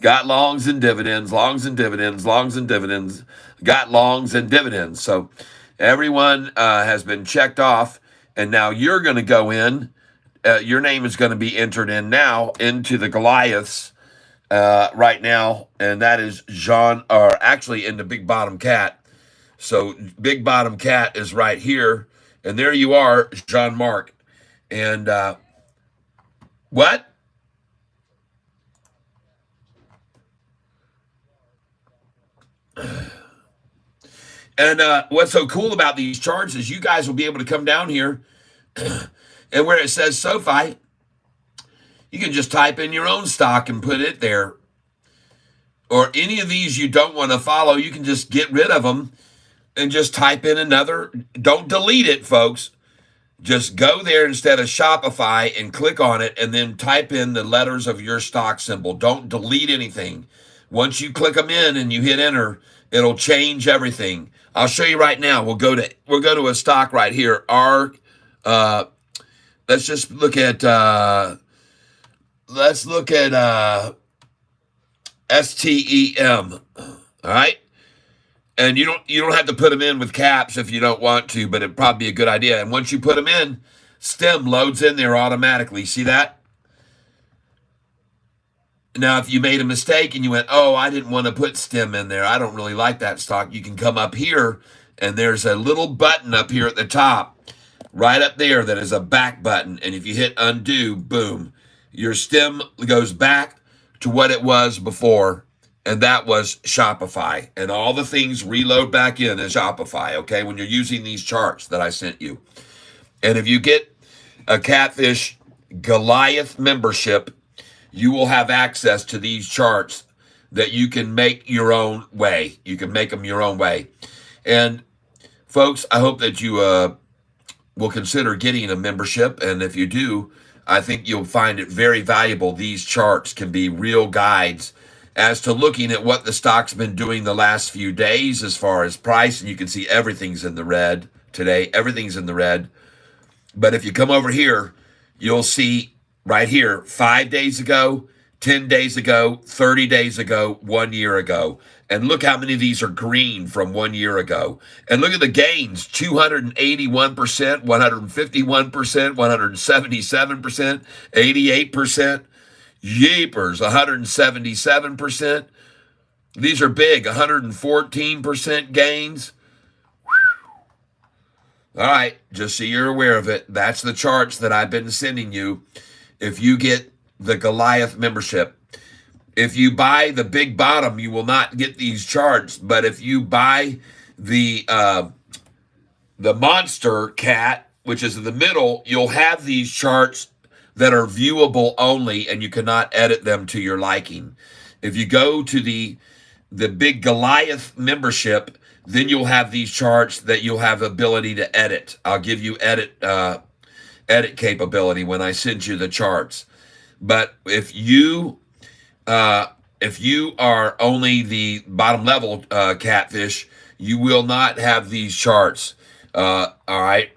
got longs and dividends, longs and dividends, longs and dividends, got longs and dividends. So everyone has been checked off, and now you're going to go in. Your name is going to be entered in now into the Goliaths right now, and that is actually in the Big Bottom Cat. So Big Bottom Cat is right here, and there you are, Jean-Marc. And what? And what's so cool about these charts is you guys will be able to come down here, and where it says Sofi, you can just type in your own stock and put it there. Or any of these you don't want to follow, you can just get rid of them and just type in another. Don't delete it, folks. Just go there instead of Shopify and click on it and then type in the letters of your stock symbol. Don't delete anything. Once you click them in and you hit enter, it'll change everything. I'll show you right now. We'll go to a stock right here. Let's just look at STEM. All right. And you don't have to put them in with caps if you don't want to, but it'd probably be a good idea. And once you put them in, STEM loads in there automatically. See that? Now, if you made a mistake and you went, oh, I didn't want to put STEM in there, I don't really like that stock, you can come up here, and there's a little button up here at the top, right up there, that is a back button. And if you hit undo, boom, your STEM goes back to what it was before. And that was Shopify. And all the things reload back in as Shopify, okay, when you're using these charts that I sent you. And if you get a Catfish Goliath membership, you will have access to these charts that you can make your own way. You can make them your own way. And folks, I hope that you will consider getting a membership. And if you do, I think you'll find it very valuable. These charts can be real guides as to looking at what the stock's been doing the last few days as far as price. And you can see everything's in the red today. Everything's in the red. But if you come over here, you'll see right here, 5 days ago, 10 days ago, 30 days ago, 1 year ago. And look how many of these are green from 1 year ago. And look at the gains, 281%, 151%, 177%, 88%. Yeepers, 177%. These are big, 114% gains. All right, just so you're aware of it, that's the charts that I've been sending you. If you get the Goliath membership, if you buy the big bottom, you will not get these charts. But if you buy the monster cat, which is in the middle, you'll have these charts that are viewable only, and you cannot edit them to your liking. If you go to the big Goliath membership, then you'll have these charts that you'll have ability to edit. I'll give you edit capability when I send you the charts. But if you are only the bottom level catfish, you will not have these charts. All right.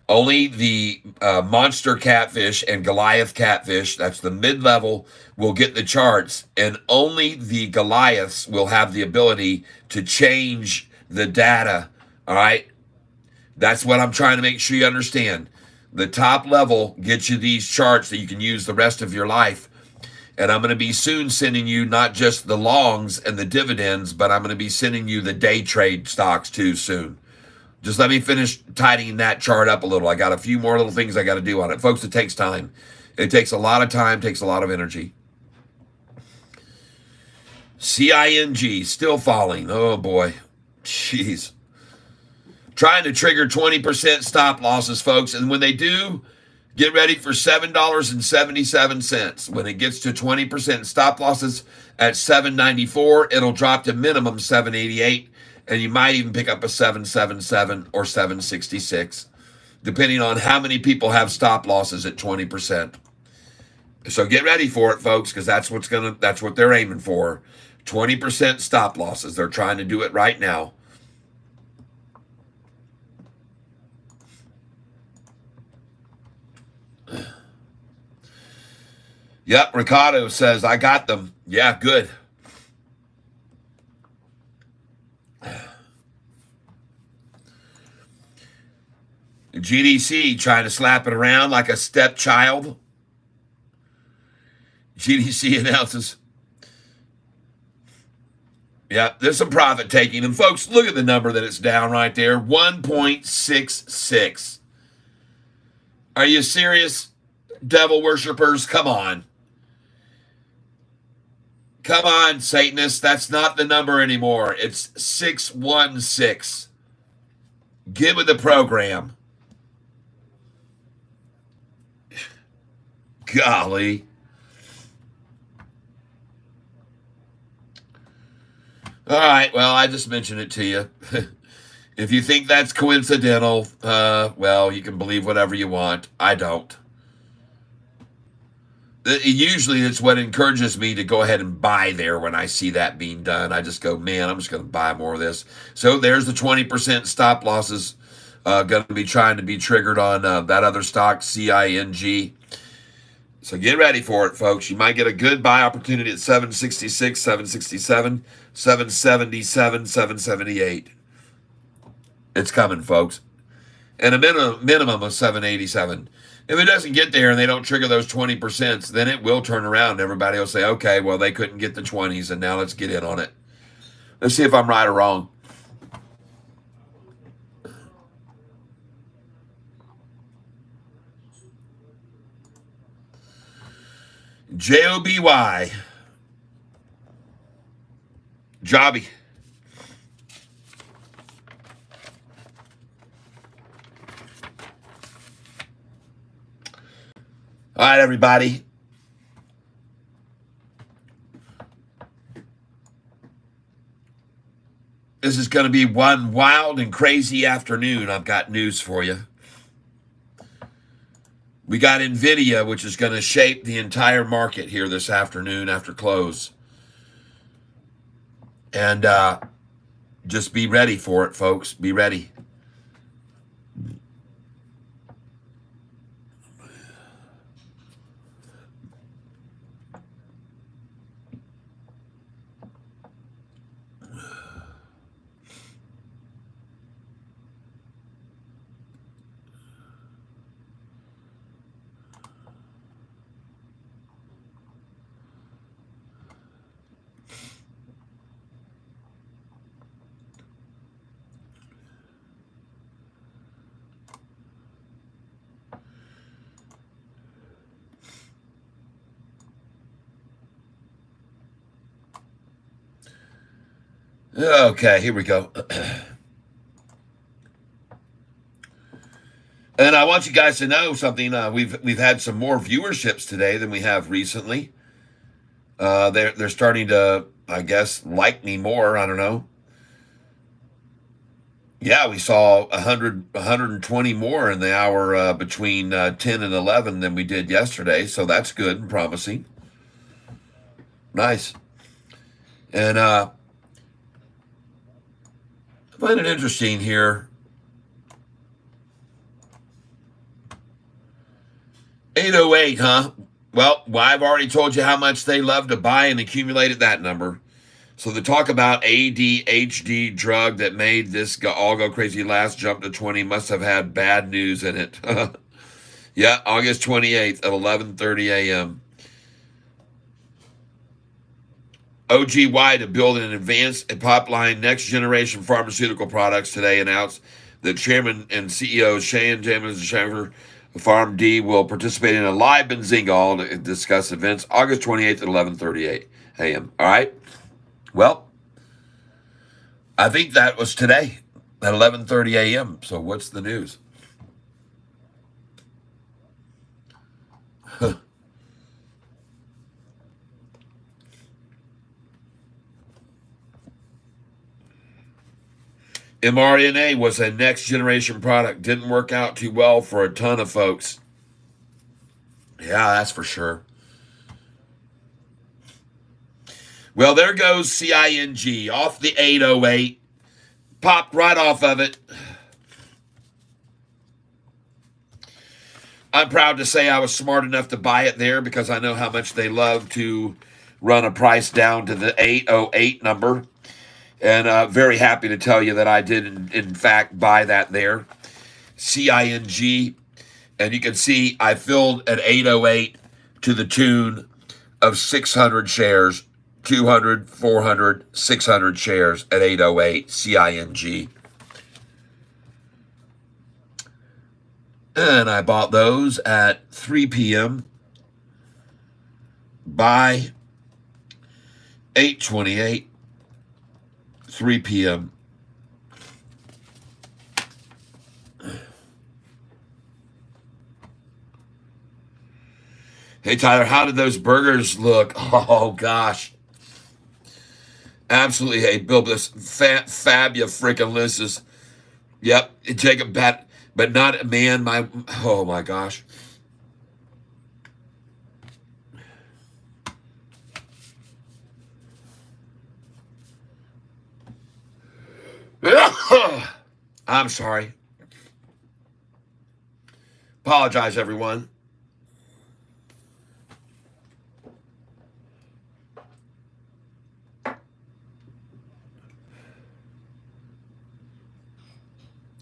Only the monster catfish and Goliath catfish, that's the mid-level, will get the charts. And only the Goliaths will have the ability to change the data. All right. That's what I'm trying to make sure you understand. The top level gets you these charts that you can use the rest of your life. And I'm going to be soon sending you not just the longs and the dividends, but I'm going to be sending you the day trade stocks too soon. Just let me finish tidying that chart up a little. I got a few more little things I got to do on it. Folks, it takes time. It takes a lot of time, takes a lot of energy. CING, still falling. Oh, boy. Jeez. Trying to trigger 20% stop losses, folks. And when they do, get ready for $7.77. When it gets to 20% stop losses at $7.94, it'll drop to minimum $7.88. And you might even pick up a 777 or 766, depending on how many people have stop losses at 20%. So get ready for it, folks, because that's what they're aiming for. 20% stop losses. They're trying to do it right now. Yep, Ricardo says, I got them. Yeah, good. GDC trying to slap it around like a stepchild. GDC announces. Yeah, there's some profit taking. And folks, look at the number that it's down right there. 1.66. Are you serious, devil worshippers? Come on. Come on, Satanists. That's not the number anymore. It's 616. Get with the program. Golly. All right, well, I just mentioned it to you. If you think that's coincidental, well, you can believe whatever you want. I don't. Usually it's what encourages me to go ahead and buy there when I see that being done. I just go, man, I'm just going to buy more of this. So there's the 20% stop losses going to be trying to be triggered on that other stock, CING. So get ready for it, folks. You might get a good buy opportunity at 766, 767, 777, 778. It's coming, folks. And a minimum of 787. If it doesn't get there and they don't trigger those 20%, then it will turn around. Everybody will say, okay, well, they couldn't get the 20s, and now let's get in on it. Let's see if I'm right or wrong. JOBY. Jobby. All right, everybody. This is going to be one wild and crazy afternoon. I've got news for you. We got NVIDIA, which is going to shape the entire market here this afternoon after close. And just be ready for it, folks. Be ready. Okay, here we go. And I want you guys to know something. We've had some more viewerships today than we have recently. They're starting to, I guess, like me more. I don't know. Yeah, we saw 120 more in the hour between 10 and 11 than we did yesterday. So that's good and promising. Nice. And I find it interesting here. 808, huh? Well, I've already told you how much they love to buy and accumulated that number. So the talk about ADHD drug that made this all go crazy last jump to 20 must have had bad news in it. Yeah, August 28th at 11:30 a.m. OGY to build an advanced pipeline next generation pharmaceutical products today announced that Chairman and CEO Shane James Schaefer Farm D will participate in a live Benzinga to discuss events August 28th at 11:30 a.m. All right. Well, I think that was today at 11:30 a.m. So what's the news? mRNA was a next generation product. Didn't work out too well for a ton of folks. Yeah, that's for sure. Well, there goes CING off the 808. Popped right off of it. I'm proud to say I was smart enough to buy it there because I know how much they love to run a price down to the 808 number. And very happy to tell you that I did, in fact, buy that there. CING. And you can see I filled at 808 to the tune of 600 shares. 200, 400, 600 shares at 808 CING. And I bought those at 3 p.m. Buy 8:28, 3 p.m. Hey, Tyler, how did those burgers look? Oh, gosh. Absolutely. Hey, Bill, this fabulous. Yep, take a bet, but not, man, oh, my gosh. I'm sorry. Apologize, everyone.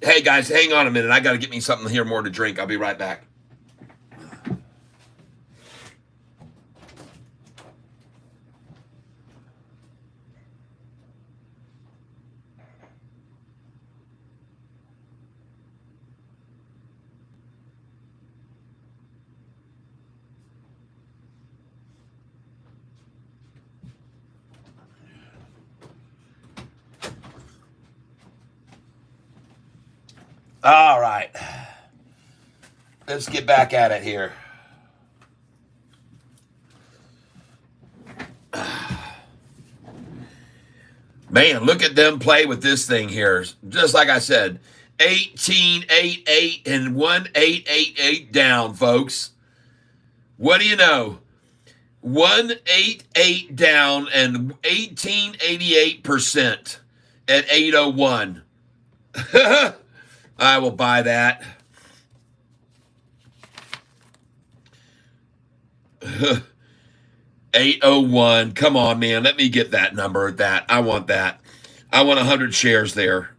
Hey, guys, hang on a minute. I got to get me something here more to drink. I'll be right back. All right. Let's get back at it here. Man, look at them play with this thing here. Just like I said, 1888 and 1888 down, folks. What do you know? 188 down and 1888% at 801. I will buy that. $801. Come on, man. Let me get that number at that. I want that. I want 100 shares there.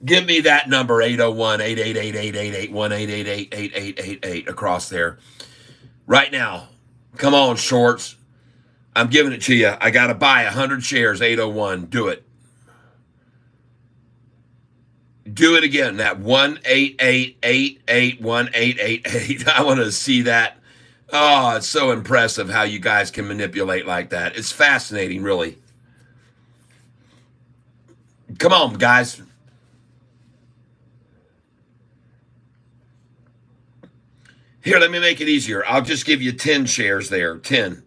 Give me that number, 801 888 8888 across there. Right now. Come on, shorts. I'm giving it to you. I got to buy 100 shares, 801. Do it. Do it again. That 188881888. I want to see that. Oh, it's so impressive how you guys can manipulate like that. It's fascinating, really. Come on, guys. Here, let me make it easier. I'll just give you 10 shares there. 10.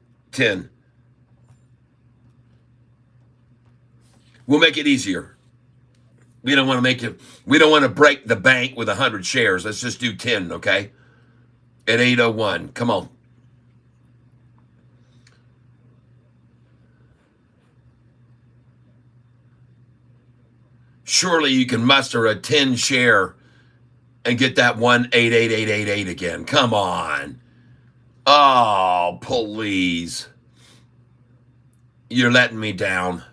We'll make it easier. We don't want to break the bank with 100 shares. Let's just do 10, okay? At 801. Come on. Surely you can muster a 10 share and get that 188888 again. Come on. Oh, please. You're letting me down.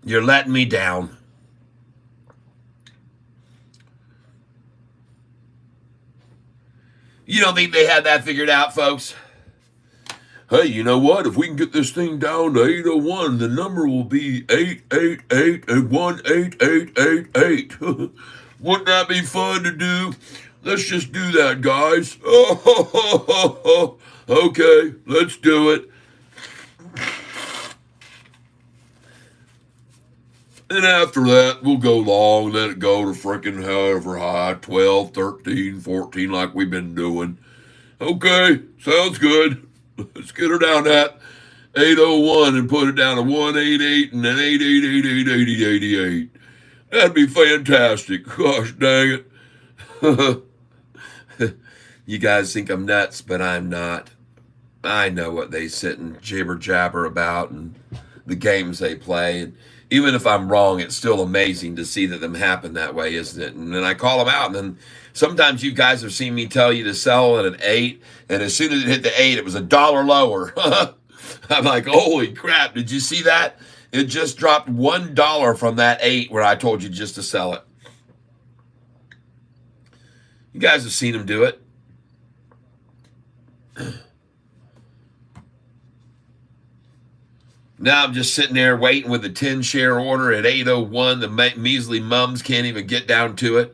You're letting me down. You don't think they had that figured out, folks? Hey, you know what? If we can get this thing down to 801, the number will be 888 and 18888. Wouldn't that be fun to do? Let's just do that, guys. Okay, let's do it. And after that, we'll go long, let it go to freaking however high, 12, 13, 14, like we've been doing. Okay, sounds good. Let's get her down at 801 and put it down to 188 and then 888888. That'd be fantastic. Gosh dang it. You guys think I'm nuts, but I'm not. I know what they sit and jibber jabber about and the games they play. And even if I'm wrong, it's still amazing to see that them happen that way, isn't it? And then I call them out, and then sometimes you guys have seen me tell you to sell at an 8, and as soon as it hit the 8, it was $1 lower. I'm like, holy crap, did you see that? It just dropped $1 from that 8 where I told you just to sell it. You guys have seen them do it. Now I'm just sitting there waiting with the 10 share order at 801. The measly mums can't even get down to it.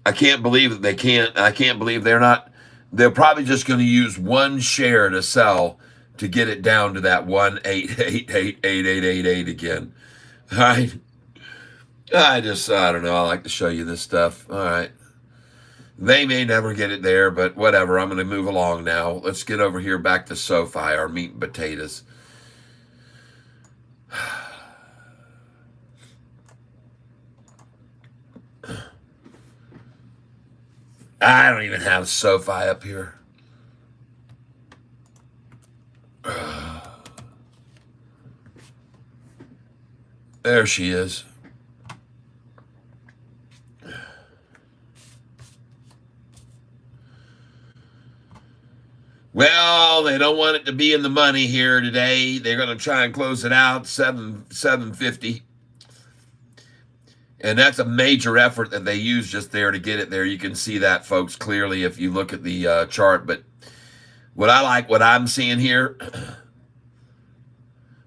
I can't believe that they can't. I can't believe they're not. They're probably just going to use one share to sell to get it down to that 1888888 again. All right. I don't know. I like to show you this stuff. All right. They may never get it there, but whatever. I'm going to move along now. Let's get over here back to Sofi, our meat and potatoes. I don't even have Sofi up here. There she is. Well, they don't want it to be in the money here today. They're going to try and close it out, 750. And that's a major effort that they use just there to get it there. You can see that, folks, clearly if you look at the chart. But what I'm seeing here,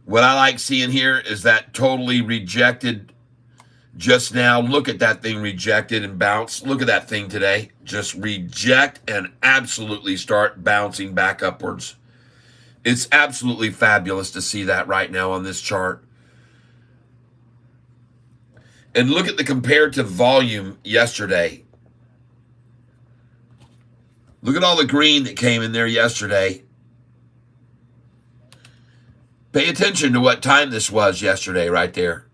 what I like seeing here is that totally rejected just now. Look at that thing rejected and bounce. Look at that thing today. Just reject and absolutely start bouncing back upwards. It's absolutely fabulous to see that right now on this chart. And look at the comparative volume yesterday. Look at all the green that came in there yesterday. Pay attention to what time this was yesterday right there.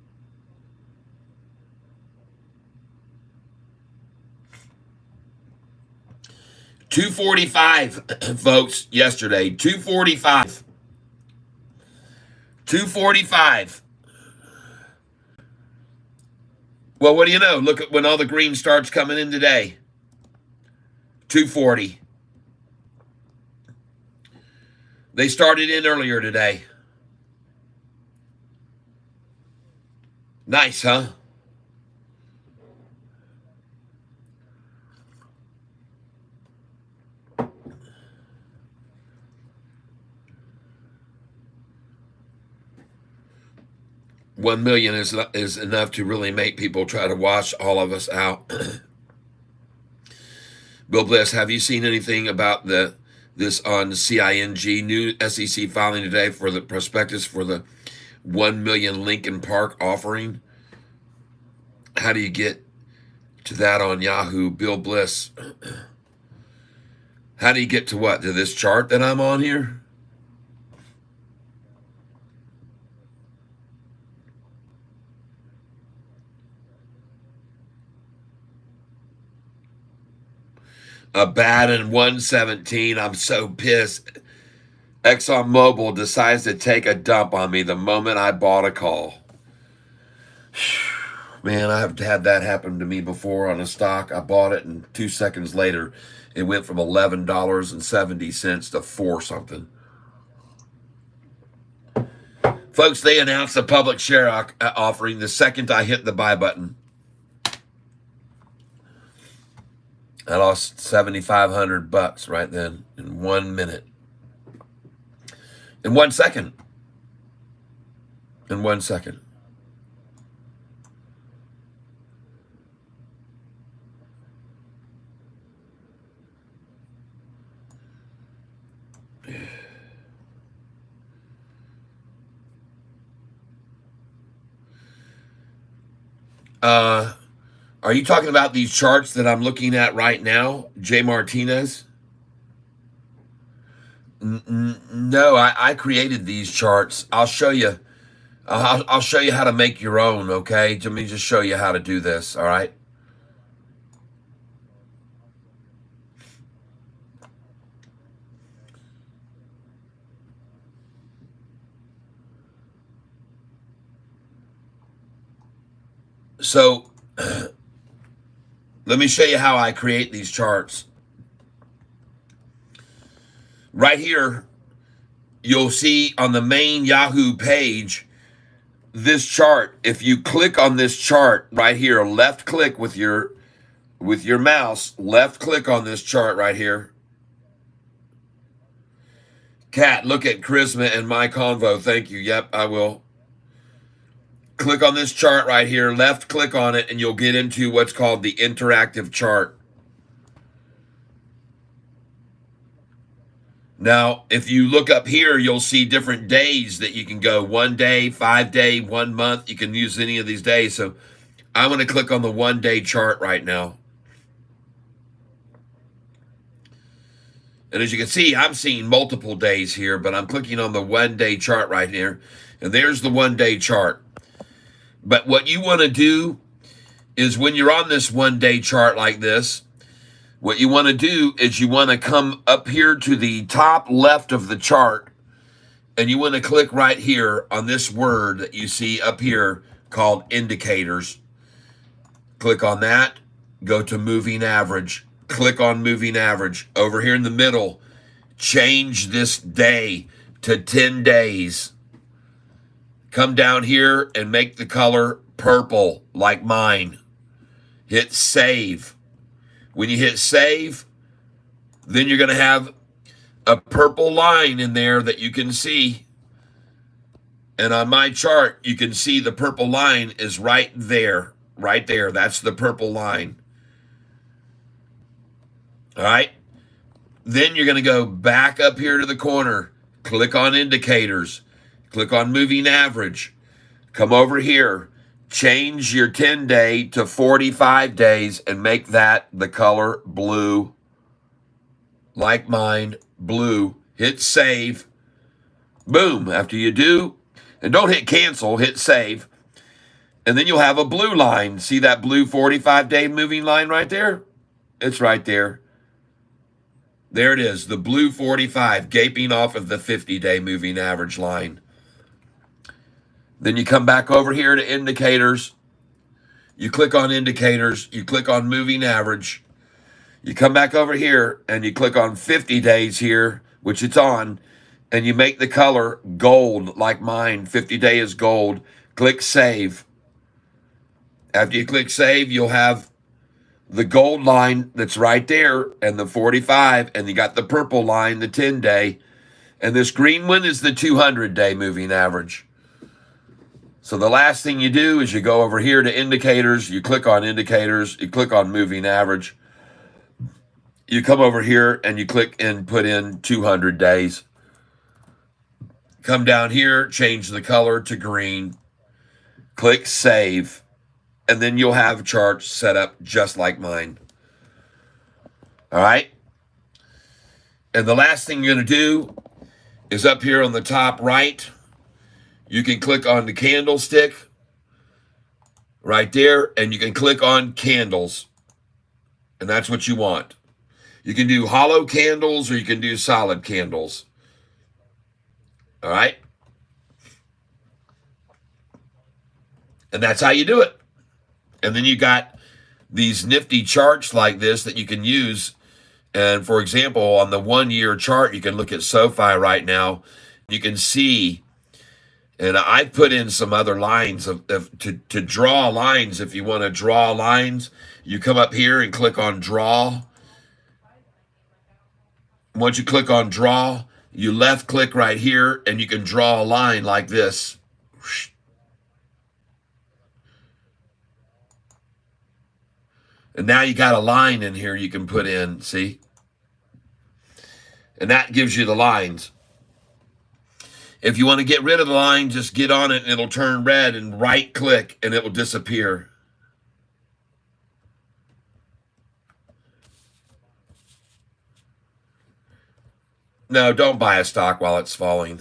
245, folks, yesterday. 245. 245. Well, what do you know? Look at when all the green starts coming in today. 240. They started in earlier today. Nice, huh? $1 million is enough to really make people try to wash all of us out. Bill Bliss, have you seen anything about this on CING new SEC filing today for the prospectus for the 1 million Lincoln Park offering? How do you get to that on Yahoo? Bill Bliss, how do you get to what? To this chart that I'm on here? A bat in 117. I'm so pissed. ExxonMobil decides to take a dump on me the moment I bought a call. Man, I've had that happen to me before on a stock. I bought it, and 2 seconds later, it went from $11.70 to 4 something. Folks, they announced a public share offering the second I hit the buy button. I lost $7,500 right then in 1 minute. In 1 second. In 1 second. Are you talking about these charts that I'm looking at right now, Jay Martinez? No, I created these charts. I'll show you. I'll show you how to make your own, okay? Let me just show you how to do this, all right? So, let me show you how I create these charts. Right here, you'll see on the main Yahoo page this chart. If you click on this chart right here, left click with your mouse, left click on this chart right here. Kat, look at Charisma and my convo. Thank you. Yep, I will. Click on this chart right here, left click on it, and you'll get into what's called the interactive chart. Now, if you look up here, you'll see different days that you can go. 1 day, 5 day, 1 month. You can use any of these days. So I'm going to click on the 1 day chart right now. And as you can see, I'm seeing multiple days here, but I'm clicking on the 1 day chart right here. And there's the 1 day chart. But what you want to do is when you're on this 1 day chart like this, what you want to do is you want to come up here to the top left of the chart, and you want to click right here on this word that you see up here called indicators. Click on that, go to moving average, click on moving average. Over here in the middle, change this day to 10 days. Come down here and make the color purple like mine. Hit save. When you hit save, then you're going to have a purple line in there that you can see. And on my chart, you can see the purple line is right there. Right there. That's the purple line. All right. Then you're going to go back up here to the corner. Click on indicators. Click on moving average. Come over here. Change your 10 day to 45 days and make that the color blue. Like mine, blue. Hit save. Boom. After you do, and don't hit cancel, hit save. And then you'll have a blue line. See that blue 45 day moving line right there? It's right there. There it is, the blue 45 gaping off of the 50-day moving average line. Then you come back over here to indicators. You click on indicators. You click on moving average. You come back over here and you click on 50 days here, which it's on, and you make the color gold like mine. 50-day is gold. Click save. After you click save, you'll have the gold line that's right there and the 45, and you got the purple line, the 10-day, and this green one is the 200-day moving average. So the last thing you do is you go over here to indicators, you click on indicators, you click on moving average, you come over here and you click and put in 200 days. Come down here, change the color to green, click save, and then you'll have charts set up just like mine. All right? And the last thing you're going to do is up here on the top right, you can click on the candlestick right there, and you can click on candles. And that's what you want. You can do hollow candles or you can do solid candles. All right? And that's how you do it. And then you got these nifty charts like this that you can use. And for example, on the 1-year chart, you can look at Sofi right now. You can see, and I put in some other lines to draw lines. If you want to draw lines, you come up here and click on draw. Once you click on draw, you left click right here and you can draw a line like this. And now you got a line in here you can put in, see? And that gives you the lines. If you want to get rid of the line, just get on it and it'll turn red, and right click and it will disappear. No, don't buy a stock while it's falling.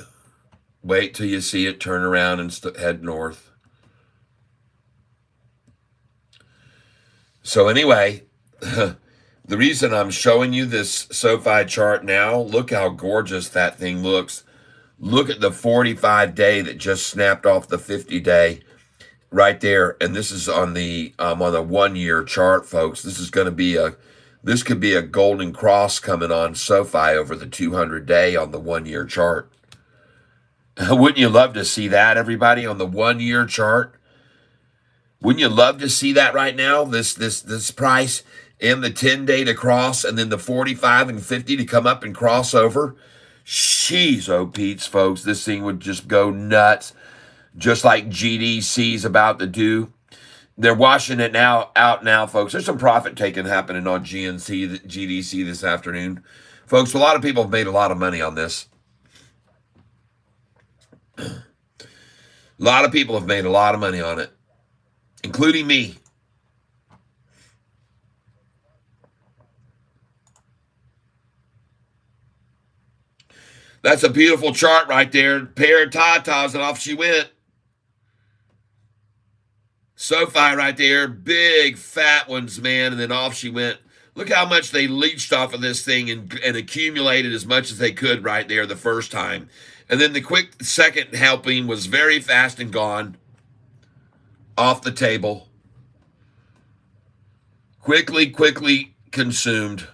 Wait till you see it turn around and head north. So anyway, the reason I'm showing you this Sofi chart now, look how gorgeous that thing looks. Look at the 45-day that just snapped off the 50-day right there. And this is on the 1-year chart, folks. This could be a golden cross coming on Sofi over the 200-day on the 1-year chart. Wouldn't you love to see that, everybody, on the 1-year chart? Wouldn't you love to see that right now? This price and the 10-day to cross, and then the 45 and 50 to come up and cross over. Jeez, oh Pete's, folks, this thing would just go nuts, just like GDC's about to do. They're washing it out now, folks. There's some profit taking happening on GDC this afternoon. Folks, a lot of people have made a lot of money on this. A lot of people have made a lot of money on it, including me. That's a beautiful chart right there. Pair of tatas, and off she went. Sofi right there, big fat ones, man, and then off she went. Look how much they leached off of this thing and accumulated as much as they could right there the first time. And then the quick second helping was very fast and gone. Off the table. Quickly consumed.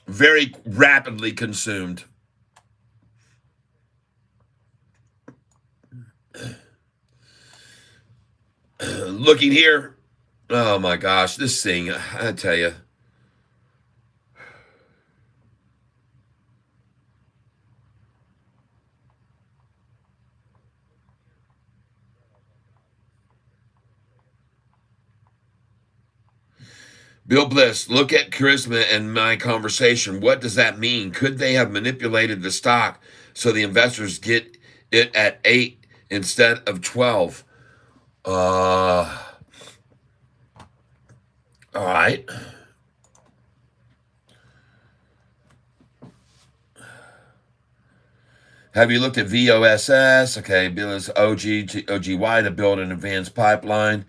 Very rapidly consumed. Looking here, oh my gosh, this thing, I tell you. Bill Bliss, look at charisma and my conversation. What does that mean? Could they have manipulated the stock so the investors get it at 8 instead of 12? All right. Have you looked at VOSS? Okay, Bill is OGY to build an advanced pipeline.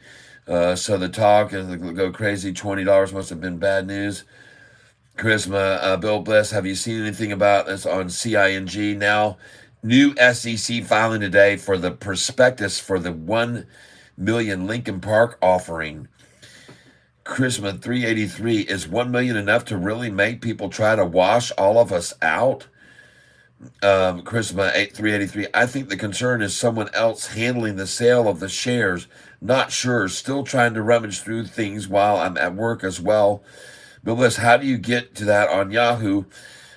So the talk and go crazy. $20 must have been bad news. Charisma, Bill Bliss, have you seen anything about this on CING now? New SEC filing today for the prospectus for the 1 million Lincoln Park offering. Charisma 383, is 1 million enough to really make people try to wash all of us out? Charisma 383, I think the concern is someone else handling the sale of the shares. Not sure. Still trying to rummage through things while I'm at work as well. Bill Bliss, how do you get to that on Yahoo?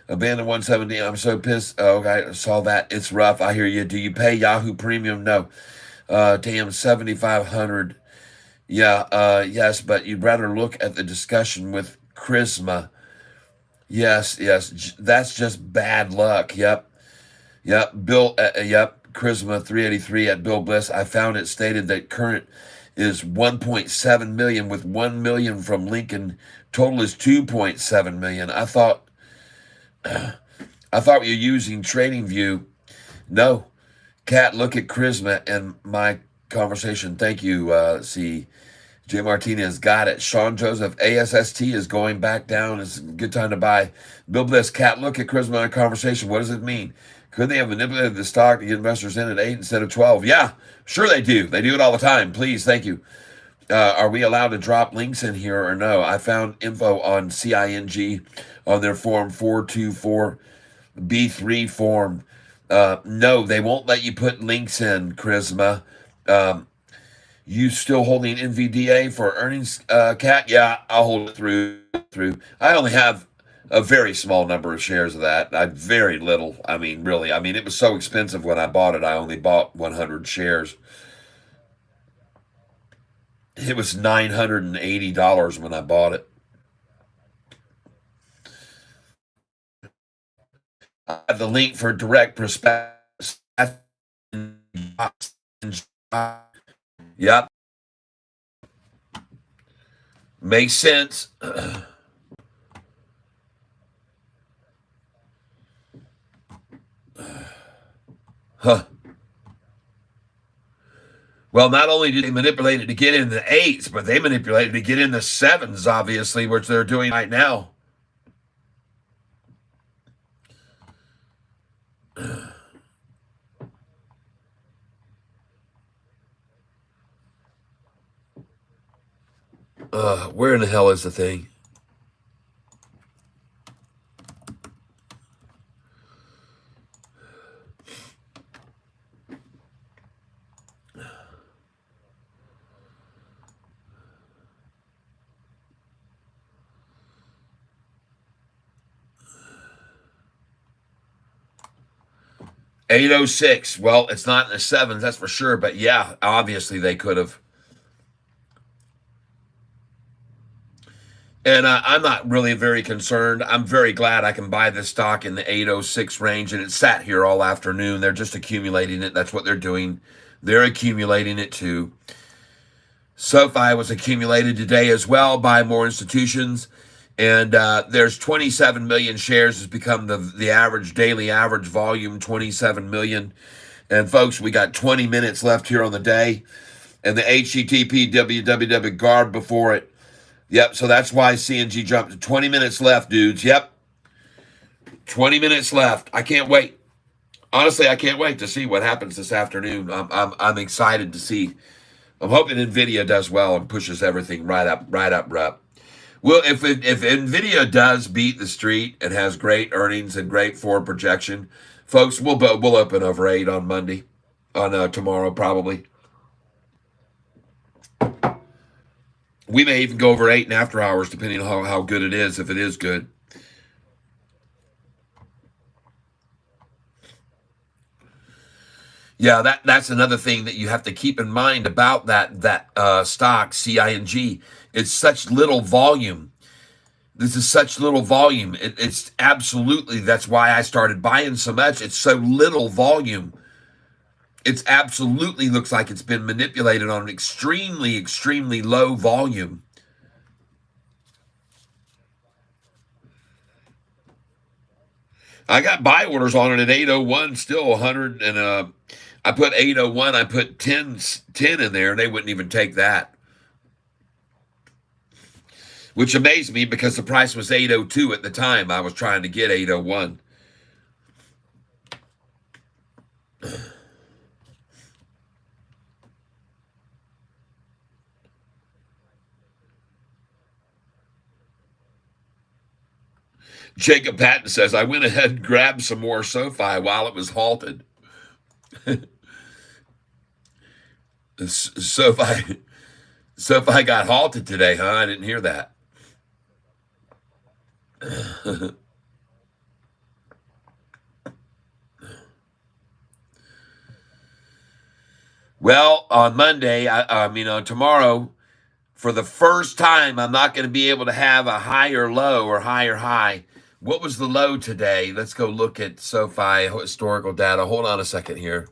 Abandoned 170. I'm so pissed. Oh, okay, I saw that. It's rough. I hear you. Do you pay Yahoo Premium? No. Damn, 7,500. Yeah, yes, but you'd rather look at the discussion with Charisma. Yes, yes, that's just bad luck. Yep, yep. Yep. Charisma 383 at Bill Bliss. I found it stated that current is 1.7 million with 1 million from Lincoln. Total is 2.7 million. I thought we were using TradingView. No, Cat, look at Charisma and my conversation. Thank you. Let's see. Jay Martinez got it. Sean Joseph, ASST is going back down. It's a good time to buy. Bill Bliss, Cat, look at Charisma and conversation. What does it mean? Could they have manipulated the stock to get investors in at 8 instead of 12? Yeah, sure they do. They do it all the time. Please, thank you. Are we allowed to drop links in here or no? I found info on CING on their Form 424B3 form. No, they won't let you put links in, Charisma. You still holding NVDA for earnings, Cat? Yeah, I'll hold it through. I only have a very small number of shares of that. Very little. I mean, really. I mean, it was so expensive when I bought it. I only bought 100 shares. It was $980 when I bought it. I have the link for direct prospectus. Yep. Makes sense. Huh. Well, not only did they manipulate it to get in the 8s, but they manipulated to get in the 7s, obviously, which they're doing right now. Where in the hell is the thing? $806. Well, it's not in the 7s, that's for sure. But yeah, obviously they could have. And I'm not really very concerned. I'm very glad I can buy this stock in the 806 range, and it sat here all afternoon. They're just accumulating it. That's what they're doing. They're accumulating it too. Sofi was accumulated today as well by more institutions. And there's 27 million shares has become the average daily average volume, 27 million. And folks, we got 20 minutes left here on the day. And the HTTP www guard before it. Yep, so that's why CNG jumped to 20 minutes left, dudes. Yep. 20 minutes left. I can't wait. Honestly, I can't wait to see what happens this afternoon. I'm excited to see. I'm hoping Nvidia does well and pushes everything right up. Well, if Nvidia does beat the street and has great earnings and great forward projection, folks, we'll open over 8 on Monday, on tomorrow probably. We may even go over 8 in after hours, depending on how good it is, if it is good. Yeah, that's another thing that you have to keep in mind about that stock, CING. It's such little volume. This is such little volume. It's absolutely, that's why I started buying so much. It's so little volume. It's absolutely looks like it's been manipulated on an extremely, extremely low volume. I got buy orders on it at 801, still 100, and I put 801, I put 10 in there, and they wouldn't even take that. which amazed me because the price was 802 at the time. I was trying to get 801. Jacob Patton says, I went ahead and grabbed some more Sofi while it was halted. Sofi got halted today, huh? I didn't hear that. Well, on Monday, tomorrow, for the first time, I'm not going to be able to have a higher low or higher high. What was the low today? Let's go look at SoFi historical data. Hold on a second here.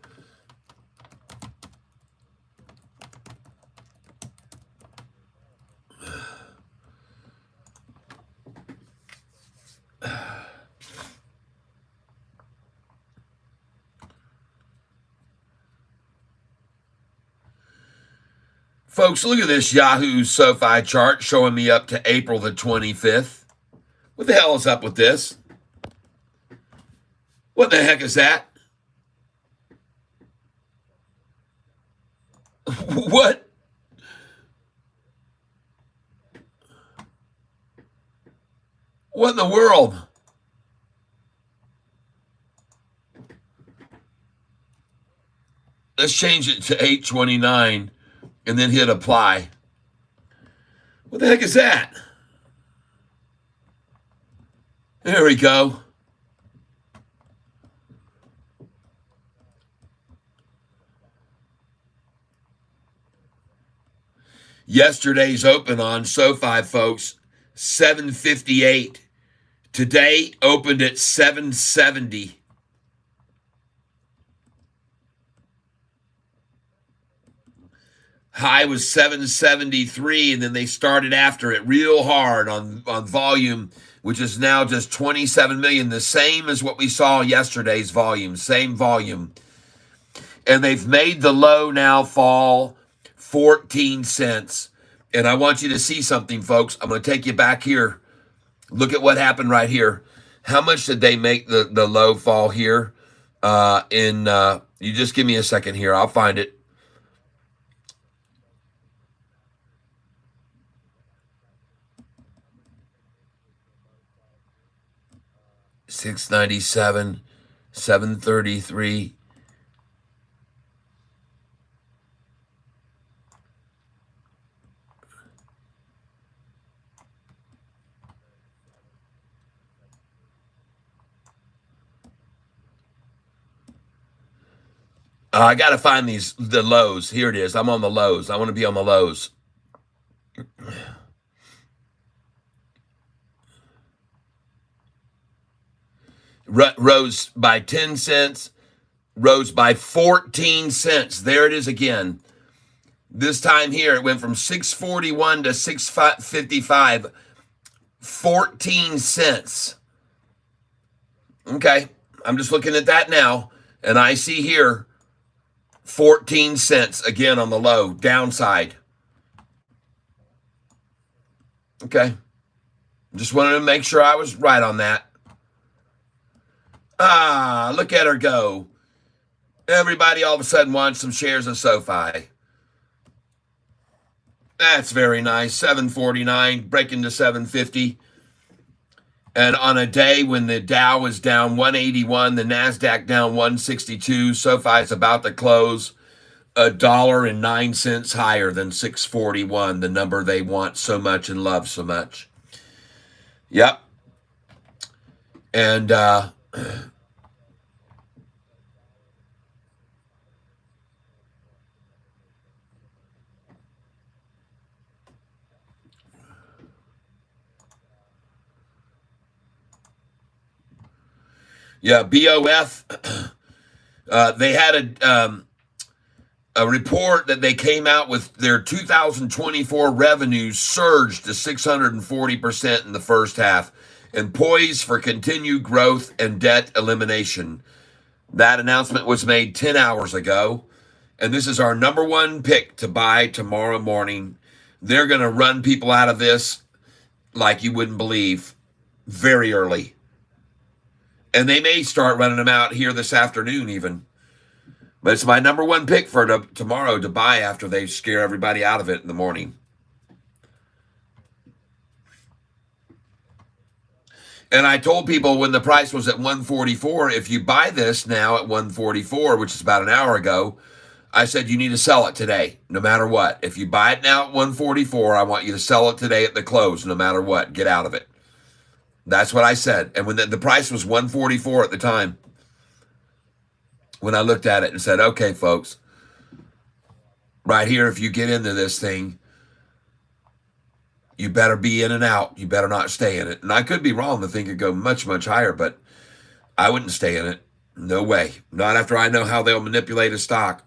Folks, look at this Yahoo SoFi chart showing me up to April the 25th. What the hell is up with this? What the heck is that? What? What in the world? Let's change it to 829 and then hit apply. What the heck is that? There we go. Yesterday's open on SoFi, folks, 758. Today opened at 770. High was 773, and then they started after it real hard on volume, which is now just 27 million, the same as what we saw yesterday's volume, same volume. And they've made the low now fall 14 cents. And I want you to see something, folks. I'm going to take you back here. Look at what happened right here. How much did they make the low fall here? You just give me a second here. I'll find it. $697, $733. I got to find the lows. Here it is. I'm on the lows. I want to be on the lows. Rose by 10 cents, rose by 14 cents. There it is again. This time here, it went from 641 to 655, 14 cents. Okay, I'm just looking at that now, and I see here 14 cents again on the low, downside. Okay, just wanted to make sure I was right on that. Ah, look at her go. Everybody all of a sudden wants some shares of SoFi. That's very nice. 749, breaking to 750. And on a day when the Dow is down 181, the NASDAQ down 162, SoFi is about to close $1.09 higher than 641, the number they want so much and love so much. Yep. And yeah, BOF, they had a report that they came out with their 2024 revenues surged to 640% in the first half and poised for continued growth and debt elimination. That announcement was made 10 hours ago, and this is our number one pick to buy tomorrow morning. They're going to run people out of this like you wouldn't believe, very early. And they may start running them out here this afternoon even. But it's my number one pick for tomorrow to buy after they scare everybody out of it in the morning. And I told people when the price was at 144, if you buy this now at 144, which is about an hour ago, I said you need to sell it today, no matter what. If you buy it now at 144, I want you to sell it today at the close, no matter what. Get out of it. That's what I said. And when the price was 144 at the time, when I looked at it and said, okay, folks, right here, if you get into this thing, you better be in and out. You better not stay in it. And I could be wrong. The thing could go much, much higher, but I wouldn't stay in it. No way. Not after I know how they'll manipulate a stock.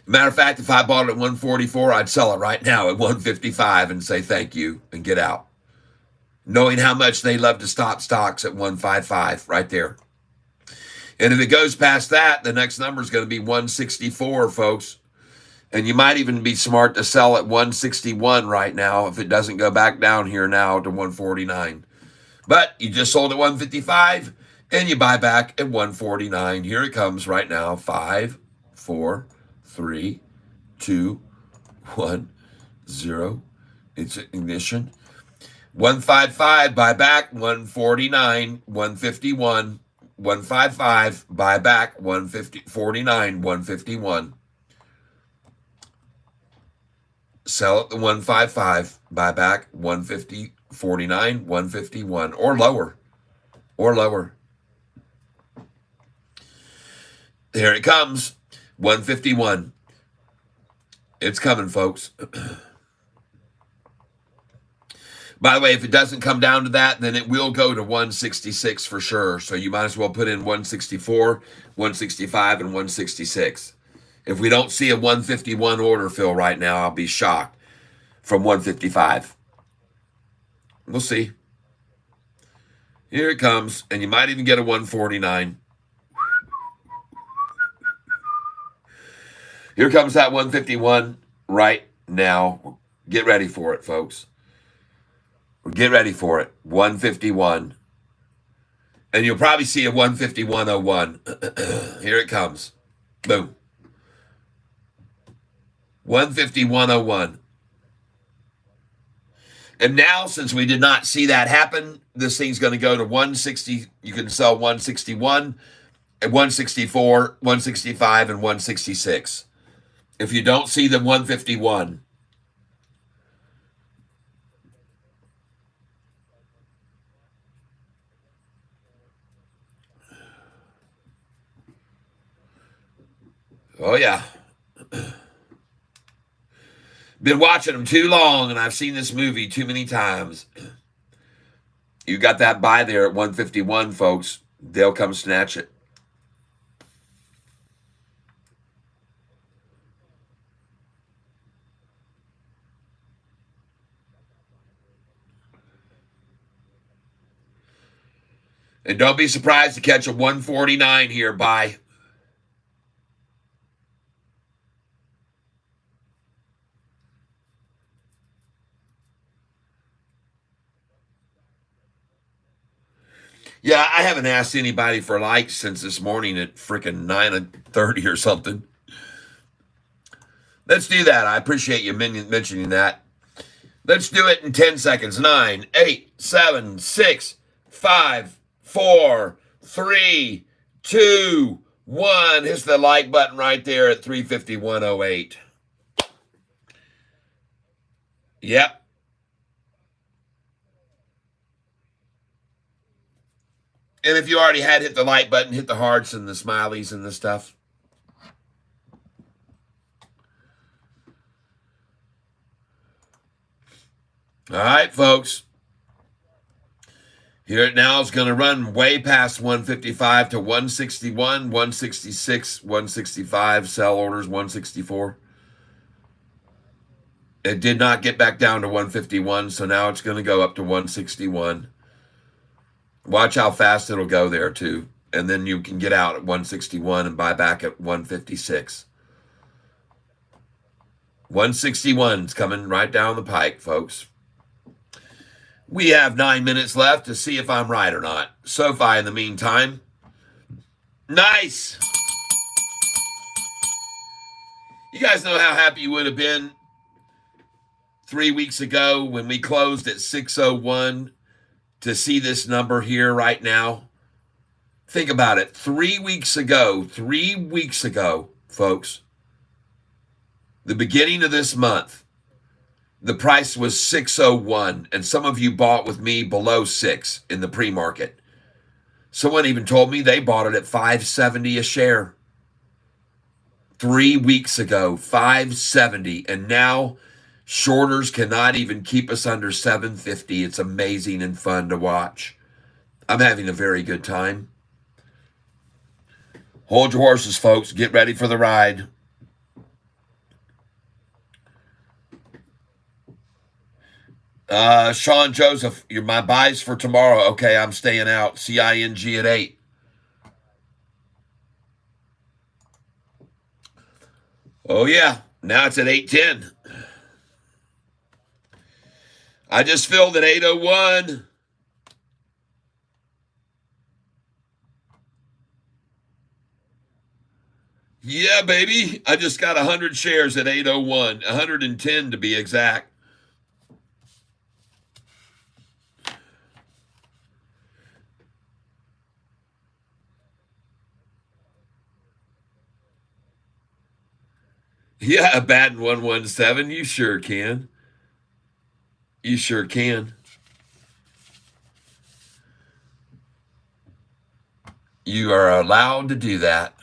Matter of fact, if I bought it at 144, I'd sell it right now at 155 and say thank you and get out. Knowing how much they love to stop stocks at 155 right there. And if it goes past that, the next number is going to be 164, folks. And you might even be smart to sell at 161 right now if it doesn't go back down here now to 149. But you just sold at 155 and you buy back at 149. Here it comes right now. 5, 4, 3, 2, 1, 0. It's ignition. 155, buy back, 149, 151, 155, buy back, 149, 151. Sell at the 155, buy back, 150, 49, 151, or lower, or lower. Here it comes, 151. It's coming, folks. By the way, if it doesn't come down to that, then it will go to 166 for sure. So you might as well put in 164, 165, and 166. If we don't see a 151 order fill right now, I'll be shocked from 155. We'll see. Here it comes, and you might even get a 149. Here comes that 151 right now. Get ready for it, folks. Get ready for it. 151. And you'll probably see a 151.01. Here it comes. Boom. 151.01. And now, since we did not see that happen, this thing's going to go to 160. You can sell 161, and 164, 165, and 166. If you don't see the 151, oh, yeah. Been watching them too long, and I've seen this movie too many times. You got that buy there at 151, folks. They'll come snatch it. And don't be surprised to catch a 149 here, buy. Yeah, I haven't asked anybody for likes since this morning at freaking 9:30 or something. Let's do that. I appreciate you mentioning that. Let's do it in 10 seconds. 9, 8, 7, 6, 5, 4, 3, 2, 1. Hit the like button right there at 351.08. Yep. And if you already had hit the like button, hit the hearts and the smileys and the stuff. All right, folks. Here it now is going to run way past 155 to 161, 166, 165. Sell orders 164. It did not get back down to 151, so now it's going to go up to 161. Watch how fast it'll go there, too. And then you can get out at 161 and buy back at 156. 161's coming right down the pike, folks. We have 9 minutes left to see if I'm right or not. Sofi, in the meantime. Nice. You guys know how happy you would have been 3 weeks ago when we closed at 601 to see this number here right now? Think about it. 3 weeks ago, folks, the beginning of this month, the price was 601, and some of you bought with me below 6 in the pre-market. Someone even told me they bought it at 570 a share. 3 weeks ago, 570, and now shorters cannot even keep us under 750. It's amazing and fun to watch. I'm having a very good time. Hold your horses, folks. Get ready for the ride. Sean Joseph, you're my buys for tomorrow. Okay, I'm staying out. CING at 8. Oh, yeah. Now it's at 8:10. I just filled at 8:01. Yeah, baby. I just got 100 shares at 8:01. 110 to be exact. Yeah, a bat in 117. You sure can. You sure can. You are allowed to do that.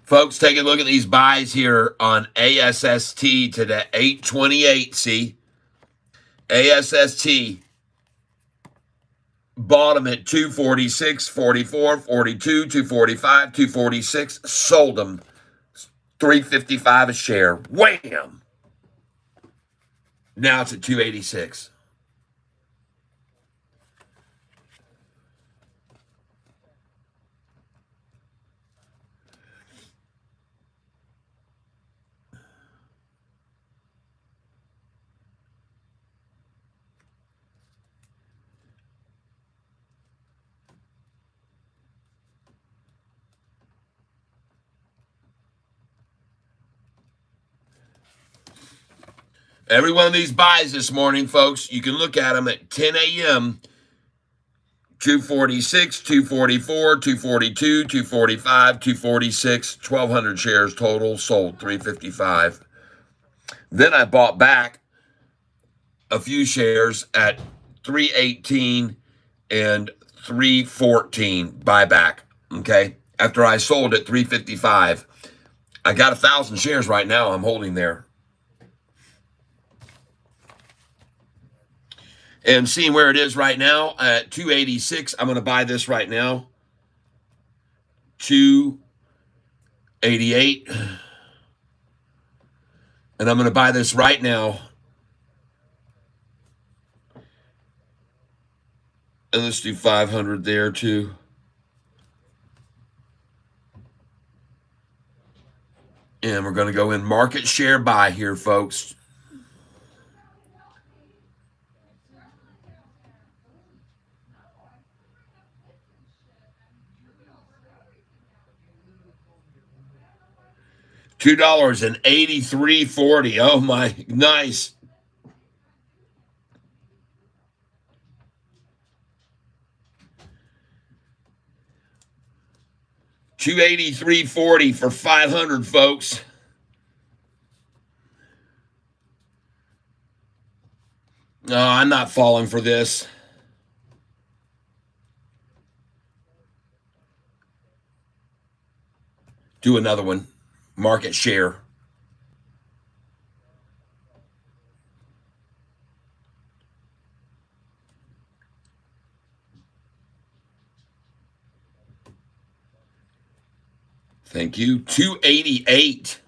Folks, take a look at these buys here on ASST today. 828, see? ASST. Bought them at 246, 44, 42, 245, 246. Sold them. 355 a share. Wham! Now it's at 286. Every one of these buys this morning, folks, you can look at them at 10 a.m. 246, 244, 242, 245, 246, 1,200 shares total, sold 355. Then I bought back a few shares at 318 and 314 buyback, okay? After I sold at 355. I got 1,000 shares right now I'm holding there. And seeing where it is right now at 286, I'm going to buy this right now. 288. And I'm going to buy this right now. And let's do 500 there too. And we're going to go in market share buy here, folks. $2.8340. Oh my, nice. $283.40 for 500, folks. No, I'm not falling for this. Do another one. Market share. Thank you. 288.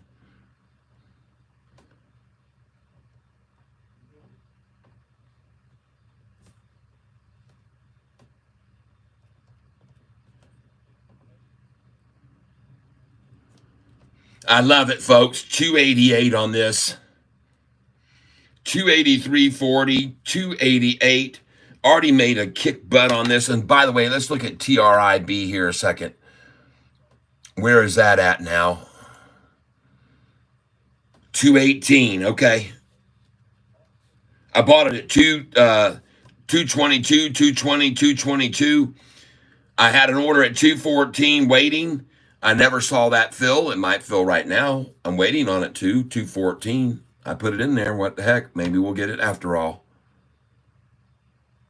I love it, folks. 288 on this. 283.40, 288. Already made a kick butt on this. And by the way, let's look at TRIB here a second. Where is that at now? 218. Okay. I bought it at 222, 220, 222. I had an order at 214 waiting. I never saw that fill. It might fill right now. I'm waiting on it too. 214. I put it in there. What the heck? Maybe we'll get it after all.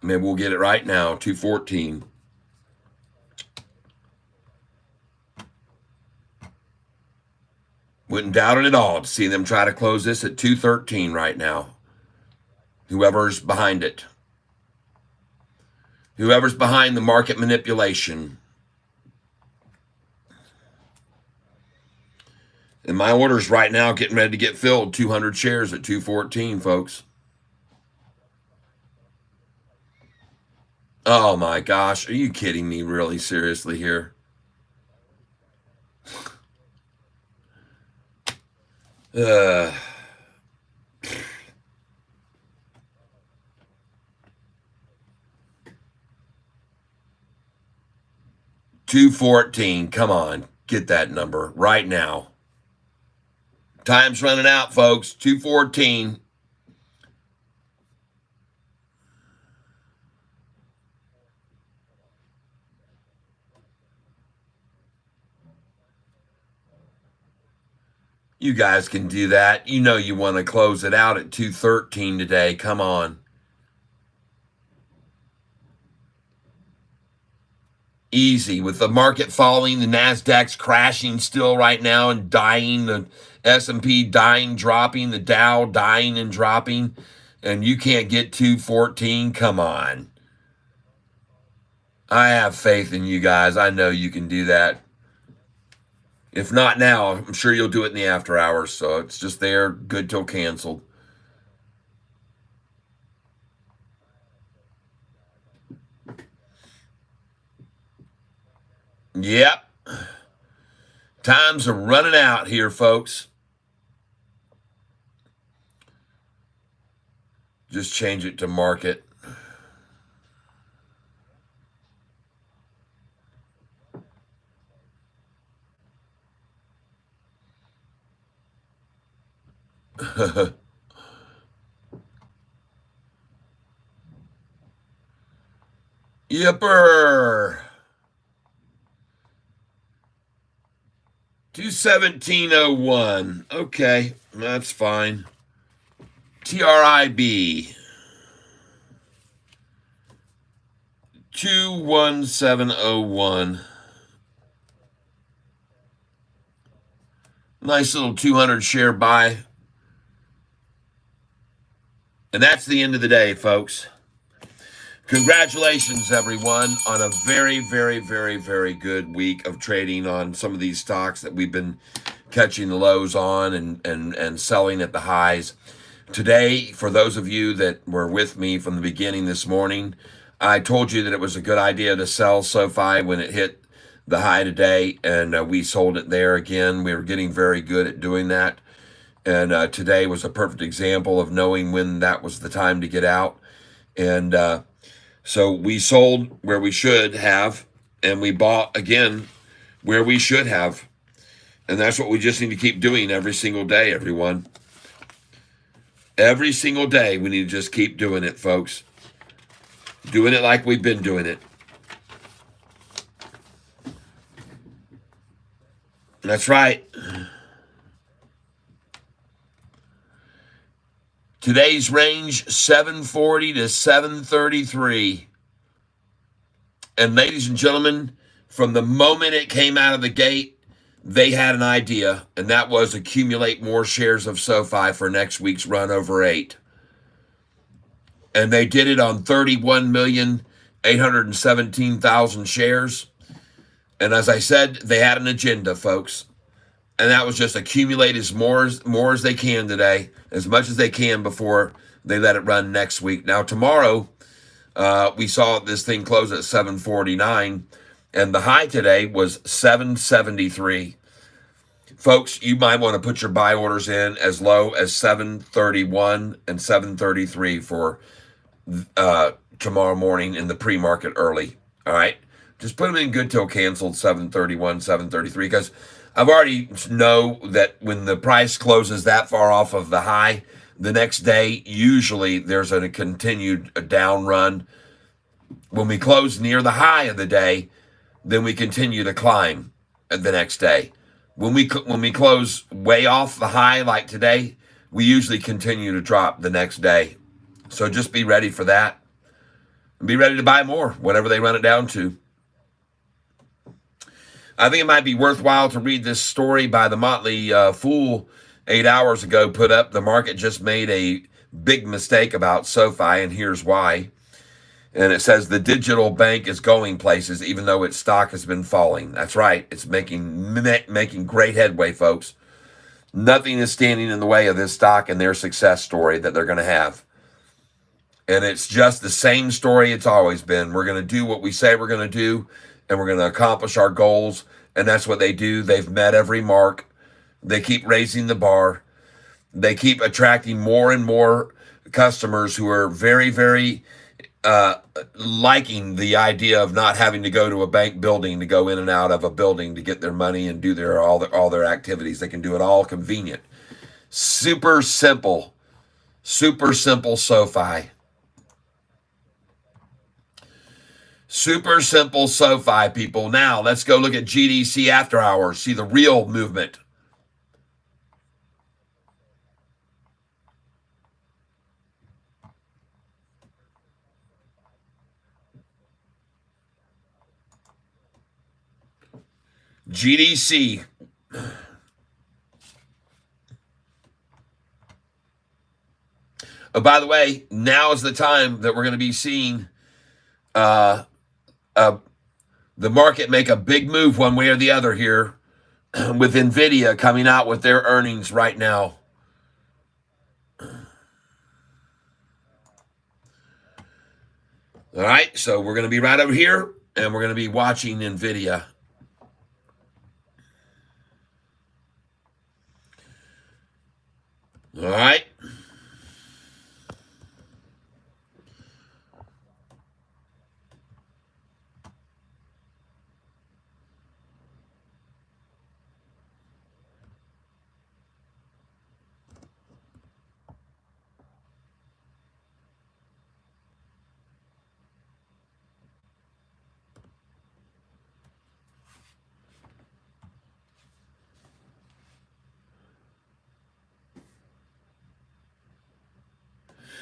Maybe we'll get it right now. 214. Wouldn't doubt it at all to see them try to close this at 213 right now. Whoever's behind it. Whoever's behind the market manipulation. And my orders right now getting ready to get filled. 200 shares at 214, folks. Oh my gosh. Are you kidding me really seriously here? Uh... 214. Come on. Get that number right now. Time's running out, folks. 214. You guys can do that. You know you want to close it out at 213 today. Come on. Easy. With the market falling, the NASDAQ's crashing still right now and dying, the S&P dying, dropping, the Dow dying and dropping, and you can't get 214? Come on. I have faith in you guys. I know you can do that. If not now, I'm sure you'll do it in the after hours, so it's just there, good till canceled. Yep. Times are running out here, folks. Just change it to market. Yipper. 217.01. Okay, that's fine. TRIB. 217.01. Nice little 200 share buy. And that's the end of the day, folks. Congratulations, everyone, on a very, very, very, very good week of trading on some of these stocks that we've been catching the lows on and selling at the highs. Today, for those of you that were with me from the beginning this morning, I told you that it was a good idea to sell Sofi when it hit the high today, and we sold it there again. We were getting very good at doing that, and today was a perfect example of knowing when that was the time to get out. And so we sold where we should have, and we bought again where we should have. And that's what we just need to keep doing every single day, everyone. Every single day, we need to just keep doing it, folks. Doing it like we've been doing it. That's right. Today's range, 740 to 733. And ladies and gentlemen, from the moment it came out of the gate, they had an idea, and that was accumulate more shares of Sofi for next week's run over 8. And they did it on 31,817,000 shares. And as I said, they had an agenda, folks. And that was just accumulate as more as they can today, as much as they can before they let it run next week. Now, tomorrow, we saw this thing close at 749, and the high today was 773. Folks, you might want to put your buy orders in as low as 731 and 733 for tomorrow morning in the pre-market early. All right, just put them in good till canceled 731, 733, because I've already know that when the price closes that far off of the high, the next day usually there's a continued down run. When we close near the high of the day, then we continue to climb the next day. When we close way off the high like today, we usually continue to drop the next day. So just be ready for that. And be ready to buy more, whatever they run it down to. I think it might be worthwhile to read this story by the Motley Fool 8 hours ago. Put up, the market just made a big mistake about Sofi, and here's why. And it says the digital bank is going places, even though its stock has been falling. That's right. It's making great headway, folks. Nothing is standing in the way of this stock and their success story that they're going to have. And it's just the same story it's always been. We're going to do what we say we're going to do, and we're going to accomplish our goals. And that's what they do. They've met every mark. They keep raising the bar. They keep attracting more and more customers who are very, very liking the idea of not having to go to a bank building to go in and out of a building to get their money and do all their activities. They can do it all convenient. Super simple Sofi. Super simple Sofi, people. Now let's go look at GDC after hours. See the real movement. GDC. Oh, by the way, now is the time that we're going to be seeing the market make a big move one way or the other here with NVIDIA coming out with their earnings right now. All right, so we're going to be right over here, and we're going to be watching NVIDIA. All right.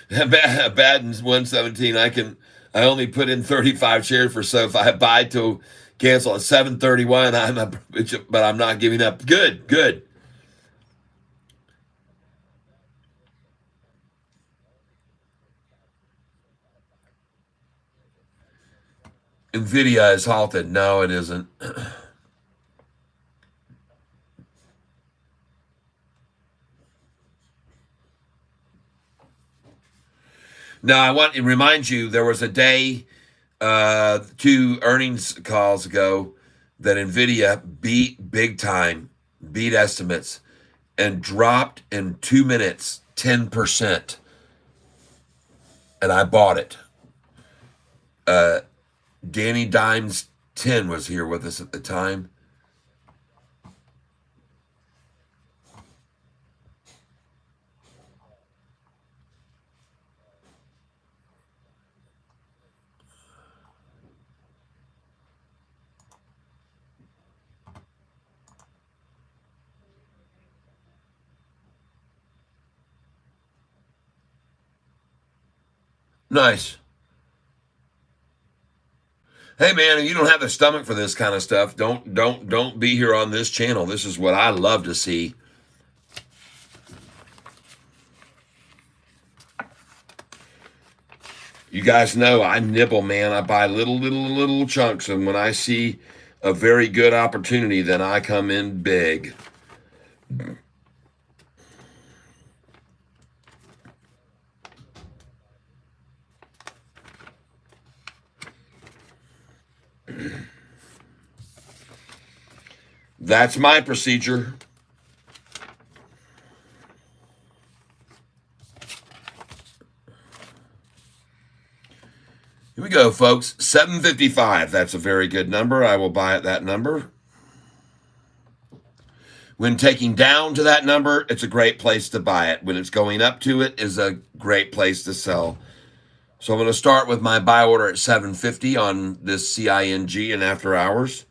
Bad in 117. I only put in 35 shares for Sofi. I buy to cancel at 731. But I'm not giving up. Good. NVIDIA is halted. No, it isn't. Now, I want to remind you, there was a day, 2 earnings calls ago, that NVIDIA beat big time, beat estimates, and dropped in 2 minutes 10%. And I bought it. Danny Dimes 10 was here with us at the time. Nice. Hey man, if you don't have the stomach for this kind of stuff, don't be here on this channel. This is what I love to see. You guys know I nibble, man. I buy little chunks, and when I see a very good opportunity, then I come in big. That's my procedure. Here we go, folks. 755. That's a very good number. I will buy at that number. When taking down to that number, it's a great place to buy it. When it's going up to it is a great place to sell. So I'm going to start with my buy order at 750 on this CING and after hours.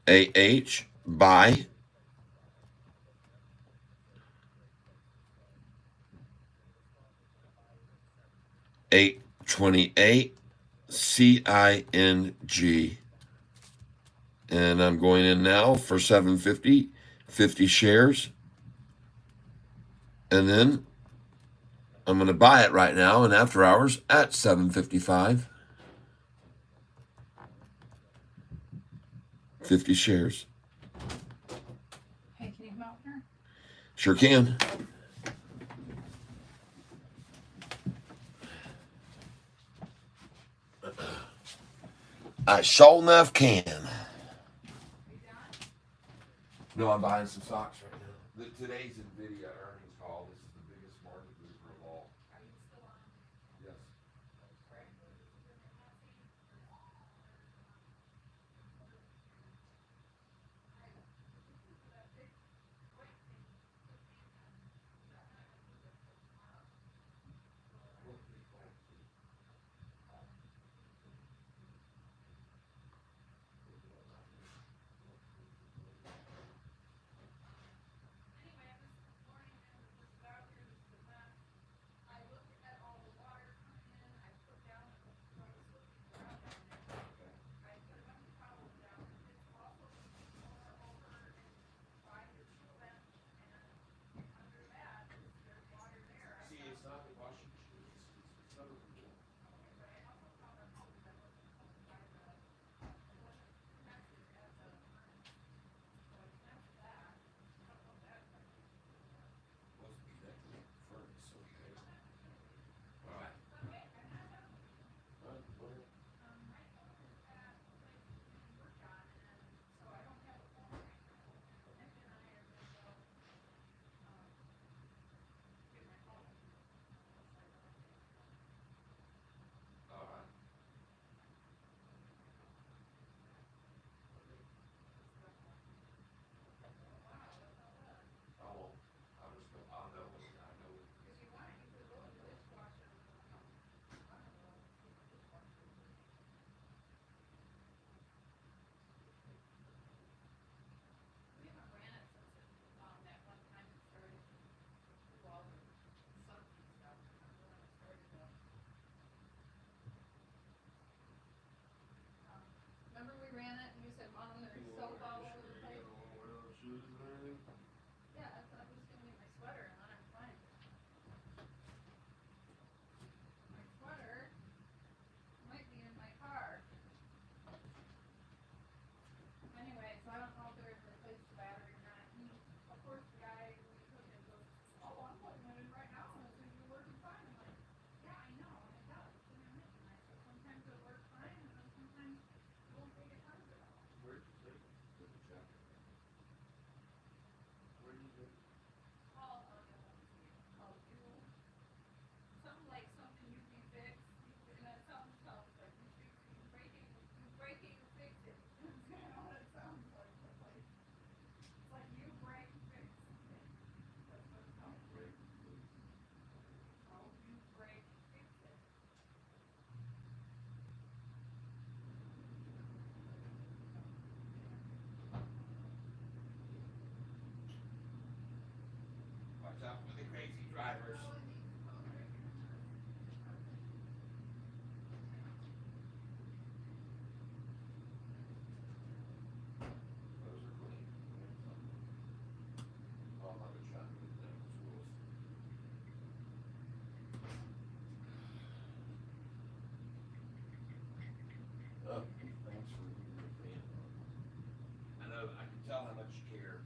AH, buy. $8.28 CING. And I'm going in now for 750, 50 shares. And then I'm going to buy it right now in after hours at 755. 50 shares. Hey, can you come out here? Sure can. I sure enough can. No, I'm buying some stocks right now. Today's NVIDIA earnings call. This is the biggest market mover of all. Are you still on? Yes. See, it's not the washing machine. It's another one. Must be that furnace, okay. All right. All right. I won't. I'll know when I know when. We haven't ran it since that one time it started. Well, Sofi stuff. Remember when it started to, remember we ran it and you said, Mom, there's soap all over the place? Yeah, I thought I was gonna get my sweater and then I'm fine. My sweater might be in my car. Anyway, so I don't know if they're replaced the battery or not. He, of course, the guy when he took it goes, oh, I'm plugging it in right now and it's gonna be working fine. I'm like, yeah, I know, and it does. It's intermittent. I said sometimes it works fine and then sometimes it won't take a charge at all. Where'd you take it? To the jacket. Where did you take it? Call, I'll get home to you. Call you. Something like something you can fix, and then something else like you fix, you break it, you fix it. That's kind of what it sounds like. It's like you break, fix it. That's what it sounds like. Oh, you break, fix it. Watch out for the crazy drivers. Oh, it needs to go right here. Those are clean. Oh, I'm not gonna try to get them tools. Oh, thanks for leaving the fan on. I know, I can tell how much you care.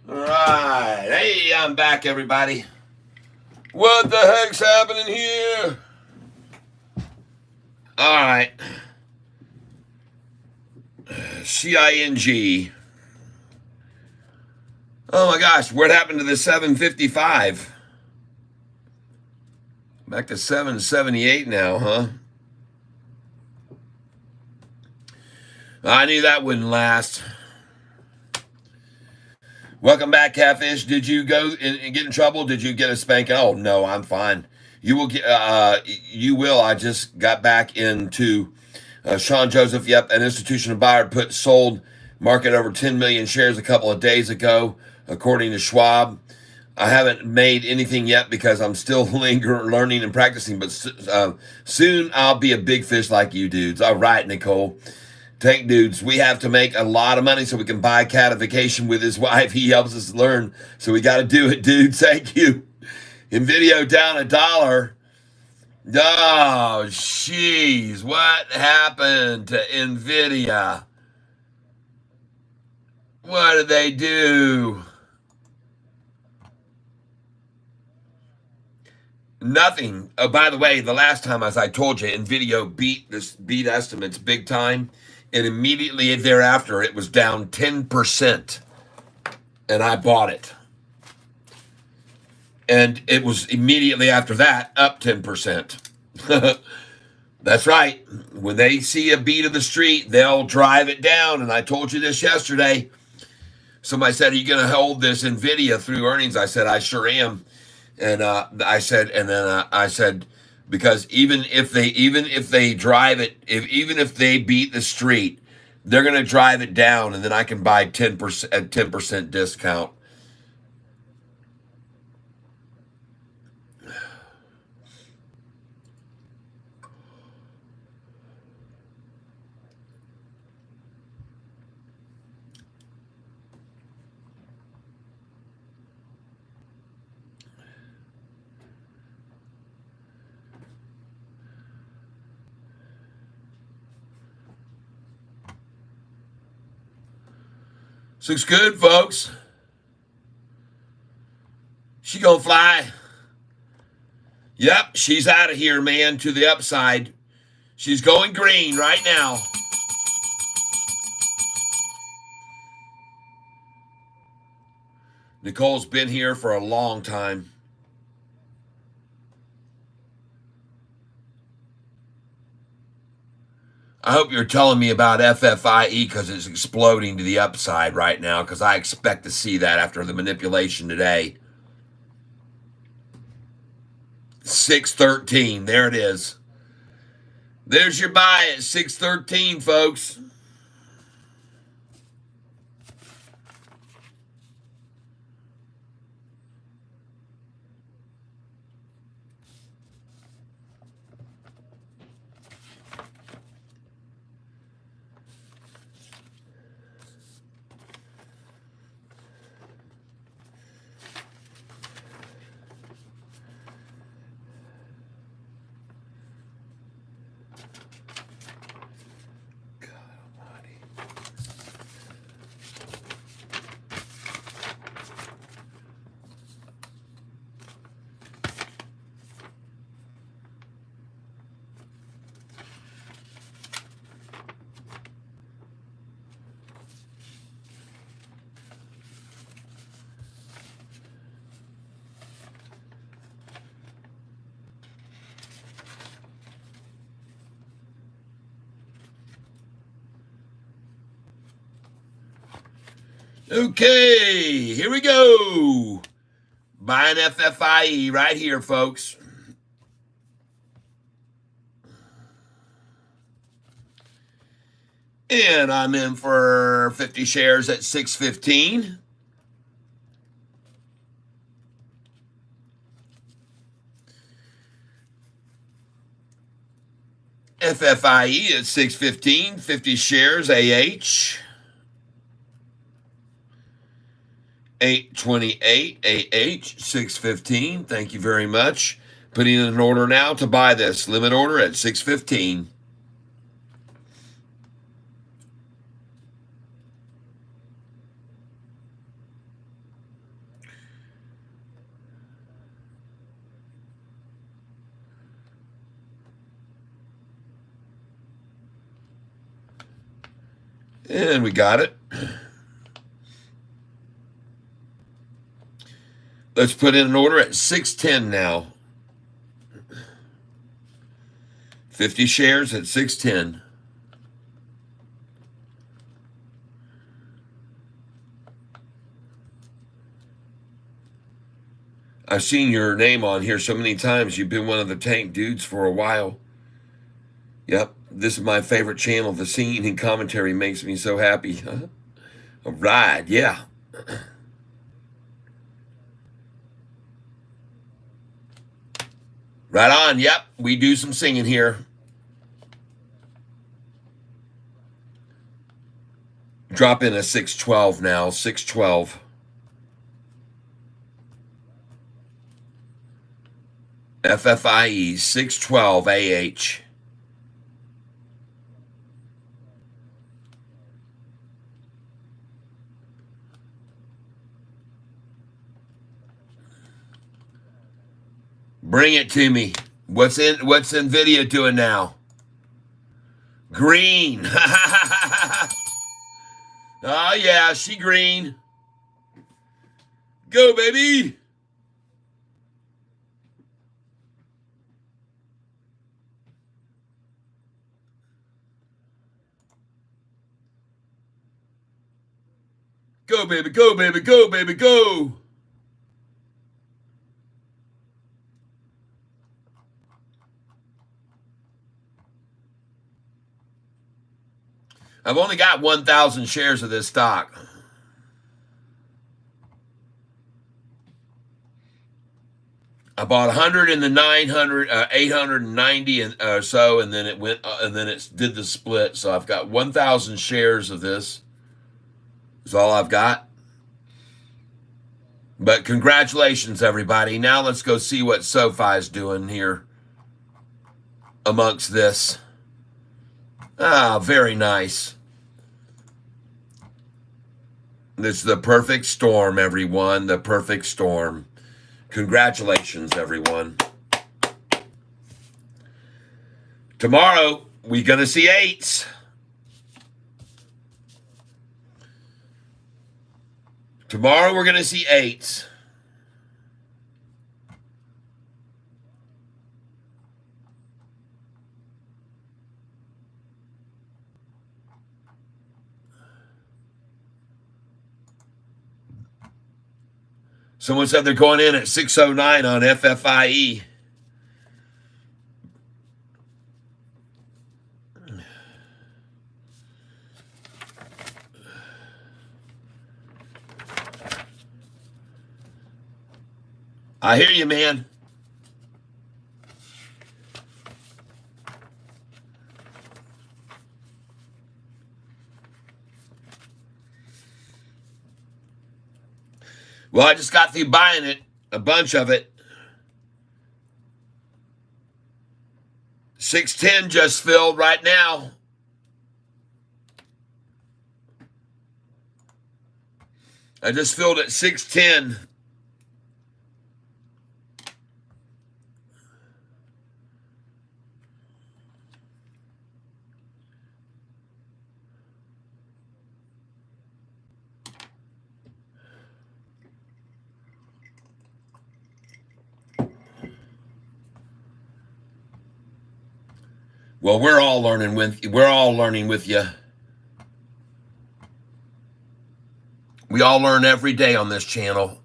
All right. Hey, I'm back, everybody. What the heck's happening here? All right. CING. Oh my gosh, what happened to the 755? Back to 778 now, huh? I knew that wouldn't last. Welcome back, Catfish. Did you go and get in trouble? Did you get a spanking? Oh no, I'm fine. You will get. You will. I just got back into Sean Joseph. Yep, an institutional buyer put sold market over 10 million shares a couple of days ago, according to Schwab. I haven't made anything yet because I'm still learning and practicing. But soon I'll be a big fish like you dudes. All right, Nicole. Tank dudes, we have to make a lot of money so we can buy catification with his wife. He helps us learn, so we got to do it, dude. Thank you. Nvidia down $1. Oh, jeez. What happened to Nvidia? What did they do? Nothing. Oh, by the way, the last time, as I told you, Nvidia beat estimates big time, and immediately thereafter, it was down 10%, and I bought it. And it was immediately after that up 10%. That's right. When they see a beat of the street, they'll drive it down. And I told you this yesterday. Somebody said, "Are you going to hold this Nvidia through earnings?" I said, "I sure am." And I said, because even if they drive it, even if they beat the street, they're going to drive it down, and then I can buy 10% at 10% discount. So it's good, folks. She gonna fly. Yep, she's out of here, man, to the upside. She's going green right now. Nicole's been here for a long time. I hope you're telling me about FFIE because it's exploding to the upside right now because I expect to see that after the manipulation today. 613. There it is. There's your buy at 613, folks. Okay, here we go. Buying FFIE right here, folks. And I'm in for 50 shares at 615. FFIE at 615, 50 shares AH. 828 AH 615. Thank you very much. Putting in an order now to buy this. Limit order at 615. And we got it. Let's put in an order at 610 now. 50 shares at 610. I've seen your name on here so many times. You've been one of the tank dudes for a while. Yep, this is my favorite channel. The singing and commentary makes me so happy. All right, yeah. Right on, yep. We do some singing here. Drop in a 612 now, 612. FFIE 612 AH. Bring it to me. What's Nvidia doing now? Green. Oh yeah, she green. Go, baby. Go, baby, go, baby, go, baby, go. I've only got 1,000 shares of this stock. I bought 100 in the 900, 890 and so, and then it went, and then it did the split. So I've got 1,000 shares of this. Is all I've got. But congratulations, everybody. Now let's go see what Sofi's doing here amongst this. Ah, very nice. This is the perfect storm, everyone. The perfect storm. Congratulations, everyone. Tomorrow, we're going to see 8s. Tomorrow, we're going to see 8s. Someone said they're going in at 609 on FFIE. I hear you, man. Well, I just got through buying it, a bunch of it. 610 just filled right now. I just filled at 610. Well, we're all learning with you. We all learn every day on this channel.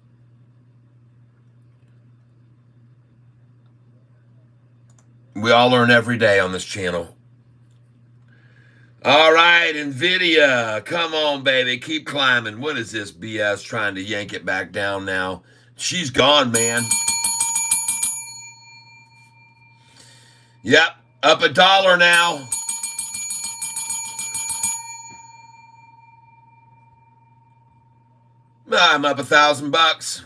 We all learn every day on this channel. All right, Nvidia, come on, baby, keep climbing. What is this BS trying to yank it back down now? She's gone, man. Yep, up $1 now. I'm up $1,000.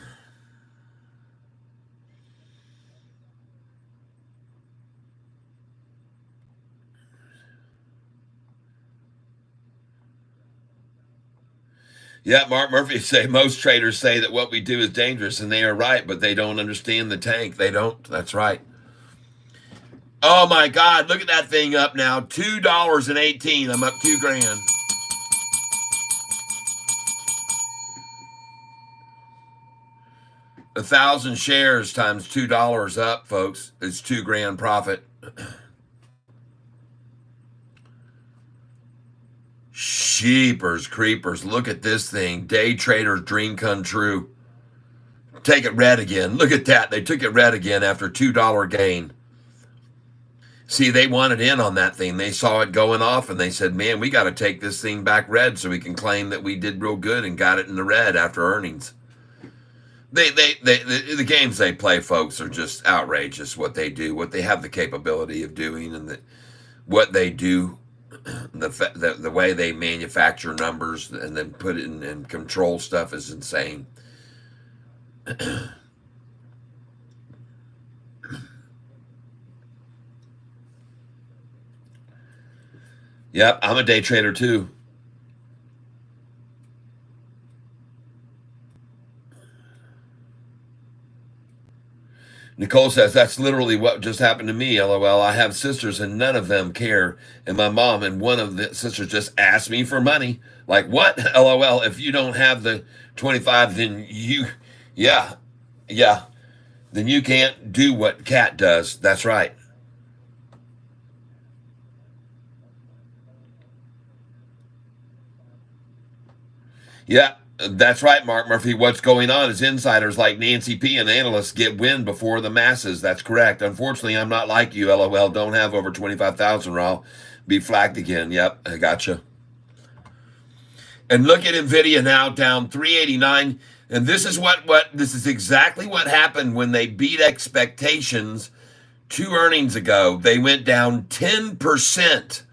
Yeah, Mark Murphy say most traders say that what we do is dangerous, and they are right, but they don't understand the tank. They don't. That's right. Oh my God! Look at that thing up now. $2.18. I'm up $2,000. 1,000 shares times $2 up, folks. It's $2,000 profit. Sheepers creepers. Look at this thing. Day trader's dream come true. Take it red again. Look at that. They took it red again after $2 gain. See, they wanted in on that thing. They saw it going off and they said, man, we got to take this thing back red so we can claim that we did real good and got it in the red after earnings. The games they play, folks, are just outrageous. What they do, what they have the capability of doing, and what they do, the way they manufacture numbers and then put it in and control stuff is insane. Yep, I'm a day trader too. Nicole says, that's literally what just happened to me. LOL. I have sisters and none of them care. And my mom and one of the sisters just asked me for money. Like, what? LOL. If you don't have the 25, then yeah, yeah, then you can't do what Cat does. That's right. Yeah, that's right, Mark Murphy. What's going on is insiders like Nancy P and analysts get wind before the masses. That's correct. Unfortunately, I'm not like you, LOL. Don't have over 25,000 or I'll be flagged again. Yep, I gotcha. And look at Nvidia now down 389. And this is this is exactly what happened when they beat expectations 2 earnings ago. They went down 10%.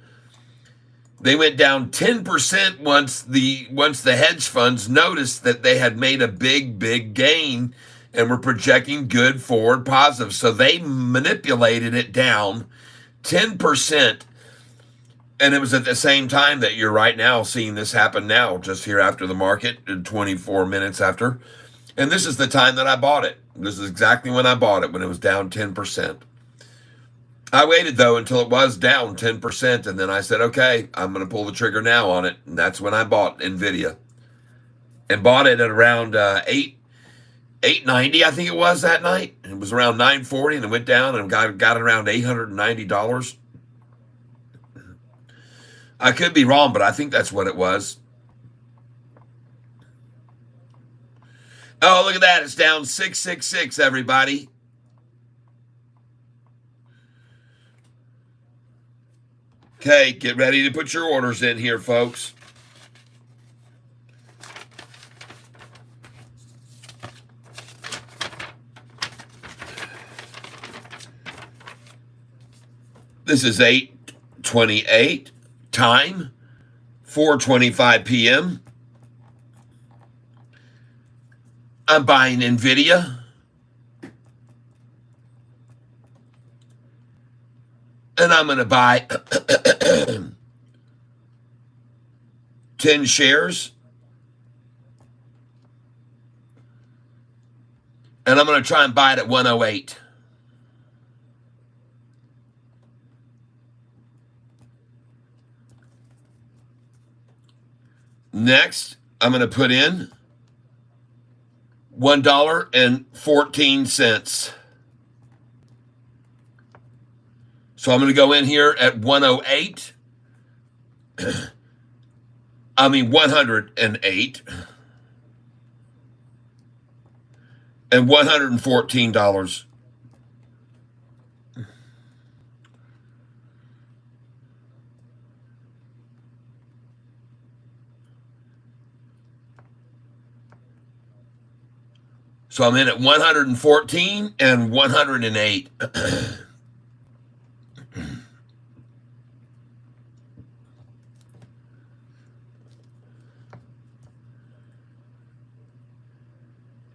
They went down 10% once the hedge funds noticed that they had made a big gain and were projecting good forward positive. So they manipulated it down 10%. And it was at the same time that you're right now seeing this happen now, just here after the market, 24 minutes after. And this is the time that I bought it. This is exactly when I bought it, when it was down 10%. I waited, though, until it was down 10%, and then I said, okay, I'm going to pull the trigger now on it. And that's when I bought NVIDIA. And bought it at around 890, I think it was that night. It was around 940, and it went down and got it around $890. I could be wrong, but I think that's what it was. Oh, look at that. It's down 666, everybody. Okay, get ready to put your orders in here, folks. This is 8:28 time, 4:25 p.m. I'm buying NVIDIA. And I'm going to buy 10 shares. And I'm going to try and buy it at 108. Next, I'm going to put in $1.14. So I'm going to go in here at 108. I mean 108. And $114. So I'm in at 114 and 108.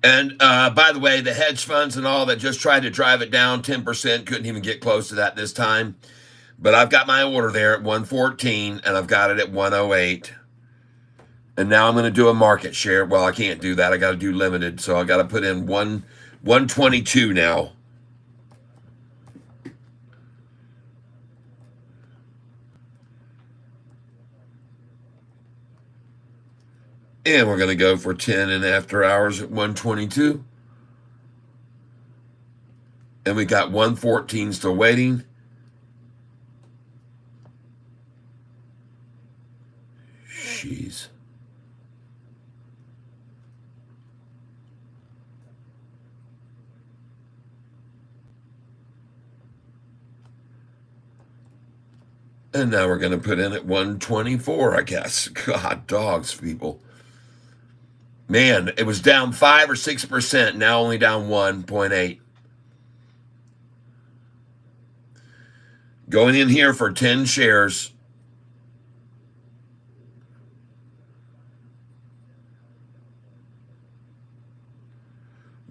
And by the way, the hedge funds and all that just tried to drive it down 10%, couldn't even get close to that this time. But I've got my order there at 114 and I've got it at 108. And now I'm going to do a market share. Well, I can't do that. I got to do limited. So I got to put in 122 now. And we're going to go for 10 and after hours at 122. And we got 114 still waiting. Jeez. And now we're going to put in at 124, I guess. God, dogs, people. Man, it was down 5 or 6%. Now only down 1.8. Going in here for 10 shares.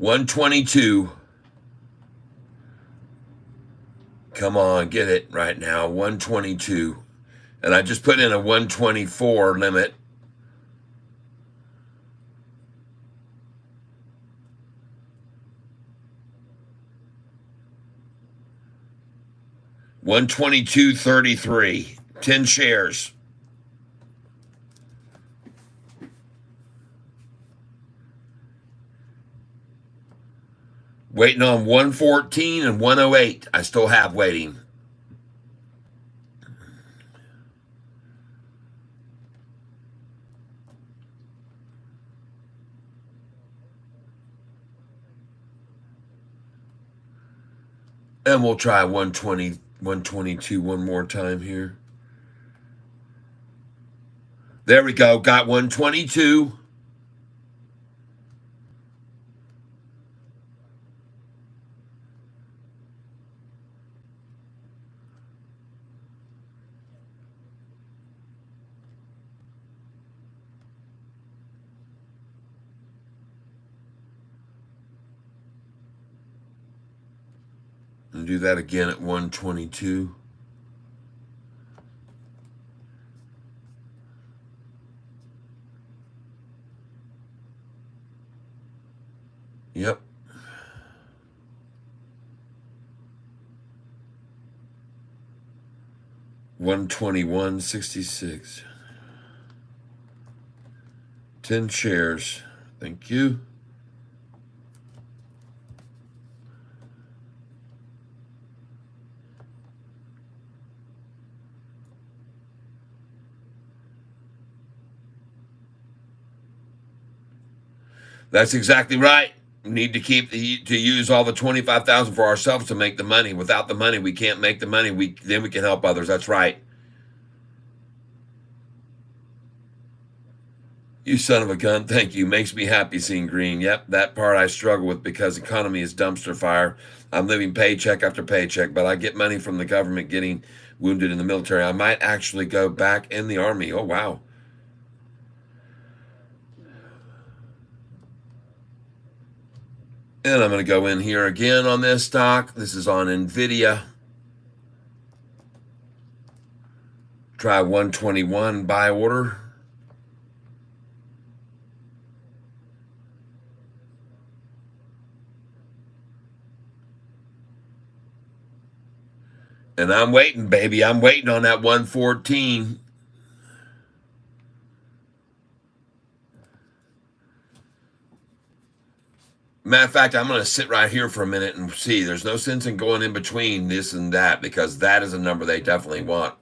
$122. Come on, get it right now. 122. And I just put in a 124 limit. $122.33. 10 shares. Waiting on 114 and 108. I still have waiting. And we'll try 120, 122 one more time here. There we go. Got 122. And do that again at 122. Yep. $121.66. 10 shares. Thank you. That's exactly right. We need to to use all the 25,000 for ourselves to make the money. Without the money, we can't make the money. Then we can help others. That's right. You son of a gun. Thank you. Makes me happy seeing green. Yep, that part I struggle with because economy is dumpster fire. I'm living paycheck after paycheck, but I get money from the government getting wounded in the military. I might actually go back in the army. Oh, wow. And I'm going to go in here again on this stock. This is on NVIDIA. Try 121 buy order. And I'm waiting, baby. I'm waiting on that 114. Matter of fact, I'm going to sit right here for a minute and see. There's no sense in going in between this and that because that is a number they definitely want.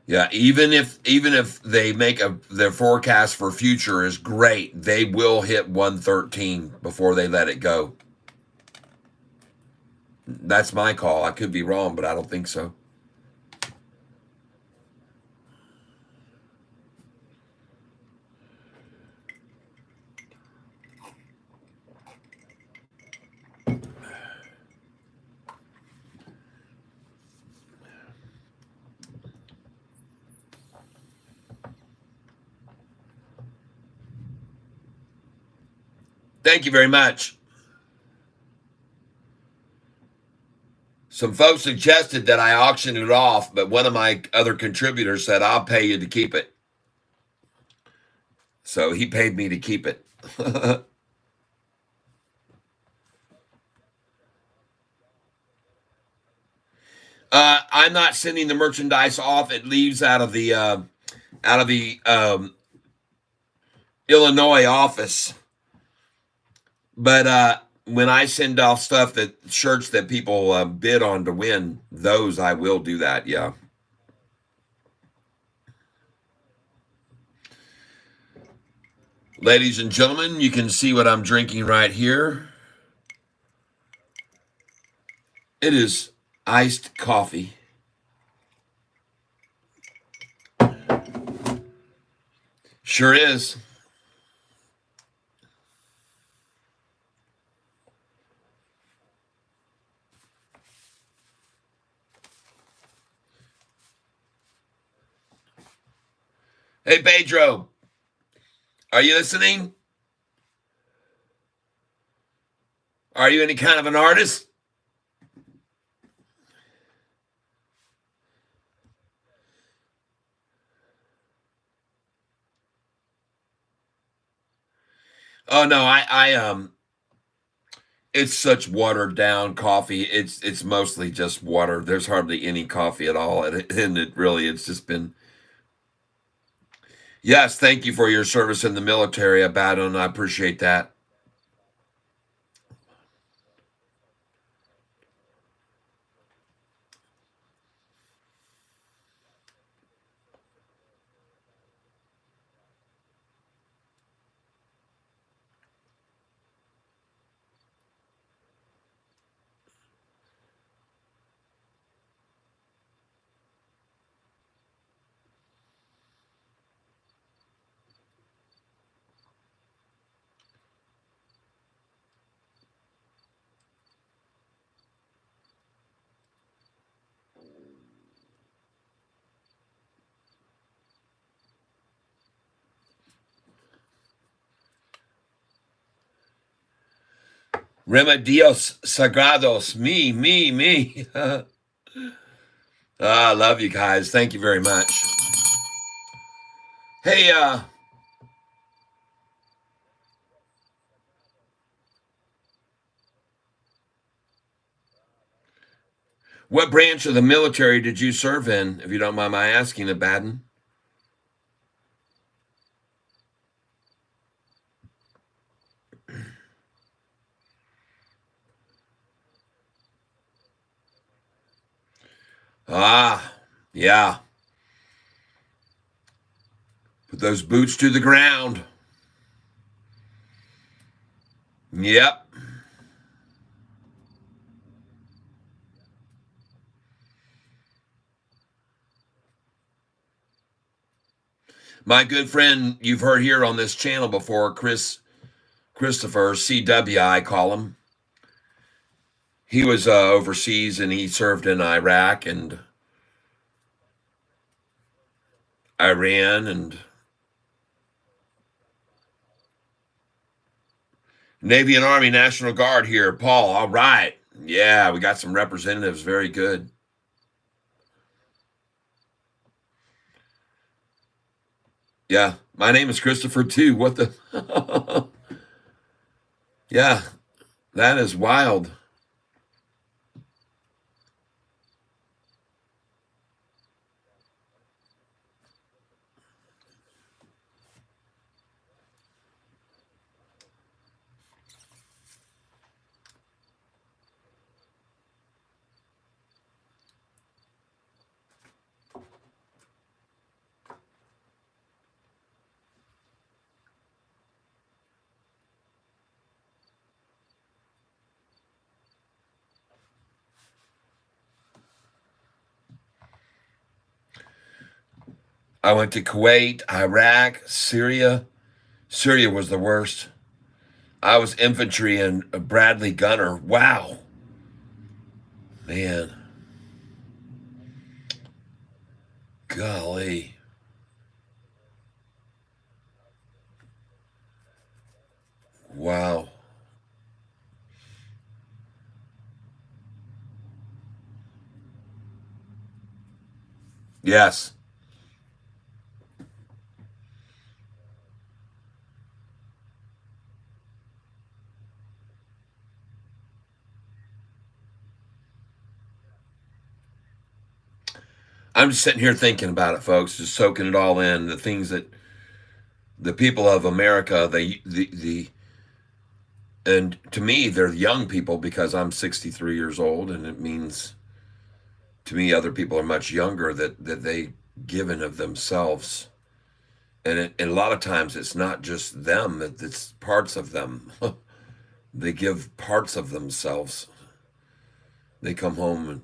Yeah, even if they make their forecast for future is great, they will hit 113 before they let it go. That's my call. I could be wrong, but I don't think so. Thank you very much. Some folks suggested that I auction it off, but one of my other contributors said, I'll pay you to keep it. So he paid me to keep it. I'm not sending the merchandise off. It leaves out of the Illinois office. But when I send off stuff that shirts that people bid on to win, those I will do that. Yeah. Ladies and gentlemen, you can see what I'm drinking right here. It is iced coffee. Sure is. Hey, Pedro, are you listening? Are you any kind of an artist? Oh no, it's such watered down coffee. It's mostly just water. There's hardly any coffee at all, and it really it's just been. Yes, thank you for your service in the military, Abaddon. I appreciate that. Remedios Sagrados, me. I love you guys. Thank you very much. Hey, what branch of the military did you serve in, if you don't mind my asking, Abaddon? Ah, yeah. Put those boots to the ground. Yep. My good friend, you've heard here on this channel before, Christopher, CW, I call him. He was overseas and he served in Iraq and Iran and Navy and Army National Guard here. Paul, all right. Yeah, we got some representatives. Very good. Yeah, my name is Christopher too. What the? Yeah, that is wild. I went to Kuwait, Iraq, Syria. Syria was the worst. I was infantry and a Bradley gunner. Wow, man, golly, wow. Yes, I'm just sitting here thinking about it, folks, just soaking it all in. The things that the people of America, And to me, they're young people because I'm 63 years old, and it means to me other people are much younger that they given of themselves. And a lot of times it's not just them, it's parts of them. They give parts of themselves. They come home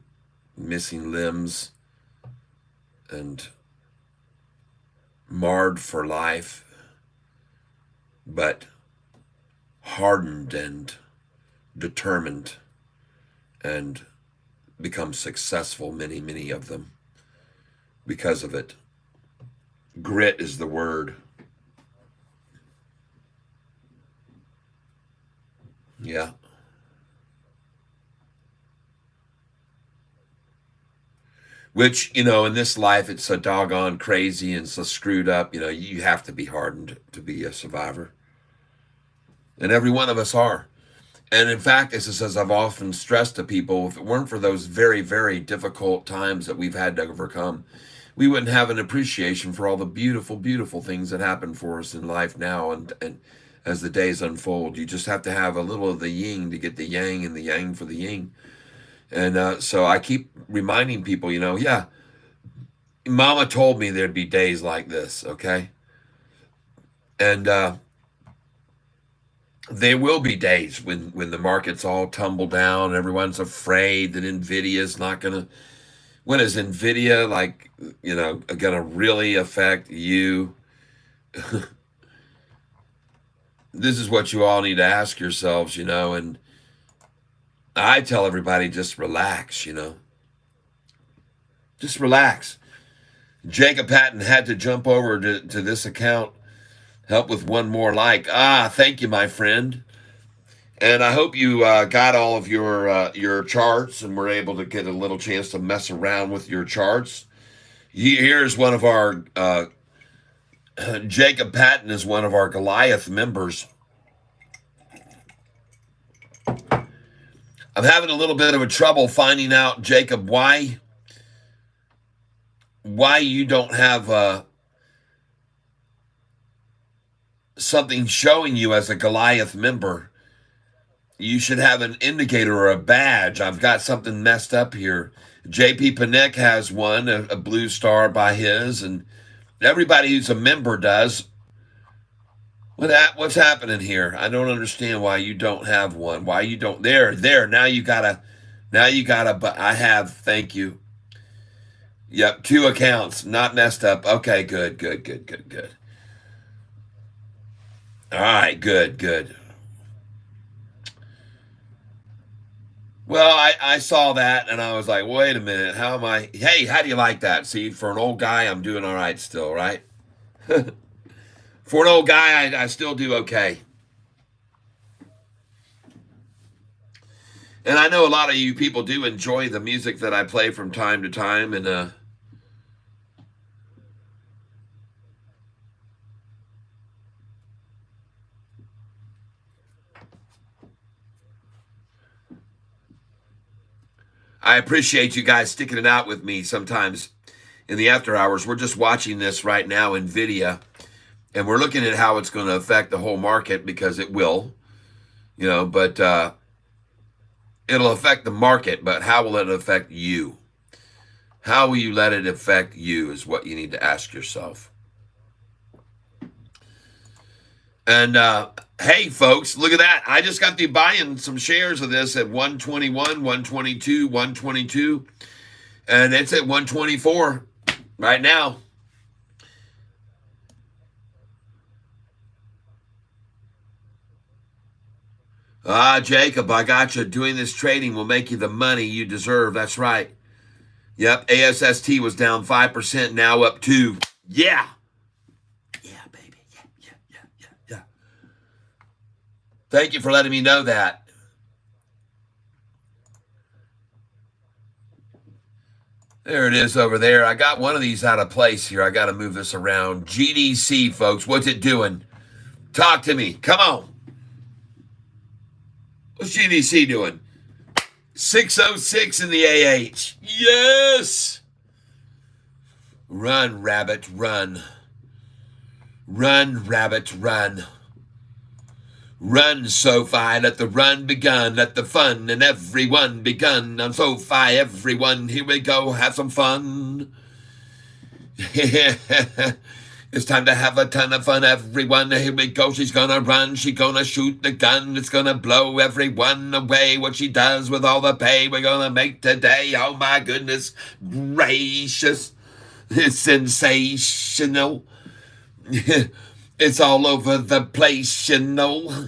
missing limbs and marred for life, but hardened and determined and become successful, many of them, because of it. Grit is the word. Yeah. Which, in this life, it's so doggone crazy and so screwed up. You have to be hardened to be a survivor. And every one of us are. And in fact, as I've often stressed to people, if it weren't for those very, very difficult times that we've had to overcome, we wouldn't have an appreciation for all the beautiful, beautiful things that happen for us in life now. And as the days unfold, you just have to have a little of the yin to get the yang, and the yang for the yin. And so I keep reminding people, yeah, Mama told me there'd be days like this, okay? And there will be days when the markets all tumble down. Everyone's afraid that Nvidia's not going to. When is Nvidia going to really affect you? This is what you all need to ask yourselves, and I tell everybody just relax, just relax. Jacob Patton had to jump over to this account, help with one more like. Thank you, my friend. And I hope you got all of your charts and were able to get a little chance to mess around with your charts. Here's one of our Jacob Patton is one of our Goliath members. I'm having a little bit of a trouble finding out, Jacob, why you don't have something showing you as a Goliath member. You should have an indicator or a badge. I've got something messed up here. JP Panek has one, a blue star by his, and everybody who's a member does. What's happening here? I don't understand why you don't have one. Why you don't? There. Now you gotta. But I have. Thank you. Yep, 2 accounts, not messed up. Okay, good. All right, good. Well, I saw that and I was like, wait a minute, how am I? Hey, how do you like that? See, for an old guy, I'm doing all right still, right? For an old guy, I still do okay. And I know a lot of you people do enjoy the music that I play from time to time, and I appreciate you guys sticking it out with me sometimes in the after hours. We're just watching this right now, NVIDIA, and we're looking at how it's going to affect the whole market, because it will, but it'll affect the market, but how will it affect you? How will you let it affect you is what you need to ask yourself. And hey, folks, look at that. I just got to buying some shares of this at 121, 122, 122, and it's at 124 right now. Jacob, I got you. Doing this trading will make you the money you deserve. That's right. Yep, ASST was down 5%, now up 2%. Yeah. Yeah, baby. Yeah. Thank you for letting me know that. There it is over there. I got one of these out of place here. I got to move this around. GDC, folks. What's it doing? Talk to me. Come on. What's GDC doing? 606 in the AH. Yes. Run, rabbit, run. Run, rabbit, run. Run, Sofi, let the run begun, let the fun and everyone begun. On Sofi, everyone, here we go, have some fun. It's time to have a ton of fun, everyone. Here we go. She's gonna run. She's gonna shoot the gun. It's gonna blow everyone away. What she does with all the pay we're gonna make today. Oh my goodness gracious. It's sensational. It's all over the place, you know.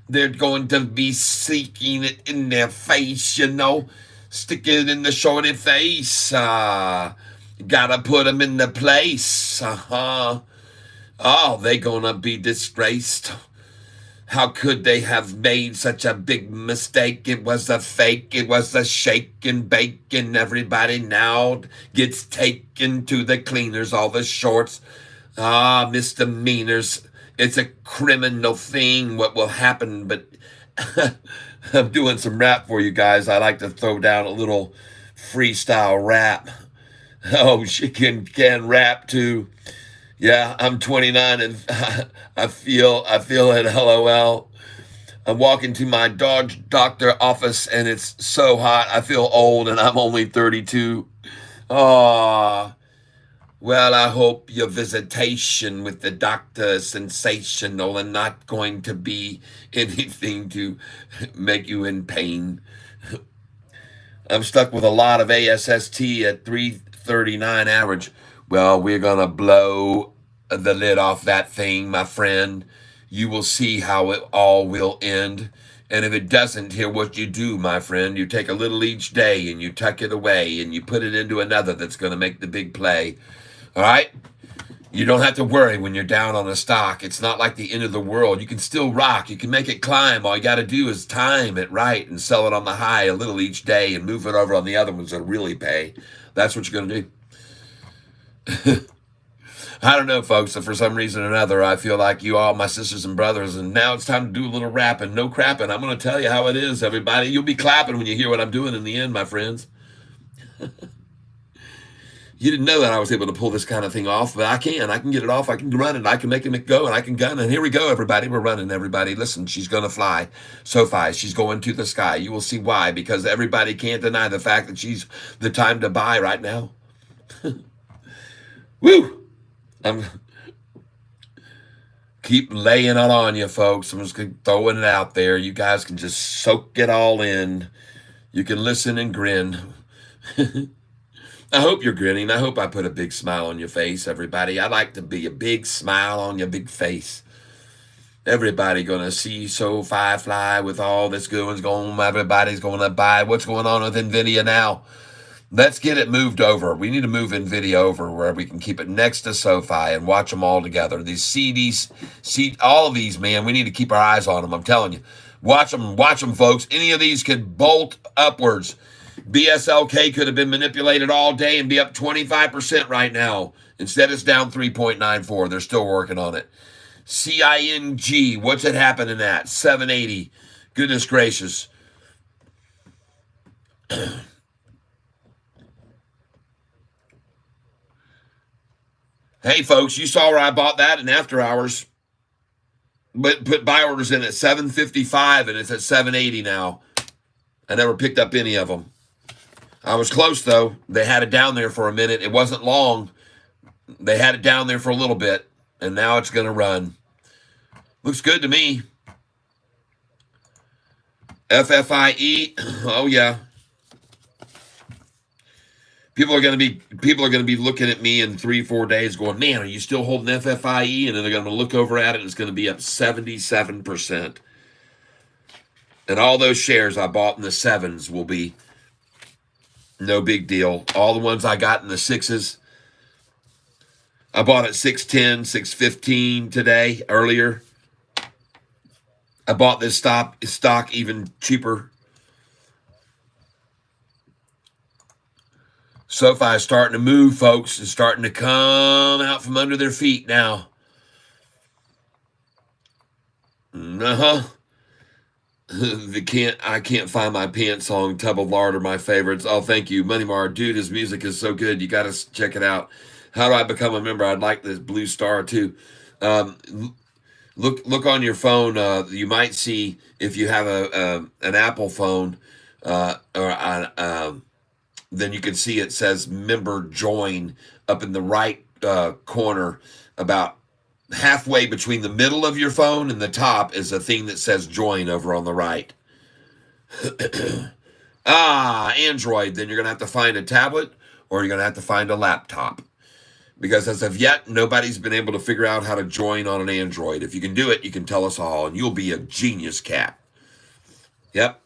They're going to be seeking it in their face, you know. Stick it in the shorty face. Gotta put them in the place. Oh, they gonna be disgraced. How could they have made such a big mistake? It was a fake, it was a shake and bake, and everybody now gets taken to the cleaners, all the shorts. Misdemeanors. It's a criminal thing what will happen, but I'm doing some rap for you guys. I like to throw down a little freestyle rap. Oh, she can rap too. Yeah, I'm 29 and I feel it. LOL. I'm walking to my dog doctor office and it's so hot. I feel old and I'm only 32. Oh, well, I hope your visitation with the doctor is sensational and not going to be anything to make you in pain. I'm stuck with a lot of ASST at 339 average. Well, we're going to blow the lid off that thing, my friend. You will see how it all will end. And if it doesn't, hear what you do, my friend. You take a little each day and you tuck it away and you put it into another that's going to make the big play. All right? You don't have to worry when you're down on a stock. It's not like the end of the world. You can still rock. You can make it climb. All you got to do is time it right and sell it on the high a little each day and move it over on the other ones that really pay. That's what you're going to do. I don't know, folks. So for some reason or another, I feel like you all my sisters and brothers, and now it's time to do a little rapping. No crapping. I'm going to tell you how it is, everybody. You'll be clapping when you hear what I'm doing in the end, my friends. You didn't know that I was able to pull this kind of thing off, but I can. I can get it off. I can run it. I can make it go, and I can gun. And here we go, everybody. We're running, everybody. Listen, she's going to fly. Sofi, she's going to the sky. You will see why, because everybody can't deny the fact that she's the time to buy right now. Woo! I'm keep laying it on you, folks. I'm just throwing it out there. You guys can just soak it all in. You can listen and grin. I hope you're grinning. I hope I put a big smile on your face, everybody. I like to be a big smile on your big face. Everybody gonna see Sofi fly with all this going on. Everybody's gonna buy. What's going on with NVIDIA now? Let's get it moved over. We need to move NVIDIA over where we can keep it next to Sofi and watch them all together. These CDs, all of these, man, we need to keep our eyes on them. I'm telling you. Watch them, folks. Any of these could bolt upwards. BSLK could have been manipulated all day and be up 25% right now. Instead, it's down 3.94. They're still working on it. CING, what's it happening at? 780. Goodness gracious. Hey, folks, you saw where I bought that in after hours. But put buy orders in at 755 and it's at 780 now. I never picked up any of them. I was close, though. They had it down there for a minute. It wasn't long. They had it down there for a little bit, and now it's going to run. Looks good to me. FFIE, oh yeah. People are going to be looking at me in 3-4 days going, man, are you still holding FFIE? And then they're going to look over at it and it's going to be up 77%. And all those shares I bought in the sevens will be no big deal. All the ones I got in the sixes, I bought at 610, 615 today, earlier. I bought this stock even cheaper. Sofi is starting to move, folks. It's starting to come out from under their feet now. I can't find my pants song. Tub of Lard are my favorites. Oh, thank you, Money Mar. Dude, his music is so good. You got to check it out. How do I become a member? I'd like this Blue Star too. Look on your phone. You might see if you have an Apple phone, or then you can see it says member join up in the right corner, about halfway between the middle of your phone and the top is a thing that says join over on the right. Android. Then you're going to have to find a tablet or you're going to have to find a laptop. Because as of yet, nobody's been able to figure out how to join on an Android. If you can do it, you can tell us all, and you'll be a genius cat. Yep.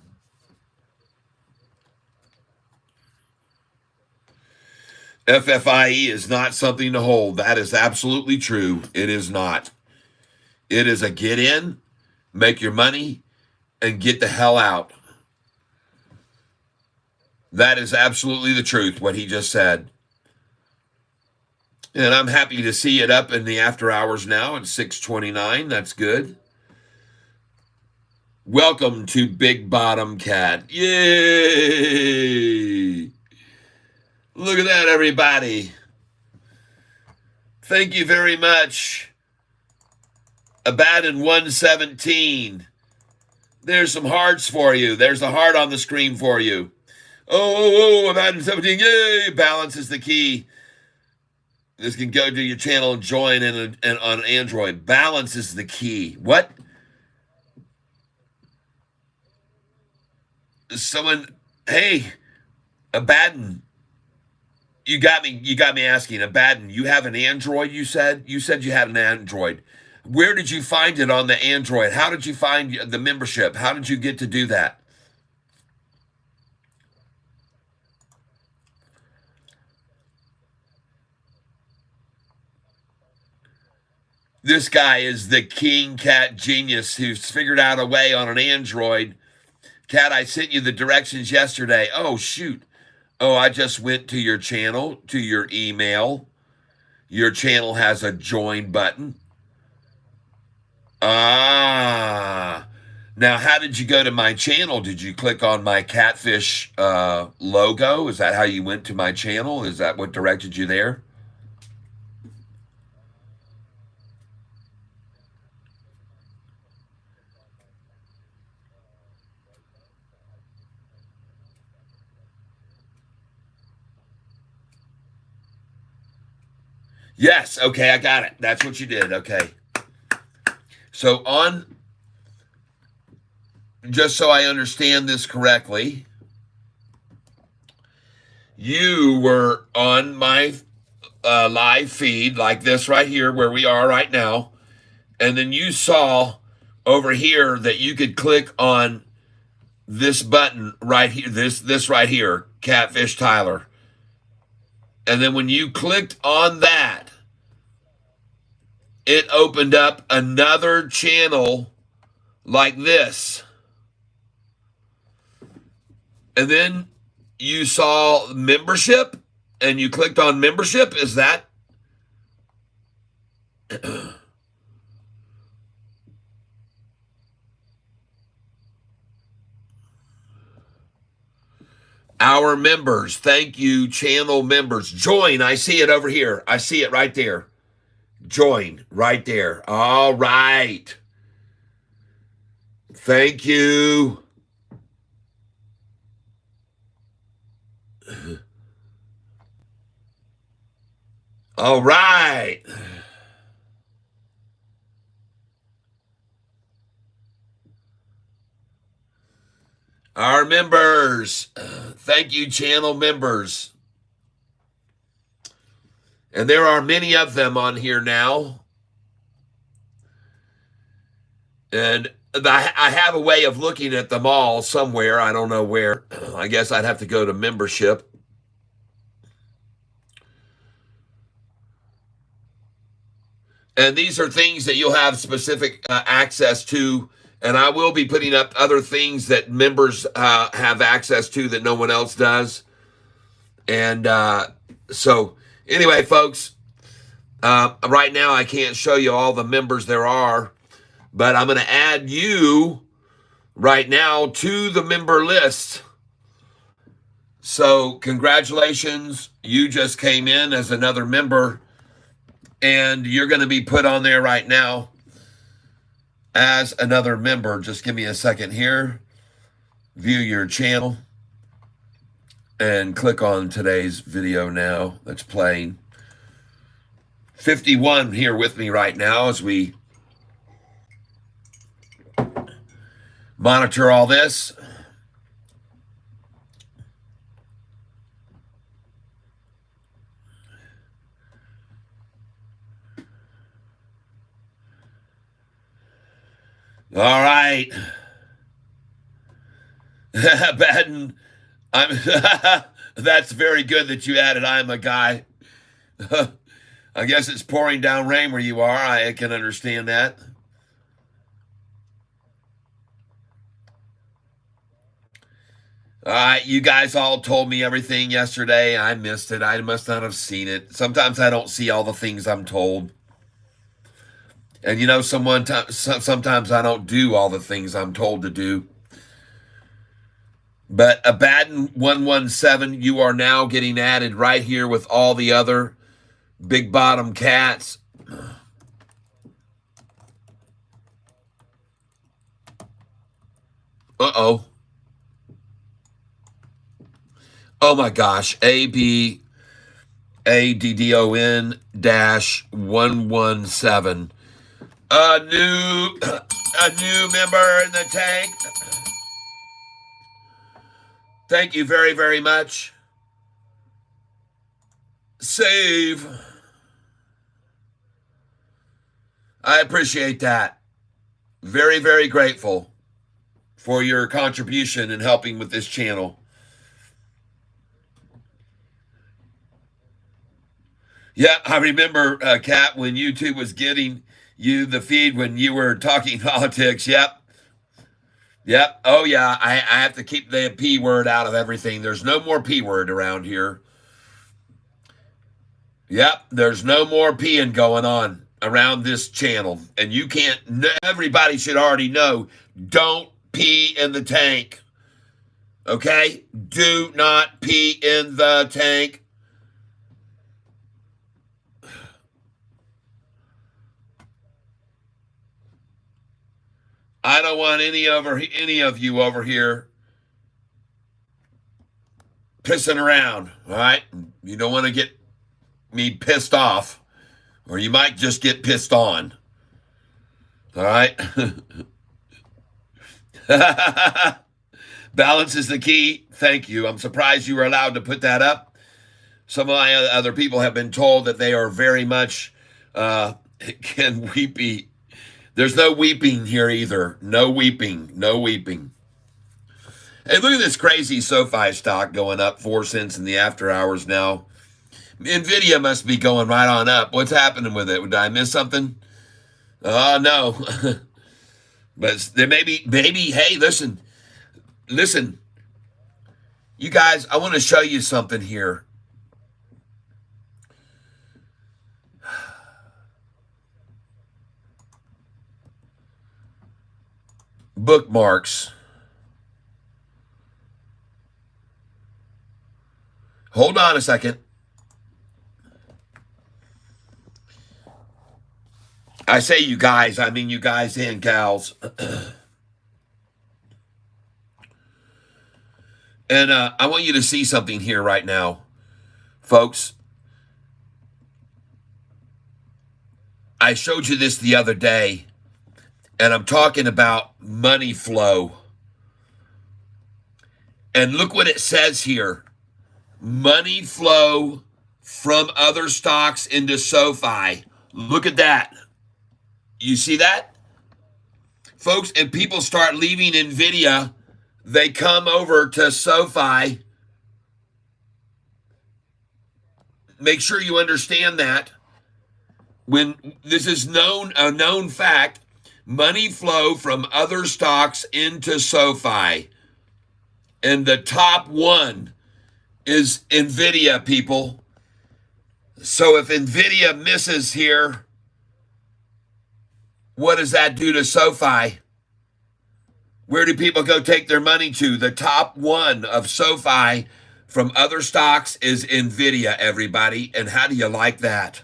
FFIE is not something to hold. That is absolutely true. It is not. It is a get in, make your money, and get the hell out. That is absolutely the truth, what he just said. And I'm happy to see it up in the after hours now at 6:29. That's good. Welcome to Big Bottom Cat. Yay! Look at that, everybody. Thank you very much. Abaddon 117. There's some hearts for you. There's a heart on the screen for you. Oh, Abaddon 17. Yay! Balance is the key. This can go to your channel and join in on Android. Balance is the key. What? Someone, hey, Abaddon, you got me asking. Abaddon, you have an Android, you said? You said you had an Android. Where did you find it on the Android? How did you find the membership? How did you get to do that? This guy is the king cat genius who's figured out a way on an Android. Cat, I sent you the directions yesterday. Oh, shoot. Oh, I just went to your channel, to your email. Your channel has a join button. Now how did you go to my channel? Did you click on my Catfish logo? Is that how you went to my channel? Is that what directed you there? Yes, okay, I got it. That's what you did. Okay. So just so I understand this correctly, you were on my live feed like this right here where we are right now, and then you saw over here that you could click on this button right here, this right here, Catfish Tyler. And then when you clicked on that, it opened up another channel like this. And then you saw membership and you clicked on membership. Is that? Our members. Thank you, channel members. Join. I see it over here. I see it right there. Join right there. All right. Thank you. All right. Our members. Thank you, channel members. And there are many of them on here now. And I have a way of looking at them all somewhere. I don't know where. I guess I'd have to go to membership. And these are things that you'll have specific access to. And I will be putting up other things that members have access to that no one else does. And so anyway, folks, right now I can't show you all the members there are, but I'm going to add you right now to the member list. So congratulations. You just came in as another member, and you're going to be put on there right now. as another member. Just give me a second here. View your channel and click on today's video now that's playing. 51 here with me right now as we monitor all this. All right. Baden, I'm that's very good that you added I'm a guy. I guess it's pouring down rain where you are. I can understand that. All right, you guys all told me everything yesterday. I missed it. I must not have seen it. Sometimes I don't see all the things I'm told. And you know, sometimes I don't do all the things I'm told to do. But Abaddon 117, you are now getting added right here with all the other big bottom cats. Uh-oh. Oh my gosh. ABADDON dash 117. A new member in the tank. Thank you very, very much. Save. I appreciate that. Very, very grateful for your contribution in helping with this channel. Yeah, I remember, Kat, when YouTube was getting you the feed when you were talking politics. Yep. Oh, yeah. I have to keep the P word out of everything. There's no more P word around here. Yep. There's no more peeing going on around this channel. And you can't, everybody should already know, don't pee in the tank. Okay? Do not pee in the tank. I don't want any of you over here pissing around, all right? You don't want to get me pissed off, or you might just get pissed on, all right? Balance is the key. Thank you. I'm surprised you were allowed to put that up. Some of my other people have been told that they are very much weepy. There's no weeping here either. No weeping. No weeping. Hey, look at this crazy Sofi stock going up 4 cents in the after hours now. NVIDIA must be going right on up. What's happening with it? Did I miss something? Oh, no. But there may be, hey, listen. You guys, I want to show you something here. Bookmarks. Hold on a second. I say you guys, I mean you guys and gals. And I want you to see something here right now, folks. I showed you this the other day, and I'm talking about money flow. And look what it says here. Money flow from other stocks into Sofi. Look at that. You see that? Folks, and people start leaving NVIDIA, they come over to Sofi. Make sure you understand that. When this is a known fact, money flow from other stocks into Sofi. And the top one is NVIDIA, people. So if NVIDIA misses here, what does that do to Sofi? Where do people go take their money to? The top one of Sofi from other stocks is NVIDIA, everybody. And how do you like that?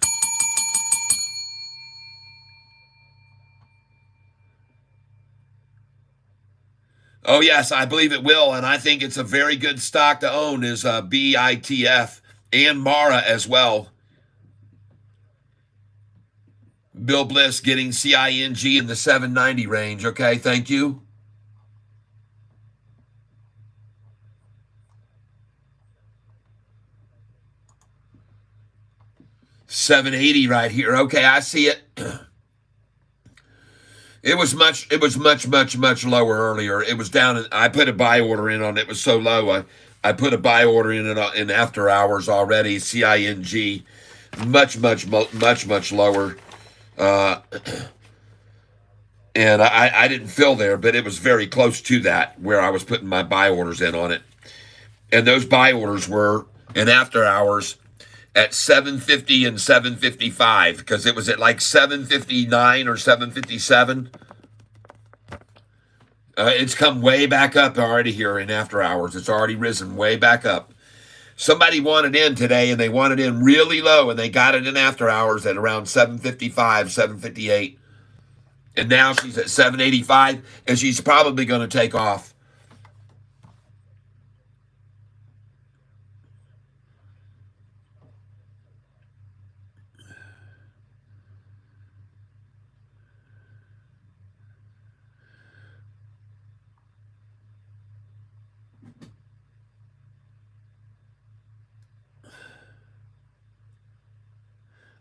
Oh yes, I believe it will, and I think it's a very good stock to own. Is BITF and Mara as well. Bill Bliss getting CING in the 790 range. Okay, thank you. 780 right here. Okay, I see it. It was much lower earlier. It was down. I put a buy order in on it. It was so low. I put a buy order in after hours already. CING, much lower. Uh, and I didn't fill there, but it was very close to that where I was putting my buy orders in on it. And those buy orders were in after hours at 750 and 755 because it was at like 759 or 757. It's come way back up already here in after hours. It's already risen way back up. Somebody wanted in today and they wanted in really low and they got it in after hours at around 755, 758. And now she's at 785 and she's probably going to take off.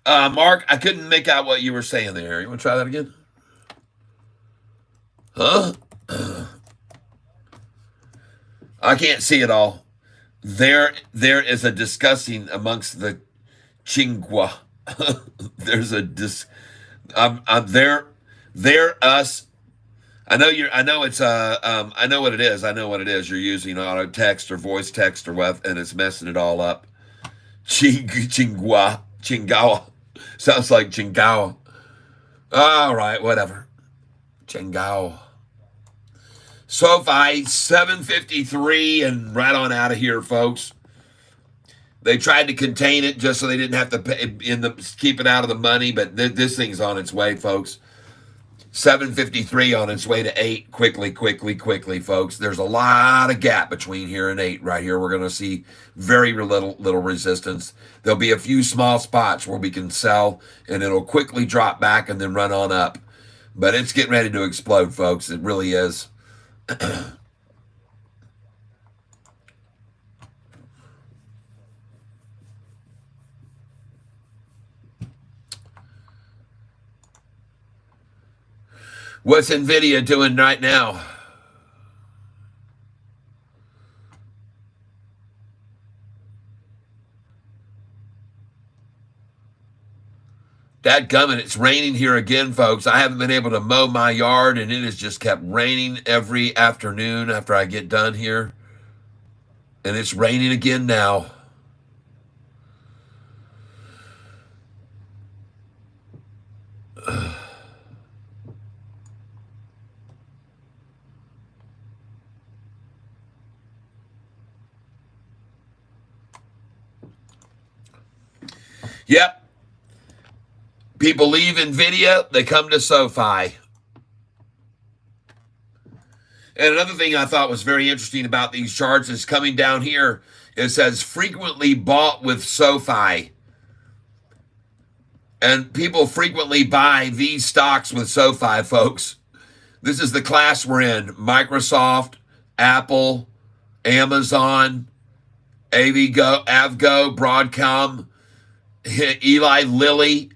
Mark, I couldn't make out what you were saying there. You want to try that again? Huh? I can't see it all. There is a discussing amongst the Chingwa. There's a I'm there. There us. I know you're. I know it's. I know what it is. I know what it is. You're using auto text or voice text or what, and it's messing it all up. Chingawa. Sounds like Chingawa. All right, whatever. Chingawa. Sofi 753 and right on out of here, folks. They tried to contain it just so they didn't have to keep it out of the money, but this thing's on its way, folks. 753 on its way to 8 quickly, folks. There's a lot of gap between here and 8 right here. We're going to see very little resistance. There'll be a few small spots where we can sell, and it'll quickly drop back and then run on up. But it's getting ready to explode, folks. It really is. What's NVIDIA doing right now? Dadgummit, it's raining here again, folks. I haven't been able to mow my yard, and it has just kept raining every afternoon after I get done here. And it's raining again now. Yep. People leave NVIDIA, they come to Sofi. And another thing I thought was very interesting about these charts is coming down here, it says frequently bought with Sofi. And people frequently buy these stocks with Sofi, folks. This is the class we're in. Microsoft, Apple, Amazon, Avgo, Broadcom, Eli Lilly,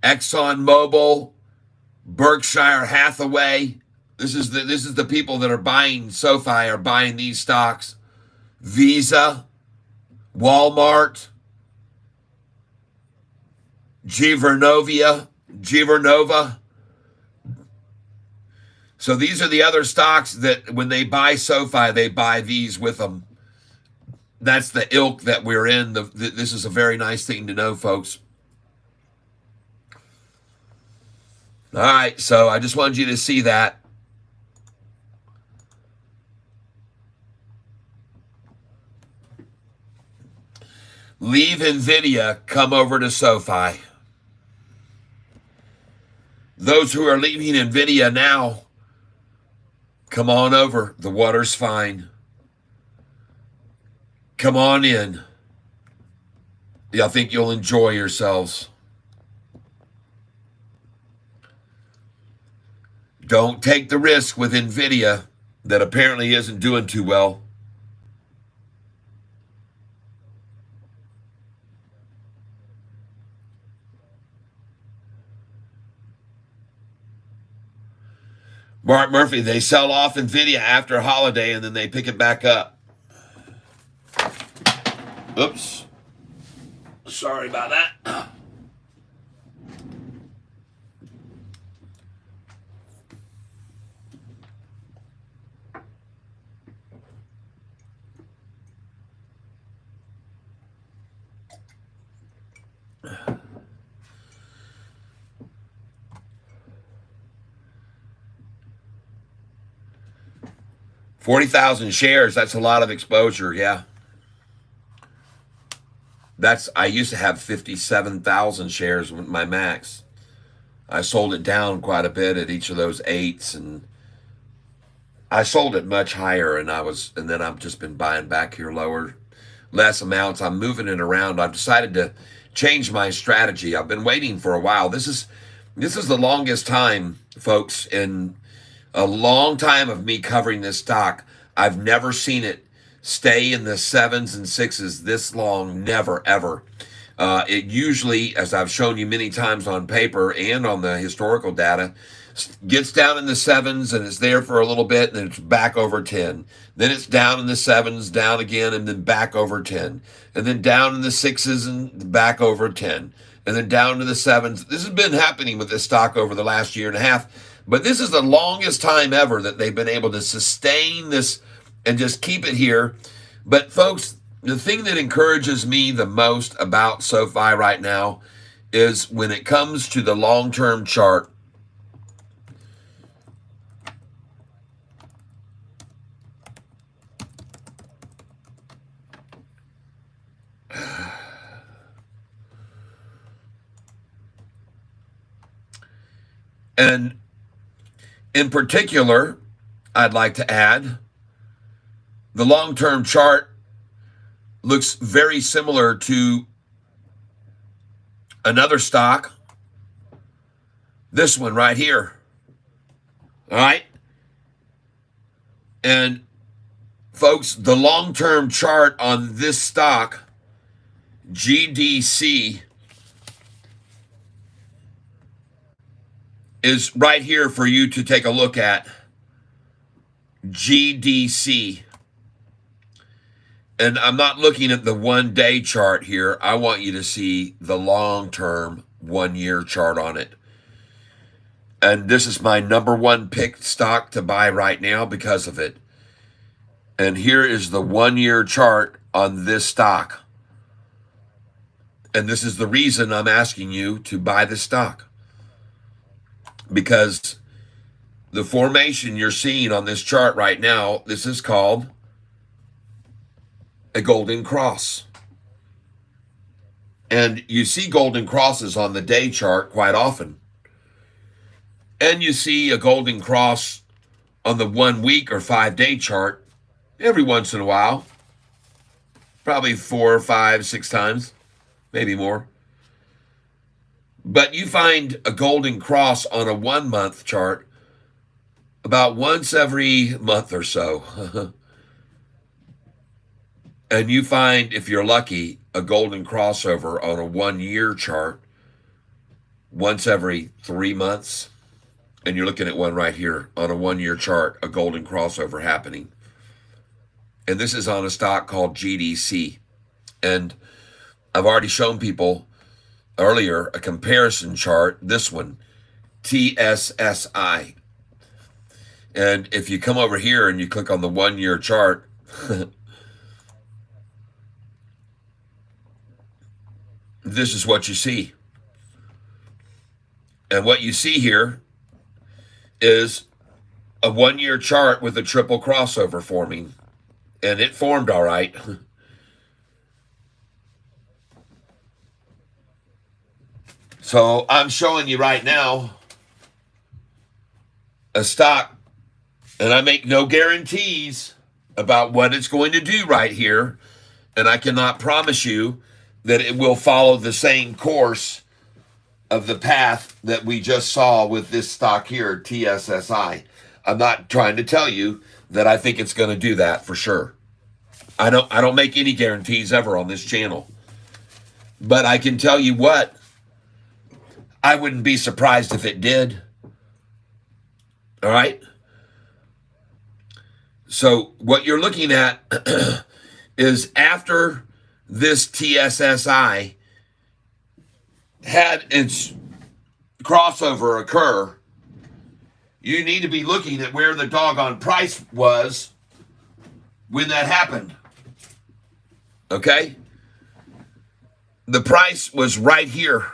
ExxonMobil, Berkshire Hathaway. This is the people that are buying Sofi are buying these stocks. Visa, Walmart, Givernova. So these are the other stocks that when they buy Sofi, they buy these with them. That's the ilk that we're in. This is a very nice thing to know, folks. All right, so I just wanted you to see that. Leave NVIDIA, come over to Sofi. Those who are leaving NVIDIA now, Come on over. The water's fine. Come on in. I think you'll enjoy yourselves. Don't take the risk with NVIDIA that apparently isn't doing too well. Mark Murphy, they sell off NVIDIA after holiday and then they pick it back up. Oops. Sorry about that. $40,000 shares, that's a lot of exposure, yeah. I used to have 57,000 shares with my max. I sold it down quite a bit at each of those eights, and I sold it much higher, and then I've just been buying back here lower, less amounts. I'm moving it around. I've decided to change my strategy. I've been waiting for a while. This is the longest time, folks, in a long time of me covering this stock. I've never seen it stay in the 7s and 6s this long. Never, ever. It usually, as I've shown you many times on paper and on the historical data, gets down in the 7s and it's there for a little bit, and then it's back over 10. Then it's down in the 7s, down again, and then back over 10. And then down in the 6s and back over 10. And then down to the 7s. This has been happening with this stock over the last year and a half. But this is the longest time ever that they've been able to sustain this and just keep it here. But folks, the thing that encourages me the most about SoFi right now is when it comes to the long-term chart. And in particular, I'd like to add, the long-term chart looks very similar to another stock, this one right here. All right? And folks, the long-term chart on this stock, GDC, is right here for you to take a look at. GDC. And I'm not looking at the 1-day chart here. I want you to see the long-term 1-year chart on it. And this is my number one pick stock to buy right now because of it. And here is the 1-year chart on this stock. And this is the reason I'm asking you to buy this stock. Because the formation you're seeing on this chart right now, this is called a golden cross. And you see golden crosses on the day chart quite often. And you see a golden cross on the 1 week or 5-day chart every once in a while. Probably 4, 5, 6 times, maybe more. But you find a golden cross on a 1-month chart about once every month or so. And you find, if you're lucky, a golden crossover on a 1-year chart once every 3 months. And you're looking at one right here on a 1-year chart, a golden crossover happening. And this is on a stock called GDC. And I've already shown people earlier a comparison chart, this one, TSSI. And if you come over here and you click on the 1-year chart, this is what you see. And what you see here is a 1-year chart with a triple crossover forming. And it formed all right. So I'm showing you right now a stock And I make no guarantees about what it's going to do right here. And I cannot promise you that it will follow the same course of the path that we just saw with this stock here, TSSI. I'm not trying to tell you that I think it's going to do that for sure. I don't make any guarantees ever on this channel. But I can tell you what, I wouldn't be surprised if it did. All right? So what you're looking at is after this TSSI had its crossover occur, you need to be looking at where the doggone price was when that happened. Okay? The price was right here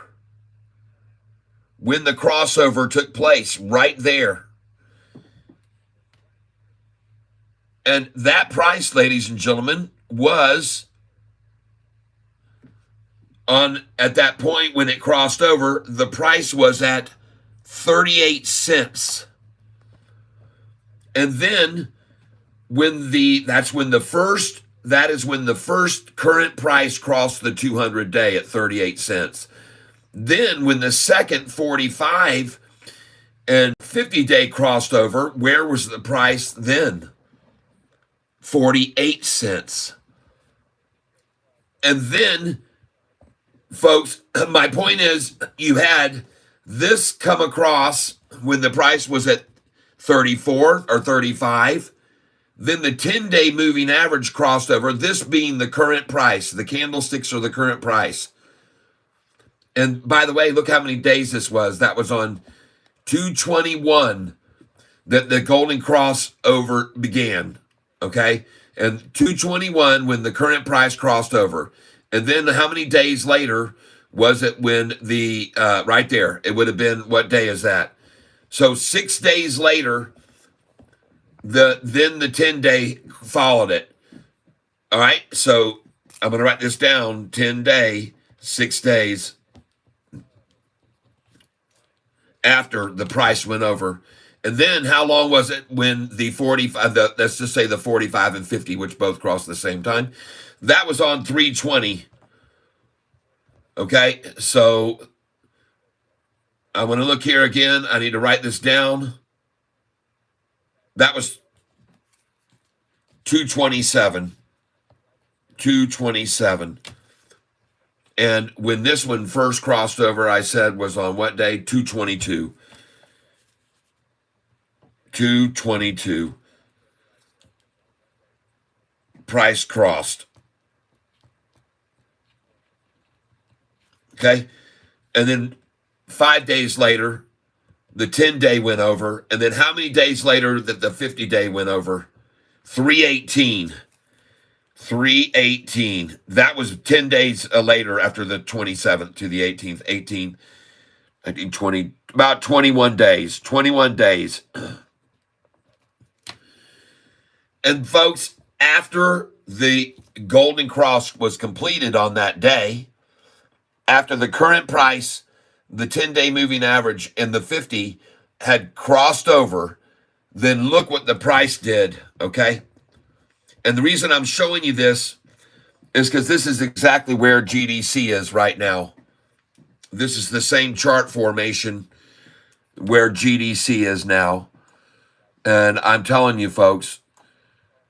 when the crossover took place, right there. And that price, ladies and gentlemen, was at that point when it crossed over, the price was at 38 cents. And then that is when the first current price crossed the 200-day at 38 cents. Then when the second 45 and 50-day crossed over, where was the price then? 48 cents. And then, folks, my point is you had this come across when the price was at 34 or 35. Then the 10-day moving average crossed over, this being the current price. The candlesticks are the current price. And by the way, look how many days this was. That was on 2/21 that the golden crossover began. Okay, and 2/21 when the current price crossed over. And then how many days later was it when the, right there, it would have been, what day is that? So 6 days later, then the 10-day followed it. All right, so I'm going to write this down, 10-day, 6 days after the price went over. And then how long was it when the 45, let's just say the 45 and 50, which both crossed at the same time? That was on 3/20. Okay, so I want to look here again. I need to write this down. That was 2/27. 2/27. And when this one first crossed over, I said was on what day? 2/22. 2/22. Price crossed. Okay. And then 5 days later, the 10-day went over. And then how many days later that the 50-day went over? 3/18. 3/18. That was 10 days later after the 27th to the 18th. 18, 19, 20, about 21 days. 21 days. And folks, after the Golden Cross was completed on that day, after the current price, the 10-day moving average, and the 50 had crossed over, then look what the price did, okay? And the reason I'm showing you this is because this is exactly where GDC is right now. This is the same chart formation where GDC is now. And I'm telling you, folks,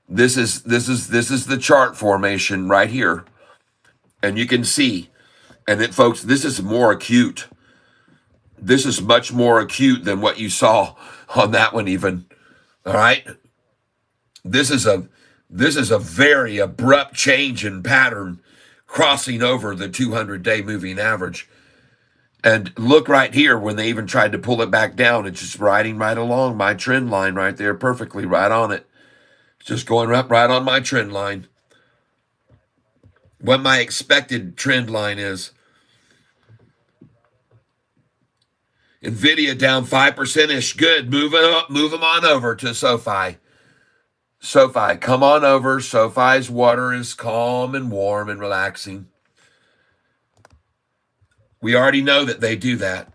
this is the chart formation right here. And you can see, and it, folks, this is more acute. This is much more acute than what you saw on that one even. All right? This is a very abrupt change in pattern crossing over the 200-day moving average. And look right here, when they even tried to pull it back down, it's just riding right along my trend line right there, perfectly right on it. It's just going up right on my trend line. What my expected trend line is. NVIDIA down 5%-ish. Good. Move them on over to Sofi. Sofi, come on over. Sofi's water is calm and warm and relaxing. We already know that they do that.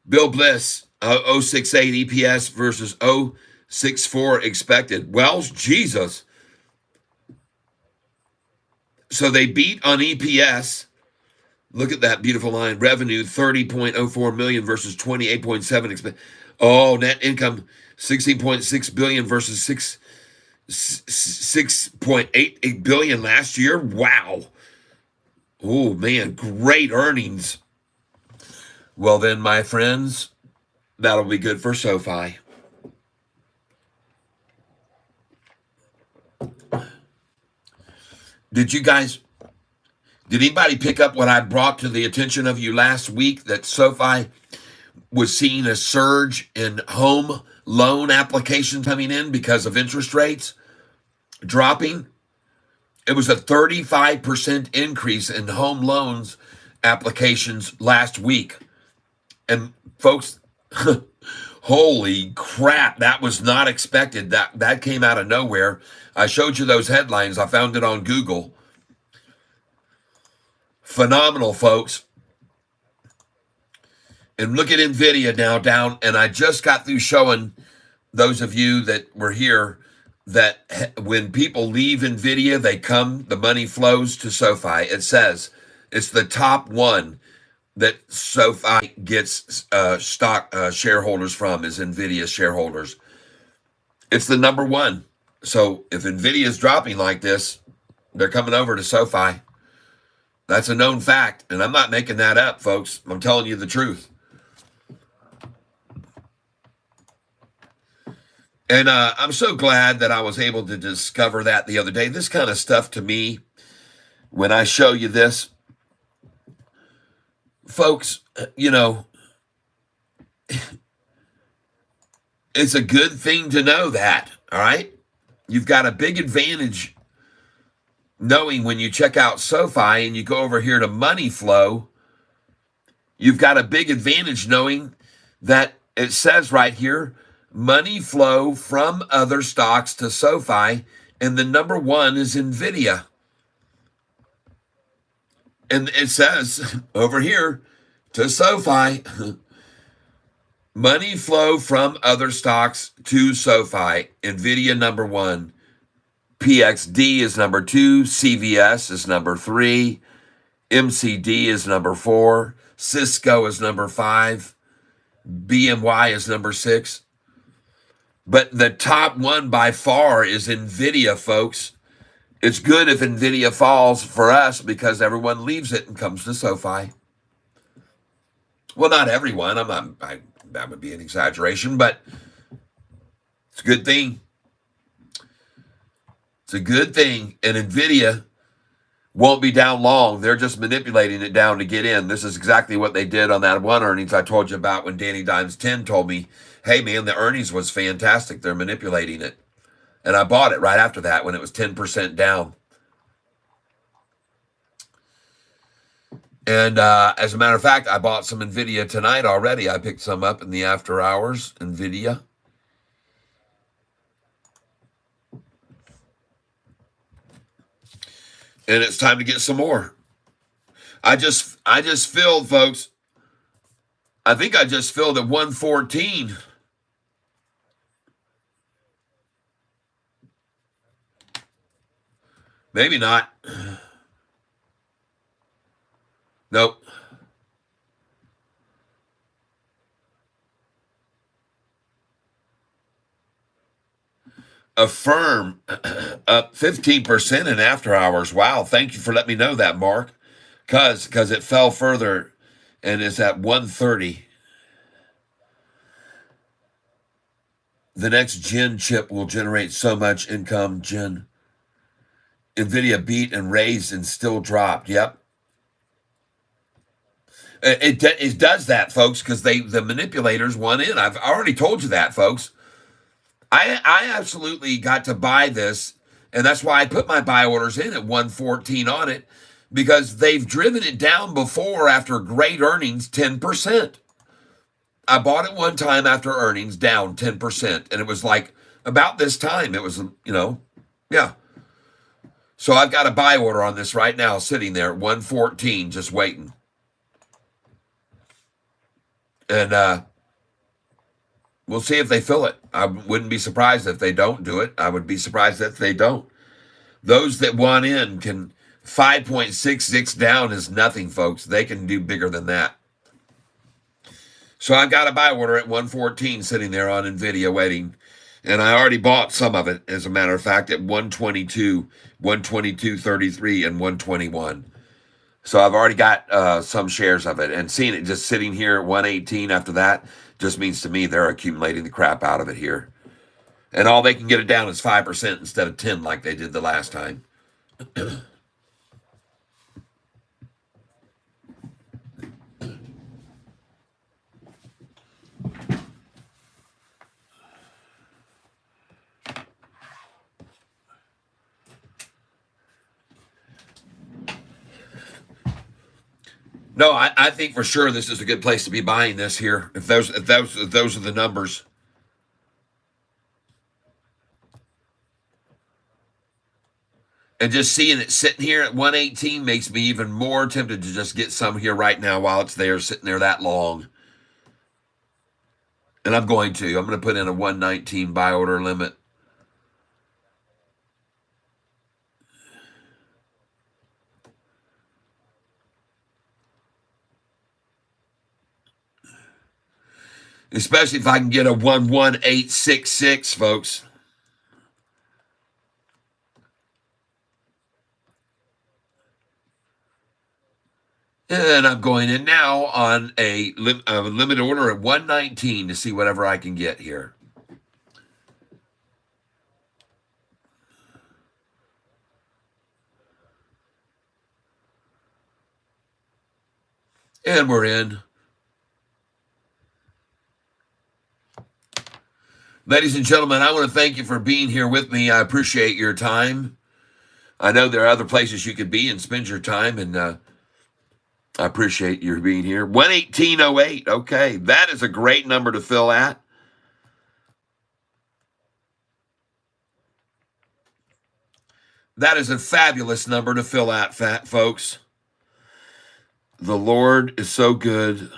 Bill Bliss, 068 EPS versus 064 expected. Well, Jesus. So they beat on EPS. Look at that beautiful line. Revenue 30.04 million versus 28.7 expected. Oh, net income 16.6 billion versus 6.88 billion last year. Wow. Oh man, great earnings. Well then, my friends, that'll be good for SoFi. Did you guys, did anybody pick up what I brought to the attention of you last week that SoFi was seeing a surge in home loan applications coming in because of interest rates dropping? It was a 35% increase in home loans applications last week. And folks, holy crap, that was not expected. That came out of nowhere. I showed you those headlines. I found it on Google. Phenomenal, folks. And look at Nvidia now down. And I just got through showing those of you that were here that when people leave Nvidia, the money flows to SoFi. It says it's the top one that SoFi gets stock shareholders from is Nvidia shareholders. It's the number one. So if Nvidia is dropping like this, they're coming over to SoFi. That's a known fact, and I'm not making that up, folks. I'm telling you the truth. And I'm so glad that I was able to discover that the other day. This kind of stuff to me, when I show you this, folks, it's a good thing to know that, all right? You've got a big advantage knowing when you check out SoFi and you go over here to money flow, you've got a big advantage knowing that it says right here, money flow from other stocks to SoFi, and the number one is Nvidia. And it says over here to SoFi, money flow from other stocks to SoFi. Nvidia number one. PXD is number two. CVS is number three. MCD is number four. Cisco is number five. BMY is number six. But the top one by far is Nvidia, folks. It's good if Nvidia falls for us because everyone leaves it and comes to SoFi. Well, not everyone. That would be an exaggeration, but it's a good thing. It's a good thing. And Nvidia won't be down long. They're just manipulating it down to get in. This is exactly what they did on that one earnings I told you about when Danny Dimes 10 told me, hey, man, the earnings was fantastic. They're manipulating it. And I bought it right after that when it was 10% down. And as a matter of fact, I bought some Nvidia tonight already. I picked some up in the after hours, Nvidia. And it's time to get some more. I just filled, folks. I think I just filled at 114. Maybe not. Nope. Affirm up 15% in after hours. Wow. Thank you for letting me know that, Mark. Because it fell further and is at 130. The next Gen chip will generate so much income, Gen. Nvidia beat and raised and still dropped. Yep. It does that, folks, because the manipulators won in. I've already told you that, folks. I absolutely got to buy this, and that's why I put my buy orders in at 114 on it, because they've driven it down before after great earnings 10%. I bought it one time after earnings down 10%, and it was like about this time. It was, yeah. So I've got a buy order on this right now, sitting there at 114, just waiting. And we'll see if they fill it. I wouldn't be surprised if they don't do it. I would be surprised if they don't. Those that want in can 5.66 down is nothing, folks. They can do bigger than that. So I've got a buy order at 114 sitting there on NVIDIA waiting. And I already bought some of it, as a matter of fact, at 122, 122.33, and 121. So I've already got some shares of it. And seeing it just sitting here at 118 after that just means to me they're accumulating the crap out of it here. And all they can get it down is 5% instead of 10 like they did the last time. No, I think for sure this is a good place to be buying this here. If those are the numbers. And just seeing it sitting here at 118 makes me even more tempted to just get some here right now while it's there, sitting there that long. And I'm going to put in a 119 buy order limit. Especially if I can get a 11866, folks. And I'm going in now on a limit order at 119 to see whatever I can get here. And we're in. Ladies and gentlemen, I want to thank you for being here with me. I appreciate your time. I know there are other places you could be and spend your time, and I appreciate your being here. 118.08. Okay, that is a great number to fill at. That is a fabulous number to fill at, folks. The Lord is so good.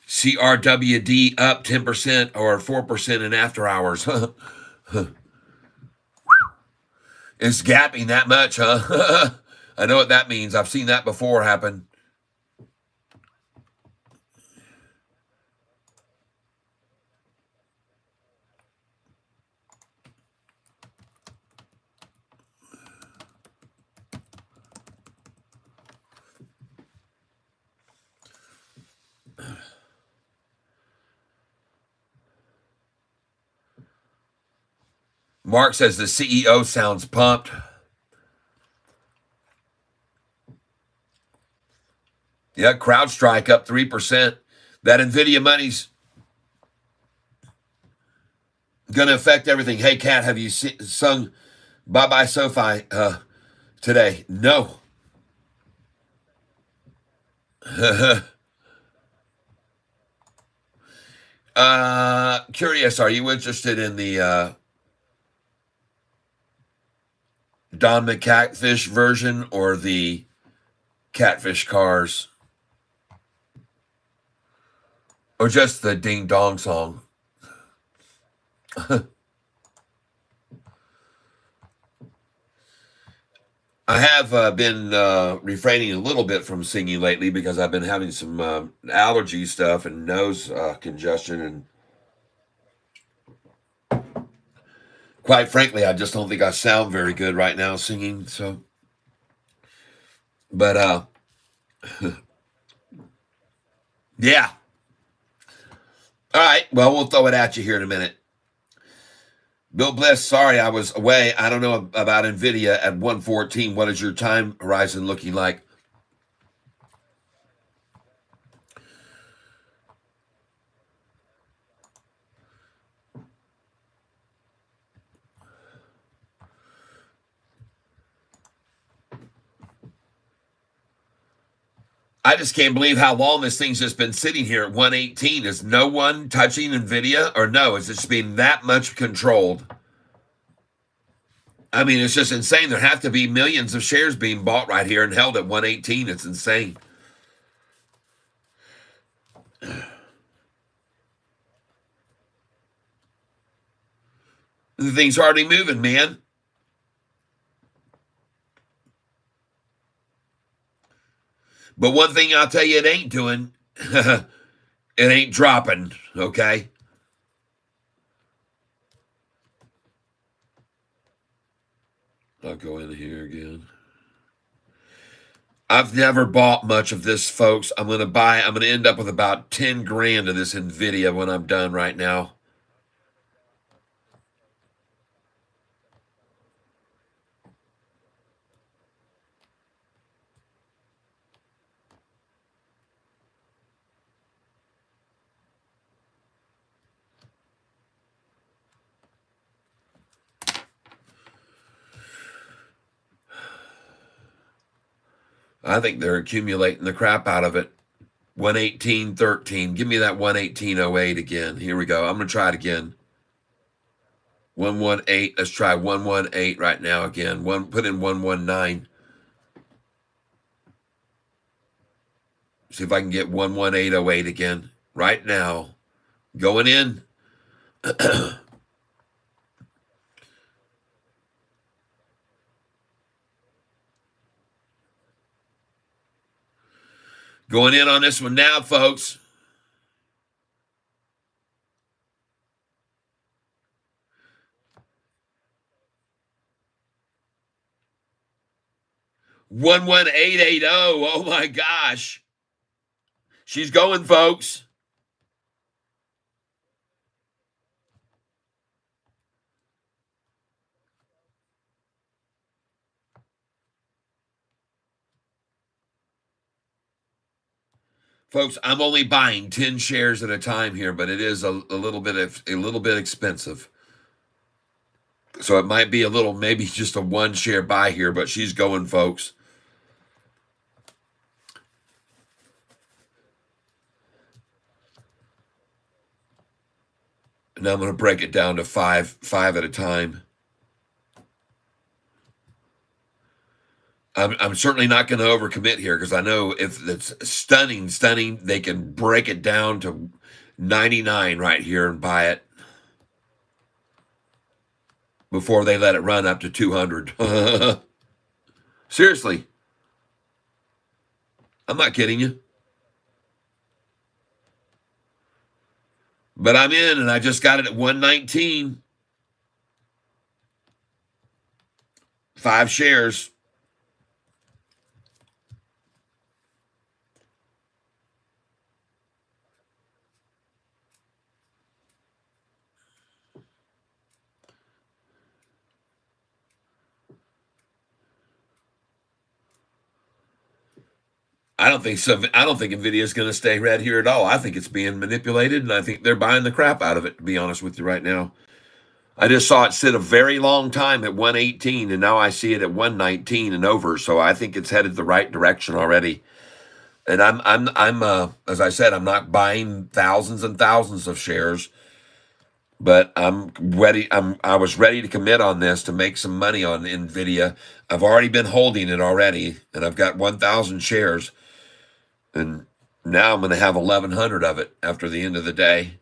CRWD up 10% or 4% in after hours. It's gapping that much, huh? I know what that means. I've seen that before happen. Mark says the CEO sounds pumped. Yeah, CrowdStrike up 3%. That NVIDIA money's going to affect everything. Hey, Kat, have you sung Bye-Bye Sofi today? No. Curious, are you interested in the Don McCatfish version or the Catfish cars? Or just the Ding Dong song? I have been refraining a little bit from singing lately because I've been having some allergy stuff and nose congestion. And quite frankly, I just don't think I sound very good right now singing. So, but yeah. All right. Well, we'll throw it at you here in a minute. Bill Bliss, sorry I was away. I don't know about NVIDIA at 114. What is your time horizon looking like? I just can't believe how long this thing's just been sitting here at 118. Is no one touching NVIDIA? Or no, is it just being that much controlled? I mean, it's just insane. There have to be millions of shares being bought right here and held at 118. It's insane. The thing's hardly moving, man. But one thing I'll tell you it ain't doing, it ain't dropping, okay? I'll go in here again. I've never bought much of this, folks. I'm going to end up with about 10 grand of this NVIDIA when I'm done right now. I think they're accumulating the crap out of it. 118.13. Give me that 118.08 again. Here we go. I'm going to try it again. 118. Let's try 118 right now again. Put in 119. See if I can get 118.08 again. Right now. Going in. Going in on this one now, folks. One 11880. Oh my gosh. She's going, folks. Folks, I'm only buying 10 shares at a time here, but it is a little bit expensive. So it might be maybe just a 1 share buy here, but she's going, folks. And I'm going to break it down to five at a time. I'm certainly not going to overcommit here because I know if it's stunning, they can break it down to 99 right here and buy it before they let it run up to 200. Seriously. I'm not kidding you. But I'm in, and I just got it at 119. 5 shares. I don't think Nvidia is going to stay red here at all. I think it's being manipulated, and I think they're buying the crap out of it, to be honest with you right now. I just saw it sit a very long time at 118, and now I see it at 119 and over. So I think it's headed the right direction already. And I'm as I said, I'm not buying thousands and thousands of shares, but I'm ready. I was ready to commit on this to make some money on Nvidia. I've already been holding it already, and I've got 1,000 shares, and now I'm going to have 1,100 of it after the end of the day.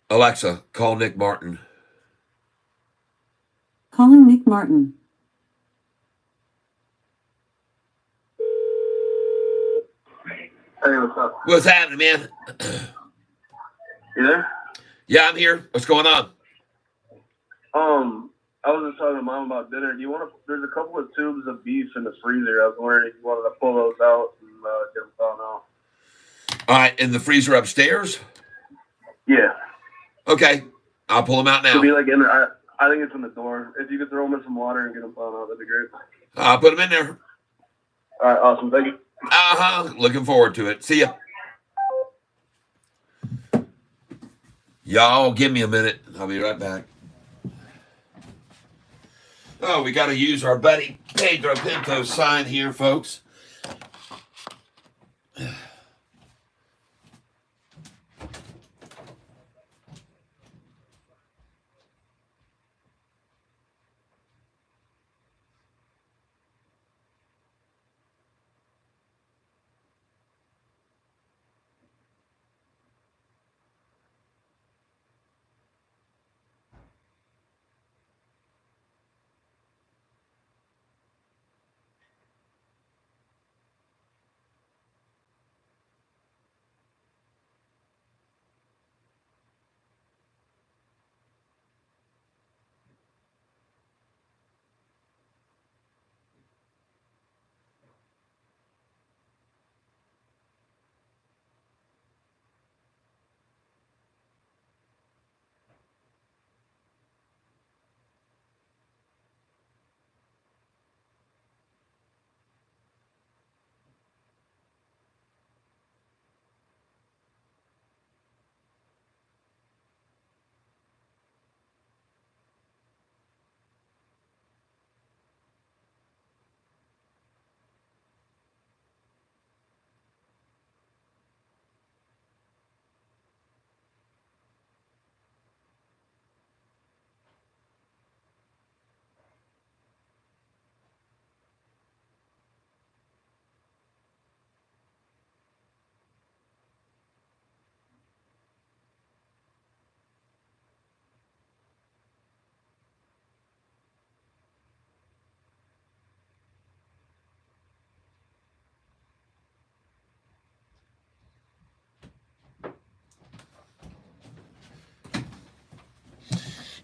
Alexa, call Nick Martin. Calling Nick Martin. Hey, what's up? What's happening, man? You there? Yeah, I'm here. What's going on? I was just talking to Mom about dinner. Do you want to? There's a couple of tubes of beef in the freezer. I was wondering if you wanted to pull those out and get them thawed out. All right, in the freezer upstairs? Yeah. Okay, I'll pull them out now. It'll be like in the, I think it's in the door. If you could throw them in some water and get them thawed out, that'd be great. I'll put them in there. All right, awesome. Thank you. Looking forward to it. See ya. Y'all give me a minute. I'll be right back. Oh, we got to use our buddy Pedro Pinto's sign here, folks.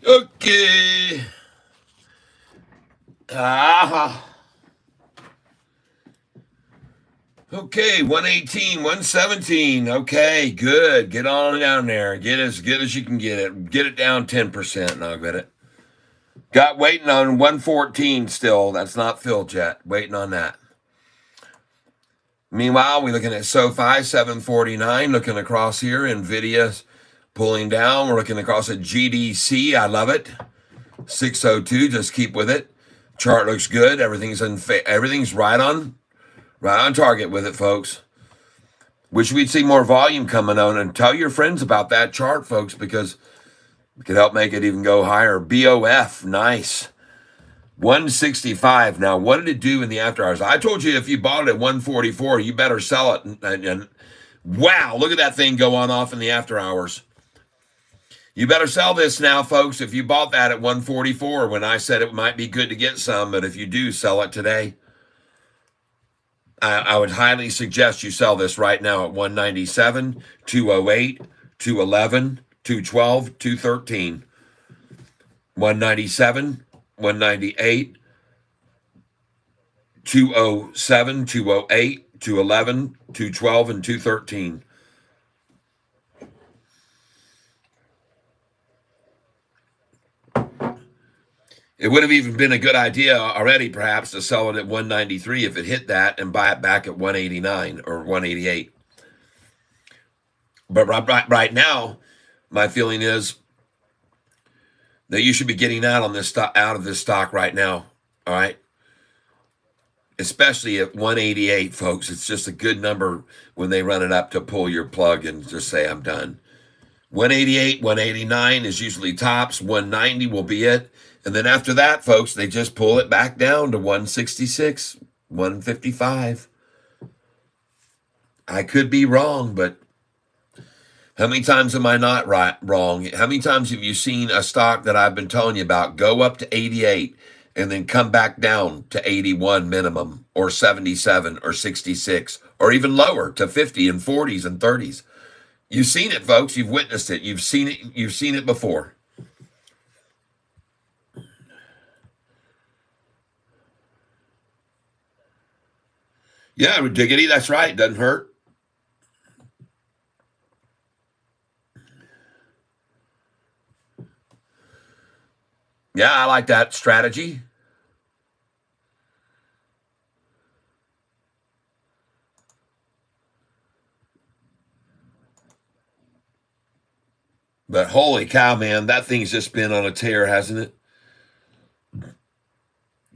Okay. Ah. Okay, 118, 117. Okay, good. Get on down there. Get as good as you can get it. Get it down 10%, and I'll get it. Got waiting on 114 still. That's not filled yet. Waiting on that. Meanwhile, we're looking at Sofi 749. Looking across here, Nvidia's pulling down. We're looking across at GDC. I love it. 602. Just keep with it. Chart looks good. Everything's right on target with it, folks. Wish we'd see more volume coming on, and tell your friends about that chart, folks, because it could help make it even go higher. BOF, nice. 165. Now, what did it do in the after hours? I told you if you bought it at 144, you better sell it. And wow, look at that thing go on off in the after hours. You better sell this now, folks, if you bought that at 144 when I said it might be good to get some, but if you do, sell it today. I would highly suggest you sell this right now at 197, 208, 211, 212, 213. 197, 198, 207, 208, 211, 212, and 213. It would have even been a good idea already, perhaps, to sell it at 193 if it hit that and buy it back at 189 or 188. But right now, my feeling is that you should be getting out on this stock, out of this stock right now. All right, especially at 188, folks. It's just a good number when they run it up to pull your plug and just say I'm done. 188, 189 is usually tops. 190 will be it. And then after that, folks, they just pull it back down to 166, 155. I could be wrong, but how many times am I not wrong? How many times have you seen a stock that I've been telling you about go up to 88 and then come back down to 81 minimum or 77 or 66 or even lower to 50 and 40s and 30s? You've seen it, folks. You've witnessed it. You've seen it. You've seen it before. Yeah, diggity. That's right. Doesn't hurt. Yeah, I like that strategy. But holy cow, man, that thing's just been on a tear, hasn't it?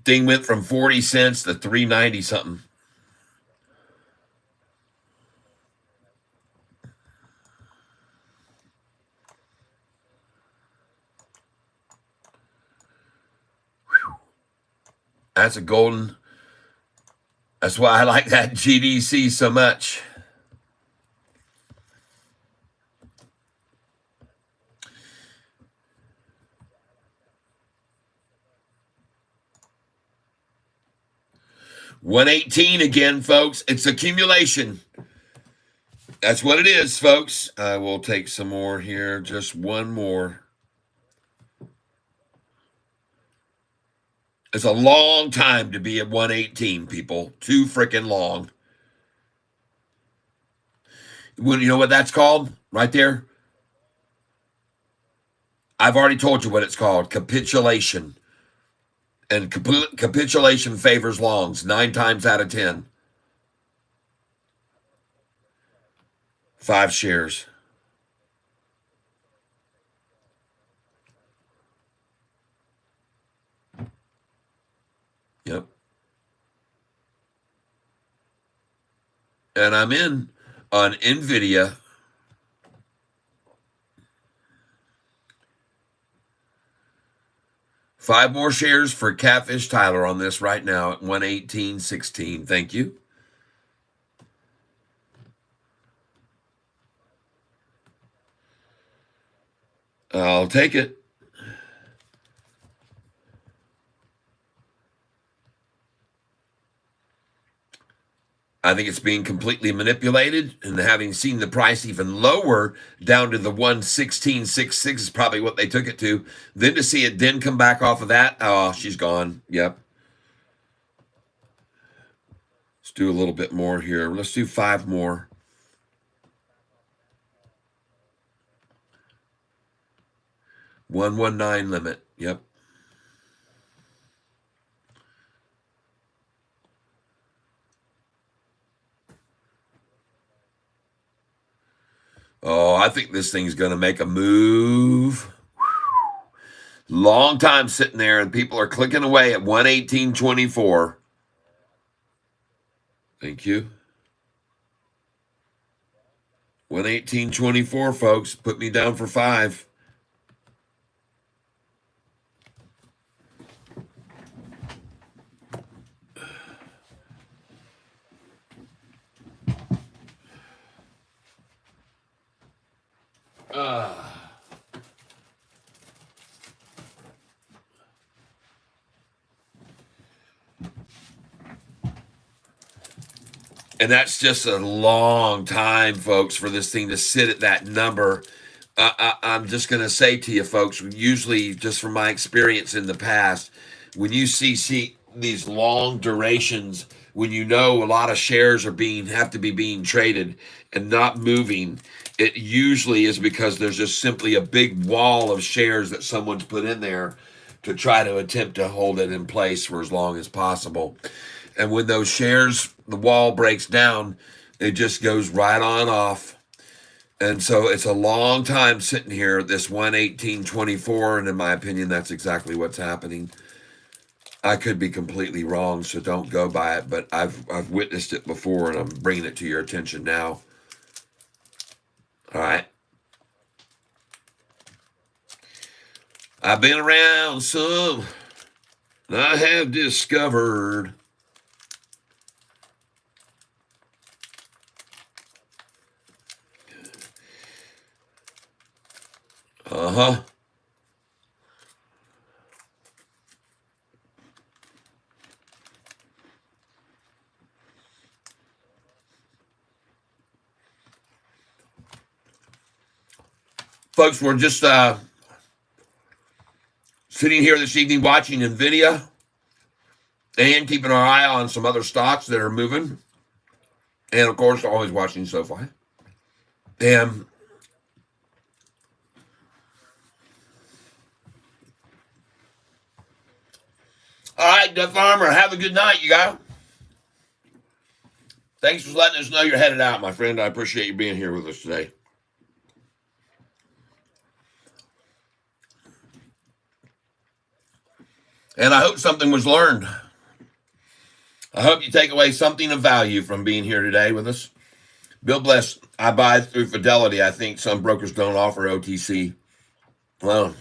Thing went from 40 cents to 3.90 something. That's a golden. That's why I like that GDC so much. $118 again, folks. It's accumulation. That's what it is, folks. I will take some more here. Just one more. It's a long time to be at 118, people. Too freaking long. You know what that's called? Right there? I've already told you what it's called. Capitulation. And capitulation favors longs 9 times out of 10. 5 shares. Yep. And I'm in on NVIDIA. Five more shares for Catfish Tyler on this right now at 118.16. Thank you. I'll take it. I think it's being completely manipulated, and having seen the price even lower down to the 116.66 is probably what they took it to. Then to see it then come back off of that, oh, she's gone. Yep. Let's do a little bit more here. Let's do 5 more. $119 limit. Yep. Oh, I think this thing's going to make a move. Long time sitting there, and people are clicking away at 118.24. Thank you. 118.24, folks. Put me down for 5. And that's just a long time, folks, for this thing to sit at that number. I'm just going to say to you, folks, usually, just from my experience in the past, when you see these long durations, when you know a lot of shares are have to be being traded and not moving, it usually is because there's just simply a big wall of shares that someone's put in there to try to attempt to hold it in place for as long as possible. And when those shares, the wall breaks down, it just goes right on off. And so it's a long time sitting here at this 118.24, and in my opinion, that's exactly what's happening. I could be completely wrong, so don't go by it, but I've witnessed it before, and I'm bringing it to your attention now. All right. I've been around some, and I have discovered. Uh-huh. Folks, we're just sitting here this evening watching NVIDIA and keeping our eye on some other stocks that are moving. And, of course, always watching Sofi. And all right, Death Farmer, have a good night, you guys. Thanks for letting us know you're headed out, my friend. I appreciate you being here with us today. And I hope something was learned. I hope you take away something of value from being here today with us. Bill bless. I buy through Fidelity. I think some brokers don't offer OTC. Well,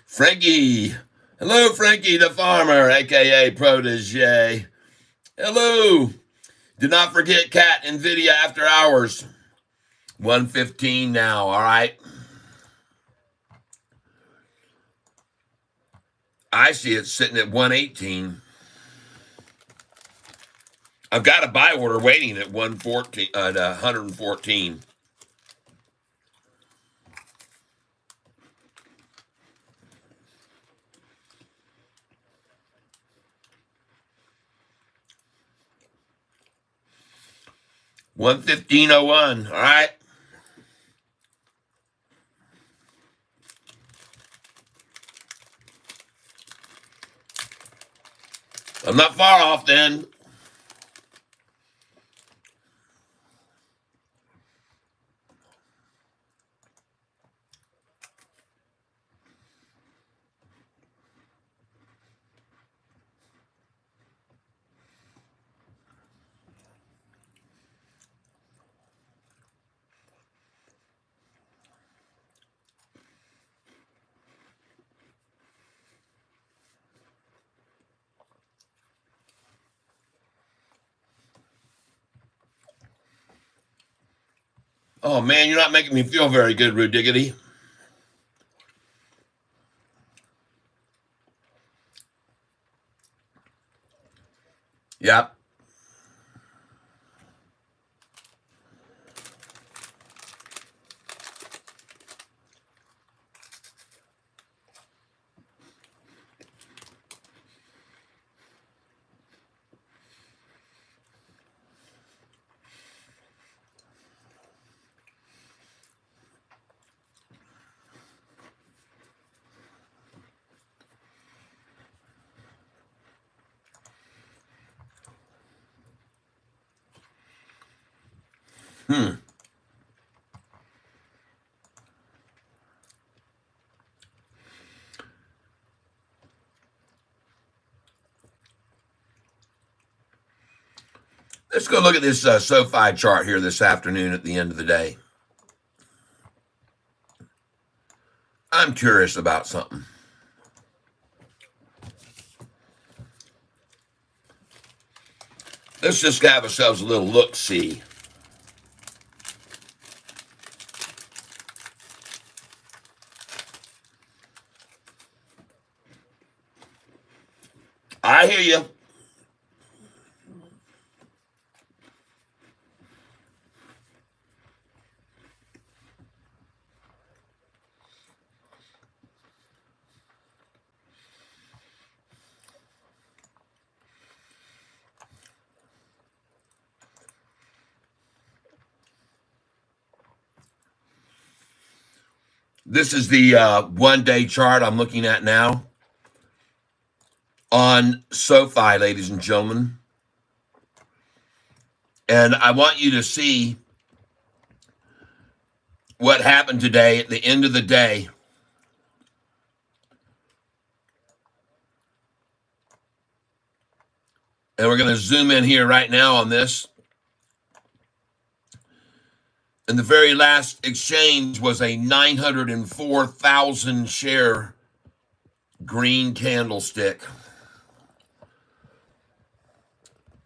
Frankie. Hello, Frankie the farmer, aka Protege. Hello. Do not forget Cat NVIDIA after hours. 1:15 now, all right? I see it sitting at 118. I've got a buy order waiting at 114 at 114. $115.01. All right. I'm not far off then. Oh man, you're not making me feel very good, Rudiggity. Yep. Let's go look at this Sofi chart here this afternoon at the end of the day. I'm curious about something. Let's just have ourselves a little look-see. I hear you. This is the one-day chart I'm looking at now on Sofi, ladies and gentlemen. And I want you to see what happened today at the end of the day. And we're going to zoom in here right now on this. And the very last exchange was a 904,000 share green candlestick.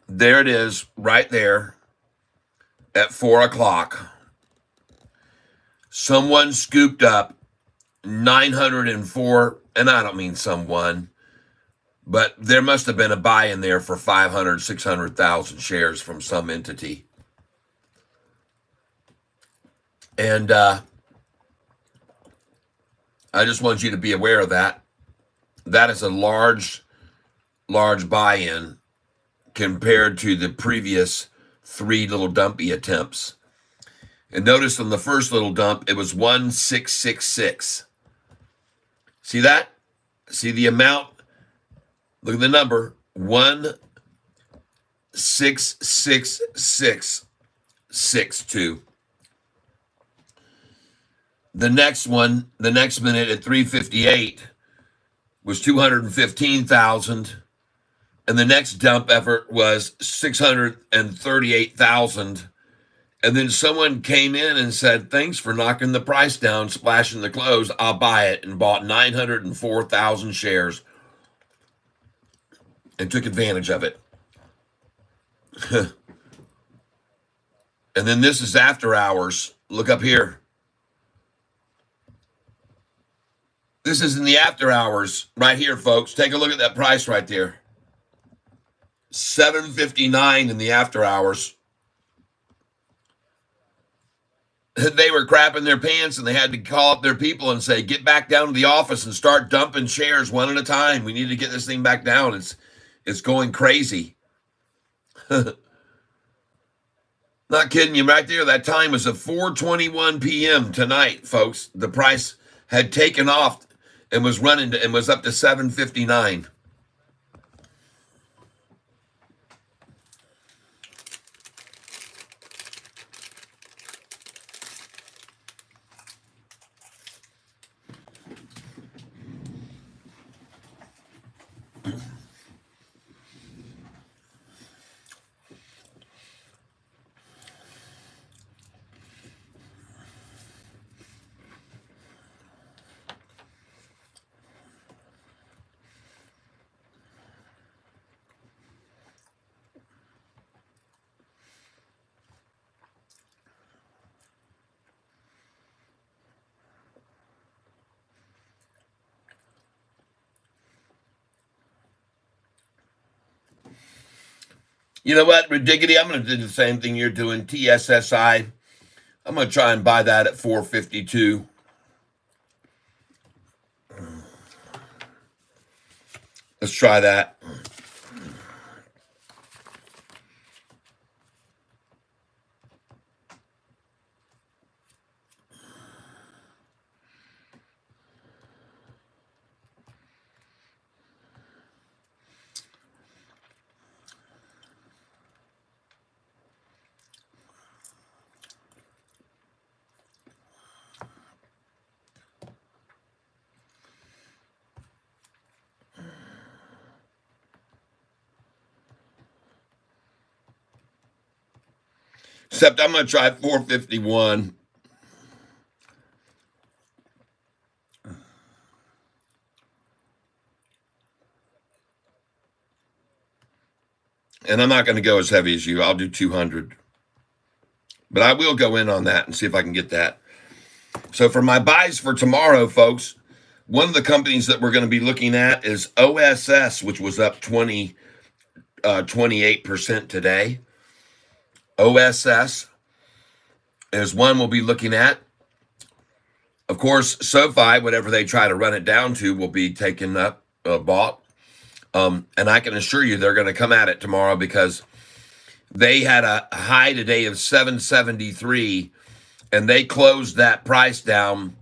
There it is, right there at 4 o'clock. Someone scooped up 904, and I don't mean someone, but there must have been a buy in there for 500, 600,000 shares from some entity. And I just want you to be aware of that. That is a large buy-in compared to the previous 3 little dumpy attempts. And notice on the first little dump, it was 1666. See that? See the amount? Look at the number, 1666. 762. The next one, the next minute at 358 was 215,000. And the next dump effort was 638,000. And then someone came in and said, thanks for knocking the price down, splashing the close. I'll buy it, and bought 904,000 shares and took advantage of it. And then this is after hours. Look up here. This is in the after hours right here, folks. Take a look at that price right there. 759 in the after hours. They were crapping their pants, and they had to call up their people and say, get back down to the office and start dumping shares one at a time. We need to get this thing back down. It's going crazy. Not kidding you right there. That time was at 4:21 p.m. tonight, folks. The price had taken off and was running and was up to 759. You know what, Ridiggity? I'm going to do the same thing you're doing. TSSI. I'm going to try and buy that at 452. Let's try that. Except I'm going to try 451. And I'm not going to go as heavy as you. I'll do 200. But I will go in on that and see if I can get that. So for my buys for tomorrow, folks, one of the companies that we're going to be looking at is OSS, which was up 28% today. OSS is one we'll be looking at. Of course, Sofi, whatever they try to run it down to, will be taken up, bought. And I can assure you they're going to come at it tomorrow, because they had a high today of 773, and they closed that price down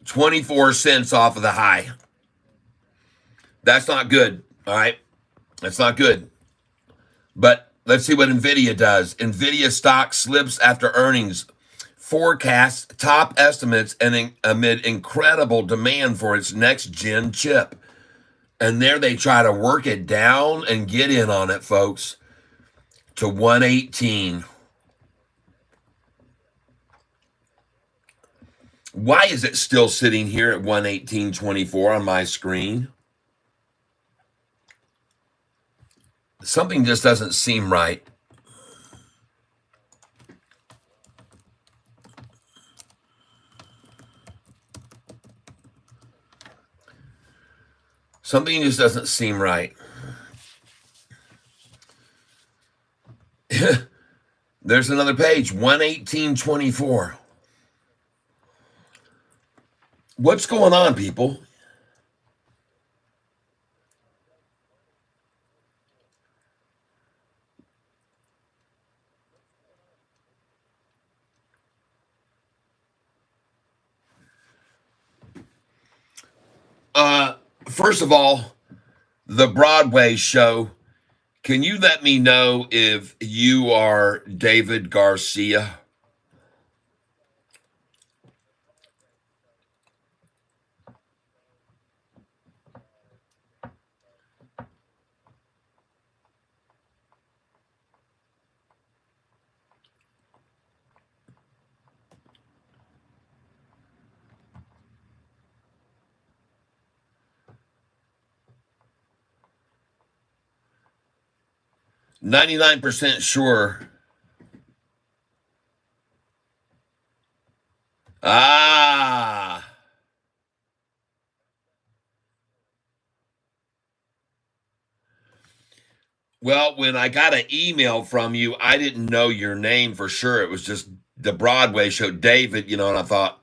24 cents off of the high. That's not good, all right? That's not good. But let's see what NVIDIA does. NVIDIA stock slips after earnings. Forecasts top estimates and amid incredible demand for its next-gen chip. And there they try to work it down and get in on it, folks, to 118. Why is it still sitting here at 118.24 on my screen? Something just doesn't seem right. Something just doesn't seem right. There's another page, 118.24. What's going on, people? First of all, the Broadway show Can you let me know if you are David Garcia? %99 sure. Ah. Well, when I got an email from you, I didn't know your name for sure. It was just the Broadway show, David, and I thought,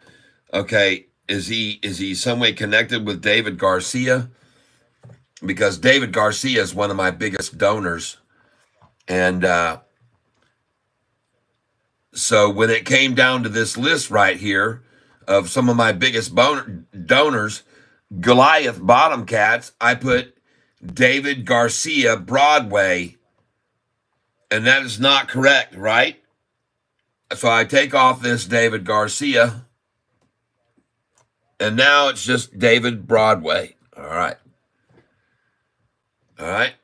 okay, is he some way connected with David Garcia? Because David Garcia is one of my biggest donors. And so when it came down to this list right here of some of my biggest donors, Goliath Bottom Cats, I put David Garcia Broadway, and that is not correct, right? So I take off this David Garcia, and now it's just David Broadway. All right. All right.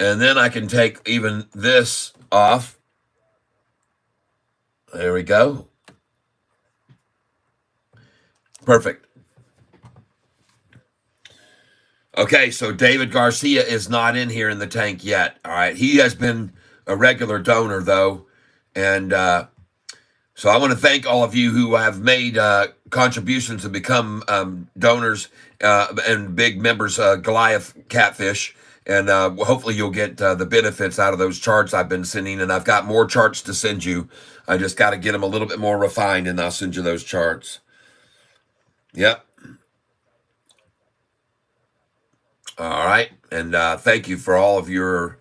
And then I can take even this off. There we go. Perfect. Okay, so David Garcia is not in here in the tank yet. All right. He has been a regular donor, though. And so I want to thank all of you who have made contributions to become donors and big members, Goliath Catfish. And hopefully you'll get the benefits out of those charts I've been sending. And I've got more charts to send you. I just got to get them a little bit more refined, and I'll send you those charts. Yep. All right. And thank you for all of your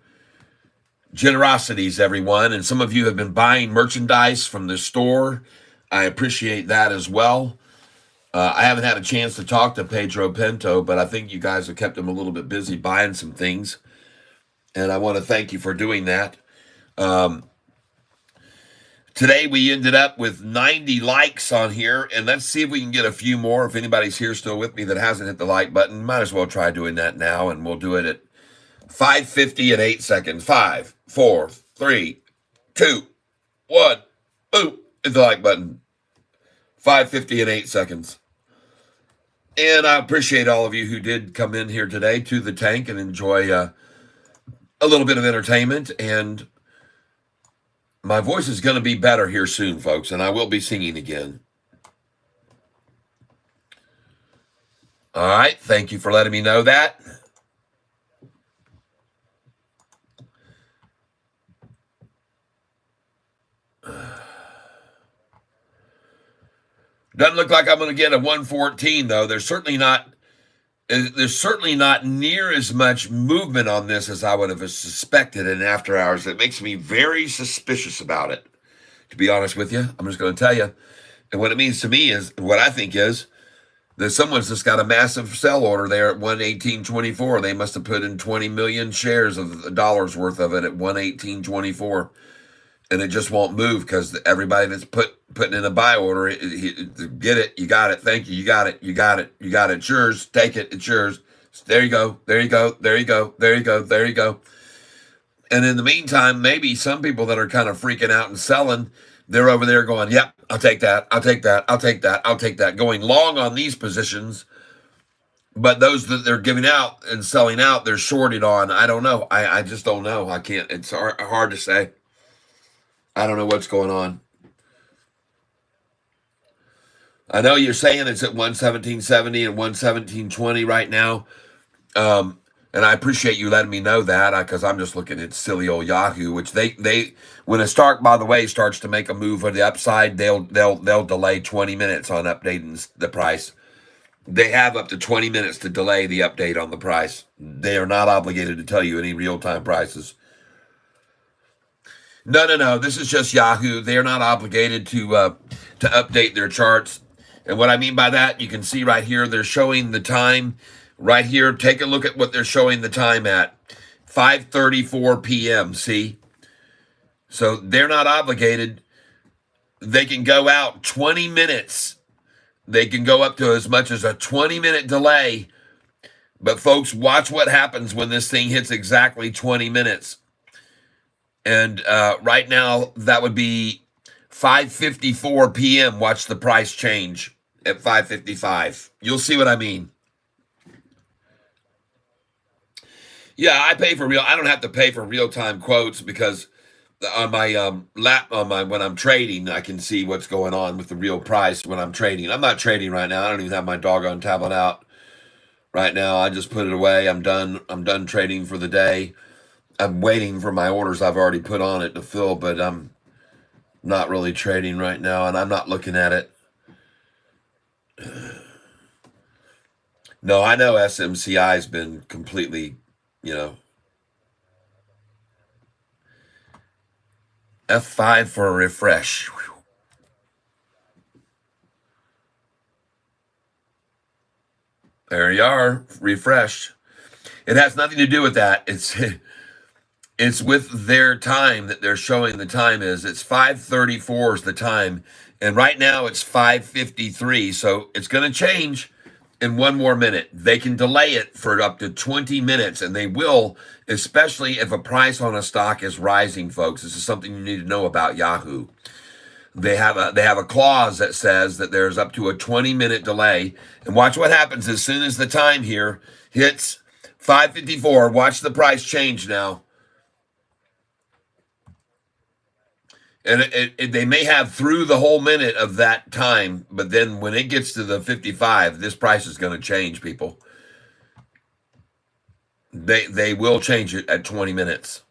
generosities, everyone. And some of you have been buying merchandise from the store. I appreciate that as well. I haven't had a chance to talk to Pedro Pinto, but I think you guys have kept him a little bit busy buying some things. And I want to thank you for doing that. Today we ended up with 90 likes on here, and let's see if we can get a few more. If anybody's here still with me that hasn't hit the like button, might as well try doing that now, and we'll do it at 5:50 and 8 seconds. 5, 4, 3, 2, 1. Boom. Hit the like button. 5:50 and 8 seconds. And I appreciate all of you who did come in here today to the tank and enjoy a little bit of entertainment. And my voice is going to be better here soon, folks, and I will be singing again. All right. Thank you for letting me know that. Doesn't look like I'm going to get a 114, though. There's certainly not near as much movement on this as I would have suspected in after hours. It makes me very suspicious about it, to be honest with you. I'm just going to tell you. And what it means to me is, what I think is, that someone's just got a massive sell order there at 118.24. They must have put in 20 million shares of dollars worth of it at 118.24. And it just won't move because everybody that's putting in a buy order, get it, you got it, thank you, you got it, you got it, you got it, it's yours, take it, it's yours. There you go, there you go, there you go, there you go, there you go. And in the meantime, maybe some people that are kind of freaking out and selling, they're over there going, yep, I'll take that, I'll take that, I'll take that, I'll take that, going long on these positions. But those that they're giving out and selling out, they're shorted on. I don't know. I just don't know. I can't, it's hard to say. I don't know what's going on. I know you're saying it's at 117.70 and 117.20 right now. And I appreciate you letting me know that, because I'm just looking at silly old Yahoo, which they when a stock, by the way, starts to make a move on the upside, they'll delay 20 minutes on updating the price. They have up to 20 minutes to delay the update on the price. They are not obligated to tell you any real-time prices. No. This is just Yahoo. They're not obligated to update their charts. And what I mean by that, you can see right here, they're showing the time Right here, take a look at what they're showing the time at. 5:34 p.m., see? So they're not obligated. They can go out 20 minutes. They can go up to as much as a 20-minute delay. But folks, watch what happens when this thing hits exactly 20 minutes. And right now, that would be 5:54 p.m. Watch the price change at 5:55. You'll see what I mean. Yeah, I pay for real. I don't have to pay for real-time quotes because on my when I'm trading, I can see what's going on with the real price when I'm trading. I'm not trading right now. I don't even have my doggone tablet out right now. I just put it away. I'm done. I'm done trading for the day. I'm waiting for my orders I've already put on it to fill, but I'm not really trading right now, and I'm not looking at it. No, I know SMCI has been completely, F5 for a refresh. Whew. There you are, refreshed. It has nothing to do with that. It's with their time that they're showing the time is. It's 5:34 is the time, and right now it's 5:53. So it's going to change in one more minute. They can delay it for up to 20 minutes, and they will, especially if a price on a stock is rising, folks. This is something you need to know about Yahoo. They have a clause that says that there's up to a 20-minute delay. And watch what happens as soon as the time here hits 5:54. Watch the price change now. And they may have through the whole minute of that time, but then when it gets to the 55, this price is going to change, people. They will change it at 20 minutes.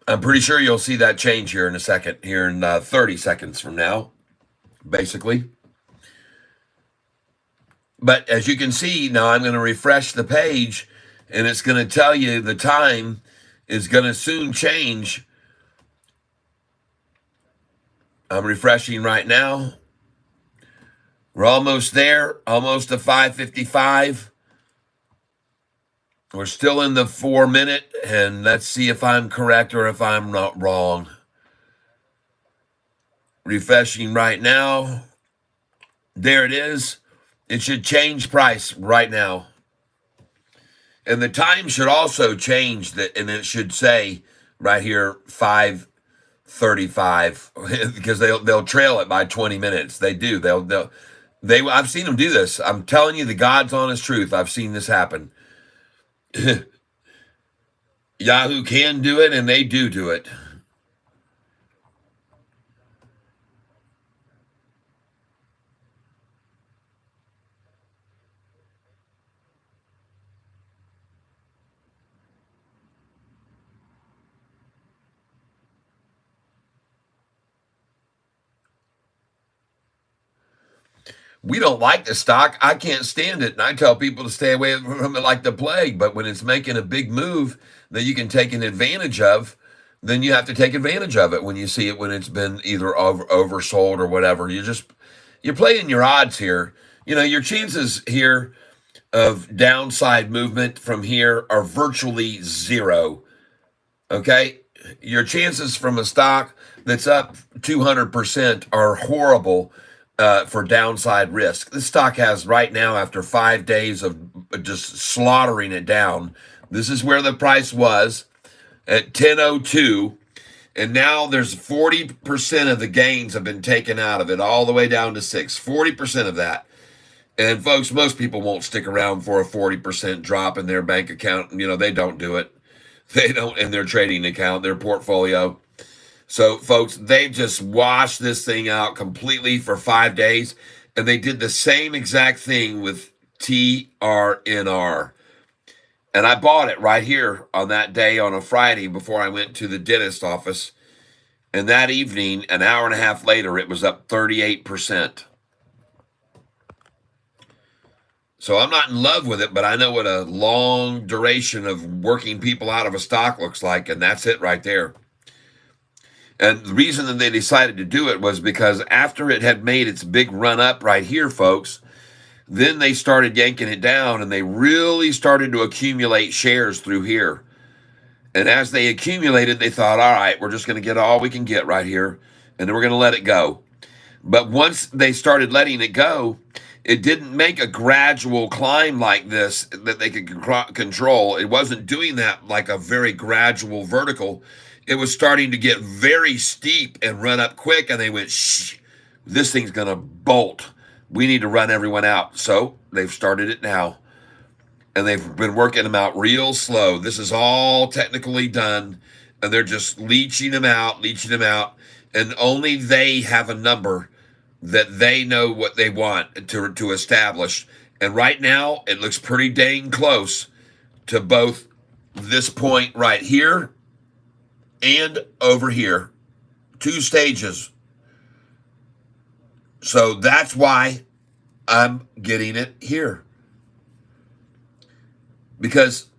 I'm pretty sure you'll see that change here in a second, here in 30 seconds from now, basically. But as you can see, now I'm going to refresh the page, and it's going to tell you the time is going to soon change. I'm refreshing right now. We're almost there, almost to 5:55. We're still in the 4-minute, and let's see if I'm correct or if I'm not wrong. Refreshing right now. There it is. It should change price right now. And the time should also change that, and it should say right here 5:35 because they'll trail it by 20 minutes. They do. I've seen them do this. I'm telling you the God's honest truth. I've seen this happen. Yahoo can do it, and they do it. We don't like the stock. I can't stand it. And I tell people to stay away from it like the plague. But when it's making a big move that you can take an advantage of, then you have to take advantage of it when you see it when it's been either oversold or whatever. You're playing your odds here. Your chances here of downside movement from here are virtually zero. Okay? Your chances from a stock that's up 200% are horrible for downside risk. This stock has right now, after 5 days of just slaughtering it down, this is where the price was at 10.02, and now there's 40% of the gains have been taken out of it, all the way down to 40% of that. And folks, most people won't stick around for a 40% drop in their bank account. They don't do it. They don't in their trading account, their portfolio. So, folks, they just washed this thing out completely for 5 days, and they did the same exact thing with TRNR. And I bought it right here on that day on a Friday before I went to the dentist office. And that evening, an hour and a half later, it was up 38%. So I'm not in love with it, but I know what a long duration of working people out of a stock looks like, and that's it right there. And the reason that they decided to do it was because after it had made its big run up right here, folks, then they started yanking it down and they really started to accumulate shares through here. And as they accumulated, they thought, all right, we're just going to get all we can get right here, and then we're going to let it go. But once they started letting it go, it didn't make a gradual climb like this that they could control. It wasn't doing that like a very gradual vertical. It was starting to get very steep and run up quick, and they went, shh, this thing's going to bolt. We need to run everyone out. So they've started it now. And they've been working them out real slow. This is all technically done, and they're just leeching them out, and only they have a number that they know what they want to establish. And right now, it looks pretty dang close to both this point right here and over here. 2 stages. So that's why I'm getting it here. Because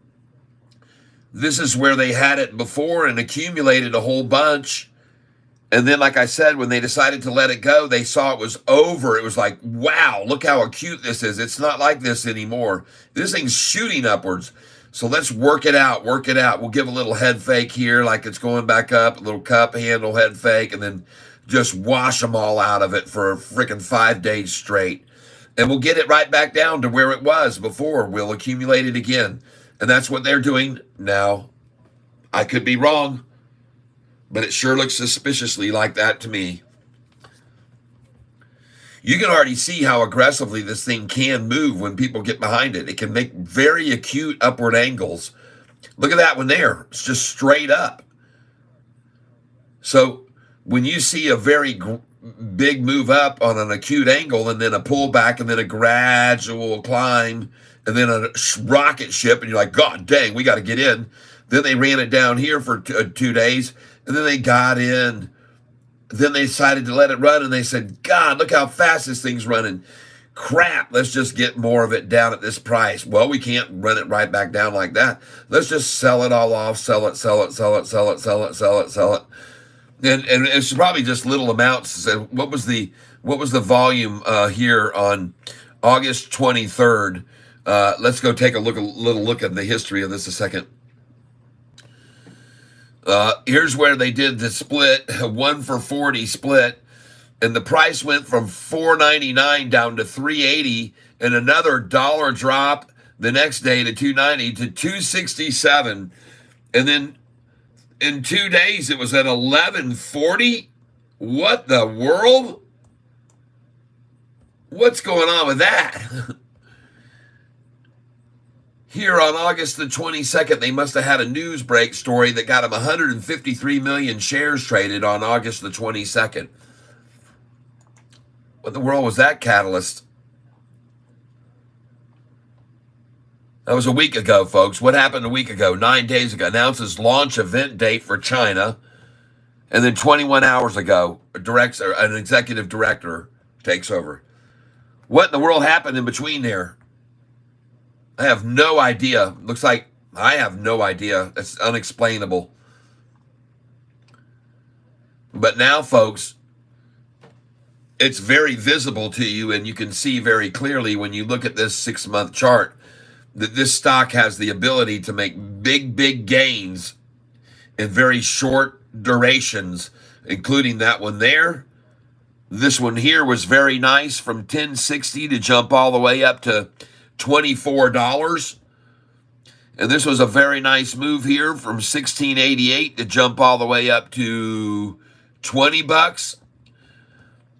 this is where they had it before and accumulated a whole bunch. And then, like I said, when they decided to let it go, they saw it was over. It was like, wow, look how acute this is. It's not like this anymore. This thing's shooting upwards. So let's work it out, We'll give a little head fake here, like it's going back up, a little cup handle head fake, and then just wash them all out of it for a freaking 5 days straight. And we'll get it right back down to where it was before. We'll accumulate it again. And that's what they're doing now. I could be wrong, but it sure looks suspiciously like that to me. You can already see how aggressively this thing can move when people get behind it. It can make very acute upward angles. Look at that one there. It's just straight up. So when you see a very big move up on an acute angle and then a pullback and then a gradual climb and then a rocket ship, and you're like, God dang, we got to get in. Then they ran it down here for 2 days, and then they got in. Then they decided to let it run, and they said, God, look how fast this thing's running. Crap, let's just get more of it down at this price. Well, we can't run it right back down like that. Let's just sell it all off, sell it. And it's probably just little amounts. So what was the volume here on August 23rd? Let's go take a little look at the history of this a second. Here's where they did the split, a 1 for 40 split, and the price went from $4.99 down to $3.80, and another dollar drop the next day to $2.90 to $2.67, and then in 2 days it was at $11.40. What the world? What's going on with that? Here on August the 22nd, they must have had a news break story that got them 153 million shares traded on August the 22nd. What the world was that catalyst? That was a week ago, folks. What happened a week ago? 9 days ago. Announces launch event date for China. And then 21 hours ago, an executive director takes over. What in the world happened in between there? I have no idea. Looks like I have no idea. That's unexplainable. But now, folks, it's very visible to you, and you can see very clearly when you look at this 6-month chart that this stock has the ability to make big gains in very short durations, including that one there. This one here was very nice, from 1060 to jump all the way up to $24. And this was a very nice move here from 1688 to jump all the way up to $20.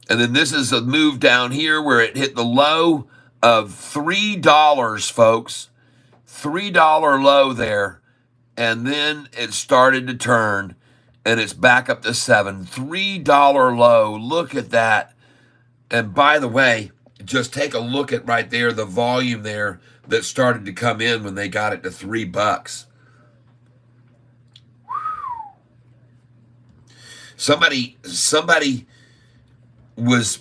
And then this is a move down here where it hit the low of $3, folks. $3 low there. And then it started to turn, and it's back up to $7. $3 low. Look at that. And by the way, just take a look at right there, the volume there that started to come in when they got it to $3. Somebody was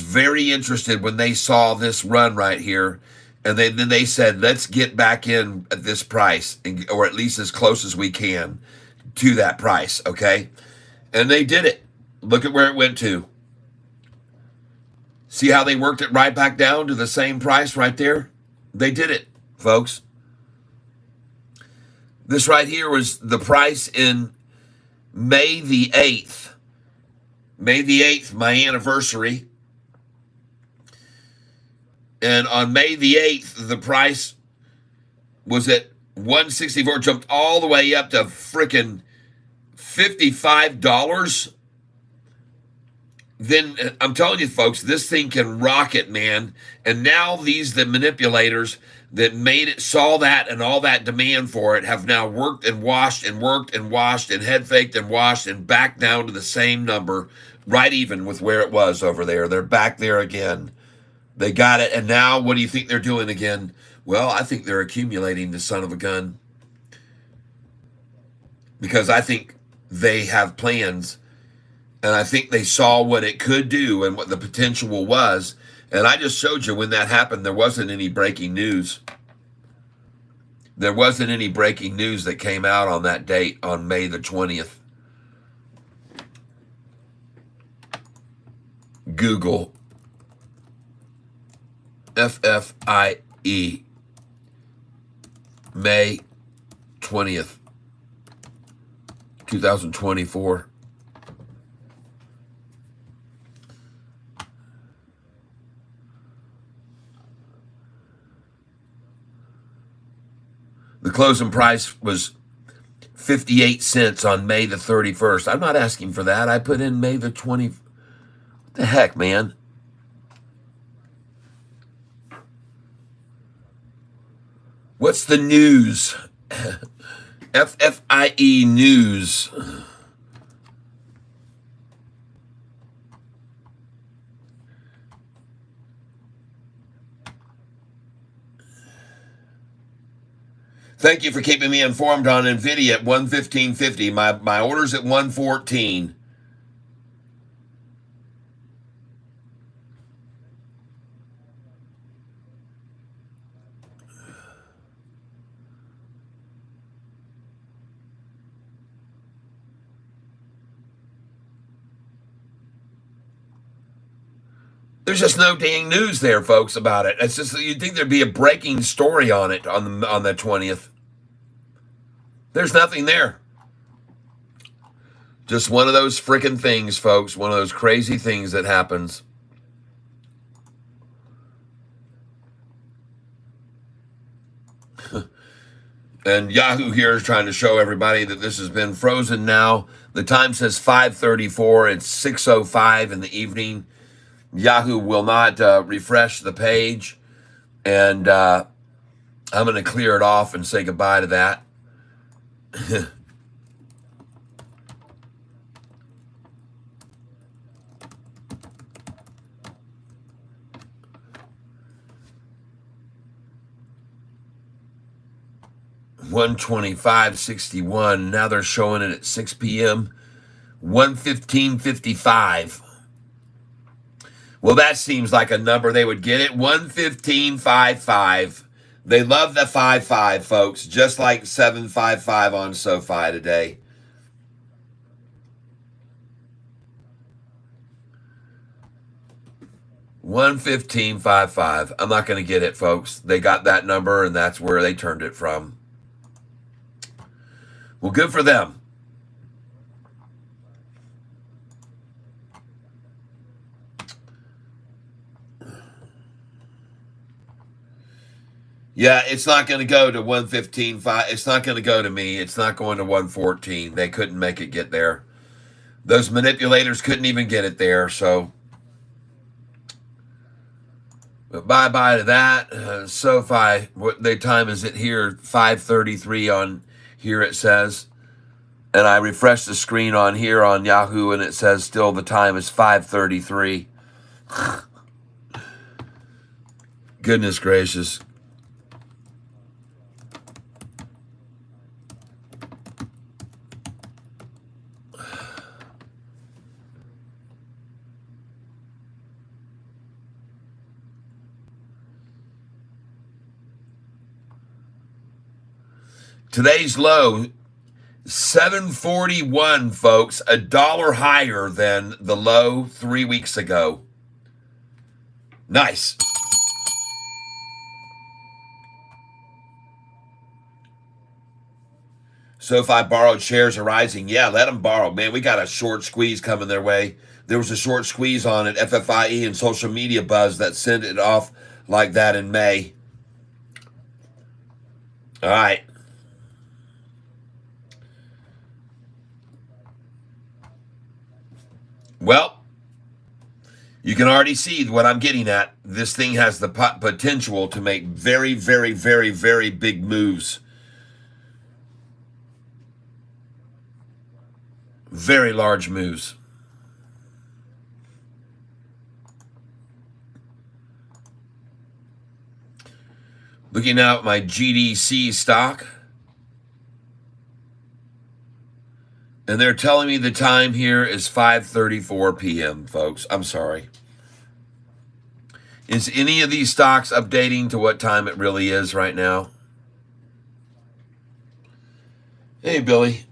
very interested when they saw this run right here, and then they said, let's get back in at this price, or at least as close as we can to that price, okay? And they did it. Look at where it went to. See how they worked it right back down to the same price right there? They did it, folks. This right here was the price in May the 8th. May the 8th, my anniversary. And on May the 8th, the price was at 164, jumped all the way up to freaking $55. Then I'm telling you, folks, this thing can rocket, man. And now the manipulators that made it, saw that and all that demand for it, have now worked and washed and worked and washed and head faked and washed and back down to the same number, right even with where it was over there. They're back there again. They got it. And now what do you think they're doing again? Well, I think they're accumulating the son of a gun, because I think they have plans. And I think they saw what it could do and what the potential was. And I just showed you when that happened, there wasn't any breaking news. There wasn't any breaking news that came out on that date, on May the 20th. Google FFIE May 20th, 2024. The closing price was 58 cents on May the 31st. I'm not asking for that. I put in May the 20th. What the heck, man? What's the news? FFIE news. Thank you for keeping me informed on NVIDIA at 115.50. My order's at 114. There's just no dang news there, folks, about it. It's just, you'd think there'd be a breaking story on it on the 20th. There's nothing there. Just one of those freaking things, folks. One of those crazy things that happens. And Yahoo here is trying to show everybody that this has been frozen now. The time says 5:34. It's 6:05 in the evening. Yahoo will not refresh the page. And I'm going to clear it off and say goodbye to that. $125.61. Now they're showing it at 6 p.m. 115.55. Well, that seems like a number they would get it. 115.55. They love the 55, folks, just like 755 on Sofi today. $115.55. I'm not going to get it, folks. They got that number, and that's where they turned it from. Well, good for them. Yeah, it's not going to go to 115.5. It's not going to go to me. It's not going to 114. They couldn't make it get there. Those manipulators couldn't even get it there. So, but bye-bye to that. Sofi, what the time is it here? 5:33 on here it says. And I refresh the screen on here on Yahoo, and it says still the time is 5:33. Goodness gracious. Today's low, $7.41, folks, $1 higher than the low 3 weeks ago. Nice. So if I borrowed shares are rising, yeah, let them borrow. Man, we got a short squeeze coming their way. There was a short squeeze on it, FFIE and social media buzz that sent it off like that in May. All right. Well, you can already see what I'm getting at. This thing has the potential to make very, very, very, very big moves. Very large moves. Looking at my GDC stock. And they're telling me the time here is 5:34 p.m., folks. I'm sorry. Is any of these stocks updating to what time it really is right now? Hey, Billy.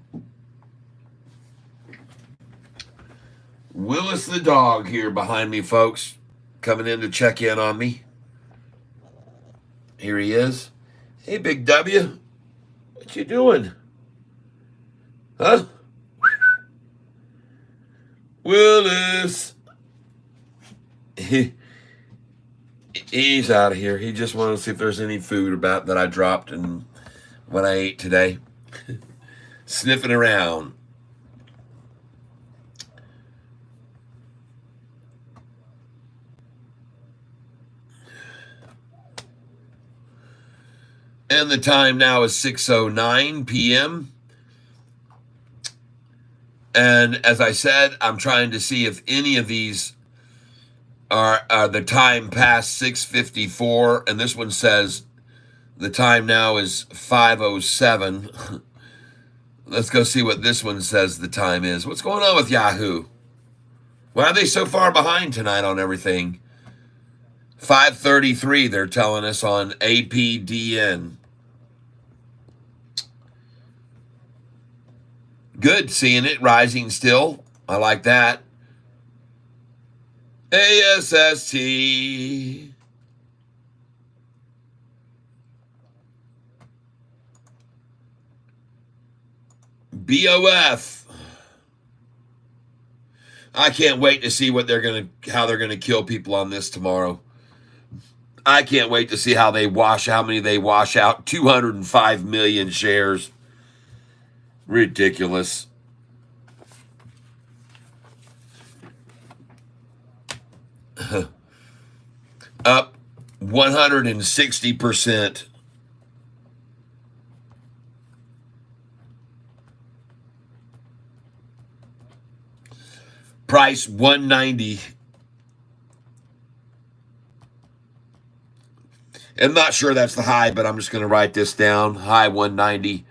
Willis the dog here behind me, folks, coming in to check in on me. Here he is. Hey, Big W. What you doing? Huh? Willis. He's out of here. He just wanted to see if there's any food about that I dropped and what I ate today. Sniffing around. And the time now is 6:09 p.m. And as I said, I'm trying to see if any of these are the time past 6:54. And this one says the time now is 5:07. Let's go see what this one says the time is. What's going on with Yahoo? Why are they so far behind tonight on everything? 5:33, they're telling us on APDN. Good, seeing it rising still. I like that. ASST. BOF. I can't wait to see what how they're gonna kill people on this tomorrow. I can't wait to see how many they wash out. 205 million shares. Ridiculous. Up 160%. Price 190. I'm not sure that's the high, but I'm just going to write this down. High 190.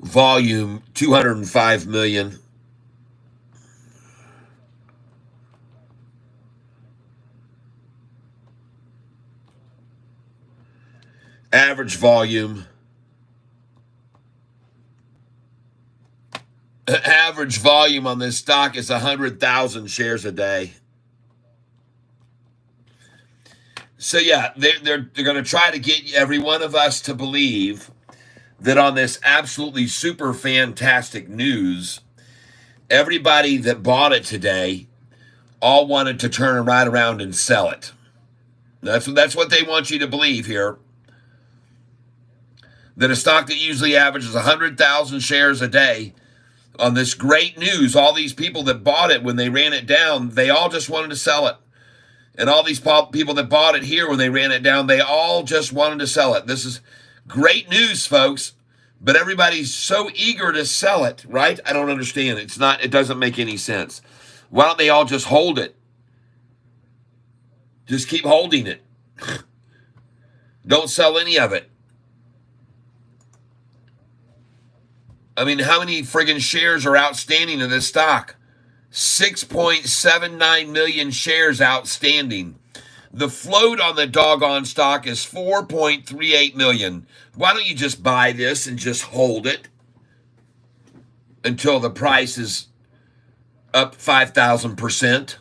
Volume 205 million. Average volume. Average volume on this stock is 100,000 shares a day. So yeah, they're going to try to get every one of us to believe that on this absolutely super fantastic news, everybody that bought it today all wanted to turn right around and sell it. That's what they want you to believe here. That a stock that usually averages 100,000 shares a day, on this great news, all these people that bought it when they ran it down, they all just wanted to sell it. And all these people that bought it here when they ran it down, they all just wanted to sell it. This is great news, folks. But everybody's so eager to sell it, right? I don't understand. It doesn't make any sense. Why don't they all just hold it? Just keep holding it. Don't sell any of it. I mean, how many friggin' shares are outstanding in this stock? 6.79 million shares outstanding. The float on the doggone stock is 4.38 million. Why don't you just buy this and just hold it? until the price is up 5,000%.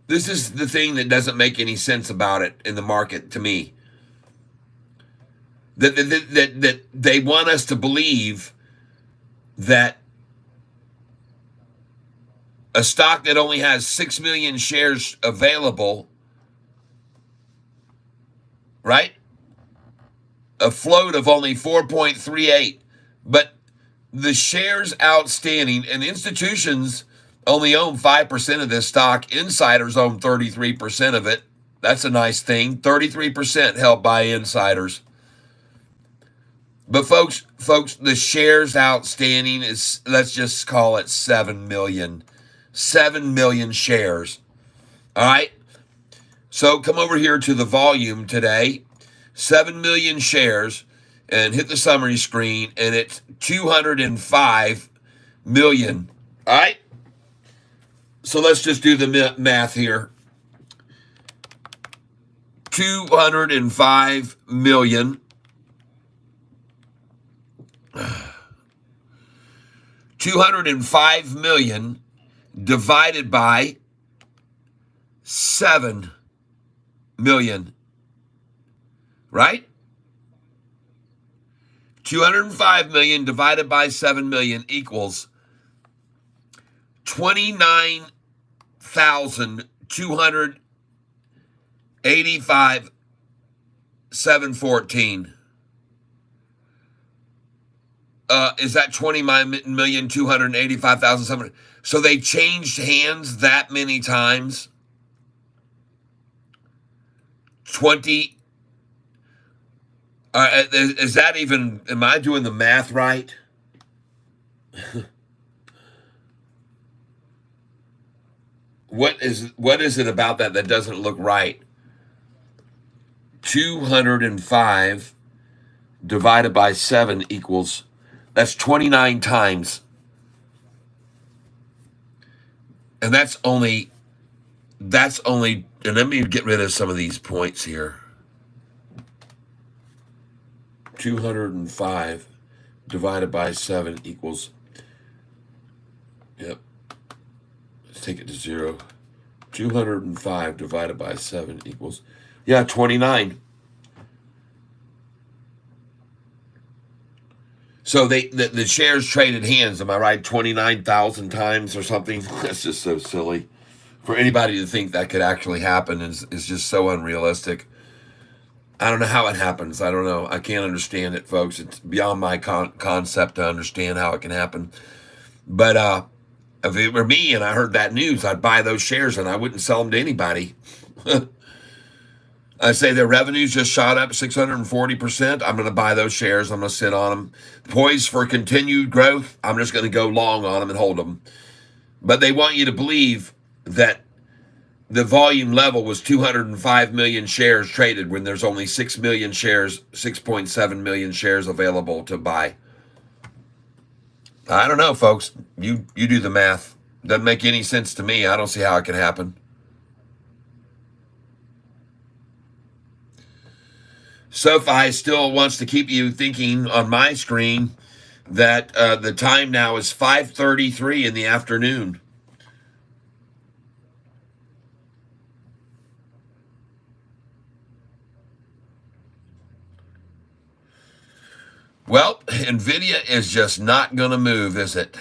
This is the thing that doesn't make any sense about it in the market to me. That they want us to believe that a stock that only has 6 million shares available, right? A float of only 4.38, but the shares outstanding, and institutions only own 5% of this stock. Insiders own 33% of it. That's a nice thing. 33% held by insiders. But folks, the shares outstanding is, let's just call it 7 million. 7 million shares. All right? So come over here to the volume today. 7 million shares, and hit the summary screen, and it's 205 million. All right? So let's just do the math here. 205 million. 205 million divided by 7 million. Right? 205 million divided by 7 million equals 29,285,714. Is that 20,285,700? So they changed hands that many times. 20. Is that even? Am I doing the math right? What is it about that doesn't look right? 205 divided by 7 equals, that's 29 times. And that's only, and let me get rid of some of these points here. 205 divided by 7 equals, yep, let's take it to 0. 205 divided by 7 equals, 29. So the shares traded hands, am I right? 29,000 times or something? That's just so silly. For anybody to think that could actually happen is just so unrealistic. I don't know how it happens. I don't know. I can't understand it, folks. It's beyond my concept to understand how it can happen. But if it were me and I heard that news, I'd buy those shares and I wouldn't sell them to anybody. I say their revenues just shot up 640%. I'm going to buy those shares. I'm going to sit on them. Poised for continued growth. I'm just going to go long on them and hold them. But they want you to believe that the volume level was 205 million shares traded when there's only 6 million shares, 6.7 million shares available to buy. I don't know, folks. You do the math. Doesn't make any sense to me. I don't see how it can happen. Sofi still wants to keep you thinking on my screen that the time now is 5:33 in the afternoon. Well, NVIDIA is just not going to move, is it?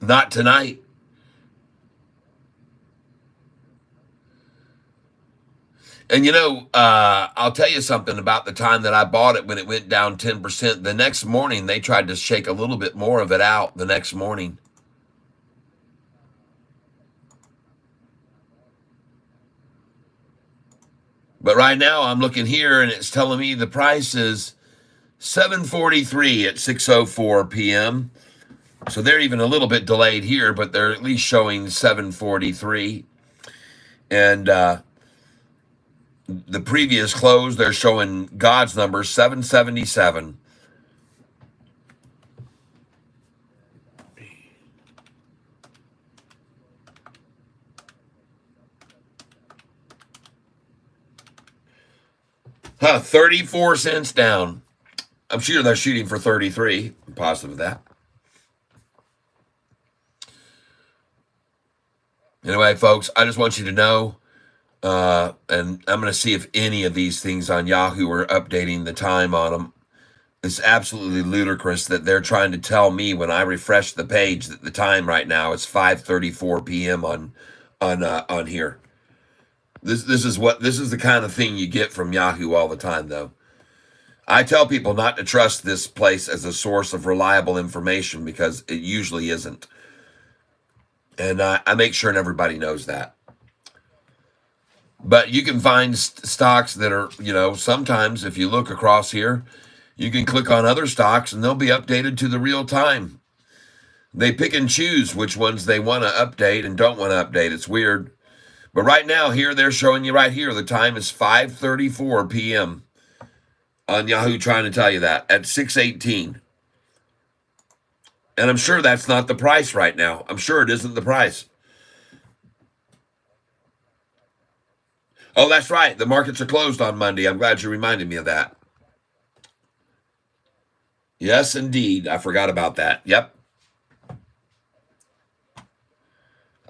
Not tonight. And I'll tell you something about the time that I bought it when it went down 10%. The next morning, they tried to shake a little bit more of it out the next morning. But right now, I'm looking here, and it's telling me the price is $7.43 at 6:04 p.m. So they're even a little bit delayed here, but they're at least showing $7.43. And the previous close, they're showing God's number, $7.77. Huh, 34 cents down. I'm sure they're shooting for 33. I'm positive of that. Anyway, folks, I just want you to know, and I'm going to see if any of these things on Yahoo are updating the time on them. It's absolutely ludicrous that they're trying to tell me when I refresh the page that the time right now is 5:34 p.m. on here. This is the kind of thing you get from Yahoo all the time, though. I tell people not to trust this place as a source of reliable information because it usually isn't, and I make sure everybody knows that. But you can find stocks that are, sometimes if you look across here, you can click on other stocks and they'll be updated to the real time. They pick and choose which ones they want to update and don't want to update. It's weird. But right now, here, they're showing you right here, the time is 5:34 p.m. on Yahoo, trying to tell you that at 6:18. And I'm sure that's not the price right now. I'm sure it isn't the price. Oh, that's right. The markets are closed on Monday. I'm glad you reminded me of that. Yes, indeed. I forgot about that. Yep.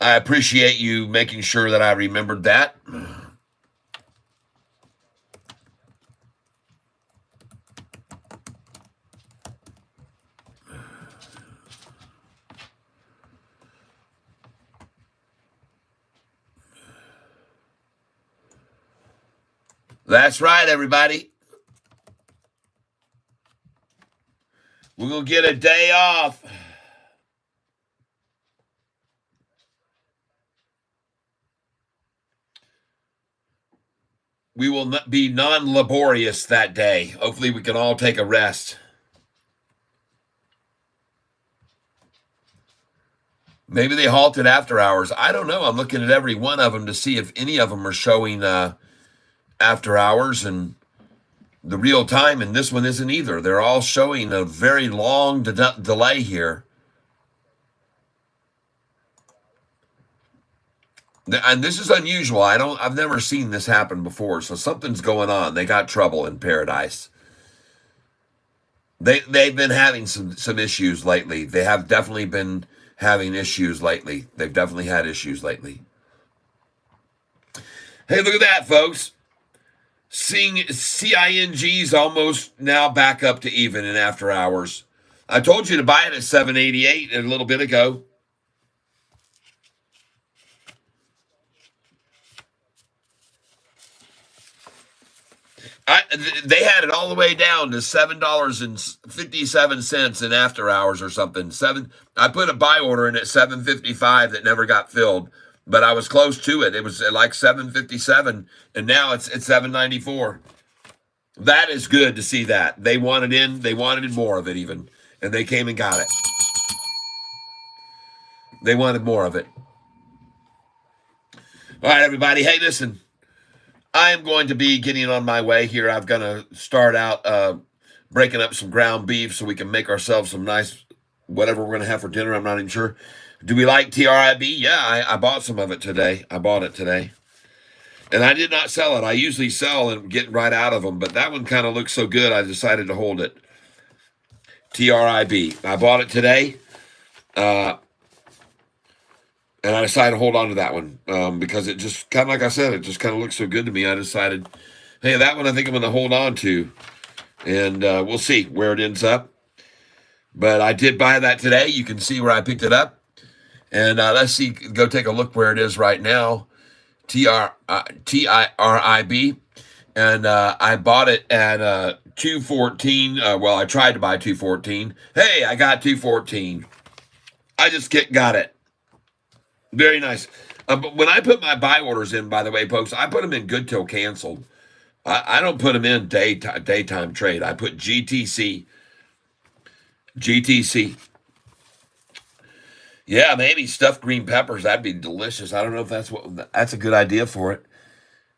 I appreciate you making sure that I remembered that. That's right, everybody. We're going to get a day off. We will not be non-laborious that day. Hopefully we can all take a rest. Maybe they halted after hours. I don't know. I'm looking at every one of them to see if any of them are showing after hours and the real time, and this one isn't either. They're all showing a very long delay here. And this is unusual. I've never seen this happen before. So something's going on. They got trouble in paradise. They've been having some issues lately. They have definitely been having issues lately. They've definitely had issues lately. Hey, look at that, folks. Seeing CING's almost now back up to even in after hours. I told you to buy it at 788 a little bit ago. They had it all the way down to $7.57 in after hours or something. I put a buy order in at 755 that never got filled, but I was close to it. It was like 757, and now it's at 794. That is good to see that. They wanted more of it even, and they came and got it. They wanted more of it. All right, everybody. Hey, listen. I am going to be getting on my way here. I'm going to start out breaking up some ground beef so we can make ourselves some nice, whatever we're going to have for dinner. I'm not even sure. Do we like TRIB? Yeah, I bought some of it today. I bought it today. And I did not sell it. I usually sell and get right out of them, but that one kind of looks so good, I decided to hold it. TRIB. I bought it today. And I decided to hold on to that one because it just kind of, like I said, it just kind of looks so good to me. I decided, hey, that one I think I'm going to hold on to. And we'll see where it ends up. But I did buy that today. You can see where I picked it up. And let's see, go take a look where it is right now. TIRIB. And I bought it at 214. Well, I tried to buy 214. Hey, I got 214. I just got it. Very nice. But when I put my buy orders in, by the way, folks, I put them in good till canceled. I don't put them in daytime trade. I put GTC. GTC. Yeah, maybe stuffed green peppers. That'd be delicious. I don't know if that's a good idea for it.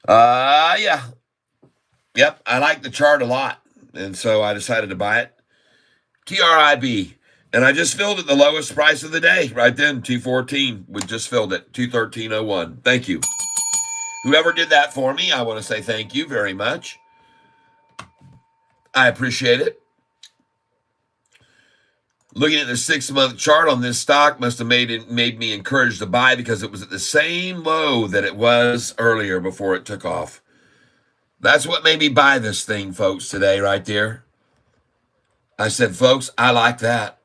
Yeah. Yep, I like the chart a lot. And so I decided to buy it. TRIB. And I just filled it the lowest price of the day right then, 214. We just filled it, 213.01. Thank you. Whoever did that for me, I want to say thank you very much. I appreciate it. Looking at the 6-month chart on this stock must have made me encouraged to buy because it was at the same low that it was earlier before it took off. That's what made me buy this thing, folks, today, right there. I said, folks, I like that.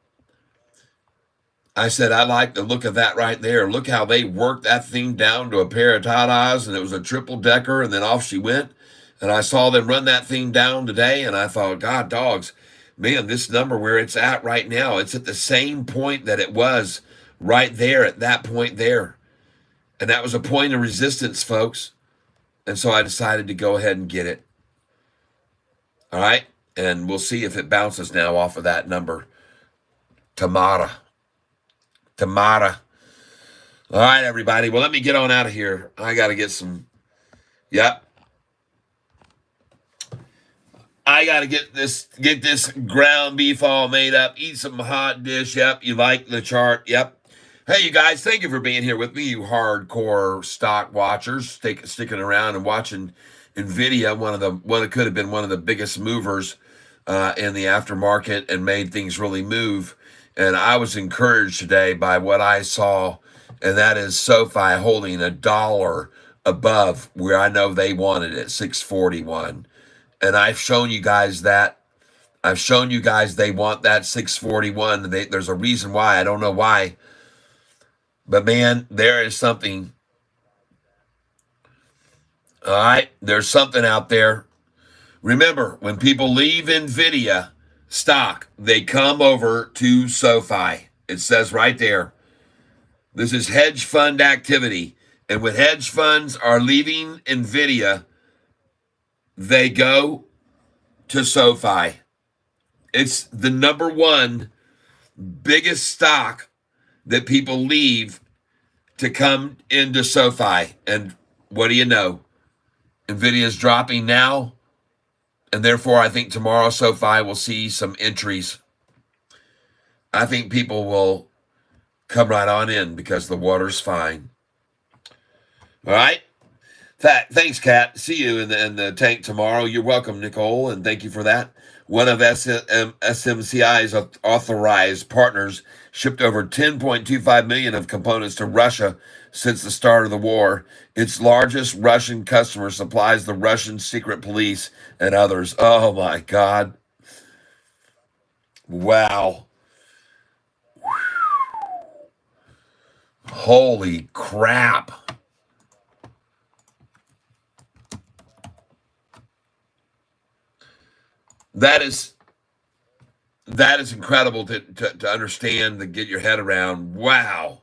I said, I like the look of that right there. Look how they worked that thing down to a pair of tatas, and it was a triple decker, and then off she went. And I saw them run that thing down today, and I thought, God, dogs, man, this number where it's at right now, it's at the same point that it was right there at that point there. And that was a point of resistance, folks. And so I decided to go ahead and get it. All right. And we'll see if it bounces now off of that number. Tamara. All right, everybody. Well, let me get on out of here. I got to get some. Yep. I got to get this ground beef all made up. Eat some hot dish. Yep. You like the chart. Yep. Hey, you guys, thank you for being here with me, you hardcore stock watchers, sticking around and watching NVIDIA, what could have been one of the biggest movers in the aftermarket and made things really move. And I was encouraged today by what I saw, and that is SoFi holding $1 above where I know they wanted it, 641. And I've shown you guys that. I've shown you guys they want that 641. There's a reason why. I don't know why. But man, there is something. All right, there's something out there. Remember, when people leave NVIDIA stock, they come over to SoFi. It says right there. This is hedge fund activity. And when hedge funds are leaving NVIDIA, they go to SoFi. It's the number one biggest stock that people leave to come into SoFi. And what do you know? NVIDIA is dropping now, and therefore I think tomorrow SoFi will see some entries. I think people will come right on in because the water's fine. All right? Thanks, Kat. See you in the tank tomorrow. You're welcome, Nicole, and thank you for that. One of SMCI's authorized partners shipped over 10.25 million of components to Russia since the start of the war. Its largest Russian customer supplies the Russian secret police and others. Oh, my God. Wow. Holy crap. That is incredible to understand, to get your head around. Wow.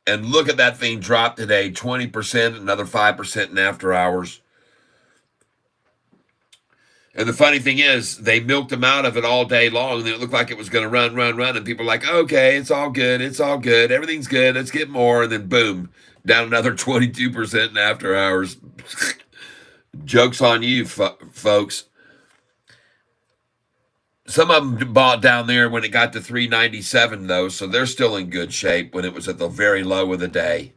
And look at that thing drop today, 20%, another 5% in after hours. And the funny thing is, they milked them out of it all day long, and then it looked like it was going to run, and people are like, okay, it's all good, everything's good, let's get more, and then boom, down another 22% in after hours. Joke's on you, folks. Some of them bought down there when it got to 397, though, so they're still in good shape when it was at the very low of the day,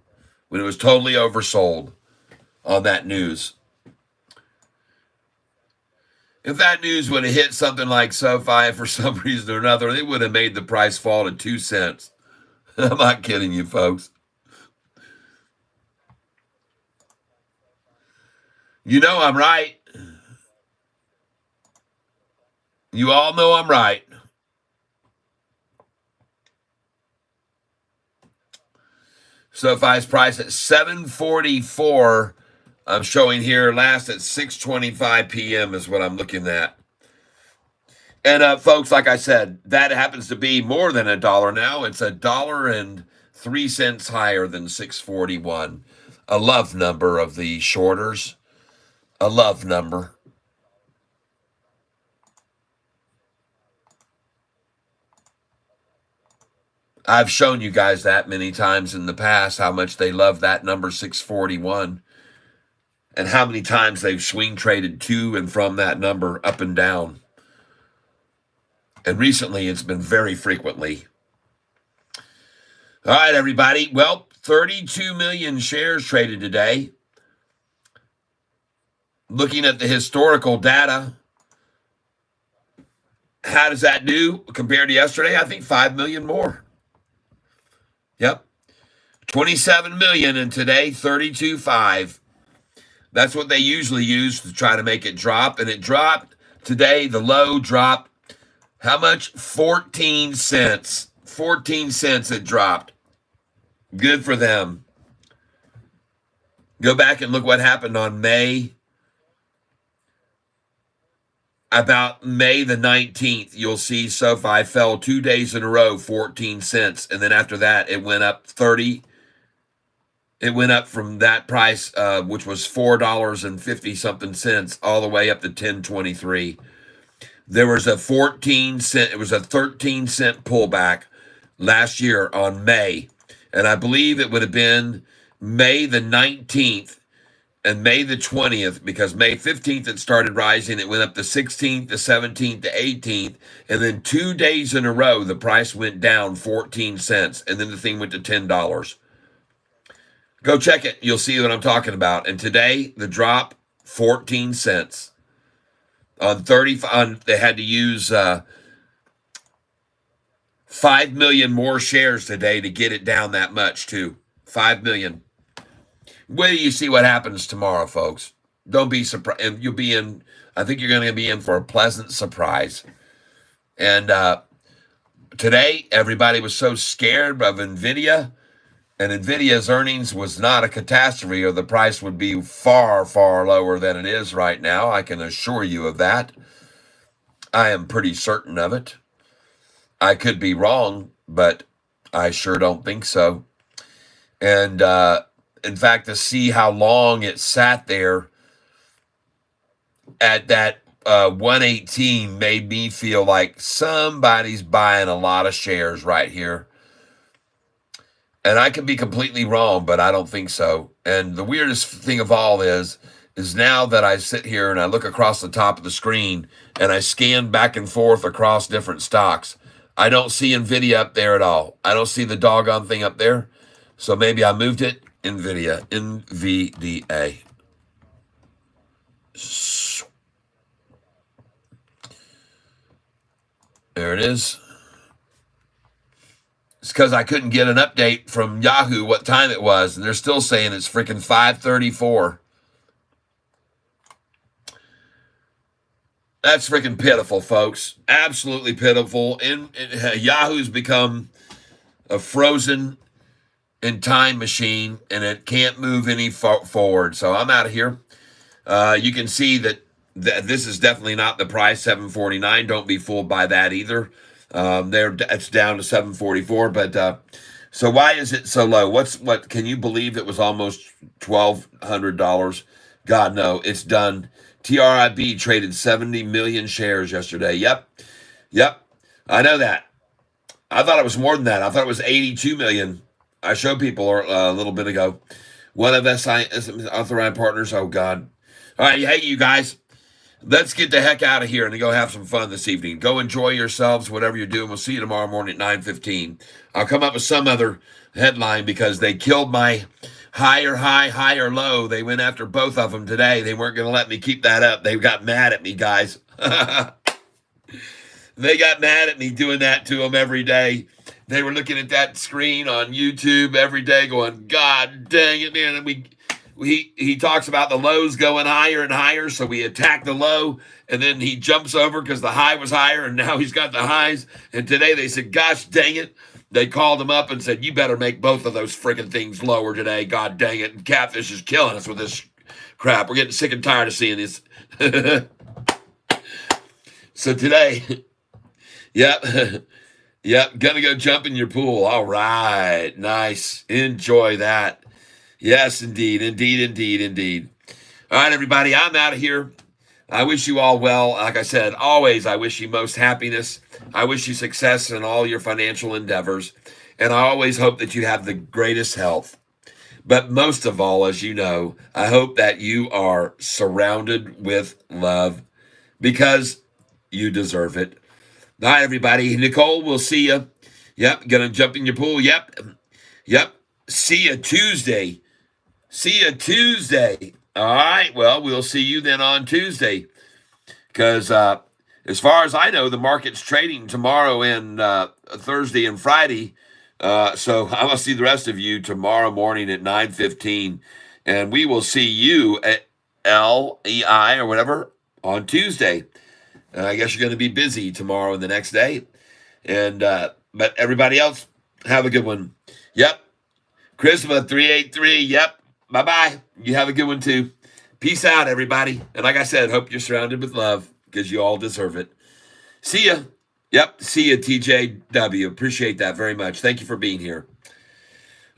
when it was totally oversold on that news. If that news would have hit something like SoFi for some reason or another, it would have made the price fall to 2 cents. I'm not kidding you, folks. You know I'm right. You all know I'm right. SoFi's price at 744. I'm showing here last at 6:25 p.m. is what I'm looking at. And folks, like I said, that happens to be more than $1 now. It's $1.03 higher than 641. A love number of the shorters. A love number. I've shown you guys that many times in the past, how much they love that number 641, and how many times they've swing traded to and from that number up and down. And recently, it's been very frequently. All right, everybody. Well, 32 million shares traded today. Looking at the historical data, How does that do compared to yesterday? I think 5 million more. Yep. 27 million, and today 32.5. That's what they usually use to try to make it drop, and it dropped today. The low dropped how much? 14 cents. 14 cents it dropped. Good for them. Go back and look what happened on about May the 19th. You'll see SoFi fell 2 days in a row, 14 cents. And then after that, it went up 30. It went up from that price, which was $4.50 something cents, all the way up to 10.23. There was a 14 cent, it was a 13 cent pullback last year on May. And I believe it would have been May the 19th and May the 20th, because May 15th it started rising. It went up the 16th, the 17th, the 18th. And then 2 days in a row, the price went down 14 cents. And then the thing went to $10. Go check it. You'll see what I'm talking about. And today, the drop, 14 cents. They had to use 5 million more shares today to get it down that much, too. 5 million. Wait till you see what happens tomorrow, folks. Don't be surprised. I think you're going to be in for a pleasant surprise. And today, everybody was so scared of NVIDIA, and NVIDIA's earnings was not a catastrophe, or the price would be far, far lower than it is right now. I can assure you of that. I am pretty certain of it. I could be wrong, but I sure don't think so. And in fact, to see how long it sat there at that 118 made me feel like somebody's buying a lot of shares right here. And I could be completely wrong, but I don't think so. And the weirdest thing of all is now that I sit here and I look across the top of the screen and I scan back and forth across different stocks, I don't see NVIDIA up there at all. I don't see the doggone thing up there. So maybe I moved it. NVIDIA. NVDA. There it is. It's because I couldn't get an update from Yahoo what time it was, and they're still saying it's freaking 5:34. That's freaking pitiful, folks. Absolutely pitiful. Yahoo's become a frozen in time machine, and it can't move any forward. So I'm out of here. You can see that this is definitely not the price, $7.49. Don't be fooled by that either. It's down to $7.44. But so why is it so low? What? Can you believe it was almost $1,200? God, no, it's done. TRIB traded 70 million shares yesterday. Yep. I know that. I thought it was more than that. I thought it was 82 million. I showed people a little bit ago. One of SI authorized partners. Oh, God. All right. Hey, you guys. Let's get the heck out of here and go have some fun this evening. Go enjoy yourselves, whatever you're doing. We'll see you tomorrow morning at 9:15. I'll come up with some other headline because they killed my higher high, higher low. They went after both of them today. They weren't going to let me keep that up. They got mad at me, guys. They got mad at me doing that to them every day. They were looking at that screen on YouTube every day going, God dang it, man. And he talks about the lows going higher and higher, so we attack the low, and then he jumps over because the high was higher, and now he's got the highs. And today they said, gosh dang it. They called him up and said, you better make both of those freaking things lower today. God dang it. And Catfish is killing us with this crap. We're getting sick and tired of seeing this. So today, yep, gonna go jump in your pool. All right, nice. Enjoy that. Yes, indeed. All right, everybody, I'm out of here. I wish you all well. Like I said, always, I wish you most happiness. I wish you success in all your financial endeavors. And I always hope that you have the greatest health. But most of all, as you know, I hope that you are surrounded with love because you deserve it. All right, everybody. Nicole, we'll see you. Yep, gonna jump in your pool. Yep. See you Tuesday. All right, well, we'll see you then on Tuesday because as far as I know, the market's trading tomorrow and Thursday and Friday. So I will see the rest of you tomorrow morning at 9:15, and we will see you at LEI or whatever on Tuesday. I guess you're going to be busy tomorrow and the next day. And but everybody else, have a good one. Yep. Christmas 383. Yep. Bye bye. You have a good one too. Peace out, everybody. And like I said, hope you're surrounded with love because you all deserve it. See ya. Yep. See ya, TJW. Appreciate that very much. Thank you for being here.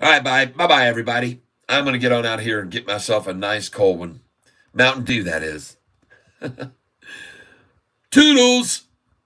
All right. Bye. Bye bye, everybody. I'm going to get on out here and get myself a nice cold one. Mountain Dew, that is. Toodles.